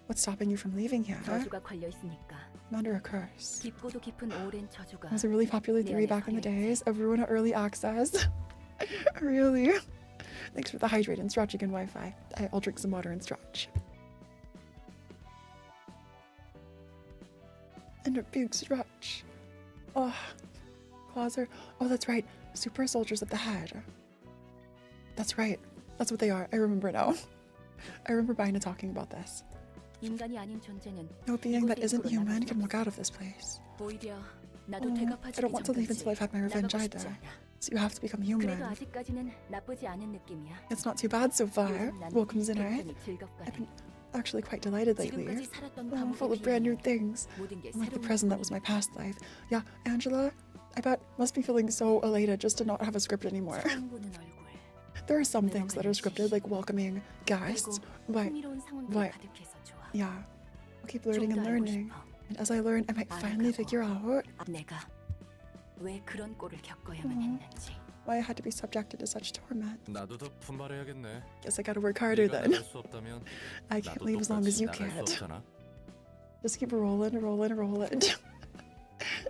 What's stopping you from leaving here? 저주가 걸려 있으니까. I'm under a curse. 깊고도 깊은 오랜 저주가. It was a really popular theory back in the days of Ruina early access. Really? Thanks for the hydrate and stretching and Wi-Fi. I'll drink some water and stretch. And a big stretch. Oh, claws are... Oh, that's right. Super soldiers of the head. That's right. That's what they are. I remember now. I remember Bina talking about this. 인간이 아닌 존재는 No being that 이곳에 isn't 입구로 human 나갈 수 can walk 없어. out of this place. 오히려 나도 I 되갚아주기 don't want to leave until I've had my revenge 나가고 either. 싶지 않아. So you have to become 그래도 human. 아직까지는 나쁘지 않은 느낌이야. It's not too bad so far. 요즘 난 Welcome tonight. 굉장히 즐겁거든. I've been actually quite delighted lately. 지금까지 살았던 Oh, 감옥에 full of brand new 비하면 things. 모든 게 Like the 새로운 present that was my 것뿐이니까. past life. Yeah, Angela, I bet must be feeling so elated just to not have a script anymore. 처음 보는 얼굴. There are some things that are scripted, like welcoming guests, 그리고 but 흥미로운 상황들이 but- 가득해서 좋아. yeah, I'll keep learning 좀 and 더 알고 learning. 싶어. And as I learn, I might finally figure out 내가 왜 그런 꼴을 겪어야만 음. 했는지. why I had to be subjected to such torment. 나도 더 분발해야겠네. Guess I gotta work harder 네가 then. 나갈 수 없다면 I can't 나도 leave as long as 똑같이 you 나갈 수 can't. 없잖아. Just keep rolling.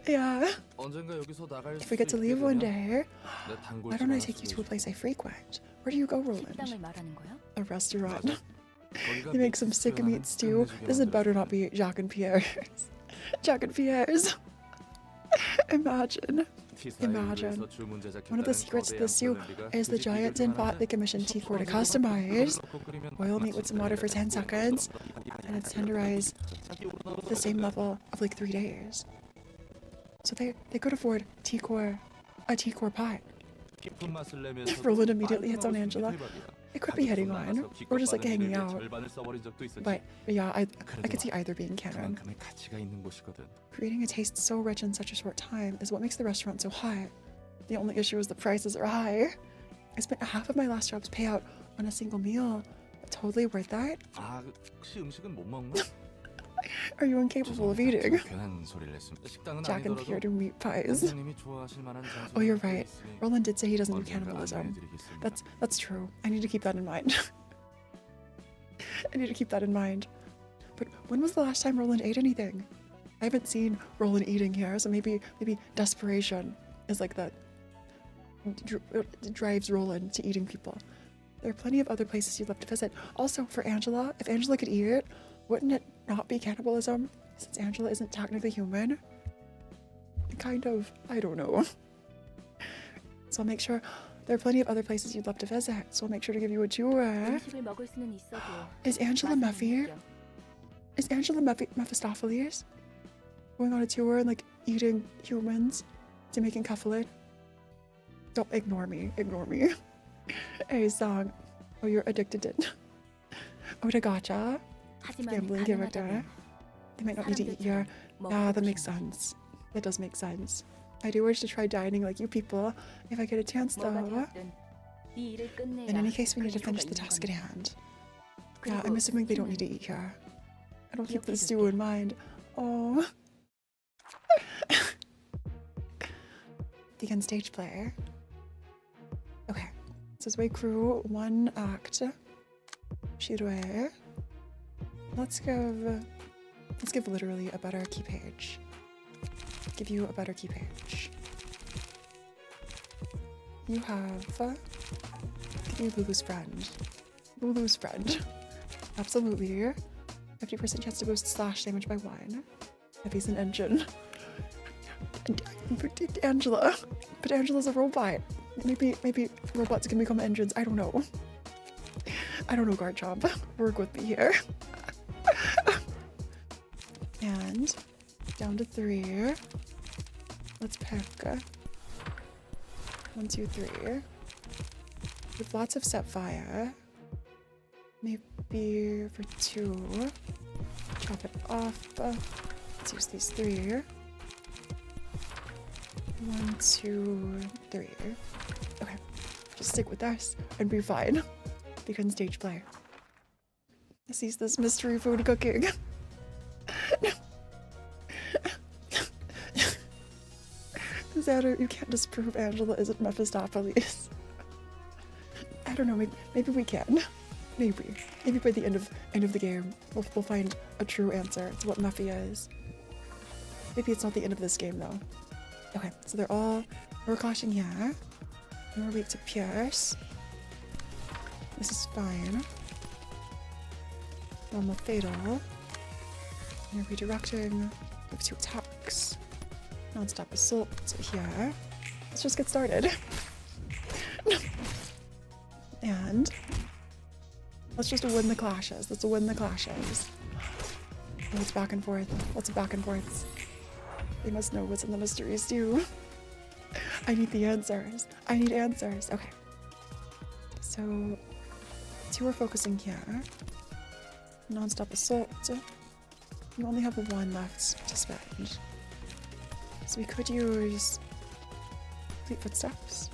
Yeah. 언젠가 여기서 나갈 If we get to leave one day, 내 단골 why don't I take you to a place I frequent? Where do you go, Roland? 식당을 말하는 거야? A restaurant. 맞아. 거기가 They make some sick 믹스를 meat 하는 stew. 끝내주게 This had better 만들어줘. not be Jacques and Pierre's. Jacques and Pierre's. Imagine. Imagine. One of the secrets to the stew is the giant tin pot they commissioned T4 to customize. Boil meat with some water for 10 seconds, and it's tenderized the same level of like 3 days. So they could afford a T-core pot. Roland immediately hits on Angela. It could be hitting on, or just like hanging out. But yeah, I could see either being canon. Creating a taste so rich in such a short time is what makes the restaurant so hot. The only issue is the prices are high. I spent half of my last job's payout on a single meal. Totally worth that? Are you incapable of eating? Jack and Pierre do meat pies. Oh, you're right. Roland did say he doesn't do cannibalism. That's true. I need to keep that in mind. I need to keep that in mind. But when was the last time Roland ate anything? I haven't seen Roland eating here, so maybe desperation is like that drives Roland to eating people. There are plenty of other places you'd love to visit. Also, for Angela, if Angela could eat it, wouldn't it not be cannibalism, since Angela isn't technically human? Kind of, I don't know. So I'll make sure there are plenty of other places you'd love to visit, so I'll make sure to give you a tour. Is Angela Muffy? Is Angela Mephistopheles? Going on a tour and like eating humans to making cufflin? Don't ignore me, ignore me. Hey, song. Oh, you're addicted to it. Oh, to gotcha. Gambling character. They might not need to eat here. Yeah, that makes sense. That does make sense. I do wish to try dining like you people if I get a chance though. In any case, we need to finish the task at hand. Yeah, I'm assuming they don't need to eat here. I don't keep this stew in mind. Oh. Begin stage play. Okay. This is Way Crew 1 act. Shirue. Let's give literally a better key page. Give you a better key page. You have give you Lulu's friend. Lulu's friend. Absolutely. 50% chance to boost slash damage by 1. If he's an engine. Angela. But Angela's a robot. Maybe robots can become engines. I don't know. I don't know, Garchomp. Work with me here. And down to 3. Let's pick 1, 2, 3. With lots of set fire. Maybe for 2. Chop it off. Let's use these 3. 1, 2, 3. Okay, just stick with us and be fine. Begin stage play. This is this mystery food cooking. Xander, you can't disprove Angela isn't Mephistopheles. I don't know, maybe we can. Maybe by the end of the game, we'll find a true answer to what Mephi is. Maybe it's not the end of this game though. Okay, so we're clashing here. And we're weak to Pierce. This is fine. Normal fatal. And we're redirecting. We have 2 attacks. Non-stop assault here. Let's just get started. And let's just win the clashes. Let's win the clashes. Lots back and forth. Lots of back and forths. They must know what's in the mystery stew. I need the answers. I need answers. Okay. So 2 are focusing here. Non-stop assault. You only have 1 left to spend. So we could use Fleet Footsteps.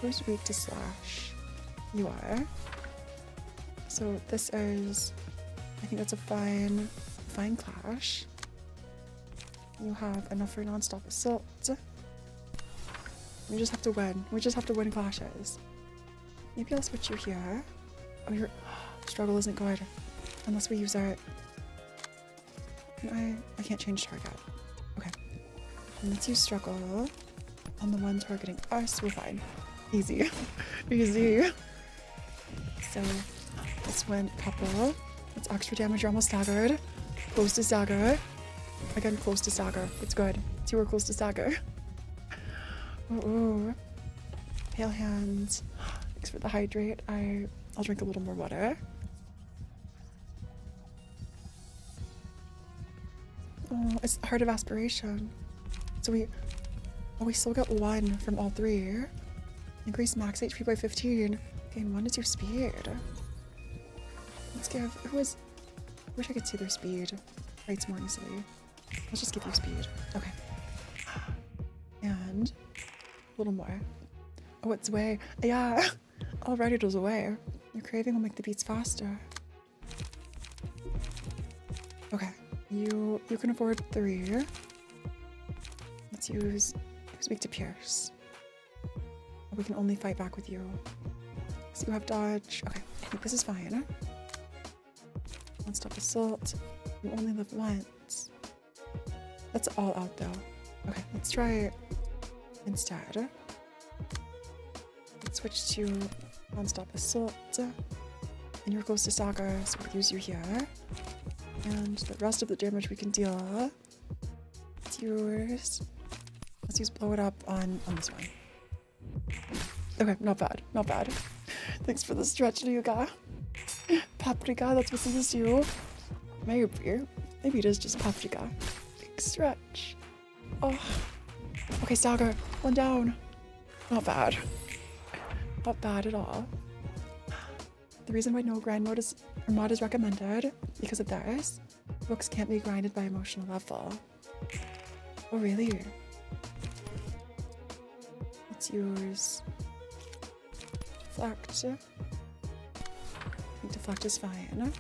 Who's weak to slash? You are. So this is, I think that's a fine clash. You have enough for non-stop assault. We just have to win. We just have to win clashes. Maybe I'll switch you here. Oh, your struggle isn't good. Unless we use our... I can't change target. Okay. And let's use struggle on the one targeting us. We're fine. Easy. Easy. So let's win a couple. That's extra damage. You're almost staggered. Close to stagger. Again, close to stagger. It's good. 2 are close to stagger. Ooh. Pale hands. Thanks for the hydrate. I'll drink a little more water. Oh, it's the heart of aspiration. So we still got 1 from all 3. Increase max HP by 15. Gain 1 to 2 speed. Let's give, I wish I could see their speed rates more easily. Let's just give you speed. Okay. And a little more. Oh, it's way. Yeah. Already it was away. Your craving will make the beats faster. Okay. You can afford 3. Let's use weak to pierce. We can only fight back with you. So you have dodge. Okay, I think this is fine. Non-stop assault. You only live once. That's all out though. Okay, let's try it instead. Let's switch to non-stop assault. And you're close to Saga, so we'll use you here. And the rest of the damage we can deal. It's yours. Let's use blow it up on this one. Okay, not bad, not bad. Thanks for the stretch, Ryuga. Paprika, that's what this is you. Maybe it is just paprika. Big stretch. Oh. Okay, Saga, 1 down. Not bad. Not bad at all. The reason why no grind mode mod is recommended because of this. Books can't be grinded by emotional level. Oh really? Let's use deflect. I think deflect is fine.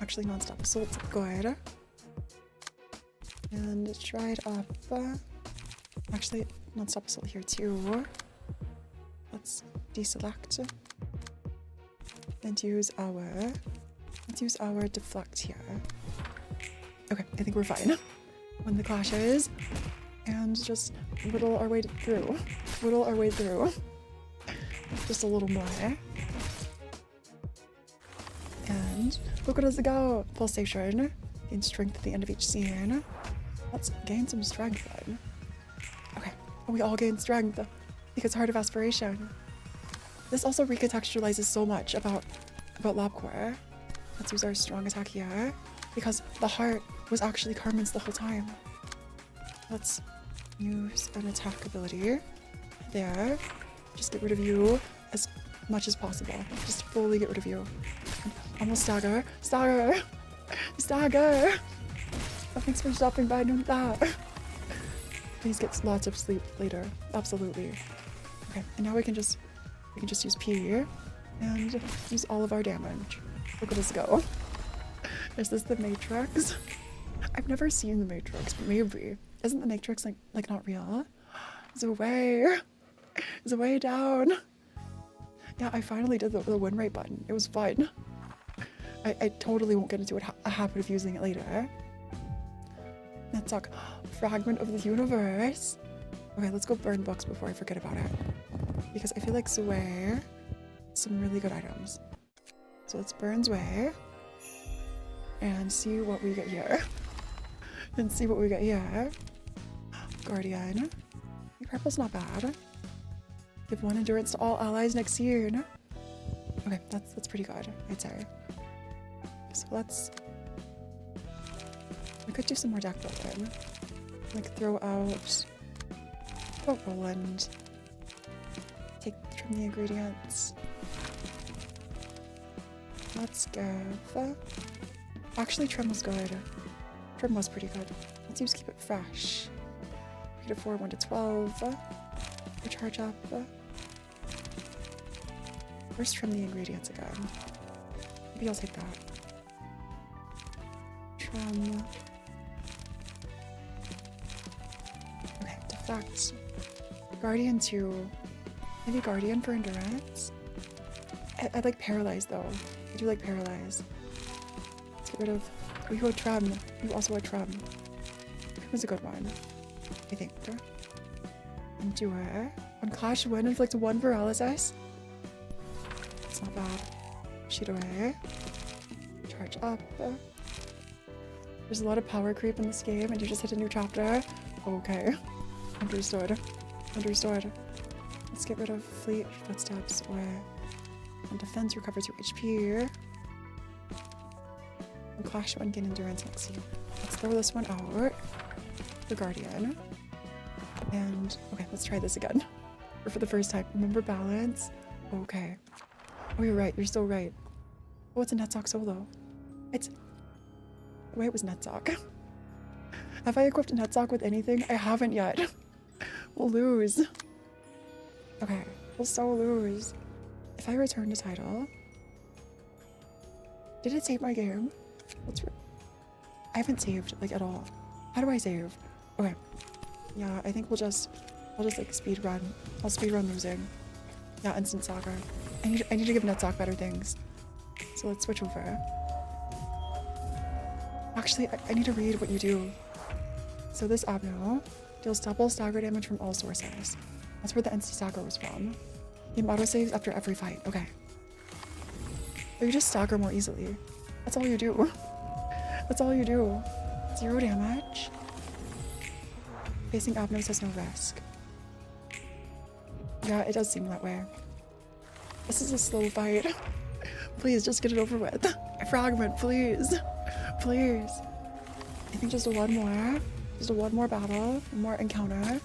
Actually, non-stop assault's good. And try it up. Actually, non-stop assault here too. Let's deselect. And use our deflect here. Okay, I think we're fine. When the clashes, and just whittle our way through. Whittle our way through. Just a little more. And look at us go! Pulsation. Gain strength at the end of each scene. Let's gain some strength then. Okay, we all gain strength because Heart of Aspiration. This also recontextualizes so much about Labcore. Let's use our strong attack here because the heart was actually Carmen's the whole time. Let's use an attack ability there. Just get rid of you as much as possible. Just fully get rid of you. And almost stagger. Stagger! Stagger! Oh, thanks for stopping by doing that. Please get lots of sleep later. Absolutely. Okay, and now we can just use P and use all of our damage. Look at us go. Is this the Matrix? I've never seen the Matrix, but maybe. Isn't the Matrix like not real? It's a way down. Yeah, I finally did the win rate button. It was fun. I totally won't get into a habit of using it later. That's like fragment of the universe. Okay, let's go burn books before I forget about it. Because I feel like Zway, some really good items. So let's burn Zway and see what we get here. Guardian. Purple's not bad. Give 1 endurance to all allies next scene. Okay, that's pretty good, I'd say. So we could do some more deck building. Like throw out Roland. Trim the ingredients. Let's give. Actually, trim was good. Trim was pretty good. Let's use keep it fresh. 3 to 4, 1 to 12. Recharge up. First, trim the ingredients again. Maybe I'll take that. Trim. Okay, deflect. Guardian 2. Maybe Guardian for endurance. I like Paralyze though. I do like Paralyze. Let's get rid of. Oh, you go Trim. You also go Trim. Trim was a good one, I think. Endure. On Clash Win, inflict 1 paralysis. That's not bad. Shoot away. Charge up. There's a lot of power creep in this game, and you just hit a new chapter. Okay. Understood. Understood. Let's get rid of fleet footsteps away. And defense recover 2 HP. And clash 1 gain endurance next to you. Let's throw this one out. The Guardian. And okay, let's try this again. Or for the first time. Remember balance? Okay. Oh, you're right. You're still right. Oh, it's a Netsock solo. It's... Wait, it was Netsock. Have I equipped Netsock with anything? I haven't yet. We'll lose. Okay, we'll so lose. If I return to title... Did it save my game? I haven't saved, like, at all. How do I save? Okay. Yeah, I think I'll just like speed run. I'll speed run losing. Yeah, instant soccer. I need to give Netsock better things. So let's switch over. Actually, I need to read what you do. So this Abno deals double stagger damage from all sources. That's where the NC stagger was from. Game autosaves after every fight. Okay. Or you just stagger more easily. That's all you do. That's all you do. 0 damage. Facing Abnos has no risk. Yeah, it does seem that way. This is a slow fight. Please, just get it over with. Fragment, please. Please. I think just one more. Just one more battle. One more encounter.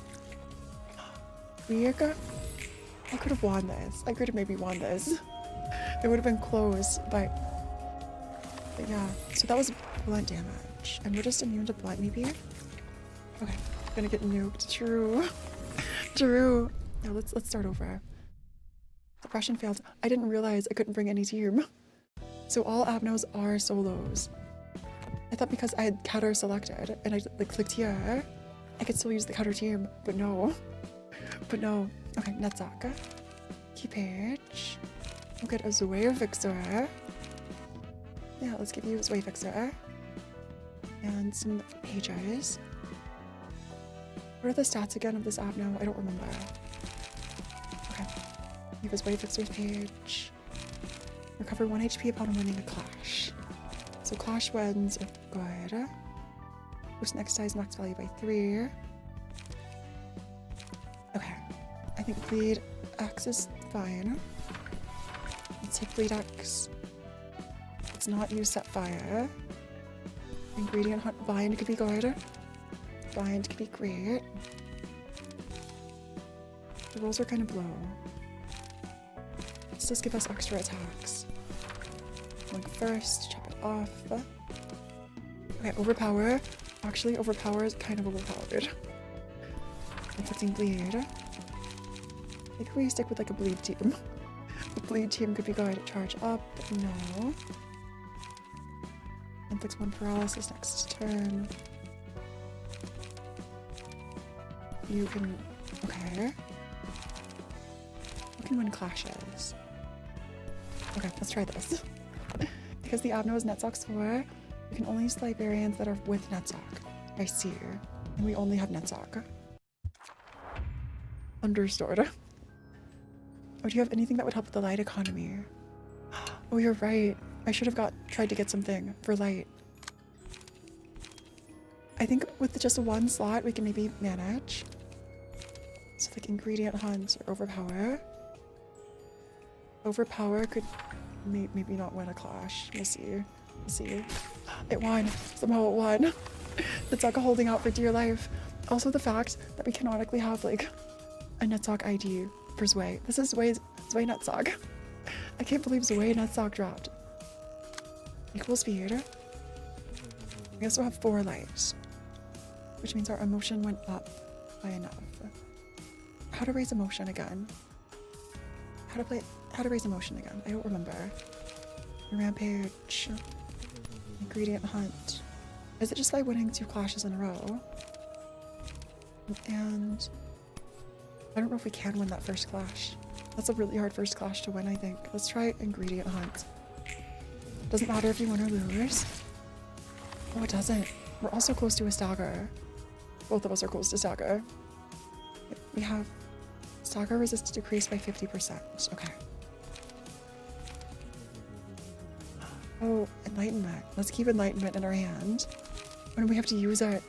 Weak. I could have won this. I could have maybe won this. It would have been close, but yeah. So that was blunt damage. And we're just immune to blunt, maybe? Okay. Gonna get nuked. True. True. Yeah, let's start over. Suppression failed. I didn't realize I couldn't bring any team. So all Abnos are solos. I thought because I had Cutter selected and I like clicked here, I could still use the Cutter team, but no. But no. Okay, Netsock. Key page. We'll get a Zoe Fixer. Yeah, let's give you a Zoe Fixer. And some pages. What are the stats again of this Abno? I don't remember. Okay. We have his Zoe Fixer's page. Recover 1 HP upon winning a clash. So clash wins are good. Boost next size max value by 3. Okay. I think bleed X is fine. Let's take bleed X. Let's not use set fire. Ingredient hunt bind could be good. Bind could be great. The rolls are kind of low. Let's just give us extra attacks. Link first, chop it off. Okay, overpower. Actually, overpower is kind of overpowered. Inflicting bleed. I think we stick with like a bleed team. The bleed team could be good. Charge up. No. Inflicts 1 paralysis next turn. You can... Okay. You can win clashes. Okay, let's try this. Because the Abno is Netsock's 4, we can only use Librarians that are with Netsock. I see. And we only have Netsock. Understood. Oh, do you have anything that would help with the light economy? Oh, you're right. I should have tried to get something for light. I think with just one slot, we can maybe manage. So like ingredient hunt or overpower. Overpower could maybe not win a clash. We'll see. We'll see. It won. Somehow it won. Netsock holding out for dear life. Also the fact that we canonically have like a Netsock ID for Zwei. This is Zwei Netsock. I can't believe Zwei Netsock dropped. Equal speed. We also have 4 lights, which means our emotion went up by enough. How to raise emotion again? How to raise emotion again? I don't remember. Rampage. Ingredient hunt. Is it just by winning 2 clashes in a row? And I don't know if we can win that first clash. That's a really hard first clash to win, I think. Let's try ingredient hunt. Doesn't matter if you win or lose. Oh, it doesn't. We're also close to a stagger. Both of us are close to stagger. We have stagger resist decreased by 50%. Okay. Oh, enlightenment. Let's keep enlightenment in our hand. When we have to use it,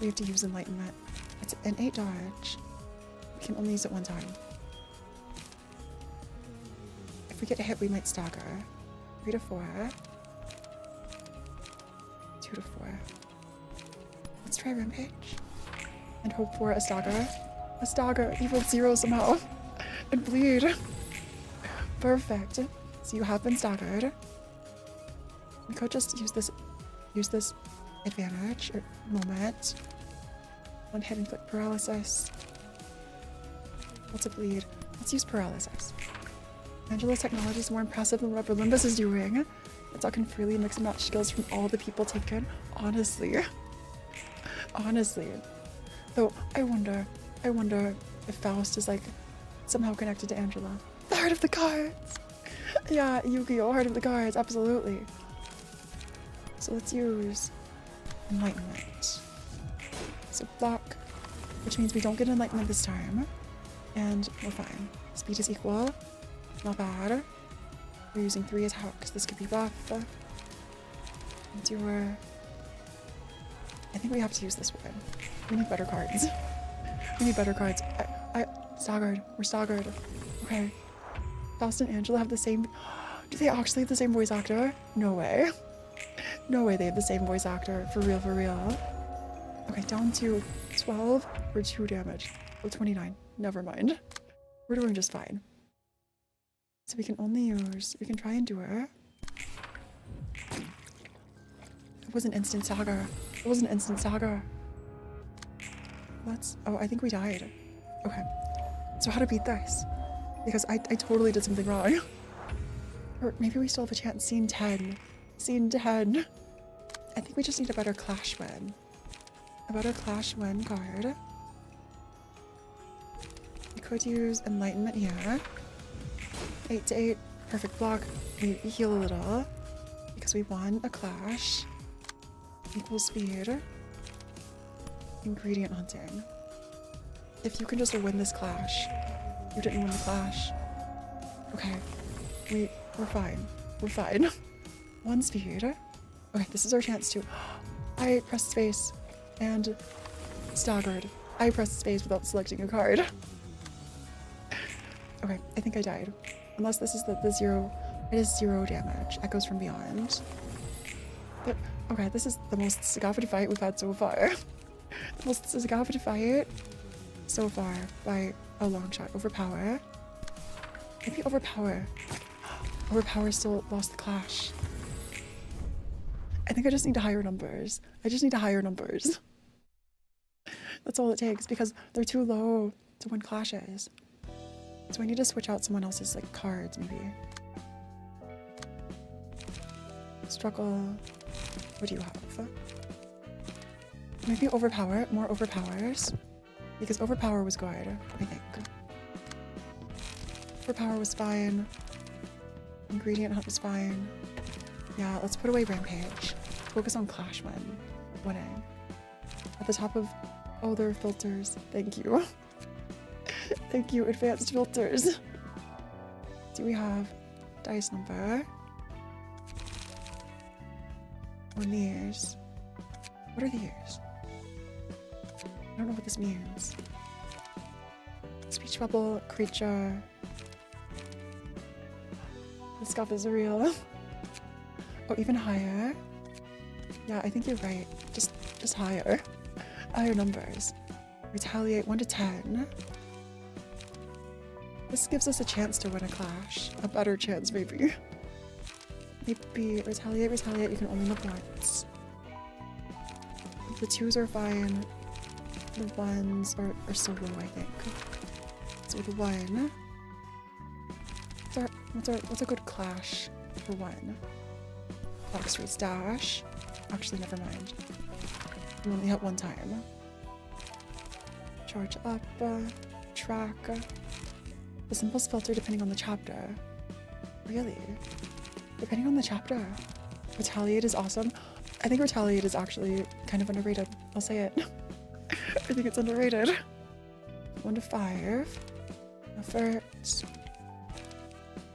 we have to use enlightenment. It's an 8 dodge. We can only use it one time. If we get hit, we might stagger. 3 to 4. 2 to 4. Let's try Rampage. And hope for a stagger. A stagger. Evil 0 somehow. And bleed. Perfect. So you have been staggered. We could just use this advantage or moment. One hit inflict paralysis. What's a bleed? Let's use paralysis. Angela's technology is more impressive than whatever Limbus is doing. It's all can freely mix and match skills from all the people taken. Honestly. Honestly. Though I wonder if Faust is like somehow connected to Angela. The Heart of the Cards! Yeah, Yu-Gi-Oh! Heart of the Cards, absolutely. So let's use Enlightenment. So block, which means we don't get Enlightenment this time. And we're fine. Speed is equal. Not bad. We're using 3 attacks. This could be buff. Endure. I think we have to use this one. We need better cards. We need better cards. Staggered. We're staggered. Okay. Faust and Angela have the same... Do they actually have the same voice actor? No way. No way they have the same voice actor. For real, for real. Okay, down to 12 for 2 damage. Oh, 29. Never mind. We're doing just fine. So we can only use... We can try Endure. It was an instant saga. It was an instant saga. Let's... Oh, I think we died. Okay. So how to beat this? Because I totally did something wrong. Or maybe we still have a chance. Scene 10. Scene 10. I think we just need a better Clash win. A better Clash win card. We could use Enlightenment here. 8 to 8. Perfect block. We heal a little. Because we won a Clash. Equal speed. Ingredient hunting. If you can just win this Clash. You didn't win the Clash. Okay. We're fine. We're fine. 1 speed. Okay, this is our chance to... I pressed space and staggered. I pressed space without selecting a card. Okay, I think I died. Unless this is the 0... It is 0 damage. Echoes from Beyond. But, okay, this is the most Sagafid fight we've had so far. The most Sagafid fight so far by a long shot. Overpower. Maybe Overpower. Overpower still lost the Clash. I think I just need higher numbers. I just need higher numbers. That's all it takes because they're too low to win clashes. So I need to switch out someone else's like cards maybe. Struggle. What do you have? Maybe Overpower. More Overpowers. Because Overpower was good, I think. Overpower was fine. Ingredient Hunt was fine. Yeah, let's put away Rampage. Focus on Clash winning. At the top of... Oh, there are filters. Thank you. Thank you, advanced filters. Do we have dice number? On these. What are these? I don't know what this means. Speech bubble, creature. This stuff is real. Oh, even higher? Yeah, I think you're right. Just higher. Higher numbers. Retaliate 1 to 10. This gives us a chance to win a clash. A better chance, maybe. Maybe retaliate, you can only look once. The 2s are fine. The 1s are so low, I think. So the 1. What's a good clash for 1? Black Street's Dash. Actually, never mind. We only hit 1 time. Charge up. Track. The symbols filter depending on the chapter. Really? Depending on the chapter. Retaliate is awesome. I think Retaliate is actually kind of underrated. I'll say it. I think it's underrated. 1 to 5. Effort.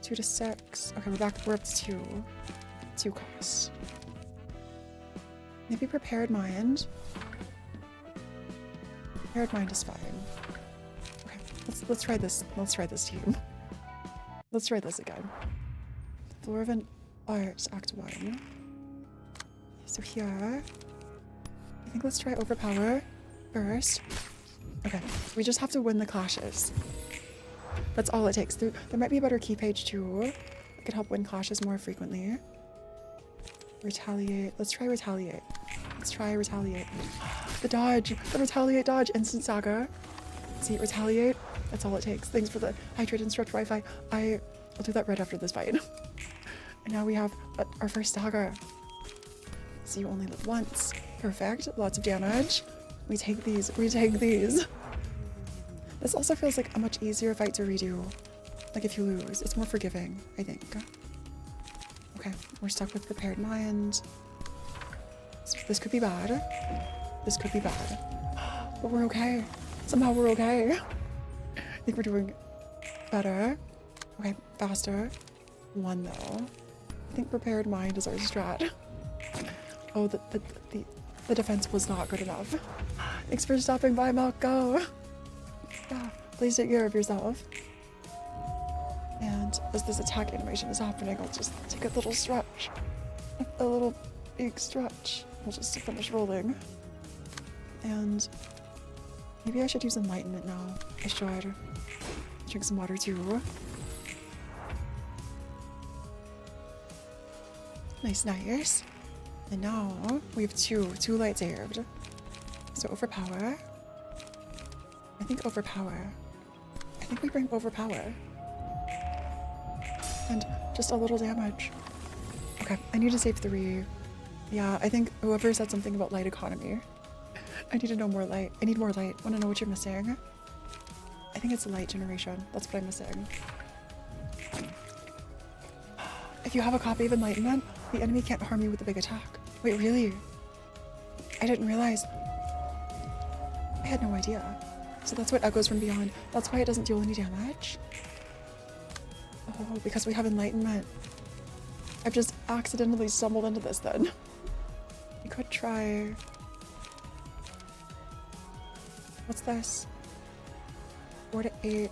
2 to 6. Okay, we're up to 2. 2 costs. Maybe Prepared Mind. Prepared Mind is fine. Okay. Let's try this. Let's try this team. Let's try this again. Floor of an Art, Act 1. So here, I think let's try Overpower first. Okay, we just have to win the clashes. That's all it takes. There might be a better key page too. It could help win clashes more frequently. Retaliate. Let's try Retaliate. Let's try Retaliate. The dodge. The Retaliate dodge. Instant Saga. See, Retaliate. That's all it takes. Thanks for the Hydrate Instruct Wi-Fi. I'll do that right after this fight. And now we have our first dagger. So you only live once. Perfect. Lots of damage. We take these. We take these. This also feels like a much easier fight to redo. Like if you lose, it's more forgiving, I think. Okay, we're stuck with Prepared Mind. This could be bad. This could be bad. But we're okay. Somehow we're okay. I think we're doing better. Okay, faster. One though. I think Prepared Mind is our strat. Oh, the defense was not good enough. Thanks for stopping by, Malco. Yeah, please take care of yourself. And as this attack animation is happening, I'll just take a little stretch. A little big stretch. We'll just finish rolling. And maybe I should use Enlightenment now. I should. Drink some water too. Nice. And now we have two light saved. So Overpower. I think Overpower. I think we bring Overpower. And just a little damage. Okay, I need to save 3. Yeah, I think whoever said something about light economy. I need to know more light. I need more light. Wanna know what you're missing? I think it's light generation. That's what I'm missing. If you have a copy of Enlightenment, the enemy can't harm you with the big attack. Wait, really? I didn't realize. I had no idea. So that's what Echoes from Beyond. That's why it doesn't deal any damage. Oh, because we have Enlightenment. I've just accidentally stumbled into this then. You could try... What's this? 4 to 8.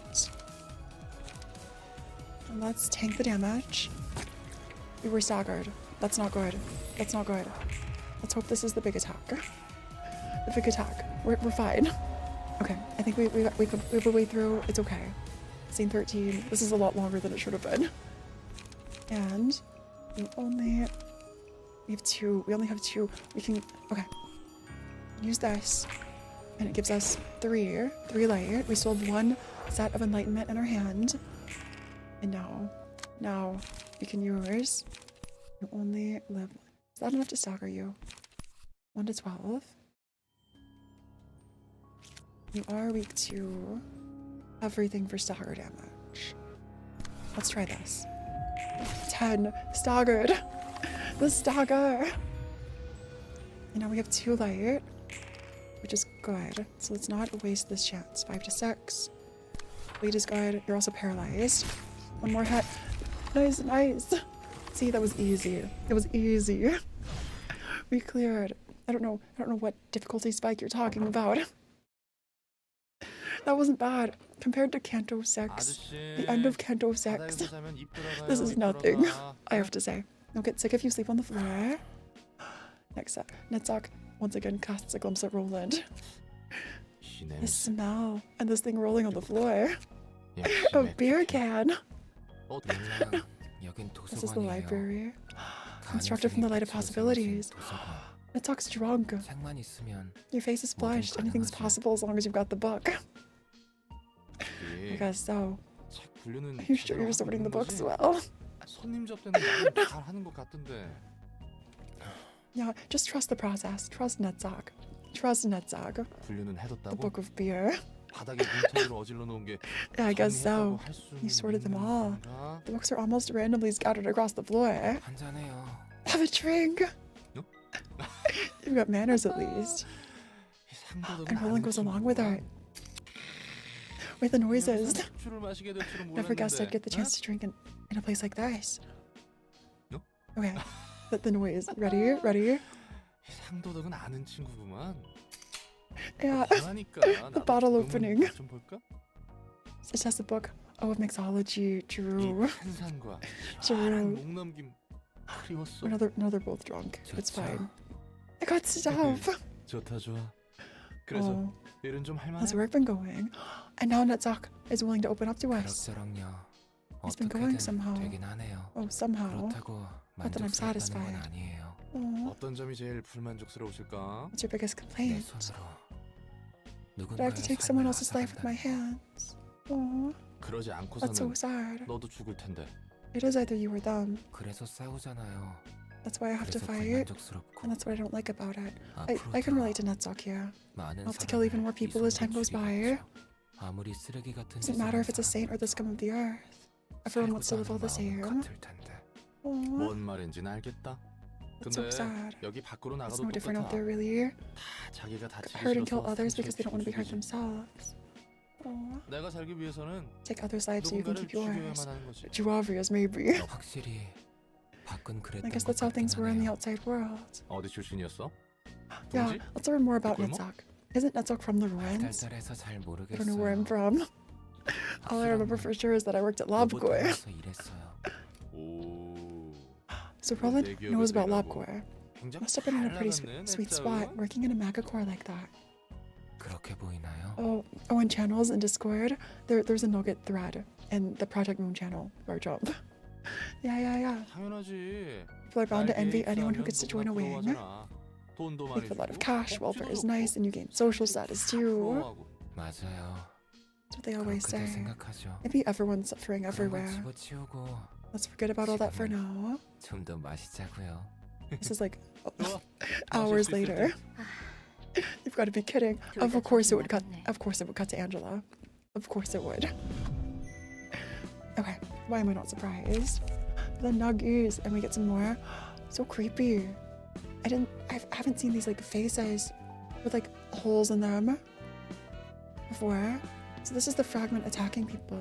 And let's tank the damage. We were staggered. That's not good. That's not good. Let's hope this is the big attack. The big attack. We're fine. Okay, I think we have a way through. It's okay. Scene 13. This is a lot longer than it should have been. And we have 2. We only have 2. We can, okay. Use this. And it gives us 3 light. We still have 1 set of Enlightenment in our hand. And now we can use. You only live. Is that enough to stagger you? 1 to 12. You are weak to everything for stagger damage. Let's try this. 10. Staggered. The stagger. And now we have 2 light, which is good. So let's not waste this chance. 5 to 6. Weight is good. You're also paralyzed. 1 more hit. Nice. See, that was easy. It was easy. We cleared. I don't know what difficulty spike you're talking about. That wasn't bad. Compared to Canto 6, the end of Canto 6, this is nothing, I have to say. Don't get sick if you sleep on the floor. Next up, Netzok once again casts a glimpse at Roland. The smell, and this thing rolling on the floor. A beer can. This is the library. Constructed from the light of possibilities. Netzok's drunk. Your face is flushed. Anything's possible as long as you've got the book. I guess so. Are you sure you're sorting the books well? Yeah, just trust the process. Trust Netzok. The book of beer. Yeah, I guess so. You sorted them all. The books are almost randomly scattered across the floor. Have a drink. You've got manners at least. And Roland goes along with it. With the noises. Never guessed I'd get the chance to drink in a place like this. Okay, the noise. Ready? Yeah, the bottle opening. It has the book. Oh, mixology. 이 True. 탄산과 True. 목 넘김 그리웠어. No, they're both drunk. It's 좋죠. fine. I got stuff. 좋다 좋아. 그래서 Oh, 일은 좀 할만해. how's work been going? And now Netzach is willing to open up to us. 그럭저럭요. It's been going 어떻게든 somehow. 되긴 하네요. Oh, somehow. 그렇다고 Not that I'm 만족스럽다는 건 satisfied. 아니에요. Oh, 어떤 점이 제일 불만족스러우실까? what's your biggest 내 complaint? 손으로 That I have to take someone else's life with my hands. Oh, 그러지 that's so 않고서는 sad. 너도 죽을 텐데. It is either you or them. 그래서 싸우잖아요. That's why I have to 그래서 fight. 불만족스럽고 And that's what I don't like about it. I can relate to Netzach here. 많은 I'll have to kill even more 사람을 people as time 이 goes 손으로 by. 죽이겠죠. 아무리 쓰레기 같은 Doesn't matter if it's a saint or the scum of the earth. Everyone wants to live all the same. 같을 텐데. Oh, 뭔 말인지는 알겠다. that's so 근데 sad. 여기 밖으로 It's 나가도 no different out 똑같아. there, really. 다 자기가 다치기 Hurt and kill 싫어서 others because they don't want to be hurt 죽이지. themselves. Oh, 내가 살기 위해서는 take others' lives so you can 누군가를 keep yours. 죽여야만 하는 거지. Juavias, maybe. 확실히 밖은 그랬던 I guess 것 that's how 같긴 things were in the 하네요. outside world. 어디 출신이었어? Yeah, 동지? let's learn more about 꿀먹? Netzach. Isn't Netzach from the Ruins? 달달해서 잘 I don't know where I'm 모르겠어요. from. All I remember for sure is that I worked at Labgoy. 로봇 일했어요. 오. So Roland 내 기억에 knows about 들어가고. Labgoy. 굉장히 Must have been in a pretty 잘 나갔네, sweet 내 spot 짝은. working in a megacore like that. 그렇게 보이나요? Oh, in channels and Discord, there's a Nugget thread in the Project Moon channel where I jump. Yeah. 당연하지. People are bound to envy 나에게 anyone who 입사하면 gets to join a 누구나 wing. 부러워하잖아. 돈도 Make 많이 a lot of 주고, cash, 복지도 welfare is 좋고, nice, and you gain social status 다 too. 부러워하고. 맞아요. That's what they always 그렇게들 say. 생각하죠. Maybe everyone's suffering 그런 건 everywhere. 집어치우고 Let's forget about all that for now. 좀 더 마시자고요. This is like 좋아. hours 마실 수 있을 later. You've got to be kidding. 둘 다 Of course it 좋긴 would cut. 하겠네. Of course it would cut to Angela. Of course it would. Okay, why am I not surprised? The nuggies, and we get some more. So creepy. I haven't seen these like faces with like holes in them before. So this is the fragment attacking people.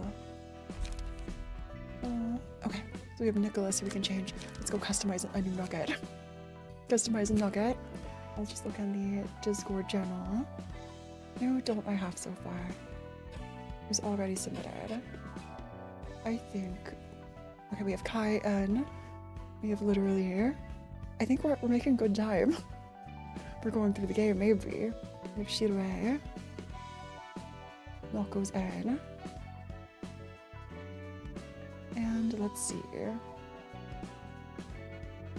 Okay, so we have Nicholas who we can change. Let's go customize a new nugget. Customize a nugget. I'll just look in the Discord channel. Who don't I have so far? Who's already submitted? I think. Okay, we have Kai N. We have literally. I think we're making good time. We're going through the game, maybe. We have Shirue. Knock goes in. And let's see.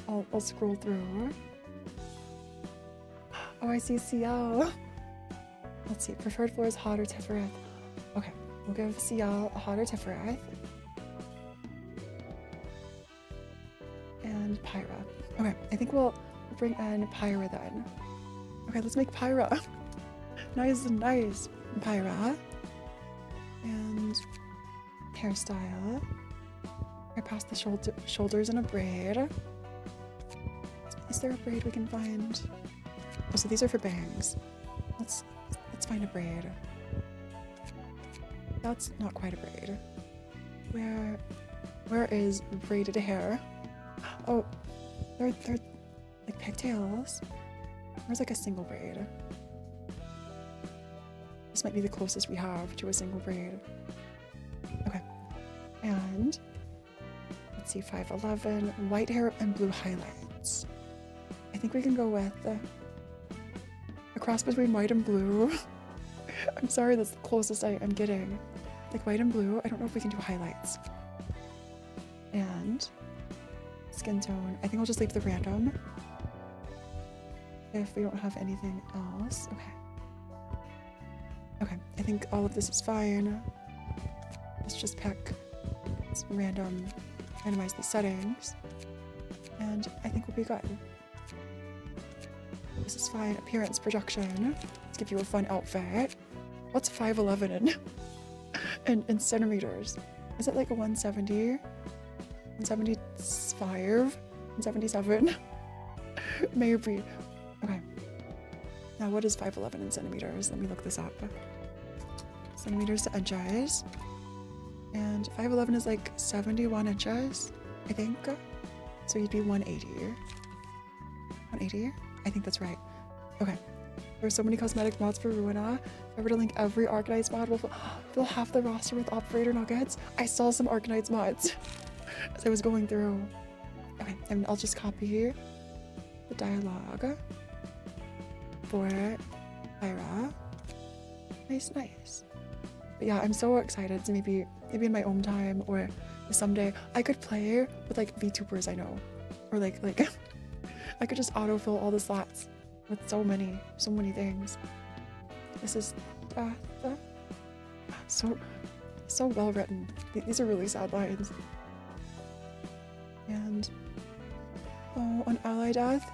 I'll scroll through. Oh, I see CL. Let's see. Preferred floor is hot or Tifereth. Okay, we'll give CL a hot or Tifereth. And Pyra. Okay, I think we'll bring in Pyra then. Okay, let's make Pyra. Nice and nice. Pyra. And hairstyle. I passed the shoulders in a braid. Is there a braid we can find? Oh, so these are for bangs. Let's find a braid. That's not quite a braid. Where is braided hair? Oh, they're like pigtails. Where's like a single braid? This might be the closest we have to a single braid. Okay, and let's see, 5'11", white hair and blue highlights. I think we can go with a cross between white and blue. I'm sorry, that's the closest I am getting. Like white and blue. I don't know if we can do highlights. And skin tone. I think I'll just leave the random. If we don't have anything else. Okay, I think all of this is fine. Let's just pick some randomize the settings. And I think we'll be good. This is fine. Appearance, projection. Let's give you a fun outfit. What's 5'11" in centimeters? Is it like a 170? 175? 177? Maybe. Okay. Now what is 5'11" in centimeters? Let me look this up. Centimeters to inches. And 5'11" is like 71 inches, I think. So you'd be 180. 180? I think that's right. Okay. There's so many cosmetic mods for Ruina. If I were to link every Arcanite's mod, we'll have the roster with operator nuggets. I saw some Arcanite's mods as I was going through. Okay, and I'll just copy the dialogue for Ira. Nice. But yeah, I'm so excited to maybe in my own time or someday I could play with like VTubers I know, or like I could just autofill all the slots with so many things. This is so well written. These are really sad lines. And oh, an ally death.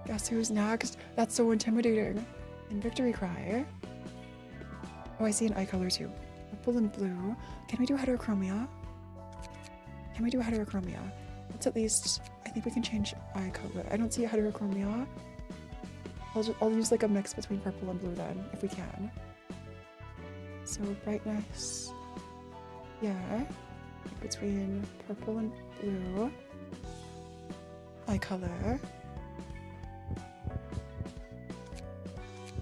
Guess who's next? That's so intimidating. And victory cry. Oh, I see an eye color too. Purple and blue. Can we do heterochromia? Let's at least, I think we can change eye color. I don't see a heterochromia. I'll use like a mix between purple and blue then, if we can. So brightness, yeah, between purple and blue. Eye color.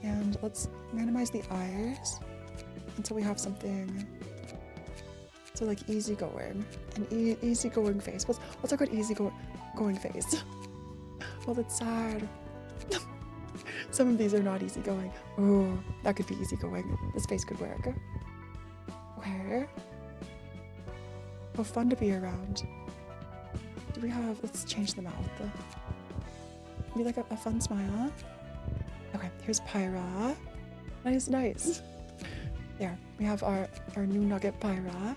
And let's randomize the eyes until we have something. So like easygoing, an easygoing face. What's a good easygoing face? Well, that's sad. Some of these are not easygoing. Oh, that could be easygoing. This face could work. Okay. Oh, fun to be around. Do we have? Let's change the mouth. Maybe like a fun smile. Okay, here's Pyra. Nice. There, we have our new Nugget Pyra.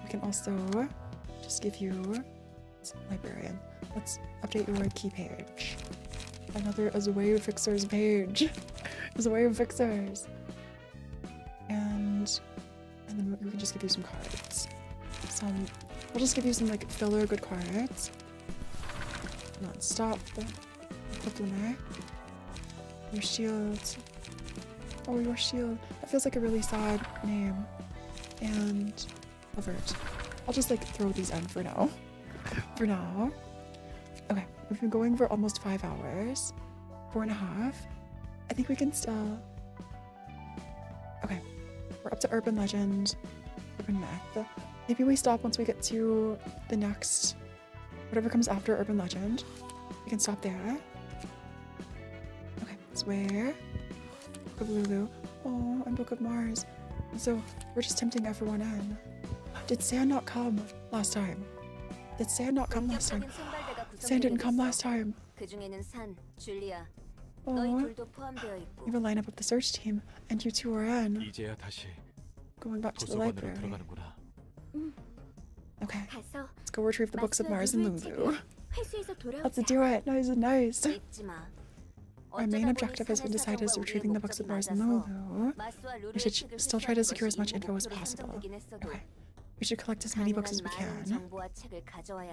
We can also just give you Librarian. Let's update your key page. Another Azaway Fixers page. Azaway Fixers. And then we can just give you some cards. We'll just give you some like filler good cards. Non-stop. Culinary. Your shield. Oh, your shield. That feels like a really sad name. And avert. I'll just like throw these in for now. Okay, we've been going for almost 5 hours. 4.5. I think we can still... Okay, we're up to Urban Legend, Urban Myth. Maybe we stop once we get to the next... Whatever comes after Urban Legend. We can stop there. Okay, Swear. Book of Lulu. Oh, and Book of Mars. So, we're just tempting everyone in. Did Sand not come last time? Sand didn't come last time. Oh, we have a lineup of the search team, and you two are in. 이제야 다시 Going back to the 도서관으로 library. 들어가는구나. Okay, let's go retrieve the books of Mars and Lulu. Let's Let's do it. Nice. Our main objective has been decided as retrieving the books of Mars and Lulu. We should still try to secure as much info as possible. Okay. We should collect as many books as we can.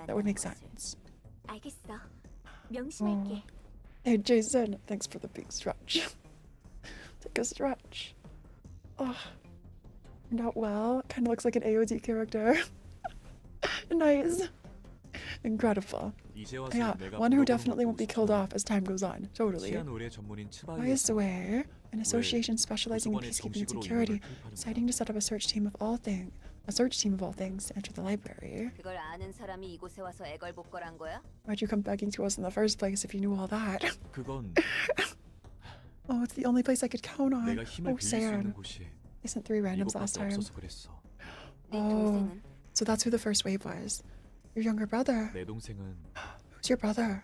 That would make sense. Oh. Hey Jason, thanks for the big stretch. Take a stretch. Oh, turned out well. Kind of looks like an AOD character. Nice. Incredible. Yeah, one who definitely won't be killed off as time goes on. Totally. Why is Swear, an association specializing in peacekeeping and security, deciding to set up a search team of all things to enter the library? Why'd you come begging to us in the first place if you knew all that? 그건 Oh, it's the only place I could count on. 내가 힘을 Oh, 빌릴 수 있는 Sam. 곳이 They sent 3 randoms last 이곳밖에 time. 없어서 그랬어. Oh, so that's who the first wave was. Your younger brother. 내 동생은 Who's your brother?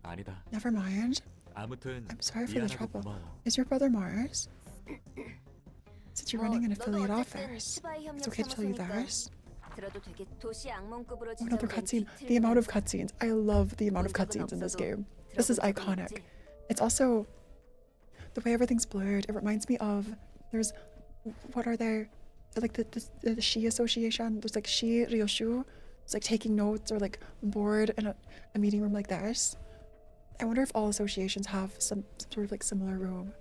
아니다. Never mind. 아무튼 I'm sorry for the 미안하고 trouble. 고마워. Is your brother Mars? Since you're running an affiliate office, it's okay to tell you this. Oh, another cutscene. The amount of cutscenes. I love the amount of cutscenes in this game. This is iconic. It's also the way everything's blurred. It reminds me of what are they? Like the Shi association. There's like Shi Ryoshu. It's like taking notes or like bored in a meeting room like this. I wonder if all associations have some sort of like similar room.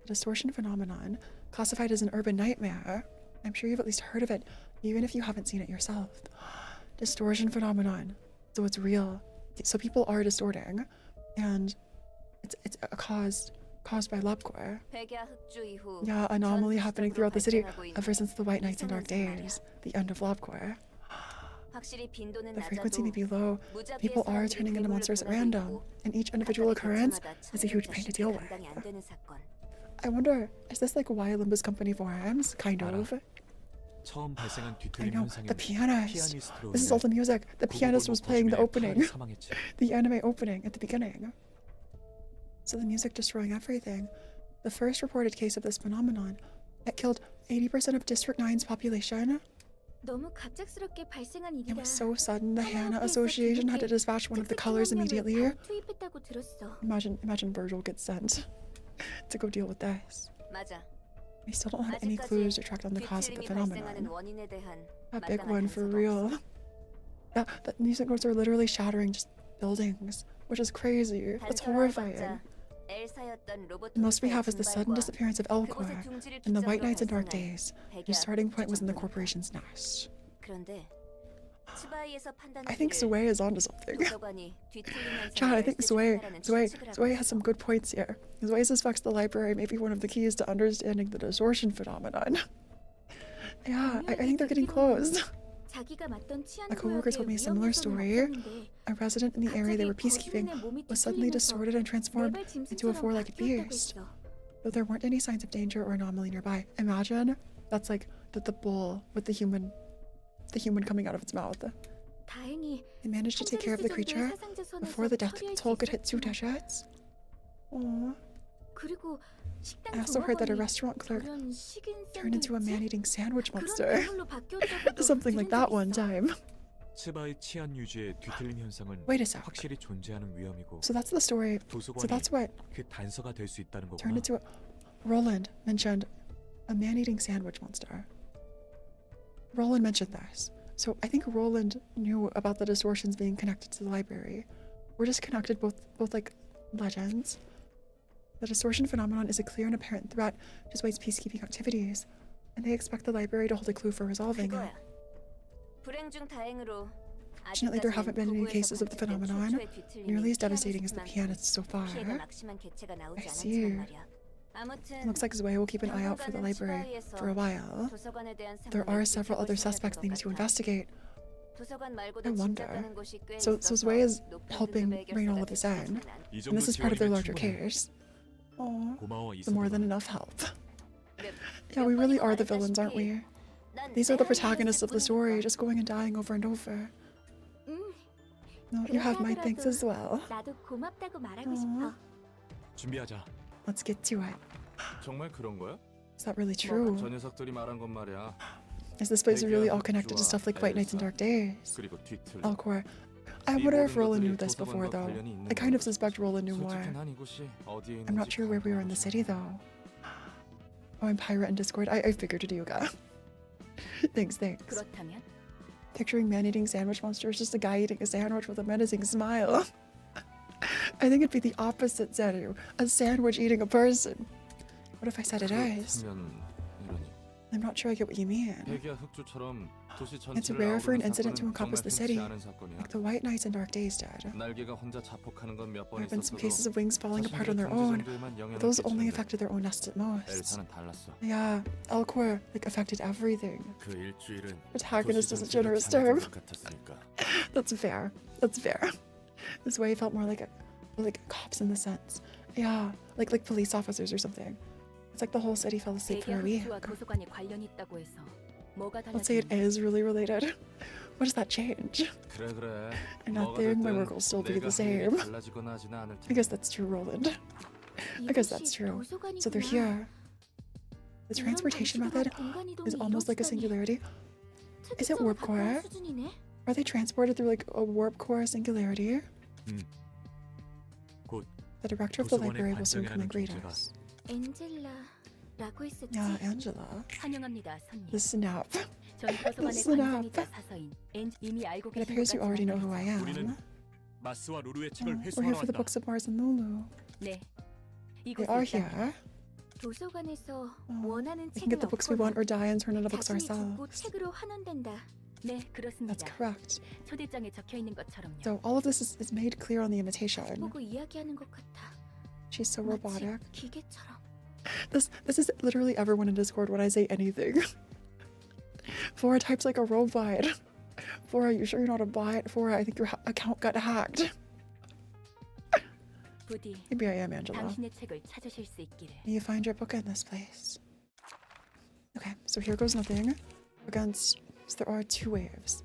The distortion phenomenon, classified as an urban nightmare. I'm sure you've at least heard of it, even if you haven't seen it yourself. Distortion phenomenon. So it's real. So people are distorting, and it's caused caused by Labcore. 백야 흑주 이후 Yeah, anomaly 전 happening throughout the city 발생하고 있는 ever since the White Nights and Dark Days, the end of Labcore. 확실히 빈도는 The frequency may 낮아도 be low. People are turning into monsters at random, and each individual occurrence is a huge pain to deal with. 감당이 안 되는 사건. I wonder, is this like why Limbus Company forms? Kind 알아. of. 처음 발생한 I 뒤틀림 know, 현상은 the pianist. 피아니스트로 This is all the music. The pianist was playing the opening, 사망했지. the anime opening at the beginning. So the music destroying everything. The first reported case of this phenomenon, it killed 80% of District 9's population. 너무 갑작스럽게 발생한 It 일이라. was so sudden, the Hana Association had to dispatch one of the colors immediately. 투입했다고 들었어. Imagine Virgil gets sent to go deal with this. 맞아. We still don't have any clues to track down the cause of the 뒤틀림이 발생하는 phenomenon. 원인에 대한 A big 마땅한 one for 단서가 real. 없어. Yeah, the music notes are literally shattering just buildings, which is crazy. That's horrifying. The most we have is the sudden disappearance of Elcor in the White Nights and Dark Days, whose starting point was in the corporation's nest. I think Sway is onto something. Chad, I think Sway has some good points here. Sway suspects the library may be one of the keys to understanding the distortion phenomenon. Yeah, I think they're getting close. A coworker told me a similar story. A resident in the area they were peacekeeping was suddenly distorted and transformed into a four-legged beast, though there weren't any signs of danger or anomaly nearby. Imagine that's like the bull with the human coming out of its mouth. They managed to take care of the creature before the death toll could hit 2 digits. Aww. I also heard that a restaurant clerk turned into a man-eating sandwich monster. Something like that one time. 츠바의 치안 유지에 뒤틀림 현상은 Wait a sec. 확실히 존재하는 위험이고 So that's the story. So 도서관이 that's what 그 단서가 될 수 있다는 turned 거구나. into a... Roland mentioned a man-eating sandwich monster. Roland mentioned this. So I think Roland knew about the distortions being connected to the library. We're just connected both like legends. The distortion phenomenon is a clear and apparent threat to Sway's peacekeeping activities, and they expect the library to hold a clue for resolving it. Fortunately, there haven't been any cases of the phenomenon nearly as devastating as the pianists so far. I see. Looks like Zoe will keep an eye out for the library for a while. There are several other suspects they need to investigate. I wonder. So Zoe is helping rein all of this in, and this is part of their larger case. Aww, the more than enough help. Yeah, we really are the villains, aren't we? These are the protagonists of the story, just going and dying over and over. No, you have my thanks as well. Aww. 준비하자. Let's get to it. 정말 그런 거야? Is that really true? 저 녀석들이 말한 건 말이야. Is this place really all connected to stuff like White Nights and Dark Days? 그리고 뒤틀림. Alcor. I wonder if Roland knew this before, though. I kind of suspect Roland knew more. 솔직히 난 이곳이 어디에 I'm not 있는지 sure where we are in the city, though. Oh, I'm Pirate and Discord. I figured it, Yuga. Thanks. 그렇다면 Picturing man-eating sandwich monster is just a guy eating a sandwich with a menacing smile. I think it'd be the opposite, Zeru. A sandwich eating a person. What if I said it is? 그렇다면 이러니. I'm not sure I get what you mean. 백야 흑주처럼 도시 It's 전체를 rare for an 아우르는 incident to 사건은 encompass 정말 the city, 흔치 않은 사건이야. like the White Nights and Dark Days did. 날개가 혼자 자폭하는 건 몇 번 There have been some 있었어도 cases of wings falling apart on their 자신들의 own, 존재 정도에만 영향을 but those only 끼치는데 affected their own nest at most. 엘사는 달랐어. Yeah, Alcor like affected everything. 그 일주일은 Protagonist is a 도시 generous 전체를 term. 장악한 것 같았으니까. That's fair. This way felt more like cops in the sense. Yeah, like police officers or something. It's like the whole city fell asleep for a week. 백야 흑주와 도서관에 관련이 있다고 해서 뭐가 Let's say it 달라지는지 is really related. What does that change? 그래. I'm not 뭐가 there, my 됐든 work will still be 내가 the 할 일이 same. 달라지거나 하지는 않을 I guess that's true, Roland. I guess that's true. So they're here. The transportation method is almost like a singularity. Is it warp core? Are they transported through like a warp core singularity? 곧 The director of the 도서관의 library will soon come and 관장이라는 greet 존재가 us. 엔젤라라고 했었지. Yeah, Angela. 환영합니다, 손님. The snap. 전 도서관의 snap. 관장이자 사서인 이미 알고 It 계신 appears you 것 already know 같지만 who I am. 우리는 마스와 루루의 책을 We're here 회수하러 for the 왔다. books of Mars and Lulu. 네, They 이곳에 are 있다니. here. 도서관에서 Oh, 원하는 we can get the books we want or die and turn into books 자신이 듣고 ourselves. 책으로 환원된다. 네, That's 그렇습니다. correct. 초대장에 적혀 있는 것처럼요. So all of this is made clear on the invitation. 보고 이야기하는 것 같아. She's so 마치 robotic. 기계처럼. This is literally everyone in Discord when I say anything. Phora types like a robot. Phora, you sure you're not a bot? Phora, I think your account got hacked. 부디 Maybe I am Angela. 당신의 책을 찾으실 수 있기를. May you find your book in this place. Okay, so here goes nothing. Against, so there are 2 waves.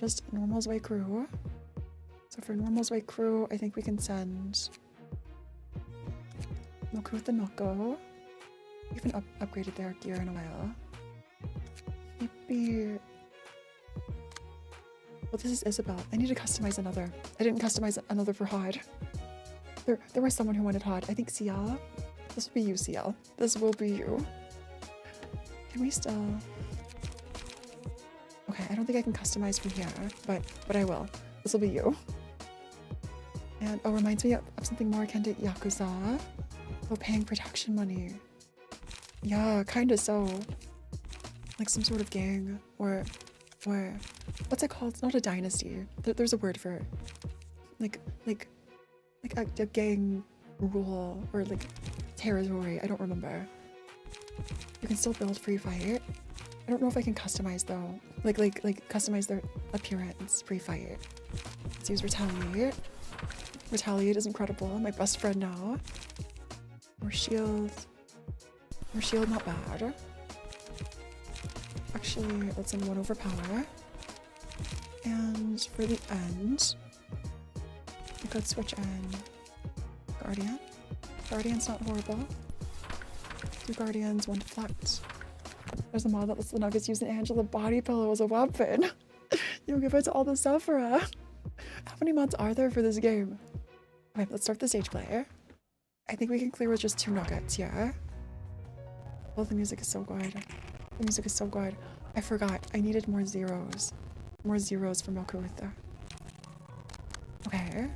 Just Normal's Way crew. So for Normal's Way crew, I think we can send Milko with the Milko. We haven't upgraded their gear in a while. Maybe... Well, this is Isabel. I need to customize another. I didn't customize another for Hod. There was someone who wanted Hod. I think Ciel. This will be you, Ciel. This will be you. Can we still... Okay, I don't think I can customize from here, but I will. This will be you. And oh, reminds me of something more akin to Yakuza. Oh, paying protection money. Yeah, kinda so. Like some sort of gang or what's it called? It's not a dynasty. There's a word for it. Like a gang rule or like territory. I don't remember. You can still build free fight. I don't know if I can customize though. Like customize their appearance free fight. Let's use retaliate. Retaliate is incredible. My best friend now. More shield. More shield, not bad. Actually, let's send 1 overpower. And for the end, we could switch in Guardian. Guardian's not horrible. 2 Guardians, 1 deflect. There's a mod that lets the Nuggets use an Angela body pillow as a weapon. You'll give it to all the sufferer. How many mods are there for this game? Okay, let's start the stage player. I think we can clear with just 2 Nuggets, yeah? Oh, the music is so good. The music is so good. I forgot. I needed more zeros. More zeros for Milko with there. Okay.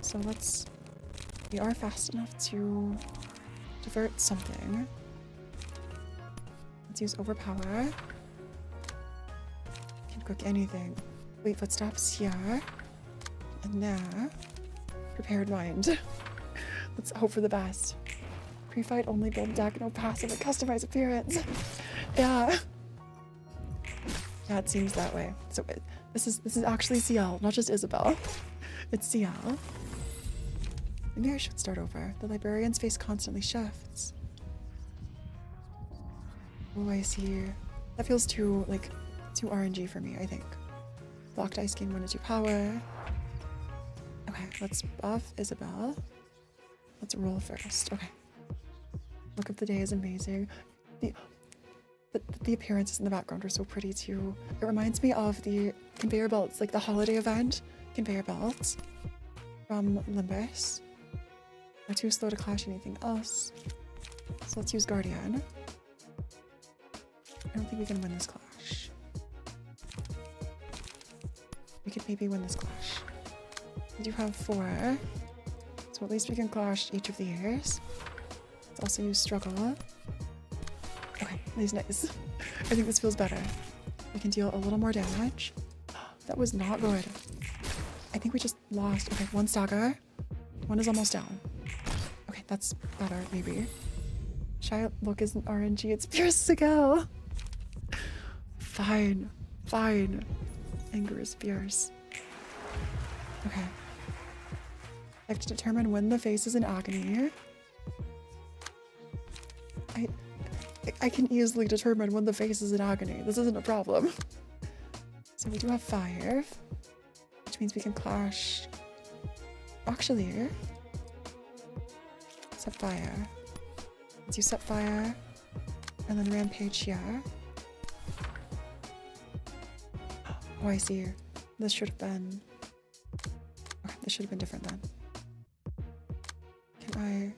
So let's... We are fast enough to divert something. Let's use overpower. Can cook anything. Wait, footsteps here. And there. Prepared mind. Let's hope for the best. Pre-fight only build deck, no passive and customized appearance. Yeah. Yeah, it seems that way. So this is actually CL, not just Isabel. It's CL. Maybe I should start over. The librarian's face constantly shifts. Oh, I see. That feels too RNG for me, I think. Blocked ice gain 1 to 2 power. Okay, let's buff Isabel. Let's roll first. Okay. Look of the day is amazing. The appearances in the background are so pretty too. It reminds me of the conveyor belts, like the holiday event conveyor belts from LIMBUS. We're too slow to clash anything else. So let's use Guardian. I don't think we can win this clash. We could maybe win this clash. We do have 4. So at least we can clash each of the years. Let's also use struggle. Okay, nice. I think this feels better. We can deal a little more damage. That was not good. I think we just lost. Okay, 1 stagger. 1 is almost down. Okay, that's better, maybe. Shy look isn't RNG, it's pure skill. Fine. Anger is fierce. Okay. I have to determine when the face is in agony. I can easily determine when the face is in agony. This isn't a problem. So we do have 5, which means we can clash. Actually, set fire. Let's use set fire, and then rampage here. Oh, I see. This should have been. Okay, this should have been different then. Can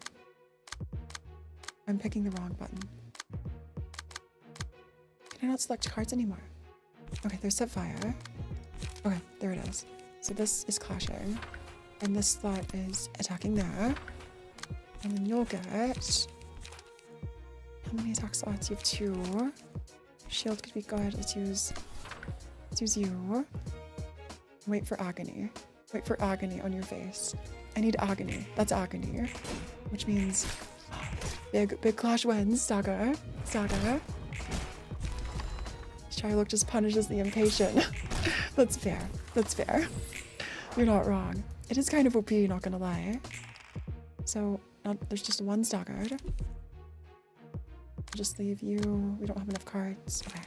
I'm picking the wrong button. Can I not select cards anymore? Okay, there's set fire. Okay, there it is. So this is clashing. And this slot is attacking there. And then you'll get... How many attack slots? You have 2. Shield could be good. Let's use you. Wait for agony. Wait for agony on your face. I need agony. That's agony. Which means big clash wins. Stagger. Shylock just punishes the impatient. That's fair. You're not wrong. It is kind of OP, not gonna lie. So there's just one staggered. I'll just leave you. We don't have enough cards. Okay.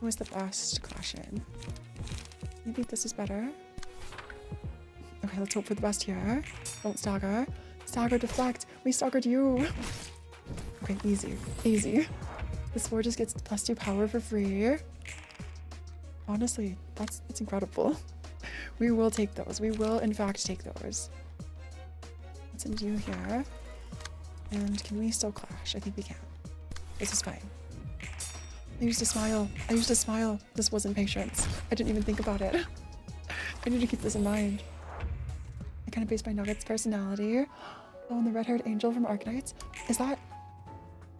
Who is the best clashing? Maybe this is better. Okay, let's hope for the best here. Don't stagger. Stagger, deflect. We staggered you. Okay, easy. This 4 just gets +2 power for free. Honestly, that's incredible. We will take those. We will, in fact, take those. Let's undo you here. And can we still clash? I think we can. This is fine. I used a smile. This wasn't patience. I didn't even think about it. I need to keep this in mind. I kind of based my Nugget's personality. Oh, and the red-haired angel from Arknights. Is that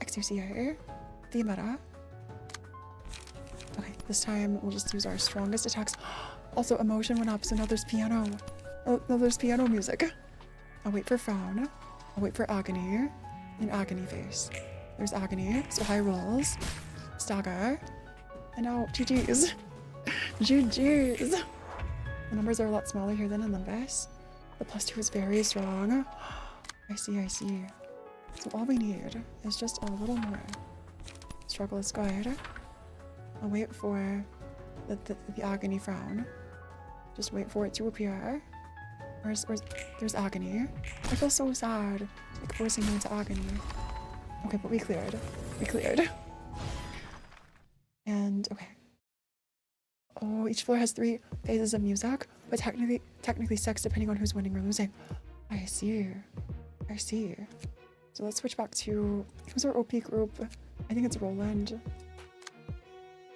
XUCA? The meta? Okay, this time we'll just use our strongest attacks. Also, emotion went up, so now there's piano. Oh, now there's piano music. I'll wait for frown. I'll wait for agony. And agony face. There's agony, so high rolls. Stagger. And now GG's. GG's. The numbers are a lot smaller here than in Limbus. The +2 is very strong. I see. So all we need is just a little more. Struggle is good. I'll wait for the agony frown. Just wait for it to appear. There's agony. I feel so sad, like forcing me into agony. Okay, but we cleared. And okay. Oh, each floor has 3 phases of music, but technically 6 depending on who's winning or losing. I see. So let's switch back to who's our OP group. I think it's Roland.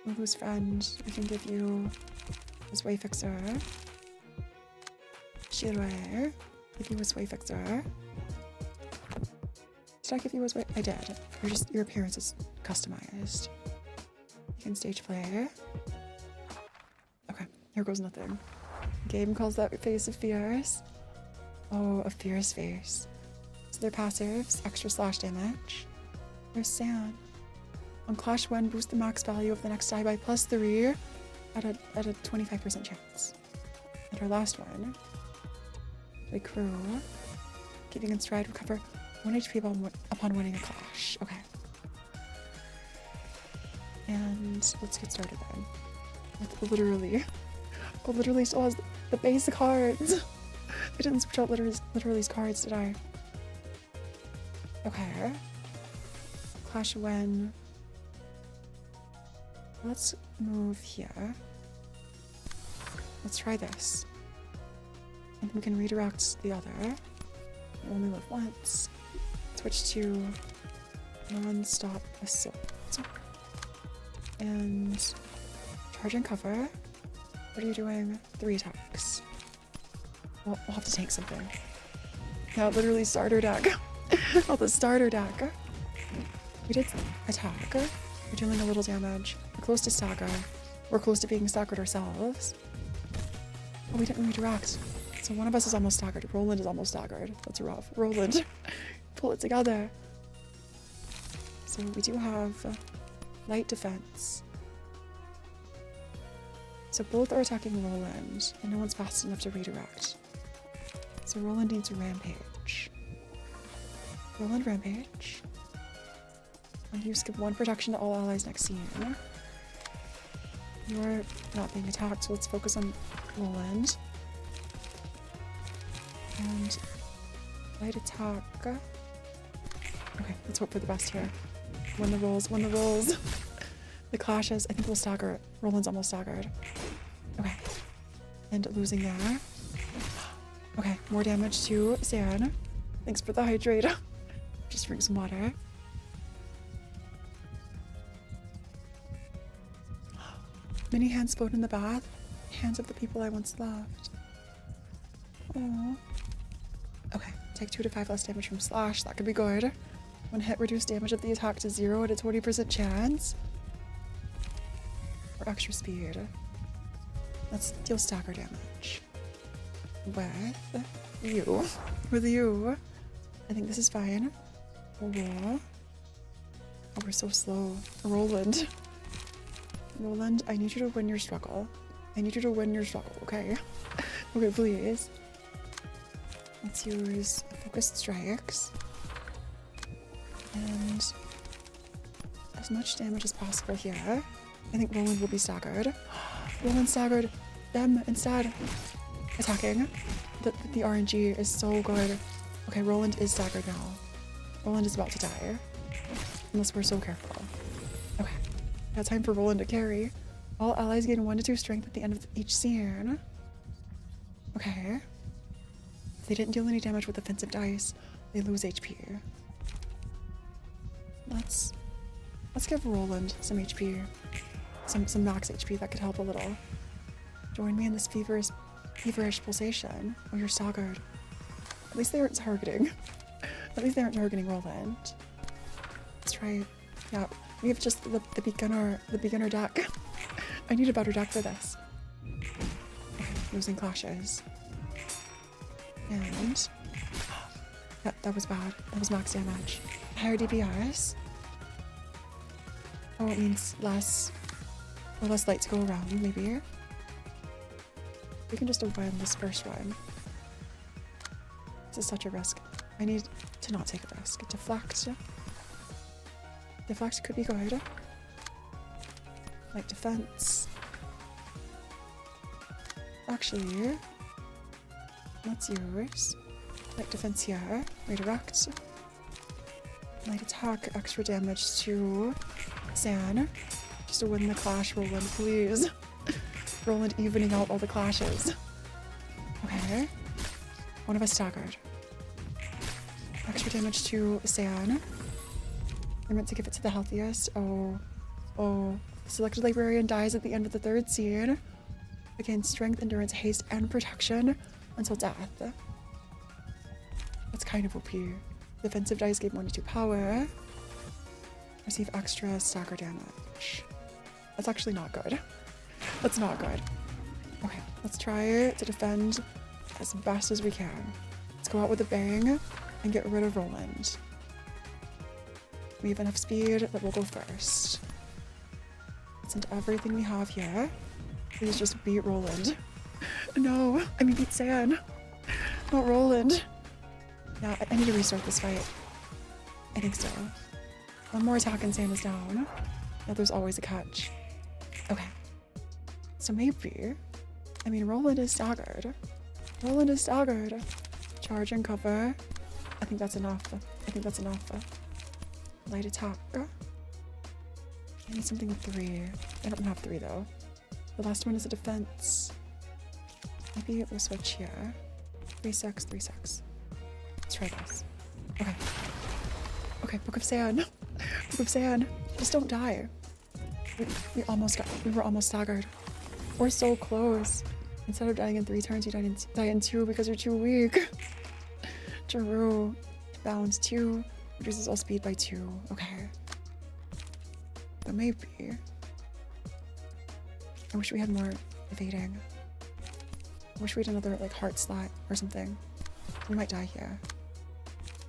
Lulu's friend. We can give you his way fixer. Shirue. Give you his way fixer. Did I give you his way? I did. Your appearance is customized. You can stage play. Okay, here goes nothing. Game calls that face of fierce. Oh, a fierce face. So their passives, extra slash damage. There's sand. On clash when boost the max value of the next die by +3 at a 25% chance. And our last one. The crew. Keeping in stride, recover 1 HP upon winning a clash. Okay. And let's get started then. With literally still has the basic cards. I didn't switch out literally's cards, did I? Okay. Clash when. Let's move here. Let's try this. And we can redirect the other. We only live once. Switch to non-stop assault. And charge and cover. What are you doing? 3 attacks. We'll have to tank something. Yeah, literally starter deck. Oh, the starter deck. We did attack. We're dealing a little damage. We're close to stagger. We're close to being staggered ourselves. Oh, we didn't redirect. So one of us is almost staggered. Roland is almost staggered. That's rough. Roland, pull it together. So we do have light defense. So both are attacking Roland, and no one's fast enough to redirect. So Roland needs a rampage. Roland rampage. And you skip 1 protection to all allies next scene. You're not being attacked, so let's focus on Roland. And light attack. Okay, let's hope for the best here. Win the rolls. The clashes, I think we'll stagger. Roland's almost staggered. Okay. And losing there. Okay, more damage to San. Thanks for the hydrate. Just drink some water. Many hands float in the bath. Hands of the people I once loved. Aww. Okay, take 2 to 5 less damage from slash. That could be good. 1 hit, reduce damage of the attack to 0 at a 20% chance. Or extra speed. Let's deal stagger damage. With you. With you. I think this is fine. Oh, we're so slow. Roland. Roland, I need you to win your struggle. I need you to win your struggle, okay? Okay, please. Let's use focused strikes. And as much damage as possible here. I think Roland will be staggered. Roland staggered them instead. Attacking. The RNG is so good. Okay, Roland is staggered now. Roland is about to die. Unless we're so careful. Okay. Now time for Roland to carry. All allies gain 1 to 2 strength at the end of each scene. Okay. If they didn't deal any damage with offensive dice, they lose HP. Let's give Roland some HP. Some max HP that could help a little. Join me in this feverish pulsation. Oh, you're staggered. At least they aren't targeting. At least they aren't targeting Roland. Let's try it. Yeah, we have just the beginner deck. I need a better deck for this. Okay, losing clashes. And that was bad. That was max damage. Higher DPS. Oh, it means less light to go around, maybe. We can just win this first one. This is such a risk. I need to not take a risk. Deflect. Deflect could be good. Light defense. Actually, let's use light defense here. Redirect. Light attack, extra damage to San. Just to win the clash, Roland, please. Roland evening out all the clashes. Okay. One of us staggered. Extra damage to San. I meant to give it to the healthiest. Oh. Selected Librarian dies at the end of the 3rd scene. Again, strength, endurance, haste, and protection until death. That's kind of OP. Defensive dice gave 1 to 2 power. Receive extra stagger damage. That's actually not good. That's not good. Okay, let's try to defend as best as we can. Let's go out with a bang and get rid of Roland. We have enough speed that we'll go first. Send everything we have here. Please just beat Roland. No, I mean beat San. Not Roland. Yeah, I need to restart this fight. I think so. One more attack and San is down. Yeah, there's always a catch. Okay. So maybe... I mean, Roland is staggered. Roland is staggered. Charge and cover. I think that's enough. I think that's enough. Light attack. I need something with 3. I don't have 3 though. The last one is a defense. Maybe we'll switch here. 3-6, 3-6. Let's try this. Okay. Okay, Book of Sand. Book of Sand. Just don't die. We were almost staggered. We're so close. Instead of dying in 3 turns, you die in 2 because you're too weak. Drew. Balance 2. Reduces all speed by 2. Okay. But maybe. I wish we had more evading. I wish we had another like heart slot or something. We might die here.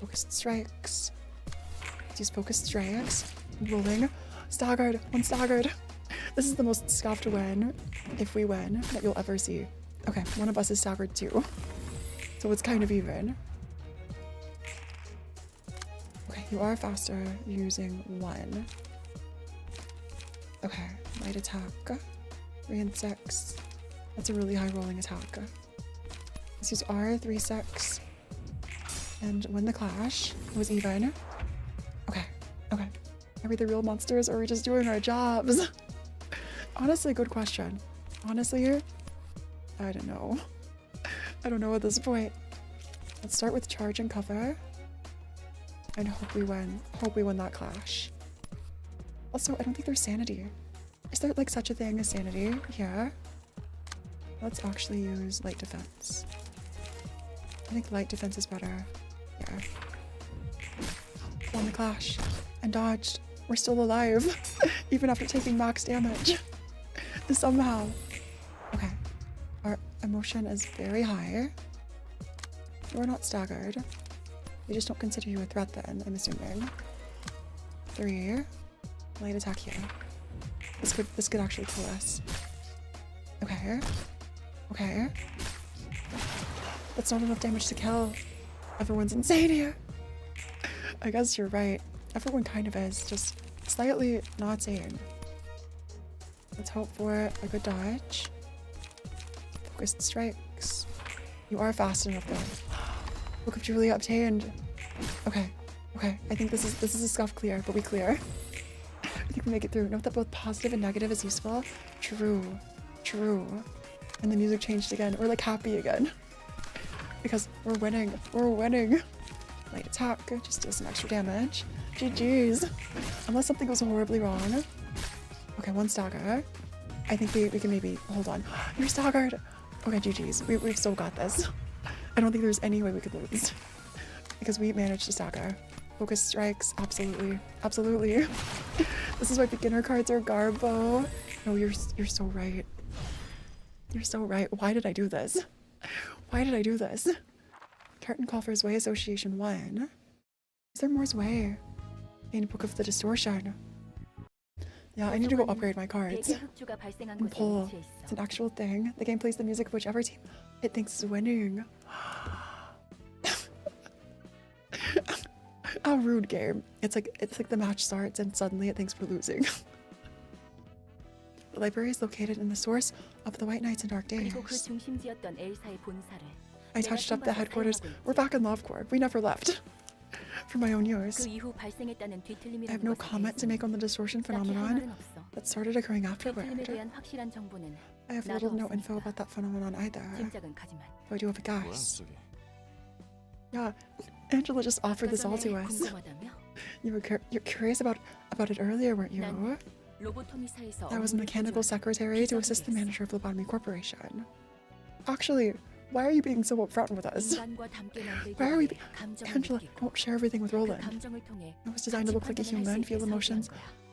Focused strikes. Let's use focused strikes. Rolling. Staggered. One staggered. This is the most scuffed win, if we win, that you'll ever see. Okay, one of us is staggered too. So it's kind of even. Okay, you are faster using 1. Okay, light attack. 3 and 6. That's a really high rolling attack. Let's use R, 3, 6. And win the clash. It was even. Okay, okay. Are we the real monsters or are we just doing our jobs? Honestly, good question. Honestly, I don't know. I don't know at this point. Let's start with charge and cover. And hope we win. Hope we win that clash. Also, I don't think there's sanity. Is there like such a thing as sanity? Yeah. Let's actually use light defense. I think light defense is better. Yeah. Won the clash. And dodged. We're still alive. Even after taking max damage. Somehow. Okay. Our emotion is very high. You're not staggered. We just don't consider you a threat then, I'm assuming. 3. Light attack here. This could actually kill us. Okay. Okay. That's not enough damage to kill. Everyone's insane here. I guess you're right. Everyone kind of is, just slightly not sane. Let's hope for a good dodge. Focused strikes. You are fast enough though. Book of Julia obtained. Okay. Okay. I think this is a scuff clear, but we clear. I think we make it through. Note that both positive and negative is useful. True. True. And the music changed again. We're like happy again. Because we're winning. We're winning. Light attack. Just deal some extra damage. GG's. Unless something goes horribly wrong. Okay, 1 stagger. I think we can maybe hold on. You're staggered. Okay, GG's. We've still got this. I don't think there's any way we could lose. Because we managed to stagger. Focus strikes. Absolutely. Absolutely. This is why beginner cards are garbo. No, you're so right. You're so right. Why did I do this? Why did I do this? Tartan Coffer's Way Association 1. Is there more Way? In Book of the Distortion. Yeah, I need to go upgrade my cards. And pull. It's an actual thing. The game plays the music of whichever team it thinks is winning. A rude game. It's like the match starts and suddenly it thinks we're losing. The library is located in the source of the White Nights and Dark Days. I touched up the headquarters. We're back in Lovecore. We never left. For my own use. I have no comment to make on the distortion phenomenon that started occurring afterward. I have little to no info about that phenomenon either. But I do have a guess. Yeah, Angela just offered this all to us. You're curious about it earlier, weren't you? I was a mechanical secretary to assist the manager of Lobotomy Corporation. Actually, why are you being so upfront with us? Why are we Angela won't share everything with Roland. I was designed to look like a human, feel emotions,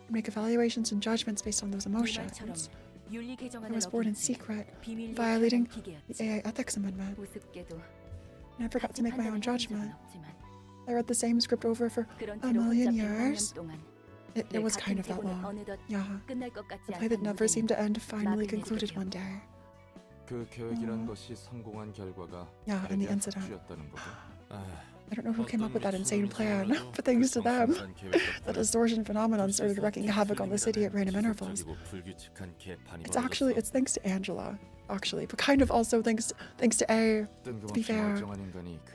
and make evaluations and judgments based on those emotions. I was born in secret, violating the AI Ethics Amendment. And I forgot to make my own judgment. I read the same script over for a million years. It was kind of that long. Yeah. The play that never seemed to end finally concluded one day. Yeah, and the incident. I don't know who came up with that insane plan, but thanks to them, the distortion phenomenon started wreaking havoc on the city at random intervals. It's thanks to Angela, actually, but kind of also thanks to A, to be fair.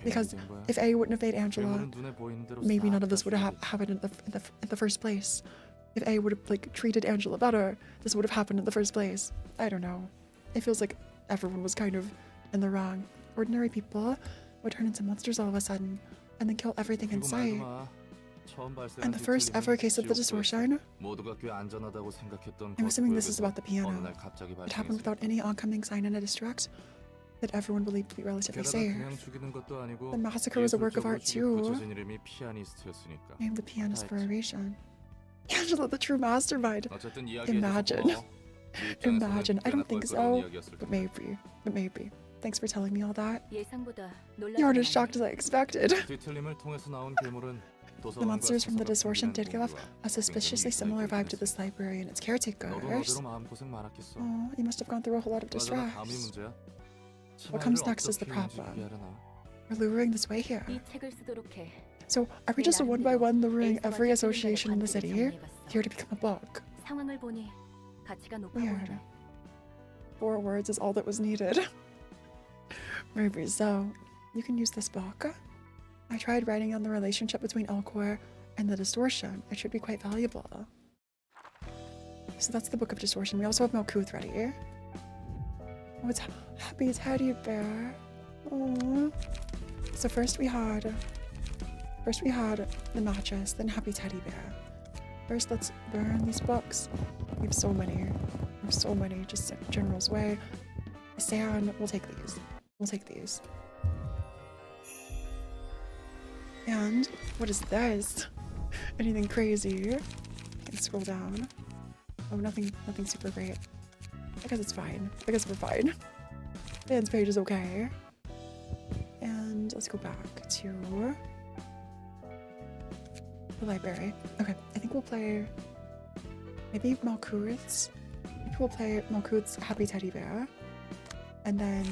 Because if A wouldn't have made Angela, maybe none of this would have happened in the first place. If A would have treated Angela better, this would have happened in the first place. I don't know. It feels like everyone was kind of in the wrong. Ordinary people would turn into monsters all of a sudden, and then kill everything in sight. And the first ever case of the distortion, I'm assuming this is about the piano. It happened without any oncoming sign in a district that everyone believed to be relatively safe. The massacre was a work of art too. Named the pianist for a reason. Angela, the true mastermind. Imagine. Imagine. I don't think so, but maybe. Thanks for telling me all that. You aren't as shocked as I expected. The monsters from the distortion did give off a suspiciously similar vibe to this library and its caretakers. Oh, you must have gone through a whole lot of distress. What comes next is the problem. We're luring this way here. So, are we just one by one luring every association in the city here to become a book? Weird. 4 words is all that was needed. Maybe so. You can use this book. I tried writing on the relationship between Elcor and the distortion. It should be quite valuable. So that's the Book of Distortion. We also have Malkuth ready. Oh, it's Happy Teddy Bear. Aww. So first we had the mattress, then Happy Teddy Bear. First, let's burn these books. We have so many. We have so many. Just General's Way. Sand. We'll take these. We'll take these. And what is this? Anything crazy? I can scroll down. Oh, nothing super great. I guess it's fine. I guess we're fine. Dan's page is okay. And let's go back to the library. Okay, I think we'll play maybe Malkuth's. Maybe we'll play Malkuth's Happy Teddy Bear. And then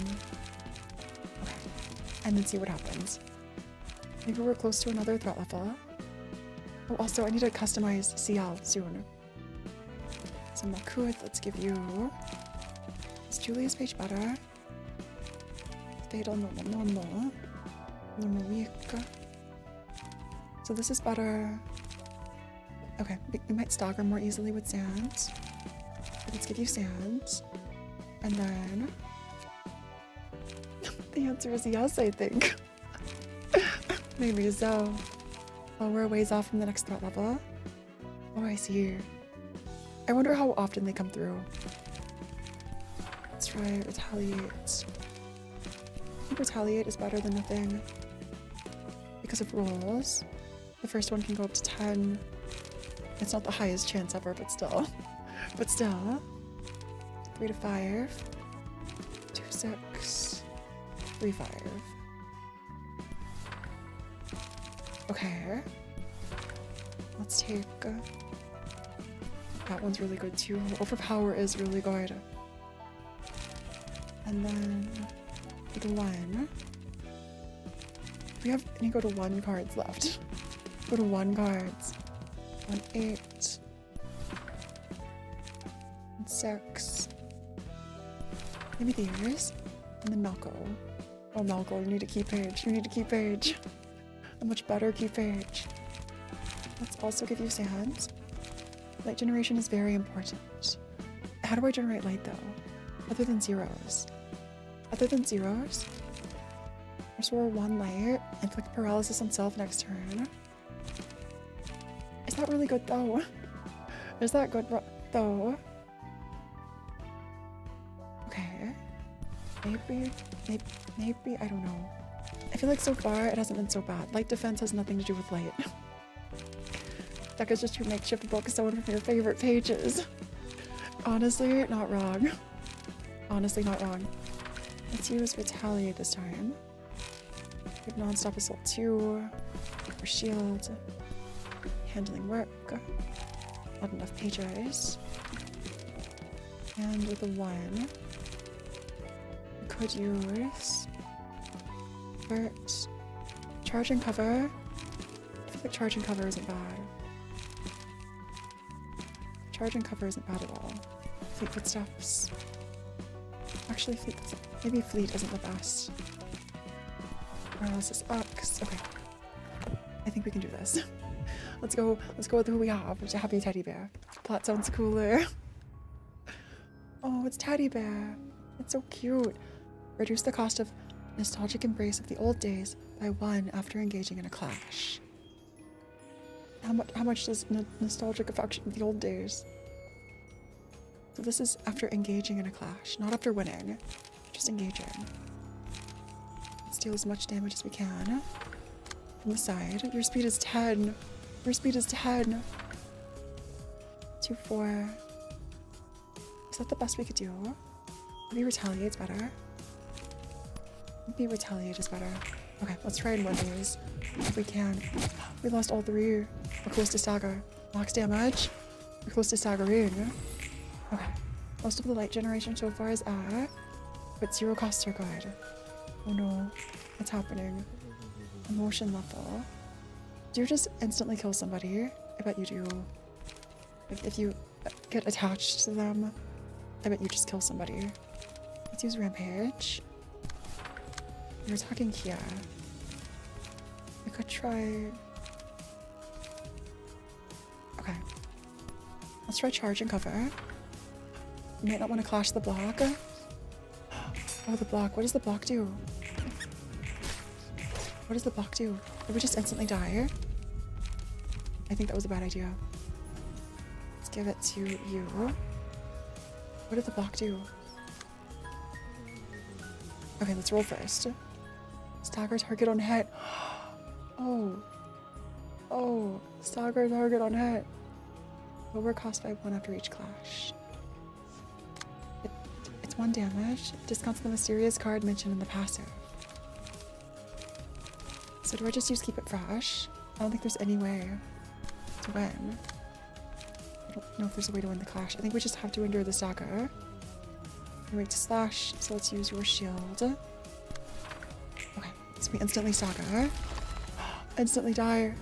see what happens. Maybe we're close to another threat level. Oh, also I need to customize CL soon. So Malkuth, let's give you... Is Julia's page better? Fatal normal weak. So this is better. Okay, we might stagger more easily with sands. Let's give you sands. And then... the answer is yes, I think. Maybe so. Oh, we're a ways off from the next threat level. Oh, I see. I wonder how often they come through. Let's try retaliate. I think retaliate is better than nothing. Because of rolls. The first one can go up to 10. It's not the highest chance ever, but still. But still. 3 to 5. 2, 6. 3, 5. Okay. Let's take... that one's really good too. Overpower is really good. And then... go to 1. We have any go to 1 cards left. Go to 1 cards. 1, 8. 1, 6. Maybe these. And then Malco. Oh, Malco, you need a key page. You need a key page. A much better key page. Let's also give you sands. Light generation is very important. How do I generate light though? Other than zeros. Other than zeros? Restore 1 light. Inflict paralysis on self next turn. Is that really good though? Is that good though? Okay. Maybe, I don't know. I feel like so far it hasn't been so bad. Light defense has nothing to do with light. That is just your makeshift book is one of your favorite pages. Honestly, not wrong. Honestly, not wrong. Let's use retaliate this time. We have non-stop assault 2. For shield. Handling work. Not enough pages. And with a 1. We could use... charging cover. I feel like charging cover isn't bad. Charging cover isn't bad at all. Fleet footsteps. Actually, maybe fleet isn't the best. Paralysis Ux. Okay. I think we can do this. Let's go with who we have, which is a happy teddy bear. Plot sounds cooler. Oh, it's teddy bear. It's so cute. Reduce the cost of nostalgic embrace of the old days by 1 after engaging in a clash. How much does nostalgic affection of the old days? So this is after engaging in a clash, not after winning. Just engaging. Let's deal as much damage as we can. From the side. Your speed is 10. Your speed is 10. 2, 4. Is that the best we could do? Maybe retaliate's better. Maybe retaliate is better. Okay, let's try and win these if we can. We lost all 3. We're close to stagger. Max damage. We're close to staggering. Okay. Most of the light generation so far is but 0 costs are good. Oh no. What's happening? Emotion level. Do you just instantly kill somebody? I bet you do. If you get attached to them, I bet you just kill somebody. Let's use Rampage. You're attacking here. I could try... Okay. Let's try charge and cover. You might not want to clash the block. Oh, the block. What does the block do? What does the block do? Did we just instantly die? I think that was a bad idea. Let's give it to you. What did the block do? Okay, let's roll first. Stagger target on hit. Oh. Oh. Stagger target on hit. Lower cost by 1 after each clash. It's 1 damage. Discounts the mysterious card mentioned in the passive. So do I just use keep it fresh? I don't think there's any way to win. I don't know if there's a way to win the clash. I think we just have to endure the stagger. We wait to slash, so let's use your shield. Okay, so we instantly stagger. Instantly die.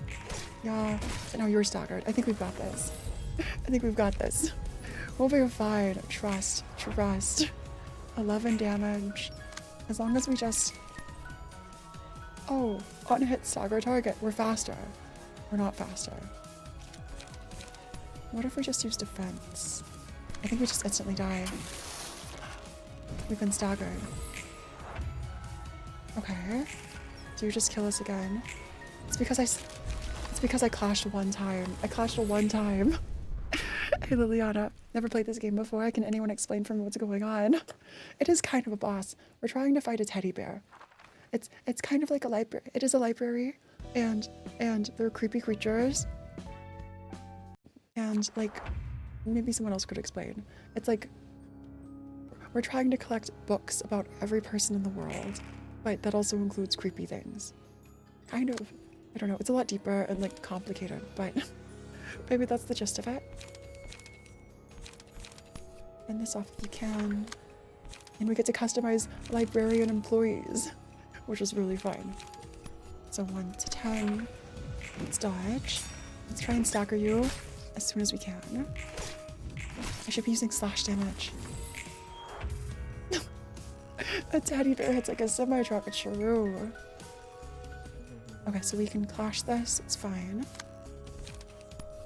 Yeah, but now you're staggered. I think we've got this. I think we've got this. We'll be fine. Trust. 11 damage. As long as we just... Oh, unhit stagger target. We're faster. We're not faster. What if we just use defense? I think we just instantly die. We've been staggered. Okay. Do you just kill us again? It's because I clashed one time. I clashed one time. Hey Liliana, never played this game before. Can anyone explain for me what's going on? It is kind of a boss. We're trying to fight a teddy bear. It's kind of like a library. It is a library, and they're creepy creatures. And like, maybe someone else could explain. It's like we're trying to collect books about every person in the world, but that also includes creepy things. Kind of. I don't know. It's a lot deeper and like complicated, but maybe that's the gist of it. End this off if you can. And we get to customize librarian employees, which is really fun. So 1 to 10. Let's dodge. Let's try and stagger you as soon as we can. I should be using slash damage. A teddy bear hits like a semi-truck. It's true. Okay, so we can clash this. It's fine.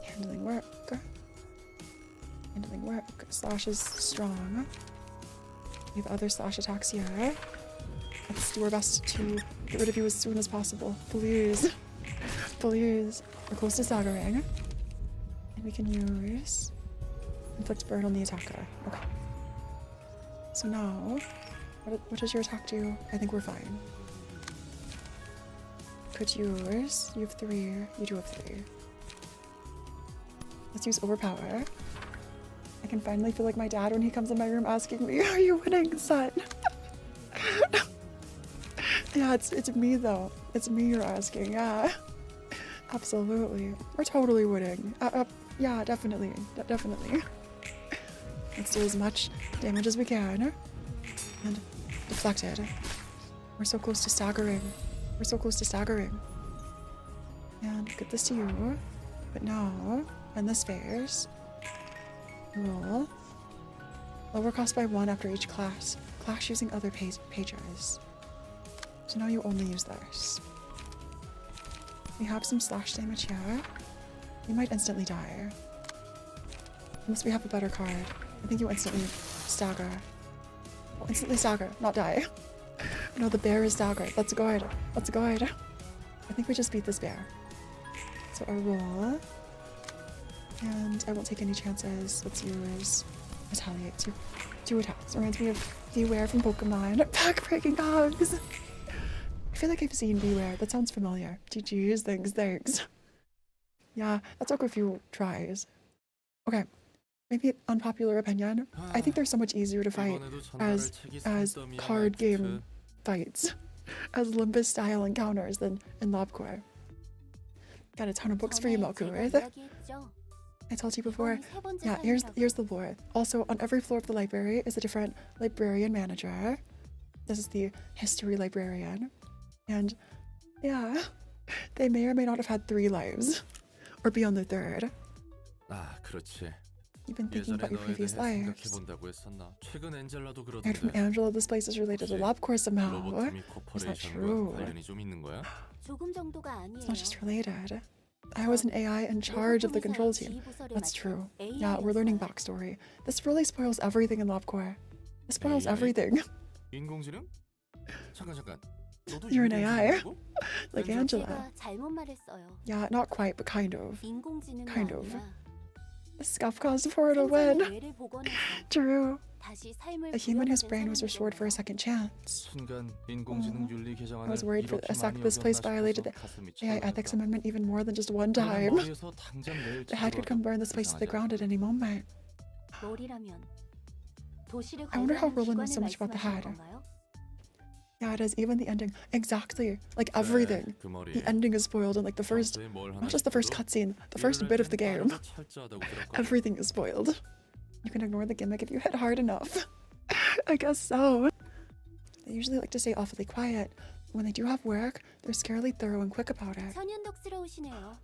Handling work. Handling work. Slash is strong. We have other slash attacks here. Let's do our best to get rid of you as soon as possible. Please. Please. We're close to staggering. And we can use inflict burn on the attacker. Okay. So now, what does your attack do? I think we're fine. Could use. You have 3. You do have 3. Let's use overpower. I can finally feel like my dad when he comes in my room asking me, "Are you winning, son?" Yeah, it's me though. It's me you're asking. Yeah, absolutely. We're totally winning. Yeah, definitely. Definitely. Let's do as much damage as we can. And deflected. We're so close to staggering. We're so close to staggering. And get this to you. But now, in this phase, roll. Lower cost by 1 after each class. Clash using other pages. So now you only use this. We have some slash damage here. You might instantly die. Unless we have a better card. I think you instantly stagger. Oh, instantly stagger, not die. No, the bear is staggered. That's good. That's good. I think we just beat this bear. So a roll. And I won't take any chances. Let's use retaliate. 2 attacks. Reminds me of Beware from Pokemon. Back-breaking hugs! I feel like I've seen Beware. That sounds familiar. GG's, thanks. Yeah, that took a few tries. Okay. Maybe unpopular opinion. I think they're so much easier to fight as card game fights. As LIMBUS style encounters than in LobCore. Got a ton of books for you, Malkuith. I told you before. Yeah, here's the lore. Also, on every floor of the library is a different librarian manager. This is the history librarian. And yeah, they may or may not have had 3 lives. Or be on their 3rd. 아, 그렇지. You've been thinking about your previous lives. 생각해본다고 했었나? 최근 엔젤라도 I heard from 그러던데. Angela this place is related to LobCore somehow. 로보토미 Is that 코퍼레이션과 true? 관련이 좀 있는 거야? 조금 정도가 It's 아니에요. not just related. I was an AI in charge of the control team. That's true. Yeah, we're learning backstory. This really spoils everything in LobCore. This spoils AI? everything. 인공지능? 잠깐. 너도 You're an AI. 인공지능이고? Like Angela. 제가 잘못 말했어요. Yeah, not quite, but kind of. 인공지능이 Kind of. 아니라 The scuff caused Phora to win. 뇌를 복원해서 True. 다시 삶을 A human whose 부여받은 brain was restored for a 사람이거든요. second chance. 순간 인공지능 윤리 개정안을 I was worried for 이렇게 a sec 많이 this place 어겼나 violated the 싶어서 가슴이 AI 철렁했다. ethics amendment even more than just one 내가 time. 머리에서 당장 내일 The head could come burn this place to the ground at any moment. 머리라면 도시를 I wonder how 관리하는 Roland knows 기관을 so much about the 말씀하시는 head. 건가요? Yeah, it is. Even the ending. Exactly. Like everything. 그 머리에 The ending is spoiled in like the first, 평소에 뭘 not just the first 하나 cutscene, the first 싶어도 bit of the 일을 할 game. 땐 빠르고 철저하다고 들었거든. Everything is spoiled. You can ignore the gimmick if you hit hard enough. I guess so. They usually like to stay awfully quiet. When they do have work, they're scarily thorough and quick about it. 천연덕스러우시네요.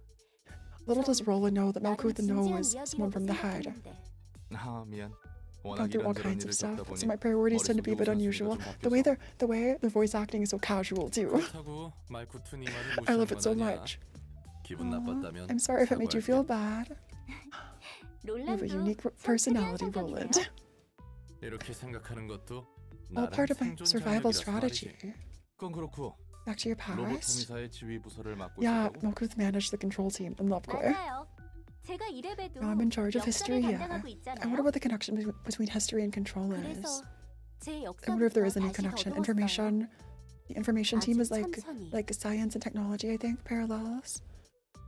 Little does Roland know that 나름 Malkuth knows 진지한 someone from the head. 이야기라고 생각했는데. 아 미안. Gone 워낙 through all 이런저런 kinds of 일을 stuff, 겪다 so 보니 my priorities tend to be a bit 머릿속이 unusual. 우선순위가 좀 The way their voice acting is so casual too. 그렇다고 말쿠트 네 말을 I love 무시한 it so 건 아니야. much. 기분 Aw, 나빴다면 I'm sorry if it made you feel 사과할게. bad. You have a 롤란도 unique personality, 성질이 Roland. 한정적이네요. 이렇게 생각하는 것도 All 나름 part of my 생존 survival 전략이라서 strategy. 말이지. 그건 그렇고 Back to your 로봇 past. 호미사의 지휘 부서를 맡고 Yeah, 있었다고? Malkuth managed the control team in Lovecore. 맞아요. 제가 이래봬도 Now I'm in charge of 역사를 history here. 담당하고 I 있잖아요. wonder what the connection between history and control 그래서 is. 제 I wonder if there is 역사부터 any 다시 connection. 거두었어요. The information team is 아주 like 천천히. science and technology, I think, parallels.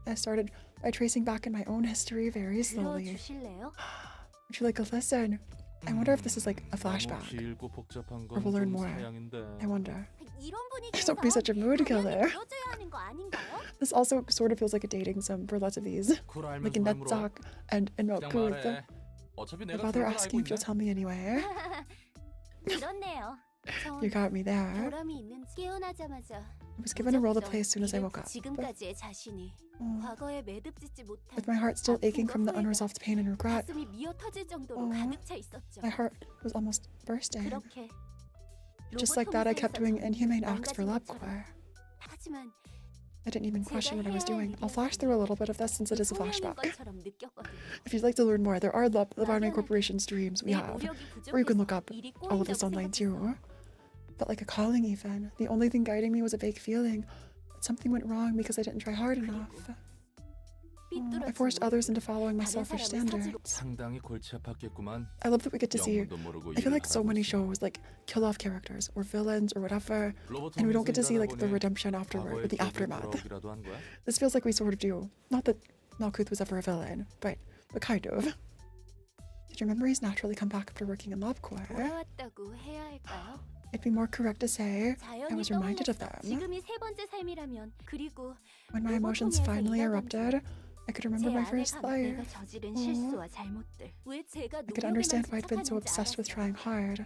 I started by tracing back in my own history very slowly. 들어주실래요? Would you like a listen? I wonder if this is like a 너무 flashback. 길고 복잡한 Or 건 we'll learn 좀 more. 사양인데. I wonder. 이런 Don't be 분위기에서 such a mood 당연히 killer. 들어줘야 하는 거 아닌가요? This also sort of feels like a dating sim for lots of these. 그걸 알면서 Like in 왜 물어? Netzach and in 그냥 Malkuth. 말해. 어차피 I'd 내가 rather 그걸 ask 알고 you if you'll 있네. tell me anyway. 그렇네요. You got me there. 보람이 있는 깨어나자마자 I was given a role to play as soon as I woke up. 지금까지의 자신이 Oh, 과거에 매듭짓지 못한 with my heart still aching from the unresolved pain and regret, 가슴이 미어 터질 정도로 Oh. 가득 차 있었죠. my heart was almost bursting. 그렇게 Just like that, I kept doing inhumane acts for Labcore. 하지만 I didn't even question what I was doing. I'll flash through a little bit of this since it is a flashback. 것처럼 느꼈거든요. If you'd like to learn more, there are Librarian Corporation streams we 내 have, 노력이 or you can look 부족해서 up 일이 all of this 꼬인다고 online 생각했어. too. But like a calling even, the only thing guiding me was a vague feeling that something went wrong because I didn't try hard enough. I forced others into following my selfish standards. 상당히 골치 아팠겠구만. I love that we get to see, 영문도 모르고 I feel 일을 like so 하고 many 있어. shows like kill off characters or villains or whatever, 로봇 and we don't get to see 호미사 like the 일하다 보니 redemption afterward, or 과거의 the 기억을 aftermath. 돌아오기라도 한 거야? This feels like we sort of do. Not that Malkuth was ever a villain, but kind of. Did your memories naturally come back after working in Labcore? 돌아왔다고 해야 할까요? It'd be more correct to say I 자연히 was reminded of 떠올랐어. them. 지금이 세 번째 삶이라면 그리고 When my emotions finally erupted, I could remember 제 my 안에 first 감은 내가 life. 저지른 실수와 잘못들. 왜 제가 I could 노력에만 understand why I'd been so 집착하는지 obsessed with 알았어요. trying hard.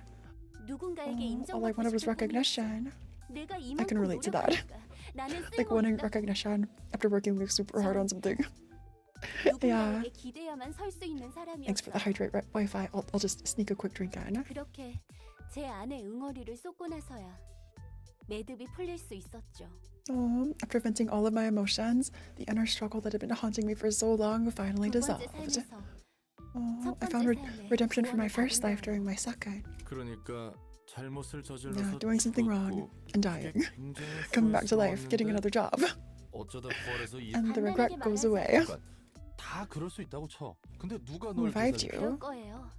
누군가에게 All I 인정받고 wanted was 싶을 뿐이었어. recognition. 내가 I 이만큼 can relate to that. 노력하니까 나는 Like wanting 쓸모없다. recognition after working like super hard on something. Yeah. 누군가에게 기대야만 설 수 있는 Thanks for the 사람이었어. hydrate Wi-Fi. I'll just sneak a quick drink in. 그렇게 제 안에 응어리를 쏟고 나서야 매듭이 풀릴 수 있었죠. Oh, after venting all of my emotions, the inner struggle that had been haunting me for so long finally 두 번째 dissolved. 삶에서 Oh, 첫 I found 번째 삶에 redemption for my 구원을 first 받은 life 거예요. during my second. 그러니까 잘못을 Yeah, 저질러서 doing something wrong and dying. Coming back to life, getting another job. 어쩌다 부활해서 이 And the regret 간단하게 goes 말하자면 away. 다 그럴 수 있다고 쳐. 근데 누가 Who 널 revived 되살려? you? 그럴 거예요.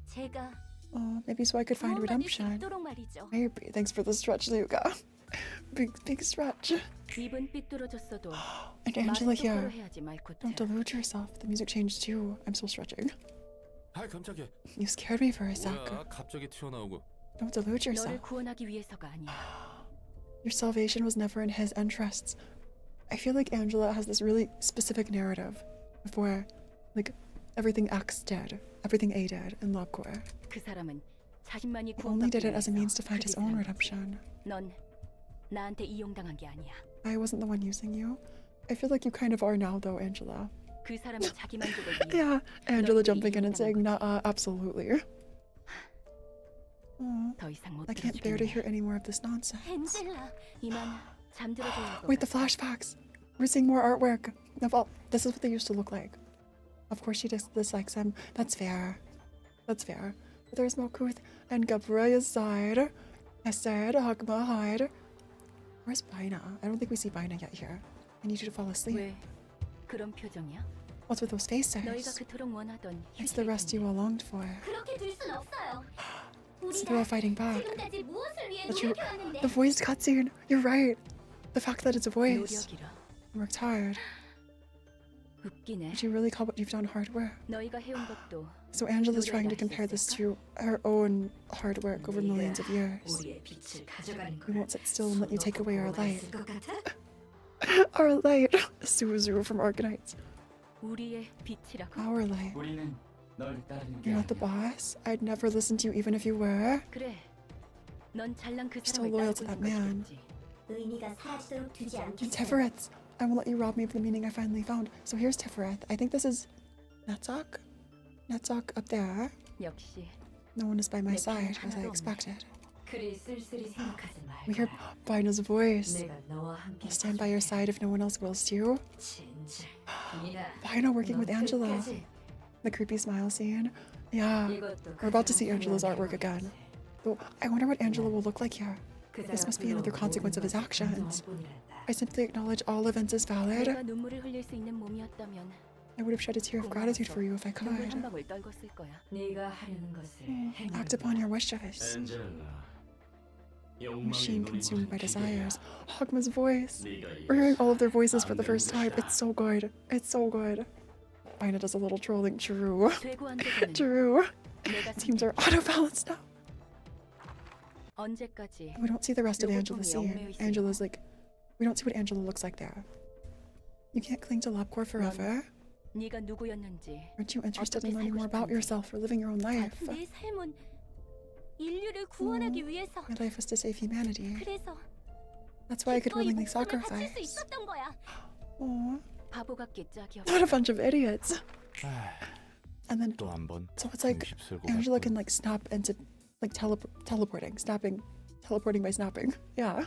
제가 Oh, maybe so I could find 구원받을 수 redemption. 있도록 말이죠. Maybe. Thanks for the stretch, Luca. Big stretch. 입은 삐뚤어졌어도 And Angela 말은 똑바로 here. 해야지 말쿠트. Don't delude yourself. The music changed too. I'm still stretching. 아 깜짝이야. You scared me for a sec. 뭐야 갑자기 튀어나오고. Don't delude 너를 yourself. 구원하기 위해서가 아니야. Your salvation was never in his interests. I feel like Angela has this really specific narrative before, like, everything X did, everything A did in Labcore. 그 사람은 자신만이 He only 구원받기 did it as a means to 위해서 find his own 그 짓을 redemption. 넌 나한테 이용당한 게 아니야. I wasn't the one using you. I feel like you kind of are now, though, Angela. 그 사람은 자기 만족을 위해. Yeah, Angela jumping in and saying, nah, absolutely. Oh, 더 이상 못 I can't bear to 들어주겠네. hear any more of this nonsense. 헨젤라, 이만 잠들어줘야 할 것 Wait, the 같아. flashbacks. We're seeing more artwork. Well, this is what they used to look like. Of course, she dislikes him. That's fair. That's fair. But there's Malkuth and Gabria's side. I said, Hagma hide. Where's Bina? I don't think we see Bina yet here. I need you to fall asleep. 왜 그런 표정이야? What's with those 너희가 faces? 그토록 원하던 It's the rest you all longed for. 그렇게 둘 순 없어요. So they're all 우리가 fighting back. 지금까지 무엇을 위해 But you, 노력해왔는데 the voiced cutscene. You're right. The fact that it's a voice. 노력이라. You worked hard. 웃기네. Would you really call what you've done hard work? 너희가 해온 것도 So Angela's trying to compare this to her own hard work over millions of years. We won't sit still and let you take away our light. Our light! Suzu from Arknights. 우리의 빛이라고. Our light. You're not the boss? I'd never listen to you even if you were. 그래. 넌 잘난 그 You're still 사람을 loyal to 따르고 that 있을 man. 것이겠지. 의미가 사라지도록 두지 And 않겠어. Tefereth! I won't let you rob me of the meaning I finally found. So here's Tefereth. I think this is Netzok? Netzok up there. 역시 No one is by my side, as I expected. 그리 쓸쓸히 생각하지 말고. We hear Bina's voice. 내가 너와 함께 I'll stand by your side if no one else wills to. 진짜. 이나 Bina working with Angela. The creepy smile scene. Yeah, we're about to see Angela's artwork again. Though I wonder what Angela will look like here. This must be another consequence of his actions. I simply acknowledge all events as valid. 내가 눈물을 흘릴 수 있는 몸이었다면 I would have shed a tear of gratitude for you if I 눈물 한 could. 방울 떨궜을 거야. 네가 하려는 것을 Act upon your wishes. Machine consumed by desires. Hogma's voice. We're hearing all of their voices for the first time. It's so good. It's so good. Bina does a little trolling. True. 되고 안 되고는 True. 내가 Teams are auto-balanced now. 언제까지 We don't see the rest of Angela's scene. Angela's like, we don't see what Angela looks like there. You can't cling to Lobcore forever. 네가 누구였는지 Aren't you interested in learning more about yourself or living your own life? 내 삶은 인류를 구원하기 위해서. My life was to save humanity. 그래서 That's why I could 기꺼이 willingly 목숨을 바칠 수 sacrifice. 있었던 거야. Aww. 바보 같게 짝이 없어. What a bunch of idiots. And then, 또 한 번. so it's like Angela can like snap into like teleporting, teleporting by snapping. Yeah.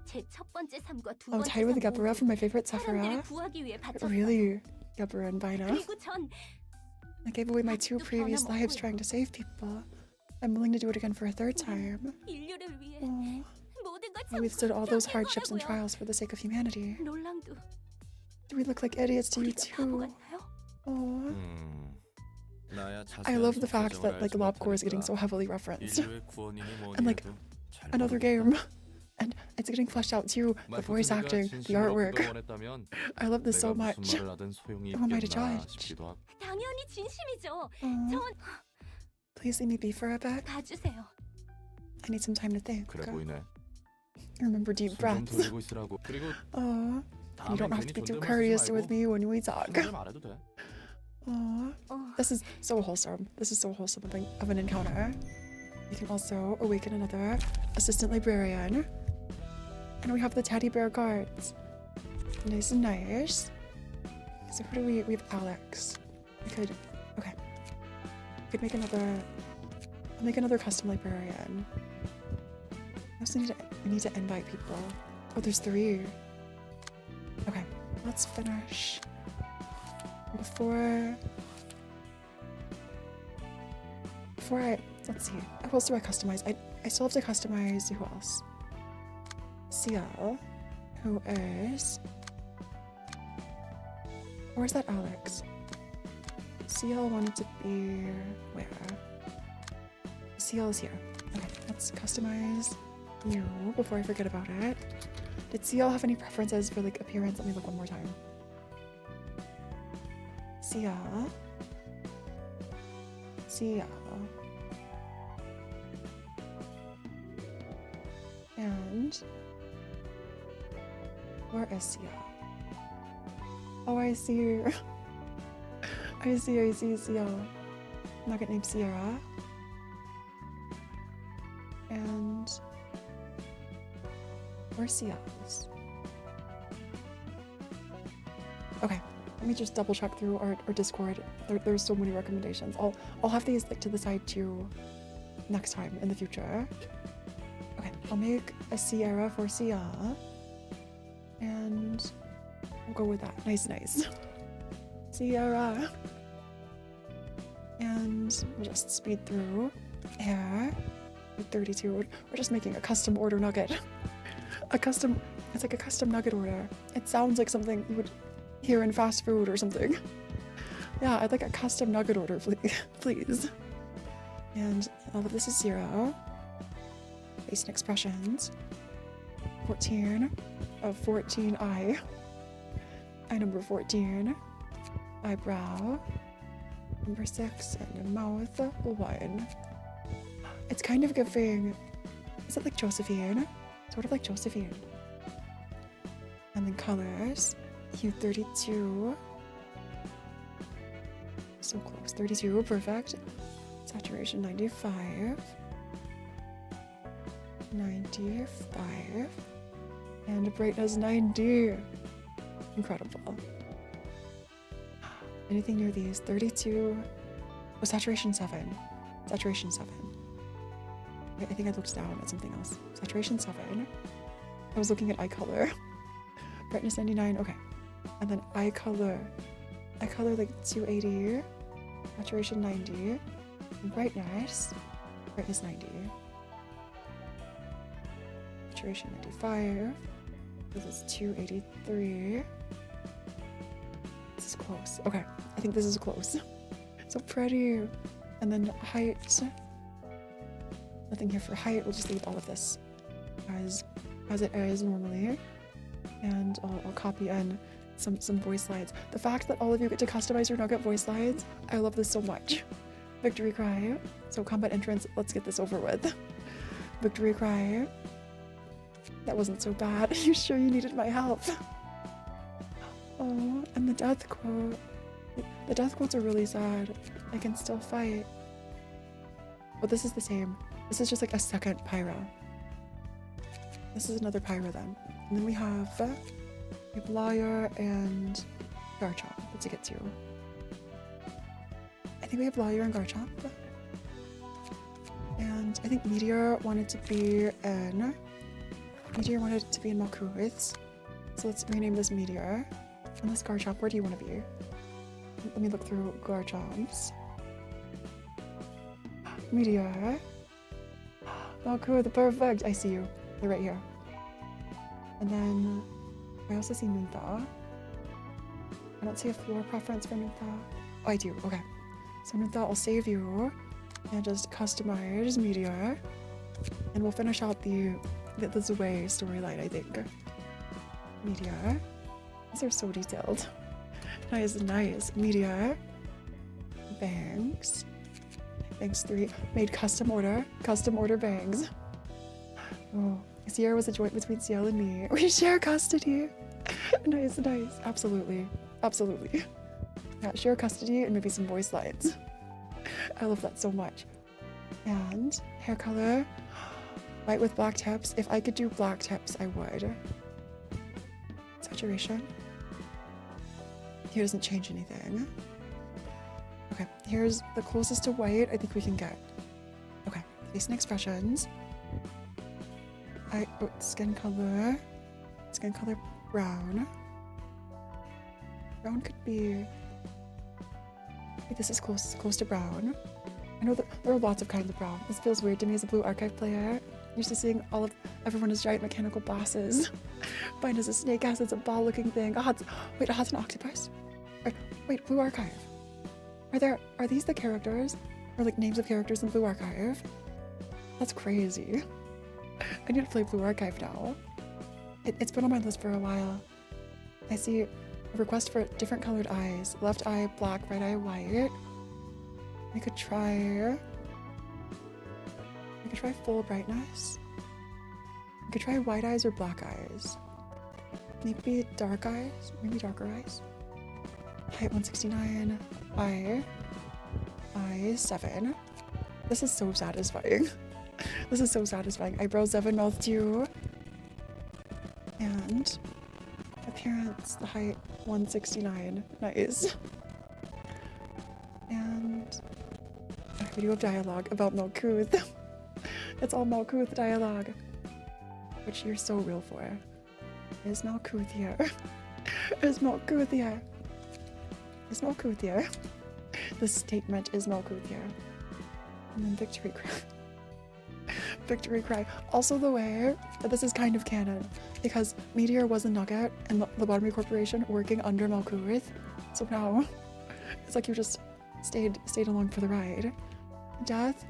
제 첫 번째 삶과 두 I'm 번째 tied with 삶 Gabara from my favorite 사람들을 Sephora. 구하기 위해 바쳤어요. Really, Gabara and Bina. 그리고 전 I gave away my 2 previous lives trying to save people. I'm willing to do it again for a 3rd time. 인류를 위해 Aww. 모든 걸 I 참고 withstood all those hardships and 거라고요. trials for the sake of humanity. 롤랑도 Do we look like idiots to you 우리가 바보 too? 같나요? Aww. 나야 I love the fact that like Lobcore is getting so heavily referenced. And, like, Another game. And it's getting fleshed out too. The voice acting, the artwork. I love this so much. Who am I to judge? 당연히 진심이죠. Aww. 전 Please leave me be for a bit. 가주세요. I need some time to think. 그래 보이네. Remember deep 숨 좀 breaths. 돌리고 있으라고. 그리고 Aww. You 다음엔 don't have to 괜히 be too 존댓말 courteous 쓰지 with 말고 me when we talk. 존댓말 안 해도 돼. Aww. This is so wholesome. This is so wholesome of an encounter. You can also awaken another assistant librarian. And we have the teddy bear guards. Nice and nice. So who do we have Alex. We could, okay. We could make another custom librarian. We also need to invite people. Oh, there's 3. Okay, let's finish. Before let's see, who else do I customize? I still have to customize, who else? CL, who is, where's that Alex? CL wanted to be, where? CL is here. Okay, let's customize you before I forget about it. Did CL have any preferences for like appearance? Let me look one more time. CL. And where is CL? Oh, I see. I see CL. Nugget named Sierra. And where's CL's? Okay. Let me just double check through our Discord. There's so many recommendations. I'll have these like to the side too next time in the future. Okay, I'll make a Sierra for Sia. And we'll go with that. Nice. Sierra. And we'll just speed through. Here. 32. We're just making a custom order nugget. It's like a custom nugget order. It sounds like something you would here in fast food or something. Yeah, I'd like a custom nugget order, please. And all of this is 0. Face and expressions. 14 of 14 eye. Eye number 14. Eyebrow. Number 6 and mouth 1. It's kind of giving. Is it like Josephine? Sort of like Josephine. And then colors. Hue 32. So close. 32, perfect. Saturation 95. 95. And brightness 90. Incredible. Anything near these? 32. Oh, saturation 7. Saturation 7. I think I looked down at something else. Saturation 7. I was looking at eye color. Brightness 99. Okay. And then eye color. Eye color like 280. Saturation 90. And brightness. Brightness 90. Saturation 95. This is 283. This is close. Okay. I think this is close. So pretty. And then height. Nothing here for height. We'll just leave all of this as it is normally. And I'll copy in some voice slides. The fact that all of you get to customize your Nugget voice slides, I love this so much. Victory cry. So combat entrance, let's get this over with. Victory cry. That wasn't so bad. Are you sure you needed my help? Oh, and the death quote. The death quotes are really sad. I can still fight. But this is the same. This is just like a second pyro. This is another pyro then. And then we have Liar and Garchomp. Let's get to. I think we have Liar and Garchomp. And I think Meteor wanted to be in Malkuth. So let's rename this Meteor. And this Garchomp, where do you want to be? Let me look through Garchomps. Meteor. Malkuth, perfect. I see you. They're right here. And then I also see Nunta. I don't see a floor preference for Nunta. Oh, I do. Okay. So Nunta, I'll save you and just customize Meteor. And we'll finish out the Zwei storyline, I think. Meteor. These are so detailed. Nice, nice. Meteor. Bangs. Bangs 3. Made custom order. Custom order bangs. Oh. Sierra was a joint between Ciel and me. We share custody. Nice, nice. Absolutely. Absolutely. Yeah, share custody and maybe some voice slides. I love that so much. And hair color. White with black tips. If I could do black tips, I would. Saturation. Here doesn't change anything. Okay, here's the closest to white I think we can get. Okay, face and expressions. Skin color. Skin color brown. Brown could be. Wait, this is close to brown. I know that there are lots of kinds of brown. This feels weird to me as a Blue Archive player. Used to seeing everyone as giant mechanical bosses. Mine is a snake ass, it's a ball-looking thing. Wait, a hat's an octopus? Wait, Blue Archive. Are these the characters? Or like names of characters in Blue Archive? That's crazy. I need to play Blue Archive now. It's been on my list for a while. I see a request for different colored eyes. Left eye black, right eye white. We could try full brightness. We could try white eyes or black eyes. Maybe dark eyes, maybe darker eyes. Height 169, eye 7. This is so satisfying. This is so satisfying. Eyebrow 7, mouth 2. And appearance, the height 169. Nice. And we do have dialogue about Malkuth. It's all Malkuth dialogue. Which you're so real for. Is Malkuth here? Is Malkuth here? Is Malkuth here? The statement is Malkuth here. And then victory cry. Victory cry. Also the way that this is kind of canon, because Meteor was a Nugget and the Lobotomy Corporation working under Malkuth. So now it's like you just stayed along for the ride. Death.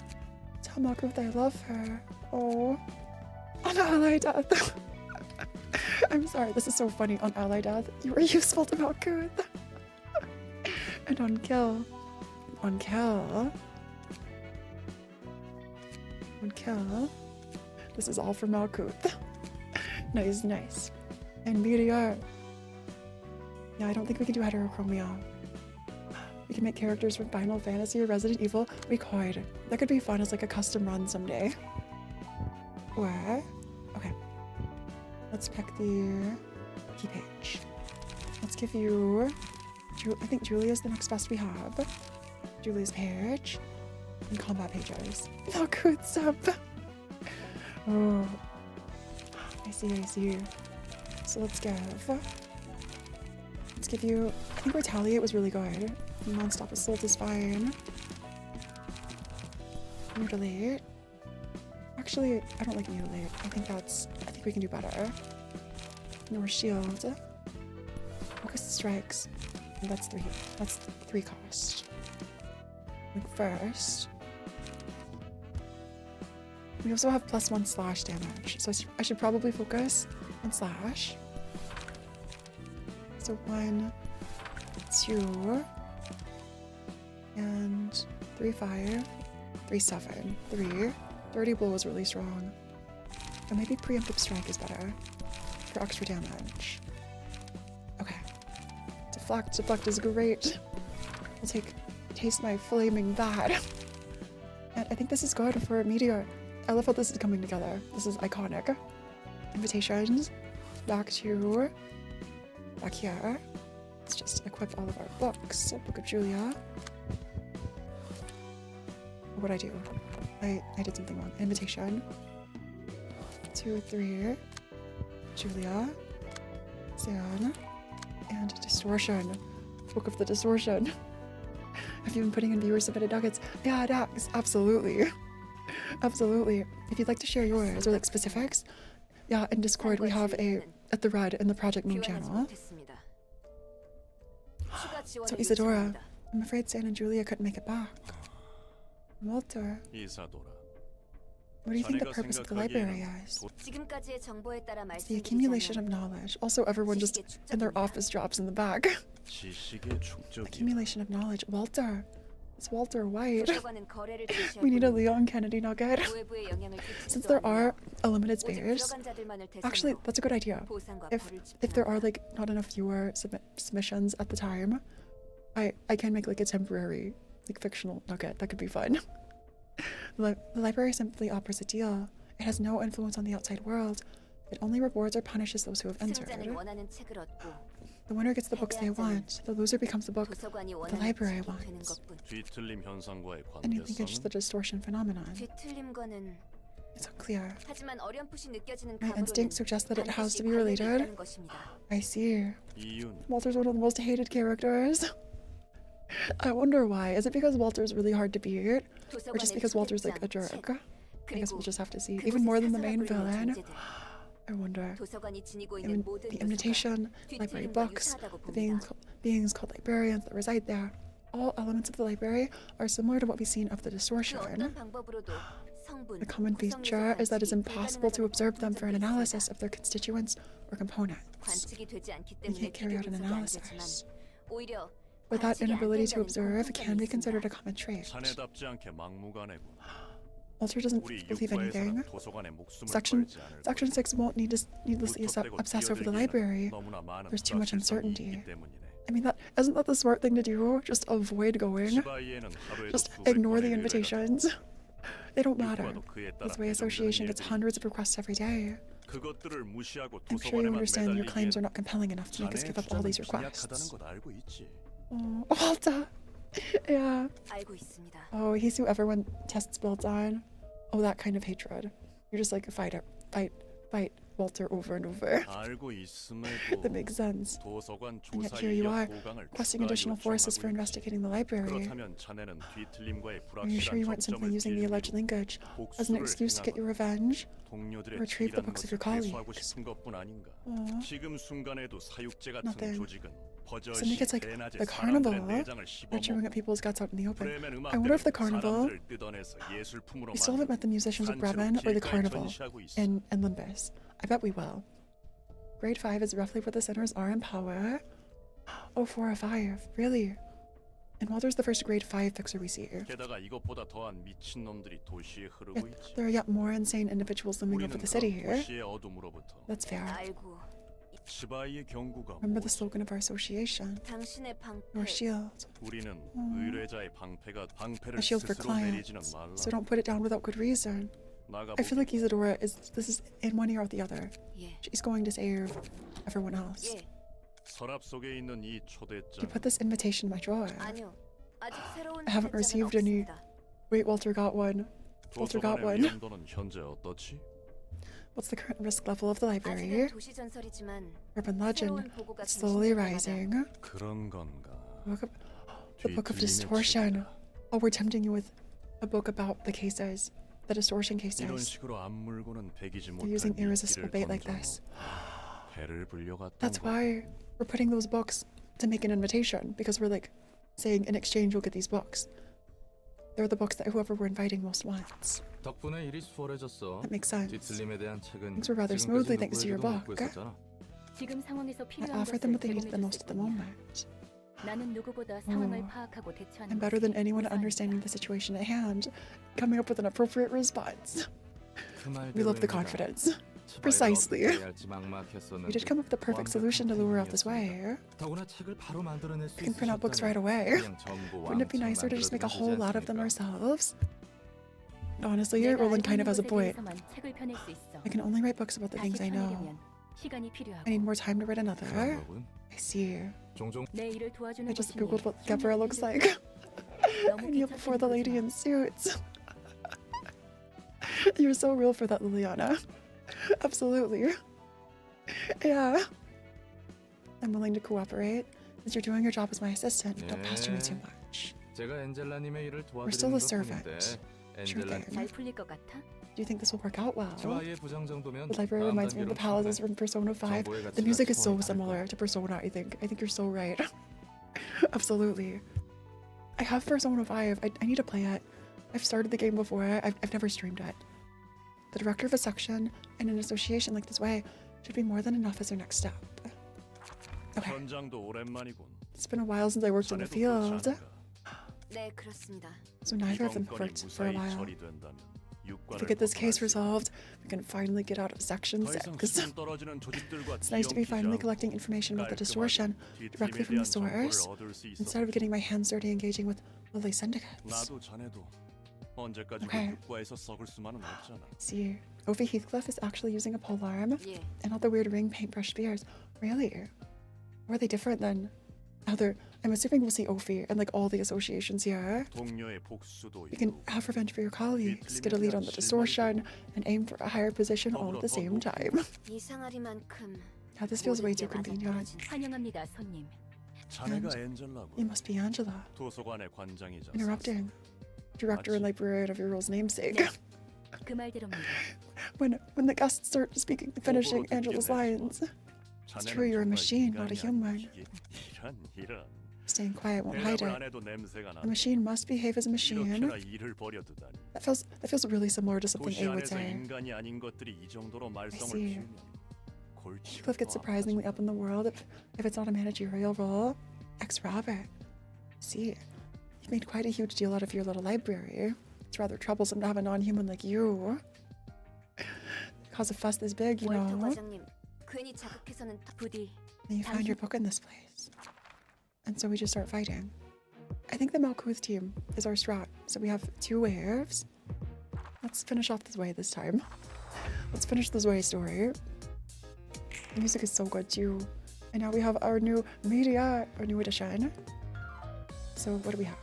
Tell Malkuth I love her. Oh. On Ally Death. I'm sorry, this is so funny. On Ally Death, you were useful to Malkuth. And on Kill. One kill. One kill. This is all for Malkuth. Nice, nice. And Meteor. Yeah, I don't think we can do heterochromia. We can make characters from Final Fantasy or Resident Evil. We could. That could be fun as like a custom run someday. Where? Okay. Let's pick the key page. Let's give you... I think Julia's the next best we have. Julia's page. And combat pages. Malkuth's up! Oh. I see. So let's give you... I think Retaliate was really good. Non-stop assault is fine. Mutilate. Actually, I don't like mutilate. I think we can do better. More shield. Focus strikes. And that's 3. That's 3 cost. Like first. We also have +1 slash damage. So I should probably focus on slash. So 1, 2, and 3 fire, 3 7, 3. 30 blow is really strong. Or maybe preemptive strike is better for extra damage. Okay. Deflect is great. I'll taste my flaming bad. And I think this is good for Meteor. I love how this is coming together. This is iconic. Invitations. Back here. Let's just equip all of our books. Book of Julia. What'd I do? I did something wrong. Invitation. 2, 3. Julia. Zan. And Distortion. Book of the Distortion. Have you been putting in viewer submitted nuggets? Yeah, Dax. Absolutely. Absolutely. If you'd like to share yours or like specifics, yeah, in Discord we have at the Red in the Project Moon channel. So Isadora, I'm afraid San and Julia couldn't make it back. Walter, what do you think the purpose of the library is? It's the accumulation of knowledge. Also, everyone just in their office drops in the back. Accumulation of knowledge. Walter. It's Walter White. We need a Leon Kennedy nugget. Since there are a limited space, actually, that's a good idea. If there are like not enough viewer submissions at the time, I can make like a temporary like fictional nugget. That could be fun. The library simply offers a deal. It has no influence on the outside world. It only rewards or punishes those who have entered. The winner gets the books they want. The loser becomes the book the library wants. And you think it's the distortion phenomenon. It's unclear. My instinct suggests that it has to be related. I see. Walter's one of the most hated characters. I wonder why. Is it because Walter's really hard to beat? Or just because Walter's like a jerk? I guess we'll just have to see. Even more than the main villain? I wonder. The invitation, library books, the beings called librarians that reside there. All elements of the library are similar to what we've seen of the distortion. The common feature is that it's impossible to observe them for an analysis of their constituents or components. We can't carry out an analysis. But that inability to observe can be considered a common trait. Walter doesn't believe anything. Section 6 won't needlessly obsess over the library. There's too much uncertainty. I mean, isn't that the smart thing to do? Just avoid going. Just ignore the invitations. They don't matter. This way Association gets hundreds of requests every day. I'm sure you understand your claims are not compelling enough to make us give up all these requests. Oh, Walter! Yeah. Oh, he's who everyone tests builds on. Oh, that kind of hatred. You're just like, fight Walter over and over. That makes sense. And yet here you are, requesting additional forces for investigating the library. Are you sure you weren't simply using the alleged linkage as an excuse to get your revenge? Retrieve the books of your colleagues. Nothing. Something gets like the carnival. They're chewing up people's guts out in the open. I wonder if the carnival... We still haven't met the musicians of Brevin or the carnival in Limbus. I bet we will. Grade 5 is roughly where the sinners are in power. Oh, 4 or 5. Really? And Walter's the first grade 5 fixer we see here. 게다가 이것보다 더한 미친 놈들이 도시에 흐르고 Yet 있지. there are yet more insane individuals looming over 우리는 the city 그런 here. 도시의 어둠으로부터 That's fair. 아이고, 시바이의 경구가 Remember the 무엇이- slogan of our association. 당신의 방패. Your shield. 우리는 의뢰자의 방패를 A shield for 스스로 내리지는 clients. 말라. So don't put it down without good reason. 나가 I feel like Isadora this is in one ear out the other. 예, She's going to save everyone else. 예, 서랍 속에 있는 이 You 초대장. put this invitation in my drawer. 아니요. 아직 새로운 I haven't 초대장은 received any. 없습니다. Wait, Walter got one. Walter got 도서관의 one. 위험도는 현재 어떻지? What's the current risk level of the library? 아직은 도시 전설이지만 Urban legend. 새로운 보고가 It's slowly 갱신될 때마다 rising. 그런 건가? The book of 뒤틀림의 Distortion. 치료다. Oh, we're tempting you with a book about the cases. The Distortion 이런 cases. 식으로 안 물고는 배기지 They're 못할 using irresistible bait like 미끼를 this. 던져 배를 불려갔던 That's 거야. why we're putting those books to make an invitation, because we're like saying in exchange you'll get these books. They're the books that whoever we're inviting most wants. 덕분에 일이 수월해졌어. That makes sense. 뒤틀림에 대한 책은 Things were rather 지금까지 smoothly thanks to your 누구에게도 못 book. 구했었잖아. 지금 상황에서 I 필요한 offered them 것을 what they needed the most at the 제공해줬을 뿐이야. moment. 나는 누구보다 상황을 Oh. 파악하고 대처하는 I'm better than 것이 anyone at 우선이다. understanding the situation at hand, coming up with an appropriate response. We love the confidence. Precisely. You did come up with the perfect solution to lure out this way. 더구나 책을 바로 만들어낼 수 We can print out books right away. Wouldn't it be nicer to just make a whole lot of them ourselves? Honestly, 내가 Roland 알고 kind of 있는 has a 것에 point. 대해서만 책을 펴낼 수 있어. I can only write books about the 다시 things I know. 펴내려면 시간이 필요하고 I need more time to write another. 거군. I see. 종종 내 일을 도와주는 I just 것이니 googled what Gabra looks like. 너무 I kneel before the lady 귀찮게 in suits. You're so real for that, Liliana. Absolutely. Yeah. I'm willing to cooperate. Since you're doing your job as my assistant, don't pester me too much. 제가 엔젤라님의 일을 We're still a 도와드리는 servant. 것뿐인데 Sure 엔젤라 thing. 잘 풀릴 것 같아? Do you think this will work out well? 지와의 부장 정도면 The library 다음 reminds me of the 단계로 palaces 충분해. from Persona 5. 정보의 The 가치가 music is so 차원이 다를 similar 거야. to Persona, I think. I think you're so right. Absolutely. I have Persona 5. I need to play it. I've started the game before. I've never streamed it. The director of a section and an association like this way should be more than enough as our next step. Okay. 현장도 오랜만이군. It's been a while since I worked in the 자네도 field. 그렇지 않은가? 네, 그렇습니다. So neither of them 이번 have 건이 worked for a 무사히 while. 처리된다면 If 육관을 we get this case 벗어날 수 있다. resolved, we can finally get out of section 더 이상 6. 수준 떨어지는 조직들과 It's nice to be finally 뒤엉키지 collecting information about the distortion 않고 directly 뒤틀림에 from the 대한 정보를 source, 얻을 수 instead 있어. of getting my hands dirty engaging with lily syndicates. 나도 자네도 언제까지 Okay. 육과에서 썩을 수만은 없잖아. See, Ophi Heathcliff is actually using a polearm 예, and all the weird ring paintbrush spears. Really? Or are they different than other? I'm assuming we'll see Ophi and like all the associations here. 동료의 복수도 You can 있고 have revenge for your colleagues, get a lead on the distortion, and aim for a higher position all at the same time. 이상하리만큼 Now this feels way 모든 too 게 convenient. 맞아떨어지네. 환영합니다, 손님. 자네가 You 엔젤라고 must be Angela. 도서관의 관장이자 Interrupting. Director and librarian of your role's namesake. 네, 그 말대로입니다. When the guests start speaking, finishing Angela's lines. It's true, you're a machine, not a human. 이런 Staying quiet won't hide 대답을 안 it. 해도 냄새가 나. A machine must behave as a machine. 이렇게나 일을 버려두다니. That feels really similar to something 도시 A would 안에서 say. 인간이 아닌 것들이 이 정도로 말썽을 see. 피우면 골치가 Heathcliff gets surprisingly up in the world if it's not a managerial role. Ex-Robert. See, you've made quite a huge deal out of your little library. It's rather troublesome to have a non-human like you cause a fuss this big, you 월터 know. 과장님, 괜히 자극해서는 부디 And you find your book in this place. And so we just start fighting. I think the Malkuth team is our strat. So we have 2 waves. Let's finish off this way this time. Let's finish this way story. The music is so good too. And now we have our new media, our new edition. So what do we have?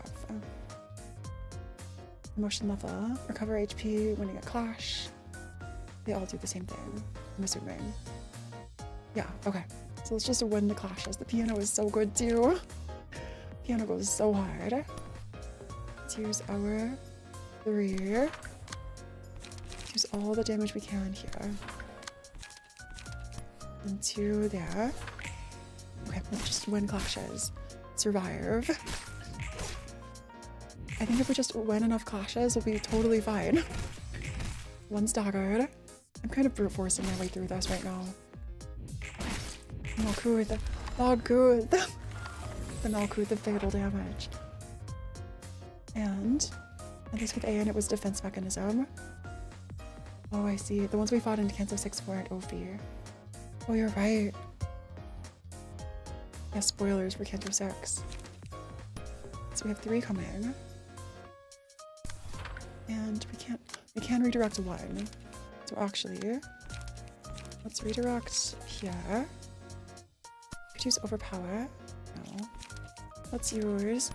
Emotion level, recover HP, winning a clash. They all do the same thing, I'm assuming. Yeah, okay. So let's just win the clashes. The piano is so good too. Piano goes so hard. Let's use our 3. Use all the damage we can here. And 2 there. Okay, let's just win clashes. Survive. I think if we just win enough clashes, we'll be totally fine. 1 staggered. I'm kind of brute forcing my way through this right now. Malkuth. The Malkuth of fatal damage. And at least with A and it was defense mechanism. Oh, I see. The ones we fought in Canto 6 weren't OP. Oh, you're right. Yeah, spoilers for Canto 6. So we have 3 coming. And we can redirect 1. So actually, let's redirect here. Could use overpower. No. Let's use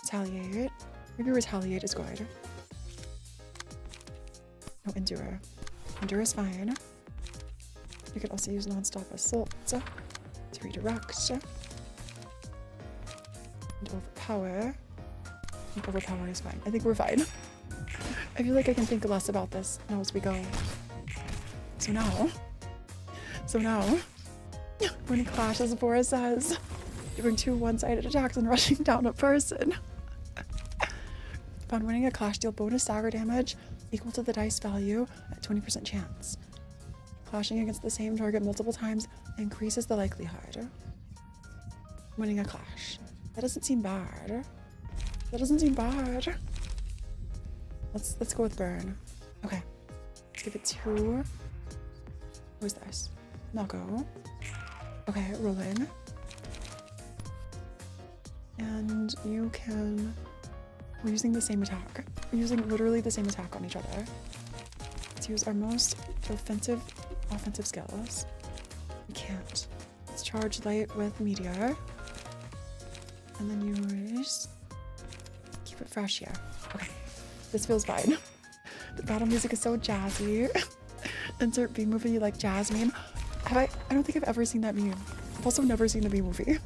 retaliate. Maybe retaliate is good. No, endure. Endure is fine. You could also use non-stop assault to redirect. And overpower. I think overpower is fine. I think we're fine. I feel like I can think less about this now as we go. So now, when it clashes, Phora says, doing 2 one-sided attacks and rushing down a person. Upon winning a clash, deal bonus stagger damage equal to the dice value at 20% chance. Clashing against the same target multiple times increases the likelihood. Winning a clash. That doesn't seem bad. That doesn't seem bad. Let's go with burn. Okay. Let's give it 2. Who's this? Nugget. Okay, Roland. And you can... We're using the same attack. We're using literally the same attack on each other. Let's use our most offensive skills. We can't. Let's charge light with meteor. And then use... Keep it fresh here. Okay. This feels fine. The battle music is so jazzy. Insert B movie like jazz meme. I don't think I've ever seen that meme. I've also never seen the B movie.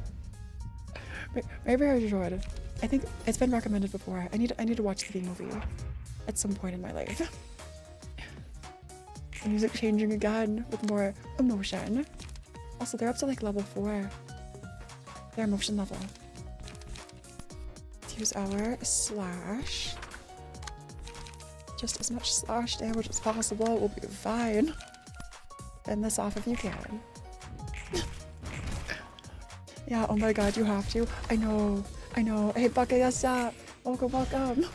Maybe I should. I think it's been recommended before. I need to watch the B movie at some point in my life. The music changing again with more emotion. Also, they're up to like level 4. Their emotion level. Let's use our slash. Just as much slash damage as possible. It will be fine. Bend this off if you can. Yeah, oh my god, you have to. I know. Hey, Bakayasa! Welcome.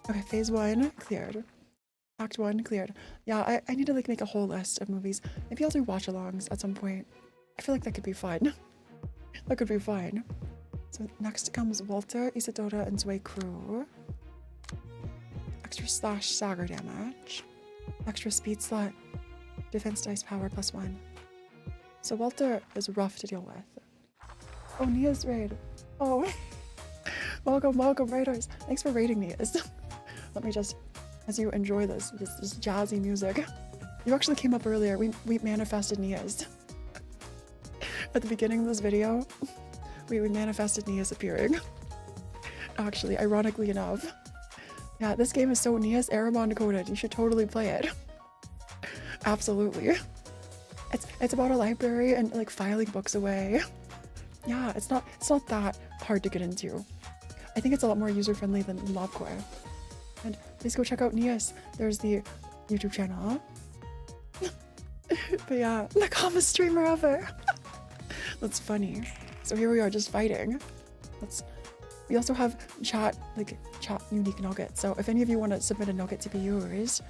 Okay, phase 1 cleared. Act 1 cleared. Yeah, I need to like make a whole list of movies. Maybe I'll do watch-alongs at some point. I feel like that could be fun. That could be fun. So next comes Walter, Isadora, and Zwei Crew. Extra slash stagger damage. Extra speed slot. Defense dice power +1. So Walter is rough to deal with. Oh, Nia's raid. Oh. Welcome, raiders. Thanks for raiding Nia's. Let me just, as you enjoy this jazzy music. You actually came up earlier. We manifested Nia's. At the beginning of this video, we manifested Nia's appearing. Actually, ironically enough. Yeah, this game is so Nia's Aramon coded. You should totally play it. Absolutely. It's about a library and like filing books away. Yeah, it's not that hard to get into. I think it's a lot more user-friendly than LobCore. And please go check out Nia's. There's the YouTube channel. But yeah, the calmest streamer ever. That's funny. So here we are just fighting. We also have chat unique nuggets. So if any of you want to submit a nugget to be yours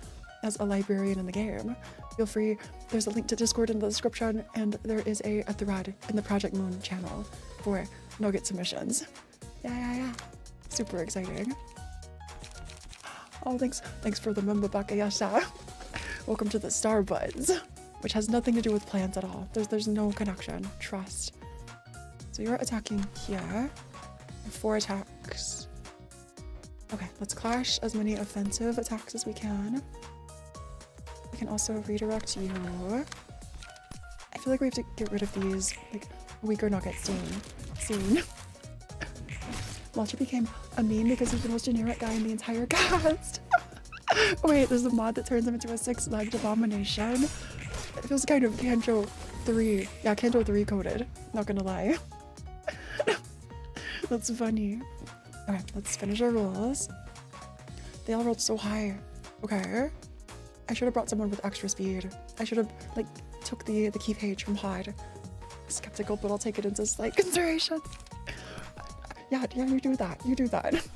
as a librarian in the game, feel free. There's a link to Discord in the description, and there is a thread in the Project Moon channel for nugget submissions. Yeah. Super exciting. Oh, thanks for the member Bakayasha. Welcome to the Starbuds, which has nothing to do with plants at all. There's no connection. Trust. So you're attacking here. 4 attacks. Okay, let's clash as many offensive attacks as we can. We can also redirect you. I feel like we have to get rid of these like weaker nuggets soon. Walter became a meme because he's the most generic guy in the entire cast. Wait, there's a mod that turns him into a 6-legged abomination. It feels kind of Kanto 3. Yeah, Kanto 3 coded. Not gonna lie. That's funny. Okay, let's finish our rolls. They all rolled so high. Okay. I should have brought someone with extra speed. I should have like took the key page from Hyde. Skeptical, but I'll take it into slight consideration. Yeah, you do that.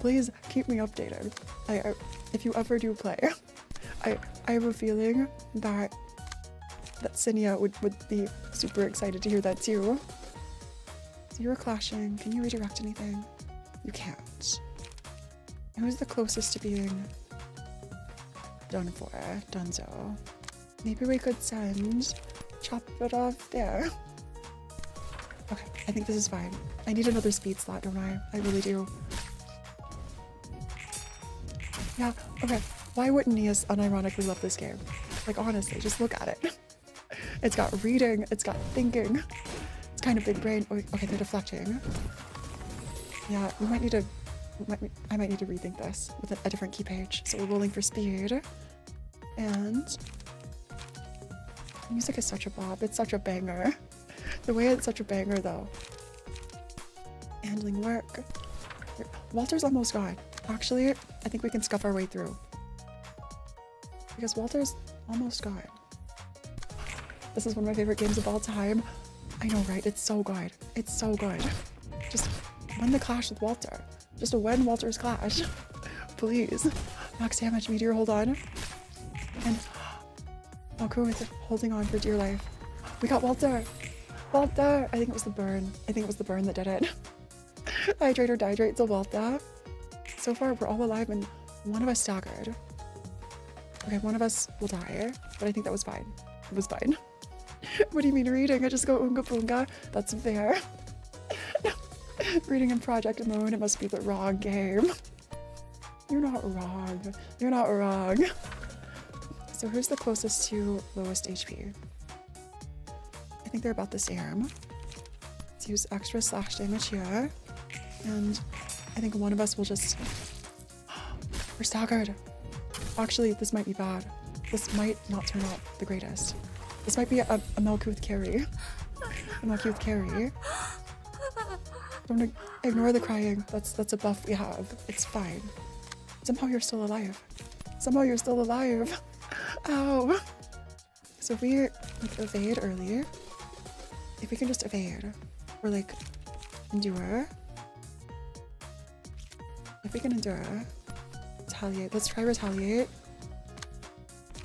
Please keep me updated. If you ever do play, I have a feeling that Cinia would be super excited to hear that too. So you're clashing. Can you redirect anything? You can't. Who's the closest to being done for? Dunzo. Maybe we could chop it off there. Okay, I think this is fine. I need another speed slot, don't I? I really do. Yeah, okay. Why wouldn't Nias unironically love this game? Like, honestly, just look at it. It's got reading, it's got thinking. It's kind of big brain. Oh, okay, they're deflecting. Yeah, I might need to rethink this with a different key page. So we're rolling for speed. And the music is such a bop. It's such a banger. The way it's such a banger, though. Handling work. Walter's almost gone. Actually, I think we can scuff our way through. Because Walter's almost gone. This is one of my favorite games of all time. I know, right? It's so good. It's so good. Just win the clash with Walter. Just win Walter's clash. Please. Max damage, meteor, hold on. And Malku with holding on for dear life. We got Walter. Walter! I think it was the burn. I think it was the burn that did it. Hydrate or dihydrate, so Walter. So far, we're all alive and one of us staggered. Okay, one of us will die, but I think that was fine. It was fine. What do you mean reading? I just go Oonga Boonga. That's fair. Reading in Project Moon, it must be the wrong game. You're not wrong. You're not wrong. So who's the closest to lowest HP? I think they're about the same. Let's use extra slash damage here. And I think one of us will just... We're staggered. Actually, this might be bad. This might not turn out the greatest. This might be a Malkuth carry. A Malkuth carry. Don't ignore the crying. That's a buff we have. It's fine. Somehow you're still alive. Somehow you're still alive. Ow. So if we evade early, if we can just evade, or like endure. If we can endure, retaliate. Let's try retaliate.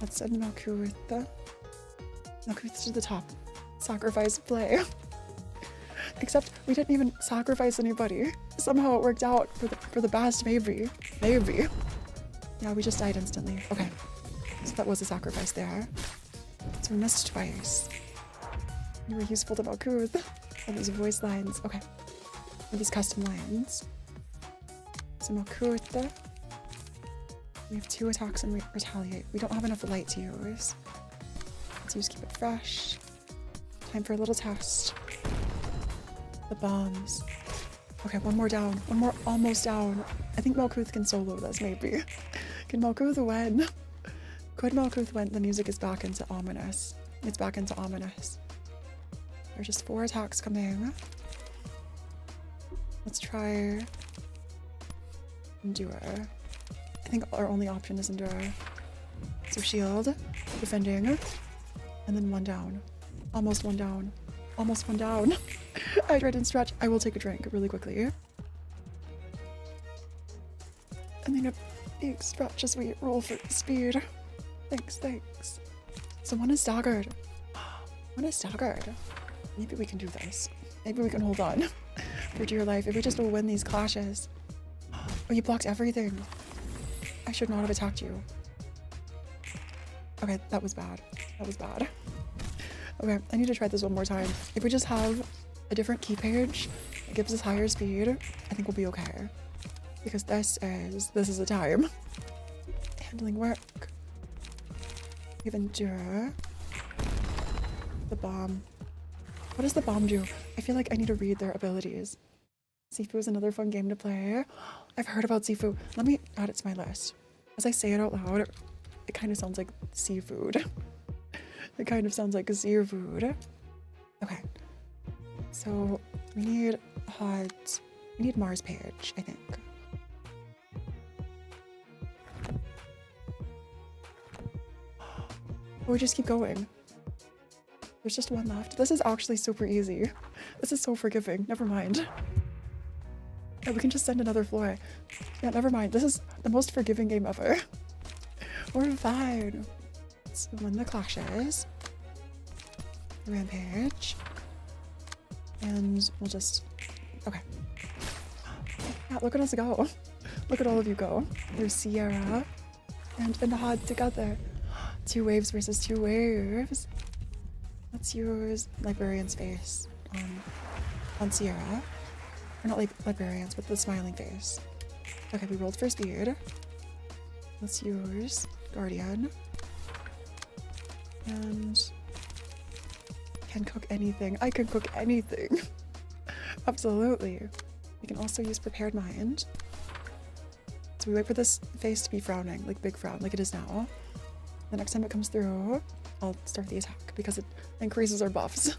Let's send Malkuth to the top. Sacrifice play. Except we didn't even sacrifice anybody. Somehow it worked out for the best, maybe. Maybe. Yeah, we just died instantly. Okay. So that was a sacrifice there. So we missed twice. You were useful to Malkuth. And these voice lines. Okay. And these custom lines. So Malkuth. We have 2 attacks and we retaliate. We don't have enough light to use. Let's use keep it fresh. Time for a little test. The bombs. Okay, one more down. One more almost down. I think Malkuth can solo this, maybe. Can Malkuth win? Could Malkuth win? The music is back into ominous. It's back into ominous. There's just 4 attacks coming. Let's try endure. I think our only option is endure. So shield, defending, and then 1 down. Almost 1 down. Almost 1 down. Hydrate and stretch. I will take a drink really quickly. And then a big stretch as we roll for speed. Thanks. So 1 is staggered. 1 is staggered. Maybe we can do this. Maybe we can hold on for dear life if we just win these clashes. Oh, you blocked everything. I should not have attacked you. Okay, that was bad. That was bad. Okay, I need to try this one more time. If we just have a different key page that gives us higher speed, I think we'll be okay. Because this is a time. Handling work. We have endure. The bomb. What does the bomb do? I feel like I need to read their abilities. Sifu is another fun game to play. I've heard about Sifu. Let me add it to my list. As I say it out loud, it kind of sounds like seafood. It kind of sounds like a seafood. Okay. So we need Mars page, I think. Oh, we just keep going. There's just 1 left. This is actually super easy. This is so forgiving. Never mind. Yeah, we can just send another floor. Yeah, never mind. This is the most forgiving game ever. We're fine. Let's win the clashes. Rampage. And we'll just... Okay. Yeah, look at us go. Look at all of you go. There's Sierra and Nahad together. 2 waves versus 2 waves. Let's use Librarian's face on Sierra. Or not like Librarians, but the smiling face. Okay, we rolled for speed. Let's use Guardian. And can cook anything. I can cook anything. Absolutely. We can also use Prepared Mind. So we wait for this face to be frowning, like big frown, like it is now. The next time it comes through, I'll start the attack because it increases our buffs.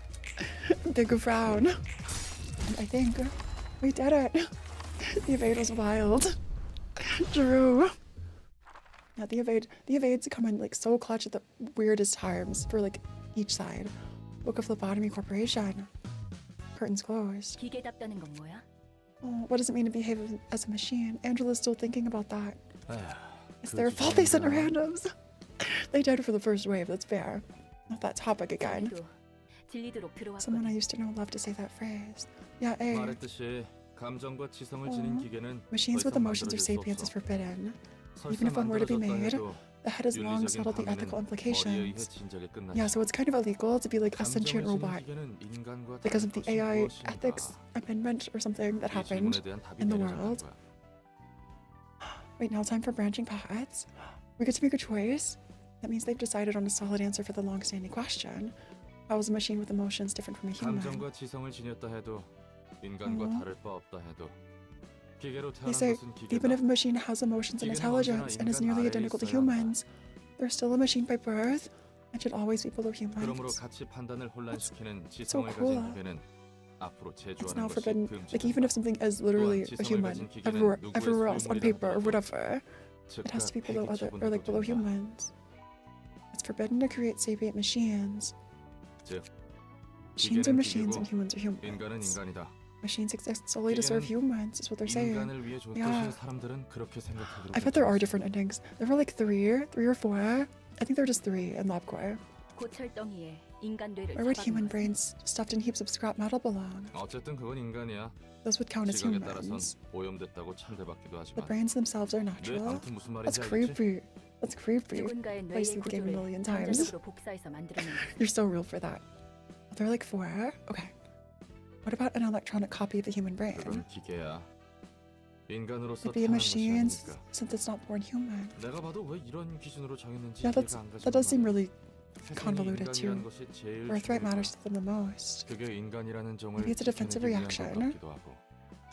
Big frown. And I think we did it. The evade was wild. Drew. Yeah, the evades come in like so clutch at the weirdest times for like each side. Book of Phlebotomy Corporation. Curtains closed. 기계답다는 건 뭐야? Oh, what does it mean to behave as a machine? Angela's still thinking about that. 에휴, It's their fault they sent randoms. They died for the first wave, that's fair. Not that topic again. 자네도 들리도록 Someone I 들어왔거든. used to know loved to say that phrase. Yeah, A. 말했듯이 감정과 지성을 지닌 기계는 Machines with 더 이상 emotions or 만들어질 수 sapience is 없어. forbidden. 설사 Even if one were to be 만들어졌다 made, 해도 the head has long 윤리적인 settled the 범위는 ethical 머리에 의해 implications. 진작에 끝났지. Yeah, so it's kind of illegal to be like a sentient 감정을 지닌 robot 기계는 인간과 because of the 다른 AI 것이 무엇인가? ethics amendment or something that 이 happened 질문에 대한 답이 in the 내려져야 world. 거야. Wait, now time for branching paths. We get to make a choice. That means they've decided on a solid answer for the long-standing question. How is a machine with emotions different from a human? 감정과 지성을 지녔다 해도 인간과 다를 바 없다 해도 기계로 They 태어난 say, 것은 even 기계다. if a machine has emotions and 기계는 intelligence 언제나 and is 인간 nearly 아래에 identical to 있어야 한다. humans, they're still a machine by birth and should always be below 그러므로 humans. 가치 판단을 혼란시키는 so 지성을 cool. 가진 기계는 앞으로 It's 제조하는 now 것이 forbidden. Like even if something is literally a human everywhere else on paper or whatever, it has to be below other or like below humans. It's forbidden to create sapient machines. 즉, Machines are 기계는 machines and 기계고 humans are 인간은 humans. 인간이다. Machines exist solely to serve humans, is what they're saying. 인간을 위해 줬듯이 Yeah. 사람들은 그렇게 생각하도록 I bet there are 했지. different endings. There were like three or four. I think there are just 3 in LabCore. 고철덩이에 인간 뇌를 Where would 잡아둔 human 것은 brains stuffed in heaps of scrap metal belong? 어쨌든 그건 인간이야. Those would count as 시각에 따라선 humans. 오염됐다고 참대받기도 The 하지만. brains themselves are 네, natural. 아무튼 무슨 That's 말인지 알겠지? creepy. That's creepy. 누군가의 Played 뇌의 through the game a 구조를 million times. 전자적으로 복사해서 만들어낸 것은 You're so real for that. There are like 4? Okay. What about an electronic copy of the human brain? 그건 기계야. 인간으로서 It'd be a 태어난 machine 것이 아니니까. since it's not born human. 내가 봐도 왜 이런 기준으로 정했는지 Yeah, 이해가 안 that does seem 가지만 really 세상에 convoluted 인간이라는 too. 것이 제일 Birthright 중요해. matters to them the most. 그게 인간이라는 정을 Maybe it's a defensive 지켜내기 위한 reaction. 것 같기도 하고.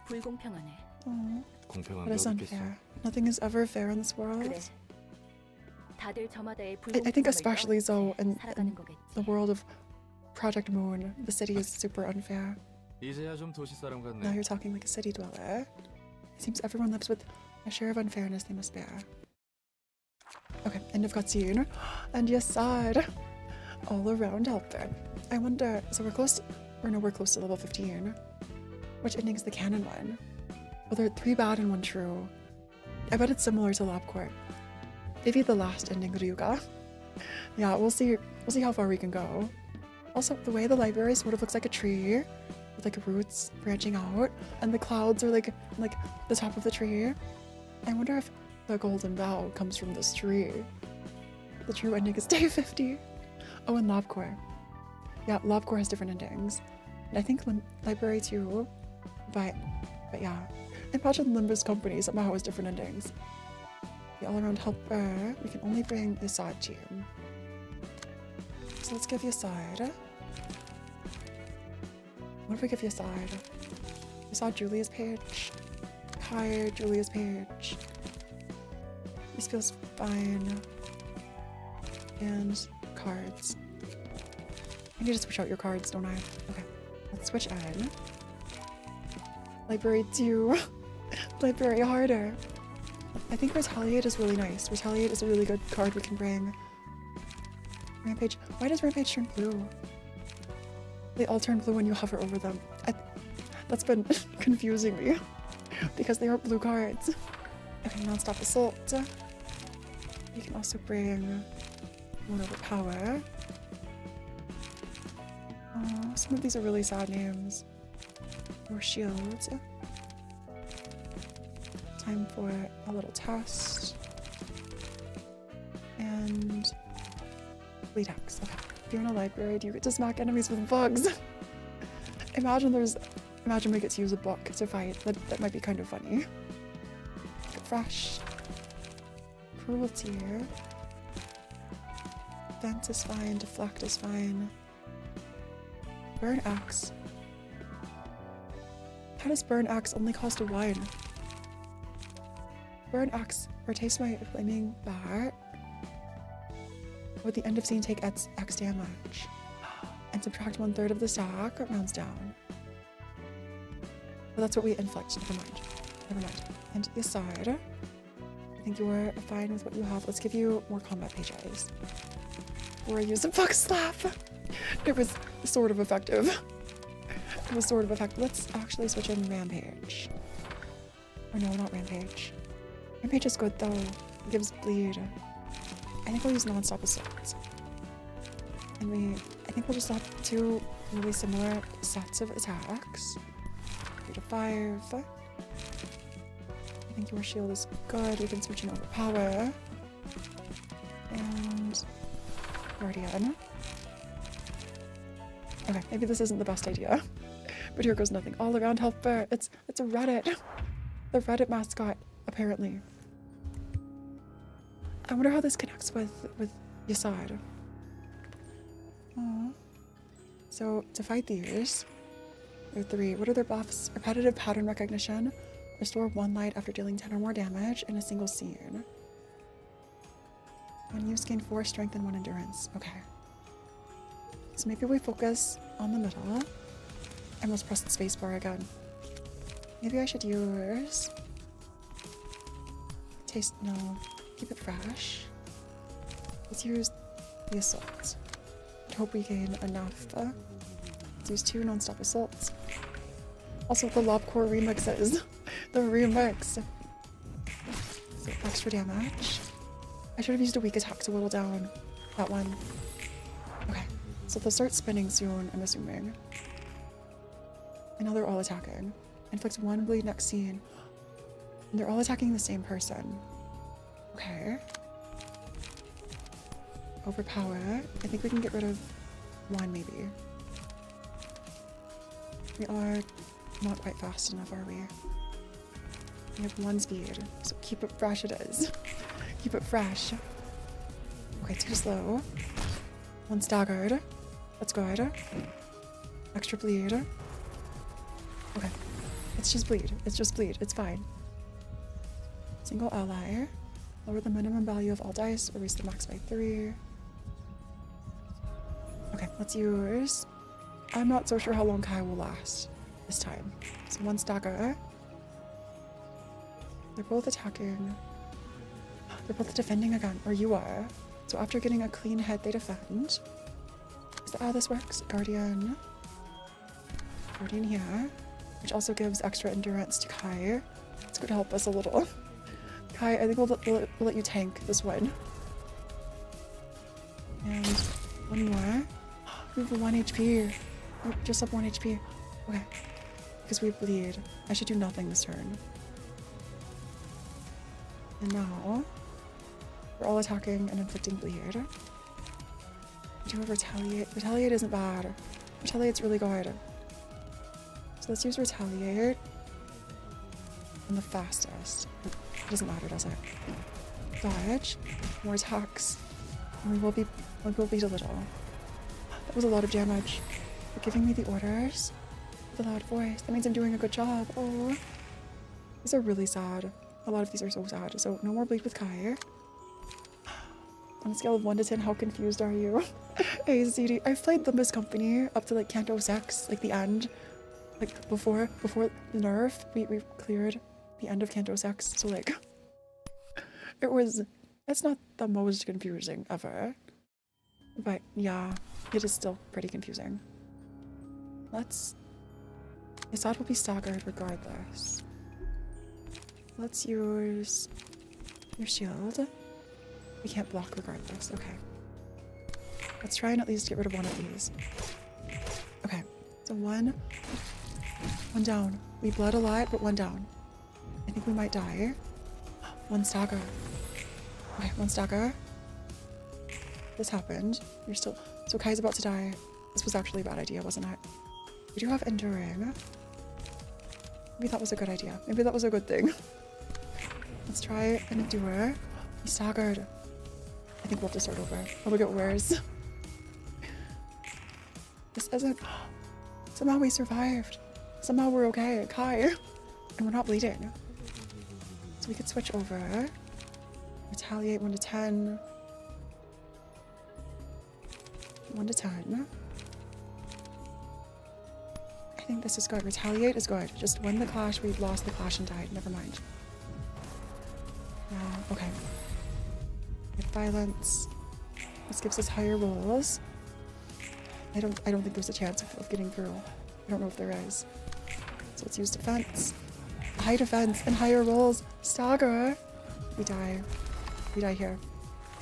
불공평하네. Oh, 공평한 that 게 is 어디 있겠어? unfair. Nothing is ever fair in this world. 그래. 다들 저마다의 I think 불공평함을 especially so in 살아가는 거겠지. the world of Project Moon, the city is super unfair. 이제야 좀 도시 사람 Now 같네. you're talking like a city dweller. It seems everyone lives with a share of unfairness they must bear. Okay, end of cutscene. And yes, sad. All around helper. I wonder, so we're close to level 15. Which ending is the canon one? Well, there are 3 bad and 1 true. I bet it's similar to LabCorp. Maybe the last ending, Ryuga. Yeah, we'll see how far we can go. Also, the way the library sort of looks like a tree, with like roots branching out, and the clouds are like the top of the tree. I wonder if the golden bough comes from this tree. The true ending is day 50. Oh, and LabCorp. Yeah, LabCorp has different endings. And I think Library too, but yeah. Imagine Limbus Company somehow has different endings. The all-around helper, we can only bring the side team. So let's give you a side. What if we give you a side? We saw Julia's page. Hi, Julia's page. This feels fine. And cards. I need to switch out your cards, don't I? Okay, let's switch in. Library 2. Library harder. I think Retaliate is really nice. Retaliate is a really good card we can bring. Rampage. Why does Rampage turn blue? They all turn blue when you hover over them. That's been confusing me. because they are blue cards. Okay, non-stop assault. You can also bring one overpower. Some of these are really sad names. More shields. Time for a little test. And bleed hex. Okay. If you're in a library, do you get to smack enemies with bugs? Imagine we get to use a book to fight. That might be kind of funny. Fresh. Cruelty. Vent is fine. Deflect is fine. Burn axe. How does burn axe only cost a 1? Burn axe or taste my flaming bat. With the end of scene, take X damage. And subtract 1/3 of the stack, rounds down. Well, that's what we inflict. Never mind. And the side. I think you're fine with what you have. Let's give you more combat pages. Or I use a bug slap. It was sort of effective. Let's actually switch in rampage. Or no, not rampage. Rampage is good though. It gives bleed. I think we'll use non-stop assault. And I think we'll just have 2 really similar sets of attacks. 3 to 5. I think your shield is good. We can switch in overpower. And Guardian. Okay, maybe this isn't the best idea. But here goes nothing. All around helper. It's a Reddit. The Reddit mascot, apparently. I wonder how this connects with Yasad. So to fight these, there are 3. What are their buffs? Repetitive pattern recognition. Restore 1 light after dealing 10 or more damage in a single scene. When used, gain 4 strength and 1 endurance. Okay. So maybe we focus on the middle. And let's press the spacebar again. Maybe I should use... No. Keep it fresh. Let's use the assault. I hope we gain enough. Let's use 2 non-stop assaults. Also the Lobcore remixes. The remix. So extra damage. I should have used a weak attack to whittle down that one. Okay. So they'll start spinning soon, I'm assuming. And now they're all attacking. Inflicts 1 bleed next scene. And they're all attacking the same person. Okay. Overpower. I think we can get rid of 1 maybe. We are not quite fast enough, are we? We have 1 speed, so keep it fresh it is. Keep it fresh. Okay, too slow. 1 staggered. That's good. Extra bleed. Okay. It's just bleed. It's fine. Single ally. Lower the minimum value of all dice, or raise the max by 3. Okay, let's use... I'm not so sure how long Kai will last this time. So 1 stagger. They're both attacking. They're both defending again, or you are. So after getting a clean hit, they defend. Is that how this works? Guardian here, which also gives extra endurance to Kai. It's going to help us a little. Kai, I think we'll let you tank this one. And 1 more. We have 1 HP. Oh, just up 1 HP. Okay. Because we bleed. I should do nothing this turn. And now, we're all attacking and inflicting bleed. Do have retaliate. Retaliate isn't bad. Retaliate's really good. So let's use retaliate. And the fastest. It doesn't matter, does it? Dodge. More attacks. And we will bleed a little. That was a lot of damage. You're giving me the orders with a loud voice. That means I'm doing a good job. Oh. These are really sad. A lot of these are so sad. So no more bleed with Kai. On a scale of 1 to 10, how confused are you? Hey, CD. I've played Limbus Company up to like Canto 6, like the end. Like before the nerf, we cleared the end of Canto 6. So like, it's not the most confusing ever. But yeah, it is still pretty confusing. Yasad will be staggered regardless. Let's use your shield. We can't block regardless. Okay. Let's try and at least get rid of one of these. Okay. So one down. We bled a lot, but one down. I think we might die. One stagger. Okay, one stagger. This happened. You're still... So Kai's about to die. This was actually a bad idea, wasn't it? We do have enduring. Maybe that was a good idea. Maybe that was a good thing. Let's try and endure. He staggered. I think we'll have to start over. Oh, look at worse. This isn't... Somehow we survived. Somehow we're okay, Kai. And we're not bleeding. So we could switch over. Retaliate 1 to 10. 1 to 10. I think this is good. Retaliate is good. Just win the clash. We lost the clash and died. Never mind. Okay. With violence. This gives us higher rolls. I don't think there's a chance of getting through. I don't know if there is. So let's use defense. High defense and higher rolls. Stagger. We die. We die here.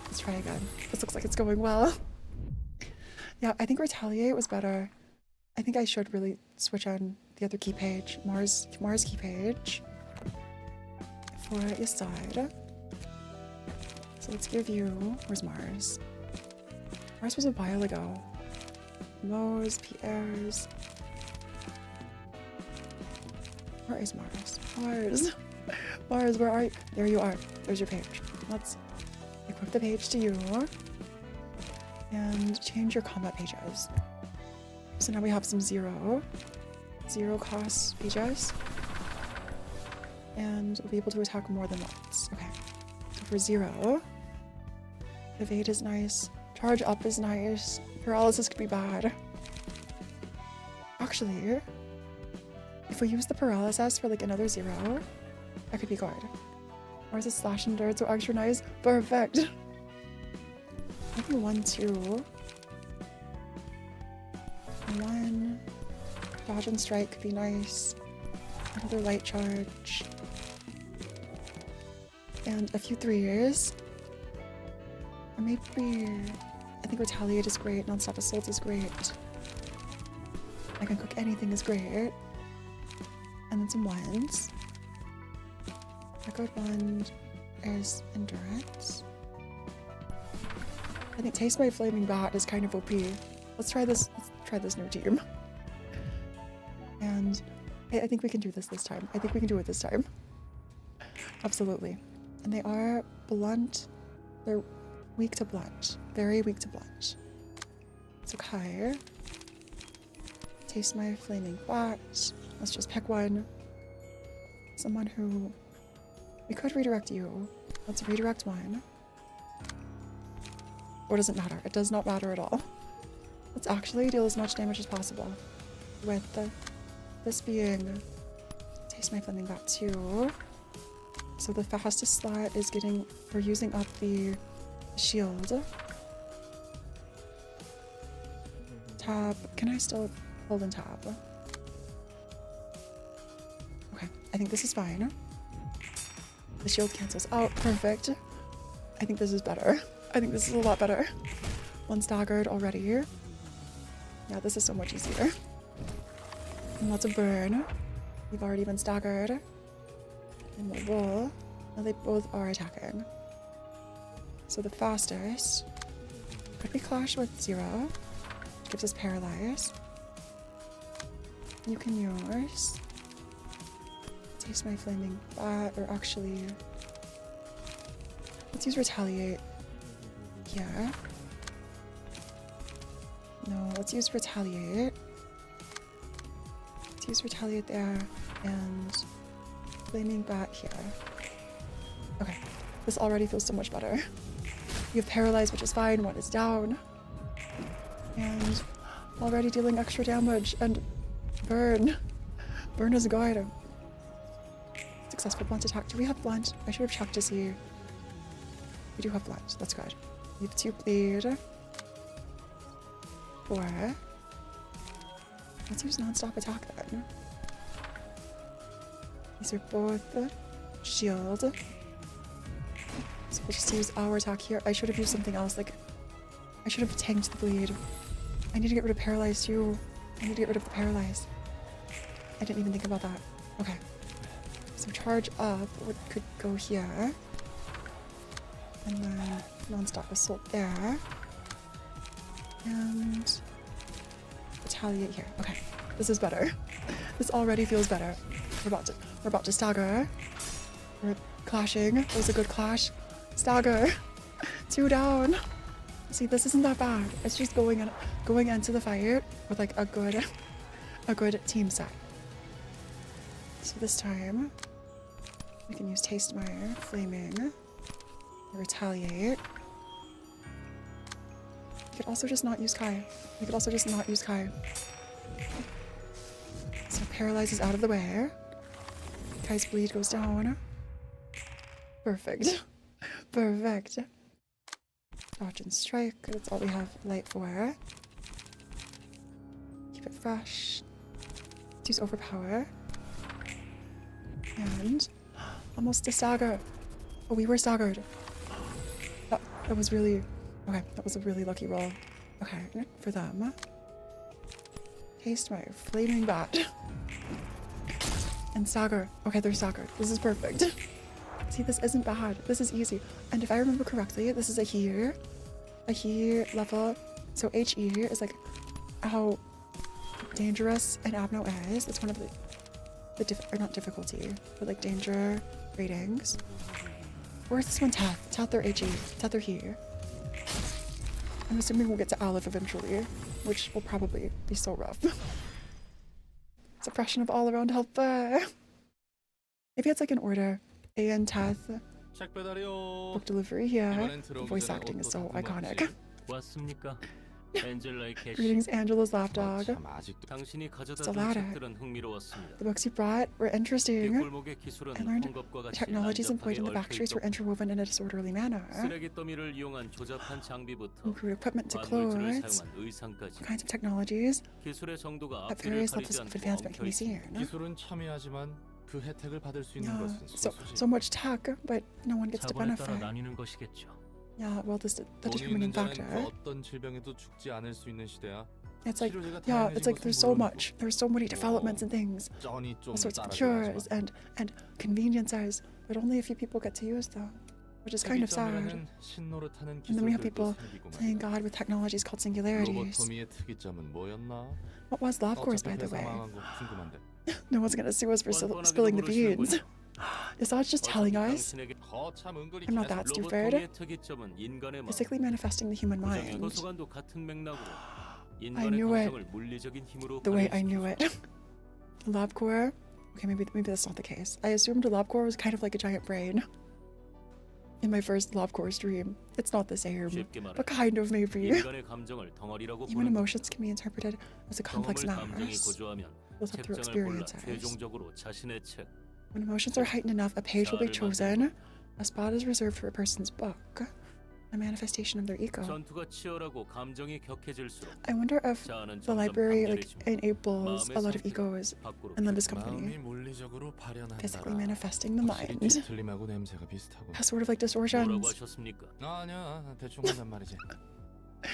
Let's try again. This looks like it's going well. Yeah, I think retaliate was better. I think I should really switch on the other key page. Mars key page. For your side. So let's give you... Where's Mars? Mars was a while ago. Mo's, Pierre's. Where is Mars? Mars! Mars, where are you? There you are. There's your page. Let's equip the page to you. And change your combat pages. So now we have some zero cost pages. And we'll be able to attack more than once. Okay. So for 0, evade is nice. Charge up is nice. Paralysis could be bad. Actually, if we use the paralysis for like another 0, that could be good. Or is it slash and dirt, so extra nice? Perfect! Maybe 1, 2. 1. Dodge and strike could be nice. Another light charge. And a few 3s. Or maybe... I think retaliate is great. Non-stop assault is great. I can cook anything is great. And then some 1s. A good one is endurance. I think taste my flaming bat is kind of OP. Let's try this new team. And I think we can do this time. I think we can do it this time. Absolutely. And they are blunt. They're weak to blunt. Very weak to blunt. So Kai. Taste my flaming bat. Let's just pick one. Someone who... We could redirect you. Let's redirect 1. Or does it matter? It does not matter at all. Let's actually deal as much damage as possible. With this being... Taste my flaming bat 2. So the fastest slot is getting... We're using up the shield. Tab. Can I still hold in tab? Okay. I think this is fine. The shield cancels out. Perfect. I think this is better. I think this is a lot better. 1 staggered already. Yeah, this is so much easier. And lots of burn. We've already been staggered. And we'll roll. Now they both are attacking. So the fastest. Could we clash with 0? Which gives us paralyze. You can use... Taste my flaming bat, or actually... Let's use retaliate. Here. No, let's use retaliate. Let's use retaliate there, and flaming bat here. Okay, this already feels so much better. You have paralyzed, which is fine. 1 is down. And already dealing extra damage, and burn. Burn is good. Successful blunt attack. Do we have blunt? I should have checked to see. We do have blunt. That's good. We have 2 bleed. 4. Let's use non-stop attack then. These are both shield. So we'll just use our attack here. I should have used something else, like I should have tanked the bleed. I need to get rid of paralyzed too. I need to get rid of the paralyzed. I didn't even think about that. Okay. So charge up could go here. And then non-stop assault there. And retaliate here. Okay. This is better. This already feels better. We're about to stagger. We're clashing. That was a good clash. Stagger. 2 down. See, this isn't that bad. It's just going into the fight with like a good team set. So this time we can use Taste Mire, Flaming, Retaliate. You could also just not use Kai. So Paralyze is out of the way. Kai's bleed goes down. Perfect. Perfect. Dodge and strike. That's all we have light for. Keep it fresh. Let's use overpower. And almost a stagger. Oh, we were staggered. That was really okay. That was a really lucky roll. Okay, for them. Taste my flaming bat. And stagger. Okay, they're staggered. This is perfect. See, this isn't bad. This is easy. And if I remember correctly, this is a hear level. So HE is like how dangerous an Abno is. It's one of the or not difficulty, but like danger ratings. Or is this one Teth? Teth or HE? Teth or here? I'm assuming we'll get to Aleph eventually, which will probably be so rough. Suppression of all around helper. Maybe it's like an order. AN Teth. Book delivery here. The voice acting is so iconic. 왔습니까? Greetings, Angela's lapdog. 당신이 Still 가져다 at 준 it. 책들은 흥미로웠습니다. The books you brought were interesting. 뒷골목의 기술은 I learned 헝겊과 같이 technologies employed in the 난잡하게 back streets were 얽혀 있었고 interwoven in a disorderly manner. 쓰레기 더미를 이용한 조잡한 장비부터 Improved equipment to 만물질을 clothes. 사용한 의상까지 Kinds of technologies 기술의 정도가 at 앞뒤를 various 가리지 levels of 않고 advancement can 엉켜 be seen. 있습니다. 기술은 참여하지만 그 혜택을 받을 수 있는 Yeah, 것은 so 소수지. much tech, but no one gets to 자본에 따라 benefit. 나뉘는 것이겠죠. Yeah, well, this the 돈이 determining 있는 자는 그 factor. 어떤 질병에도 죽지 않을 수 있는 시대야. It's like, 치료제가 yeah, it's like 다양해진 there's 것은 so 물론이고 much, there's so many developments and things, 쩐이 좀 all sorts of 따라줘야지만. cures and conveniences, but only a few people get to use them, which is kind of sad. 특이점이라는 신노릇하는 And then we have 기술들도 people 생기고 playing 말이야. God with technologies called singularities. 로보토미의 특이점은 뭐였나? What was love course, by 어차피 the way? 회사 망한 거 궁금한데. No one's gonna sue us for 뻔뻔하게 spilling the 물으시는 beans. 거죠. Is that just telling us? 당신에게 거참 은근히 I'm not 계속 that stupid. 로보토미의 특이점은 인간의 마음, Physically manifesting the human 부정의 mind. 도서관도 같은 맥락으로 I 인간의 knew it. 감정을 물리적인 힘으로 The way I knew 발현시키죠. it. The lab core. Okay, maybe that's not the case. I assumed a lab core was kind of like a giant brain. In my first lab core stream, it's not the same, 쉽게 말해 but kind of maybe. 인간의 감정을 덩어리라고 Human 보는 emotions can be interpreted as a complex 경험을 감정이 mass 고조하면 built up through 책장을 골라 experiences. 최종적으로 자신의 책 When emotions are heightened enough, a page will be chosen. A spot is reserved for a person's book. A manifestation of their ego. 전투가 치열하고 감정이 격해질수록 I wonder if 자아는 the 점점 library like 강렬해지며 enables a lot of 마음의 egos 밖으로 in Limbus 마음이 Company, 물리적으로 physically 발현한다. manifesting the 확실히 mind. 뒤틀림하고 냄새가 비슷하고. Sort of like 뭐라고 distortions. 하셨습니까? 아니야 대충 한단 말이지.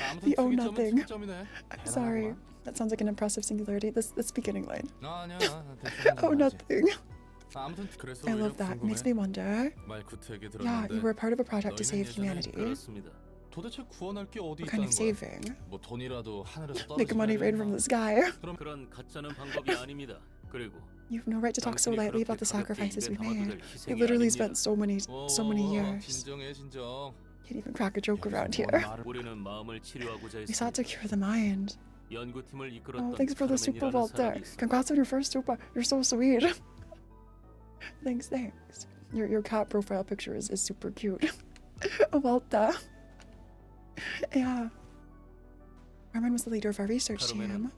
아무튼 The oh 특이점은 nothing. 특이점이네. I'm sorry. That sounds like an impressive singularity. This beginning line. 아니야 대충 한단 Oh 말이지. nothing. 아무튼 그래서 I 오히려 love that. 궁금해. Makes me wonder. 말쿠트 얘기 Yeah, 들었는데 you were a part of a project to 너희는 save 예전에 humanity. 그렇습니다. 도대체 구원할 게 어디 What kind 있다는 of 거야? saving? 뭐 돈이라도 하늘에서 Make money rain from the sky. 그런 가짜는 방법이 아닙니다. 그리고 You have no right to talk so 당신이 lightly 그렇게 about the 가볍게 sacrifices we 입에 담아도 made. 될 We 희생이 literally 아닙니다. spent so many years. 진정해 진정. Can't even crack a joke around here. 우리는 마음을 치료하고자 We sought to 했습니다. cure the mind. 연구팀을 Oh, 이끌었던 thanks for the super 카르멘이라는 vault there. 사람이 있습니다. Congrats on your first super. You're so sweet. Thanks. Your cat profile picture is super cute. Volta. Yeah. Carmen was the leader of our research team.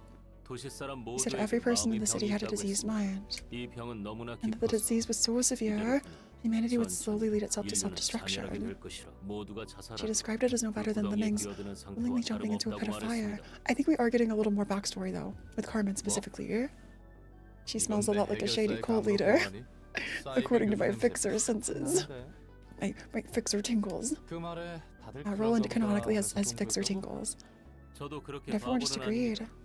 도시 사람 He said 모두에게 every person in 마음의 the city 병이 had a 있다고 diseased 했습니다. mind, 이 병은 너무나 and that the 깊어서 disease was so severe, humanity would slowly lead itself to 인류는 잔인하게 self-destruction. 될 것이라 모두가 She 자살하고 described it as no better than 구덩이에 lemmings 뛰어드는 상태와 willingly jumping into a pit of 다름없다고 fire. 말했습니다. I think we are getting a little more backstory though, with Carmen specifically. She smells a lot like a shady cult leader. according to my fixer senses. My fixer tingles. 그 말에 다들 Roland 그런가 canonically 보다 has 하는 fixer 정도죠. tingles. 저도 그렇게 But everyone just 바보는 agreed. 아닌데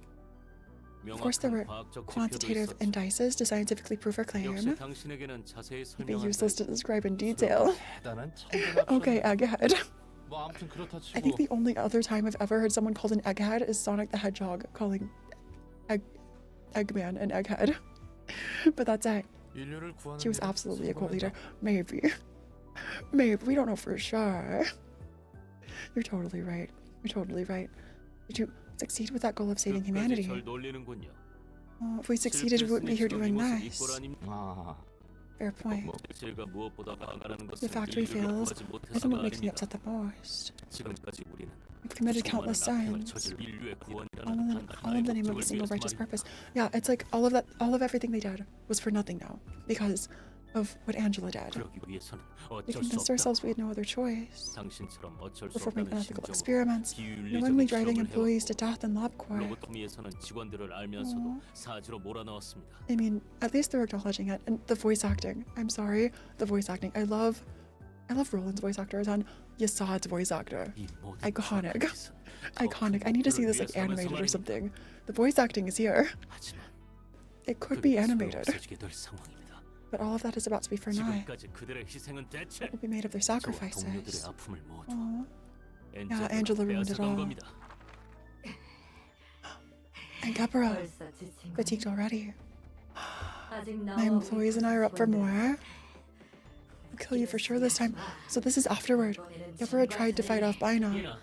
Of course, there were 명확한 과학적 지표도 quantitative 있었지. indices to scientifically prove her claim. 역시 당신에게는 자세히 It'd be 설명한 useless to describe in detail. 대단한 천재답죠. Okay, egghead. 뭐 아무튼 그렇다 I think 치고 the only other time I've ever heard someone called an egghead is Sonic the Hedgehog calling Eggman an egghead. But that's it. 인류를 구하는 She was 일은 absolutely a cult leader. 성공했다. Maybe. Maybe. We don't know for sure. You're totally right. You're totally right. Did you succeed with that goal of saving 끝까지 humanity? 절 놀리는군요. If we succeeded, we wouldn't be here doing this. 아, Fair point. 실제가 무엇보다 강하다는 The 것은 fact we 인류를 failed 구하지 isn't what 못해서가 makes me 아닙니다. upset the most. 지금까지 우리는 We've committed countless 수많은 악행을 sins. 저지른 인류의 구원이라는 All in the name of a 목적을 single 위해서 righteous 말입니다. purpose. Yeah, it's like all of everything they did was for nothing now because of what Angela did. 그러기 위해서는 We 어쩔 수 convinced 없다. ourselves we had no other choice. 당신처럼 어쩔 수 Performing 없다는 unethical 심정으로 experiments, 비윤리적인 knowingly driving 실험을 employees to 해왔고 death in LabCorp. 로보토미에서는 직원들을 알면서도 사지로 몰아넣었습니다. I mean, at least they're acknowledging it. And the voice acting. I'm sorry, the voice acting. I love Roland's voice actor and Yasad's voice actor. 이 모든 Iconic. 짓은 더 Iconic. 큰 I need to see 목표를 this like 위해서 하면서 animated or 말입니다. something. The voice acting is here. 하지만 It could be 그게 animated, 없어지게 될 상황입니다. but all of that is about to be for naught. 지금까지 그들의 희생은 대체 What will be made of their 저와 동료들의 sacrifices? 아픔을 모두 Yeah, Angela ruined it 빼앗아간 all. 겁니다. And Deborah, 벌써 지친 건 fatigued already. 아직 My 나와 employees and I are up for more. We'll kill you for sure this time. So this is afterward. Deborah tried to fight off Bina. 리나,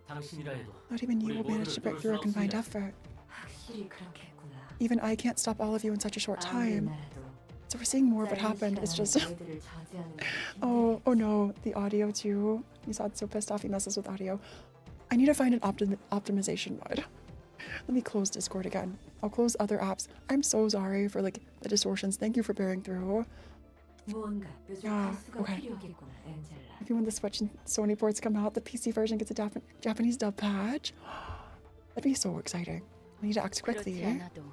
당신이라 해도 Not even you will manage to break through our combined effort. 확실히 그렇게 했구나. Even I can't stop all of you in such a short 아무리 time. 말해도 So we're seeing more of what happened. It's just, 너희들을 저지하는 게 oh no, the audio too. He's so pissed off he messes with audio. I need to find an optimization mode. Let me close Discord again. I'll close other apps. I'm so sorry for like the distortions. Thank you for bearing through. 무언가 뾰족할 Yeah, 수가 okay. 필요하겠구나, 엔젤라. Maybe when the Switch and Sony ports come out, the PC version gets a Japanese dub patch. That'd be so exciting. I need to act quickly. 그렇지 않아도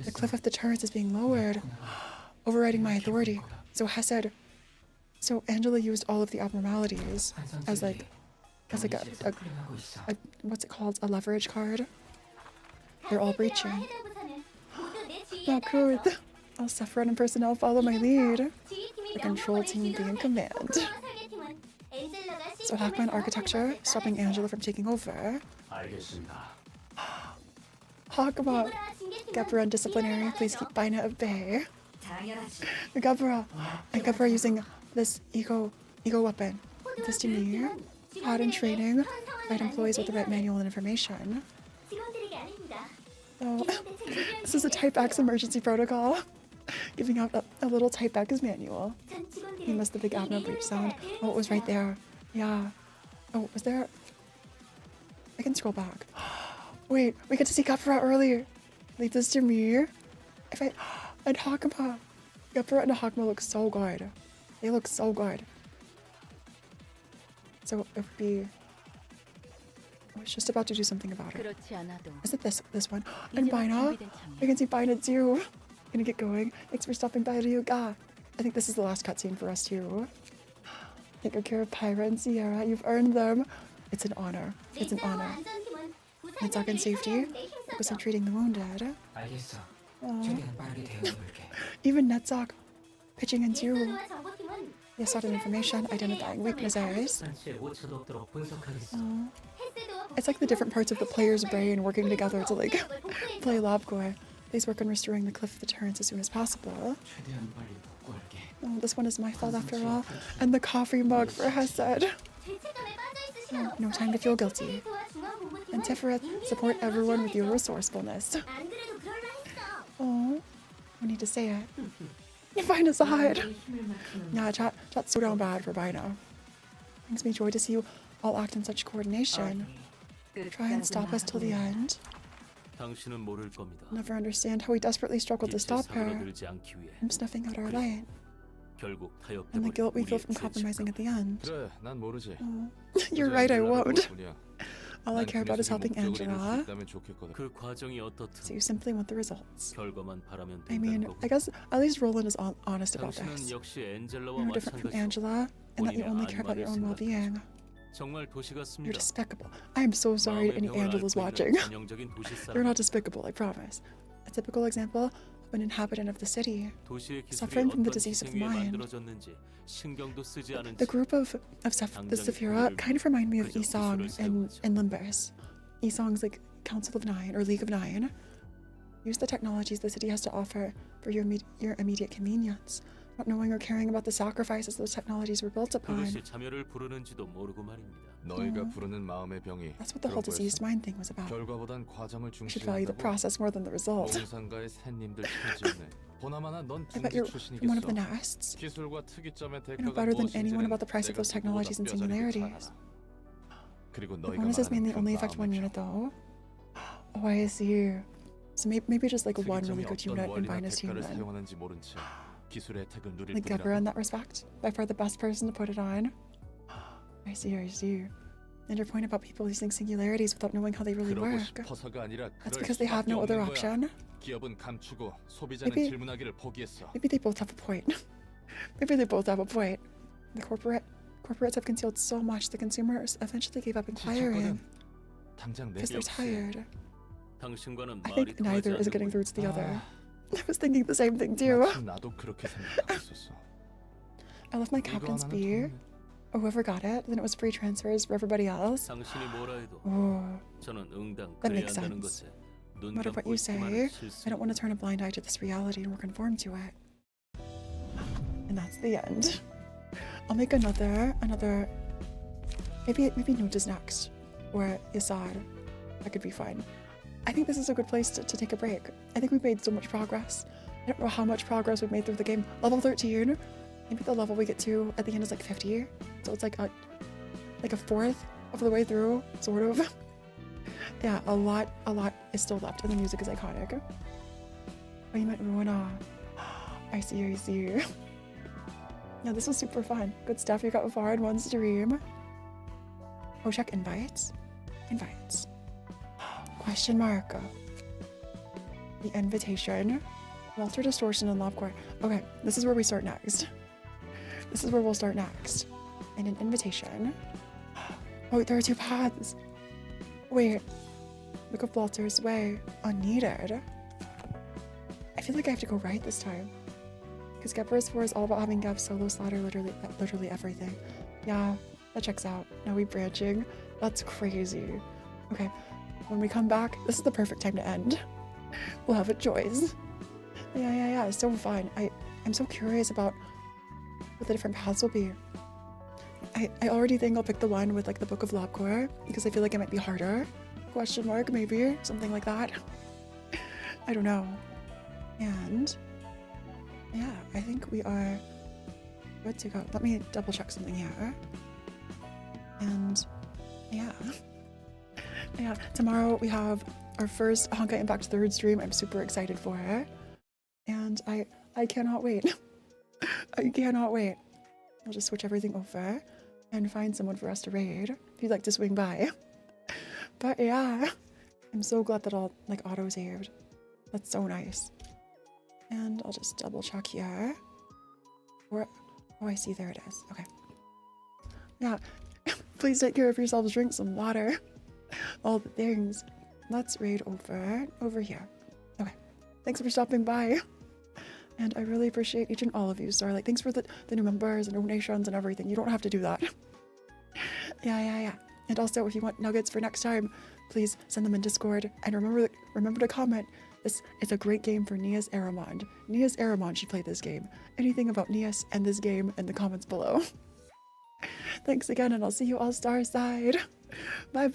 The cliff of the turrets is being lowered, overriding my authority. So Hesed, so Angela used all of the abnormalities as like a what's it called? A leverage card. They're all breaching. Not good. All Sephiroth and personnel follow my lead. The control team be in command. So Hackman architecture, stopping Angela from taking over. Hakama, Gabra and disciplinary, please keep Bina at bay. 당연하지. Gabra using this ego weapon. This to me. Had in training, right employees with the right manual and information. Oh, this is a Type X emergency protocol. Giving out a little Type X manual. He missed the big Abno breach sound. Oh, it was right there. Yeah. Oh, was there? I can scroll back. Wait, we get to see Gapura earlier. Leave this to me. If I and Hakama. Gapura and Hakama look so good. They look so good. So it would be. I was just about to do something about it. 그렇지 않아도 Is it this one? And 이제는 Bina? 준비된 참이야. I can see Bina too. Gonna get going. Thanks for stopping by, Ryuga. I think this is the last cutscene for us too. Take good care of Pyra and Sierra. You've earned them. It's an honor. It's an honor. Netzak and safety. Focus on treating the wounded. Even Netzak pitching in too. Yes, certain information, identifying weaknesses. It's like the different parts of the player's brain working together to like play LabCorp. Please work on restoring the cliff of the turrets as soon as possible. Oh, this one is my fault after all. And the coffee mug for Hesed. Oh, no time to feel guilty. And Tiferet, support everyone with your resourcefulness. Oh, we need to say it. You find us side. Yeah, chat's so down bad for Bino. Brings me joy to see you all act in such coordination. Try and stop us till the end. 당신은 모를 겁니다. Never understand how we desperately struggled to 빛이 stop her 사그라들지 않기 위해 from snuffing out our light. 결국 And the guilt we feel 우리의 from compromising at the end. 그래, 난 모르지. Oh, you're right, I won't. All I 난 care about is 그 녀석이 helping 목적을 이룰 수 Angela. 있다면 좋겠거든. 그 과정이 어떻든 So you simply want the results. 결과만 바라면 I 된다는 mean, 거고. I guess at least Roland is honest about 당신은 this. 역시 엔젤라와 You're different from 마찬가지로 Angela, and that you 본인의 only care about your own 안만을 well-being. 정말 도시 You're 같습니다. despicable. I am so sorry to any 마음의 병을 Angela's 앓고 watching. 있는 전형적인 도시 You're 사람. not despicable, I promise. A typical example of an inhabitant of the city. 도시의 기술이 suffering from the 어떤 disease of 희생 위에 mind. 만들어졌는지 신경도 쓰지 않은 The 채 group of the Sephira kind of remind me of Isong in Limbus. Isong's like Council of Nine or League of Nine. Use the technologies the city has to offer for your immediate convenience, not knowing or caring about the sacrifices those technologies were built upon. 그것이 자멸을 부르는지도 모르고 말입니다. 너희가 부르는 마음의 병이 That's what the whole diseased mind thing was about. 결과보단 과정을 You should value the 중시한다고. process more than the result. 농산가의 새님들 천지였네. 보나마나 넌 I bet 둥지 you're from one of the 출신이겠어. nests. 기술과 특이점의 You know 대가가 better than anyone 무엇인지는 about the price of 내가 those technologies and 그보다 뼈저리게 잘 singularities. 알아. 그리고 The 너희가 bonuses 말하는 mainly 그 only affect one 마음의 unit 병. though. Oh, I see. So maybe just like one really 특이점이 good 어떤 unit and 원리나 minus 대가를 human. 사용하는지 모른 채 기술의 혜택을 누릴 Like Gabra in 뿐이라고. that respect. By far the best person to put it on. I see, I see. And your point about people using singularities without knowing how they really 그러고 work. 싶어서가 아니라 That's 그럴 because they have 수밖에 no other 없는 거야. option. 기업은 감추고 소비자는 Maybe- 질문하기를 포기했어. Maybe they both have a point. Maybe they both have a point. The corporates have concealed so much the consumers eventually gave up inquiring 지쳤거든. 당장 내 because they're 역시. tired. 당신과는 I 말이 think 통하지 neither is 않는 getting 군. through to the other. 아, I was thinking the same thing too. 마침 나도 그렇게 생각하고 있었어. I left my 이거 captain's 하나는 beer. 통했네. Whoever got it, then it was free transfers for everybody else. 당신이 뭐라 해도 Oh, 저는 응당 That 그래야 makes 한다는 sense. 것에 눈 Matter what 감고 you 있기만 say, 하는 실수. I don't want to turn a blind eye to this reality and will conform to it. And that's the end. I'll make another. Maybe Nota's next, or Yasad. That could be fun. I think this is a good place to take a break. I think we've made so much progress. I don't know how much progress we've made through the game. Level 13. Maybe the level we get to at the end is like 50. So it's like a fourth of the way through, sort of. Yeah, a lot is still left, and the music is iconic. Oh, you meant Ruina. I see. Yeah, this was super fun. Good stuff you got with Phora in one stream. Oh, check invites. Question mark. The invitation. Walter, Distortion, and Lobcore. Okay, this is where we start next. This is where we'll start next. And an invitation. Oh, there are two paths. Wait. Look up Walter's way. Unneeded. I feel like I have to go right this time. Because Gepper's 4 is all about having Gab solo slaughter literally everything. Yeah, that checks out. Now we branching. That's crazy. Okay, when we come back, this is the perfect time to end. We'll have a choice. Yeah, it's so fun. I'm so curious about what the different paths will be. I already think I'll pick the one with like the Book of Lobcore because I feel like it might be harder. Question mark, maybe something like that. I don't know. And yeah, I think we are good to go. Let me double check something here. And yeah, tomorrow we have our first Honkai Impact 3rd stream. I'm super excited for it. And I cannot wait. I cannot wait. I'll just switch everything over and find someone for us to raid if you'd like to swing by. But yeah, I'm so glad that all like auto saved. That's so nice. And I'll just double check here. Oh, I see, there it is. Okay. Yeah, please take care of yourselves, drink some water. All the things. Let's raid over here. Okay. Thanks for stopping by. And I really appreciate each and all of you. Sorry, like, thanks for the new members and donations and everything. You don't have to do that. Yeah. And also, if you want nuggets for next time, please send them in Discord. And remember to comment. This is a great game for Nias Aramond. Nias Aramond should play this game. Anything about Nias and this game in the comments below. Thanks again, and I'll see you all Starside. Bye-bye.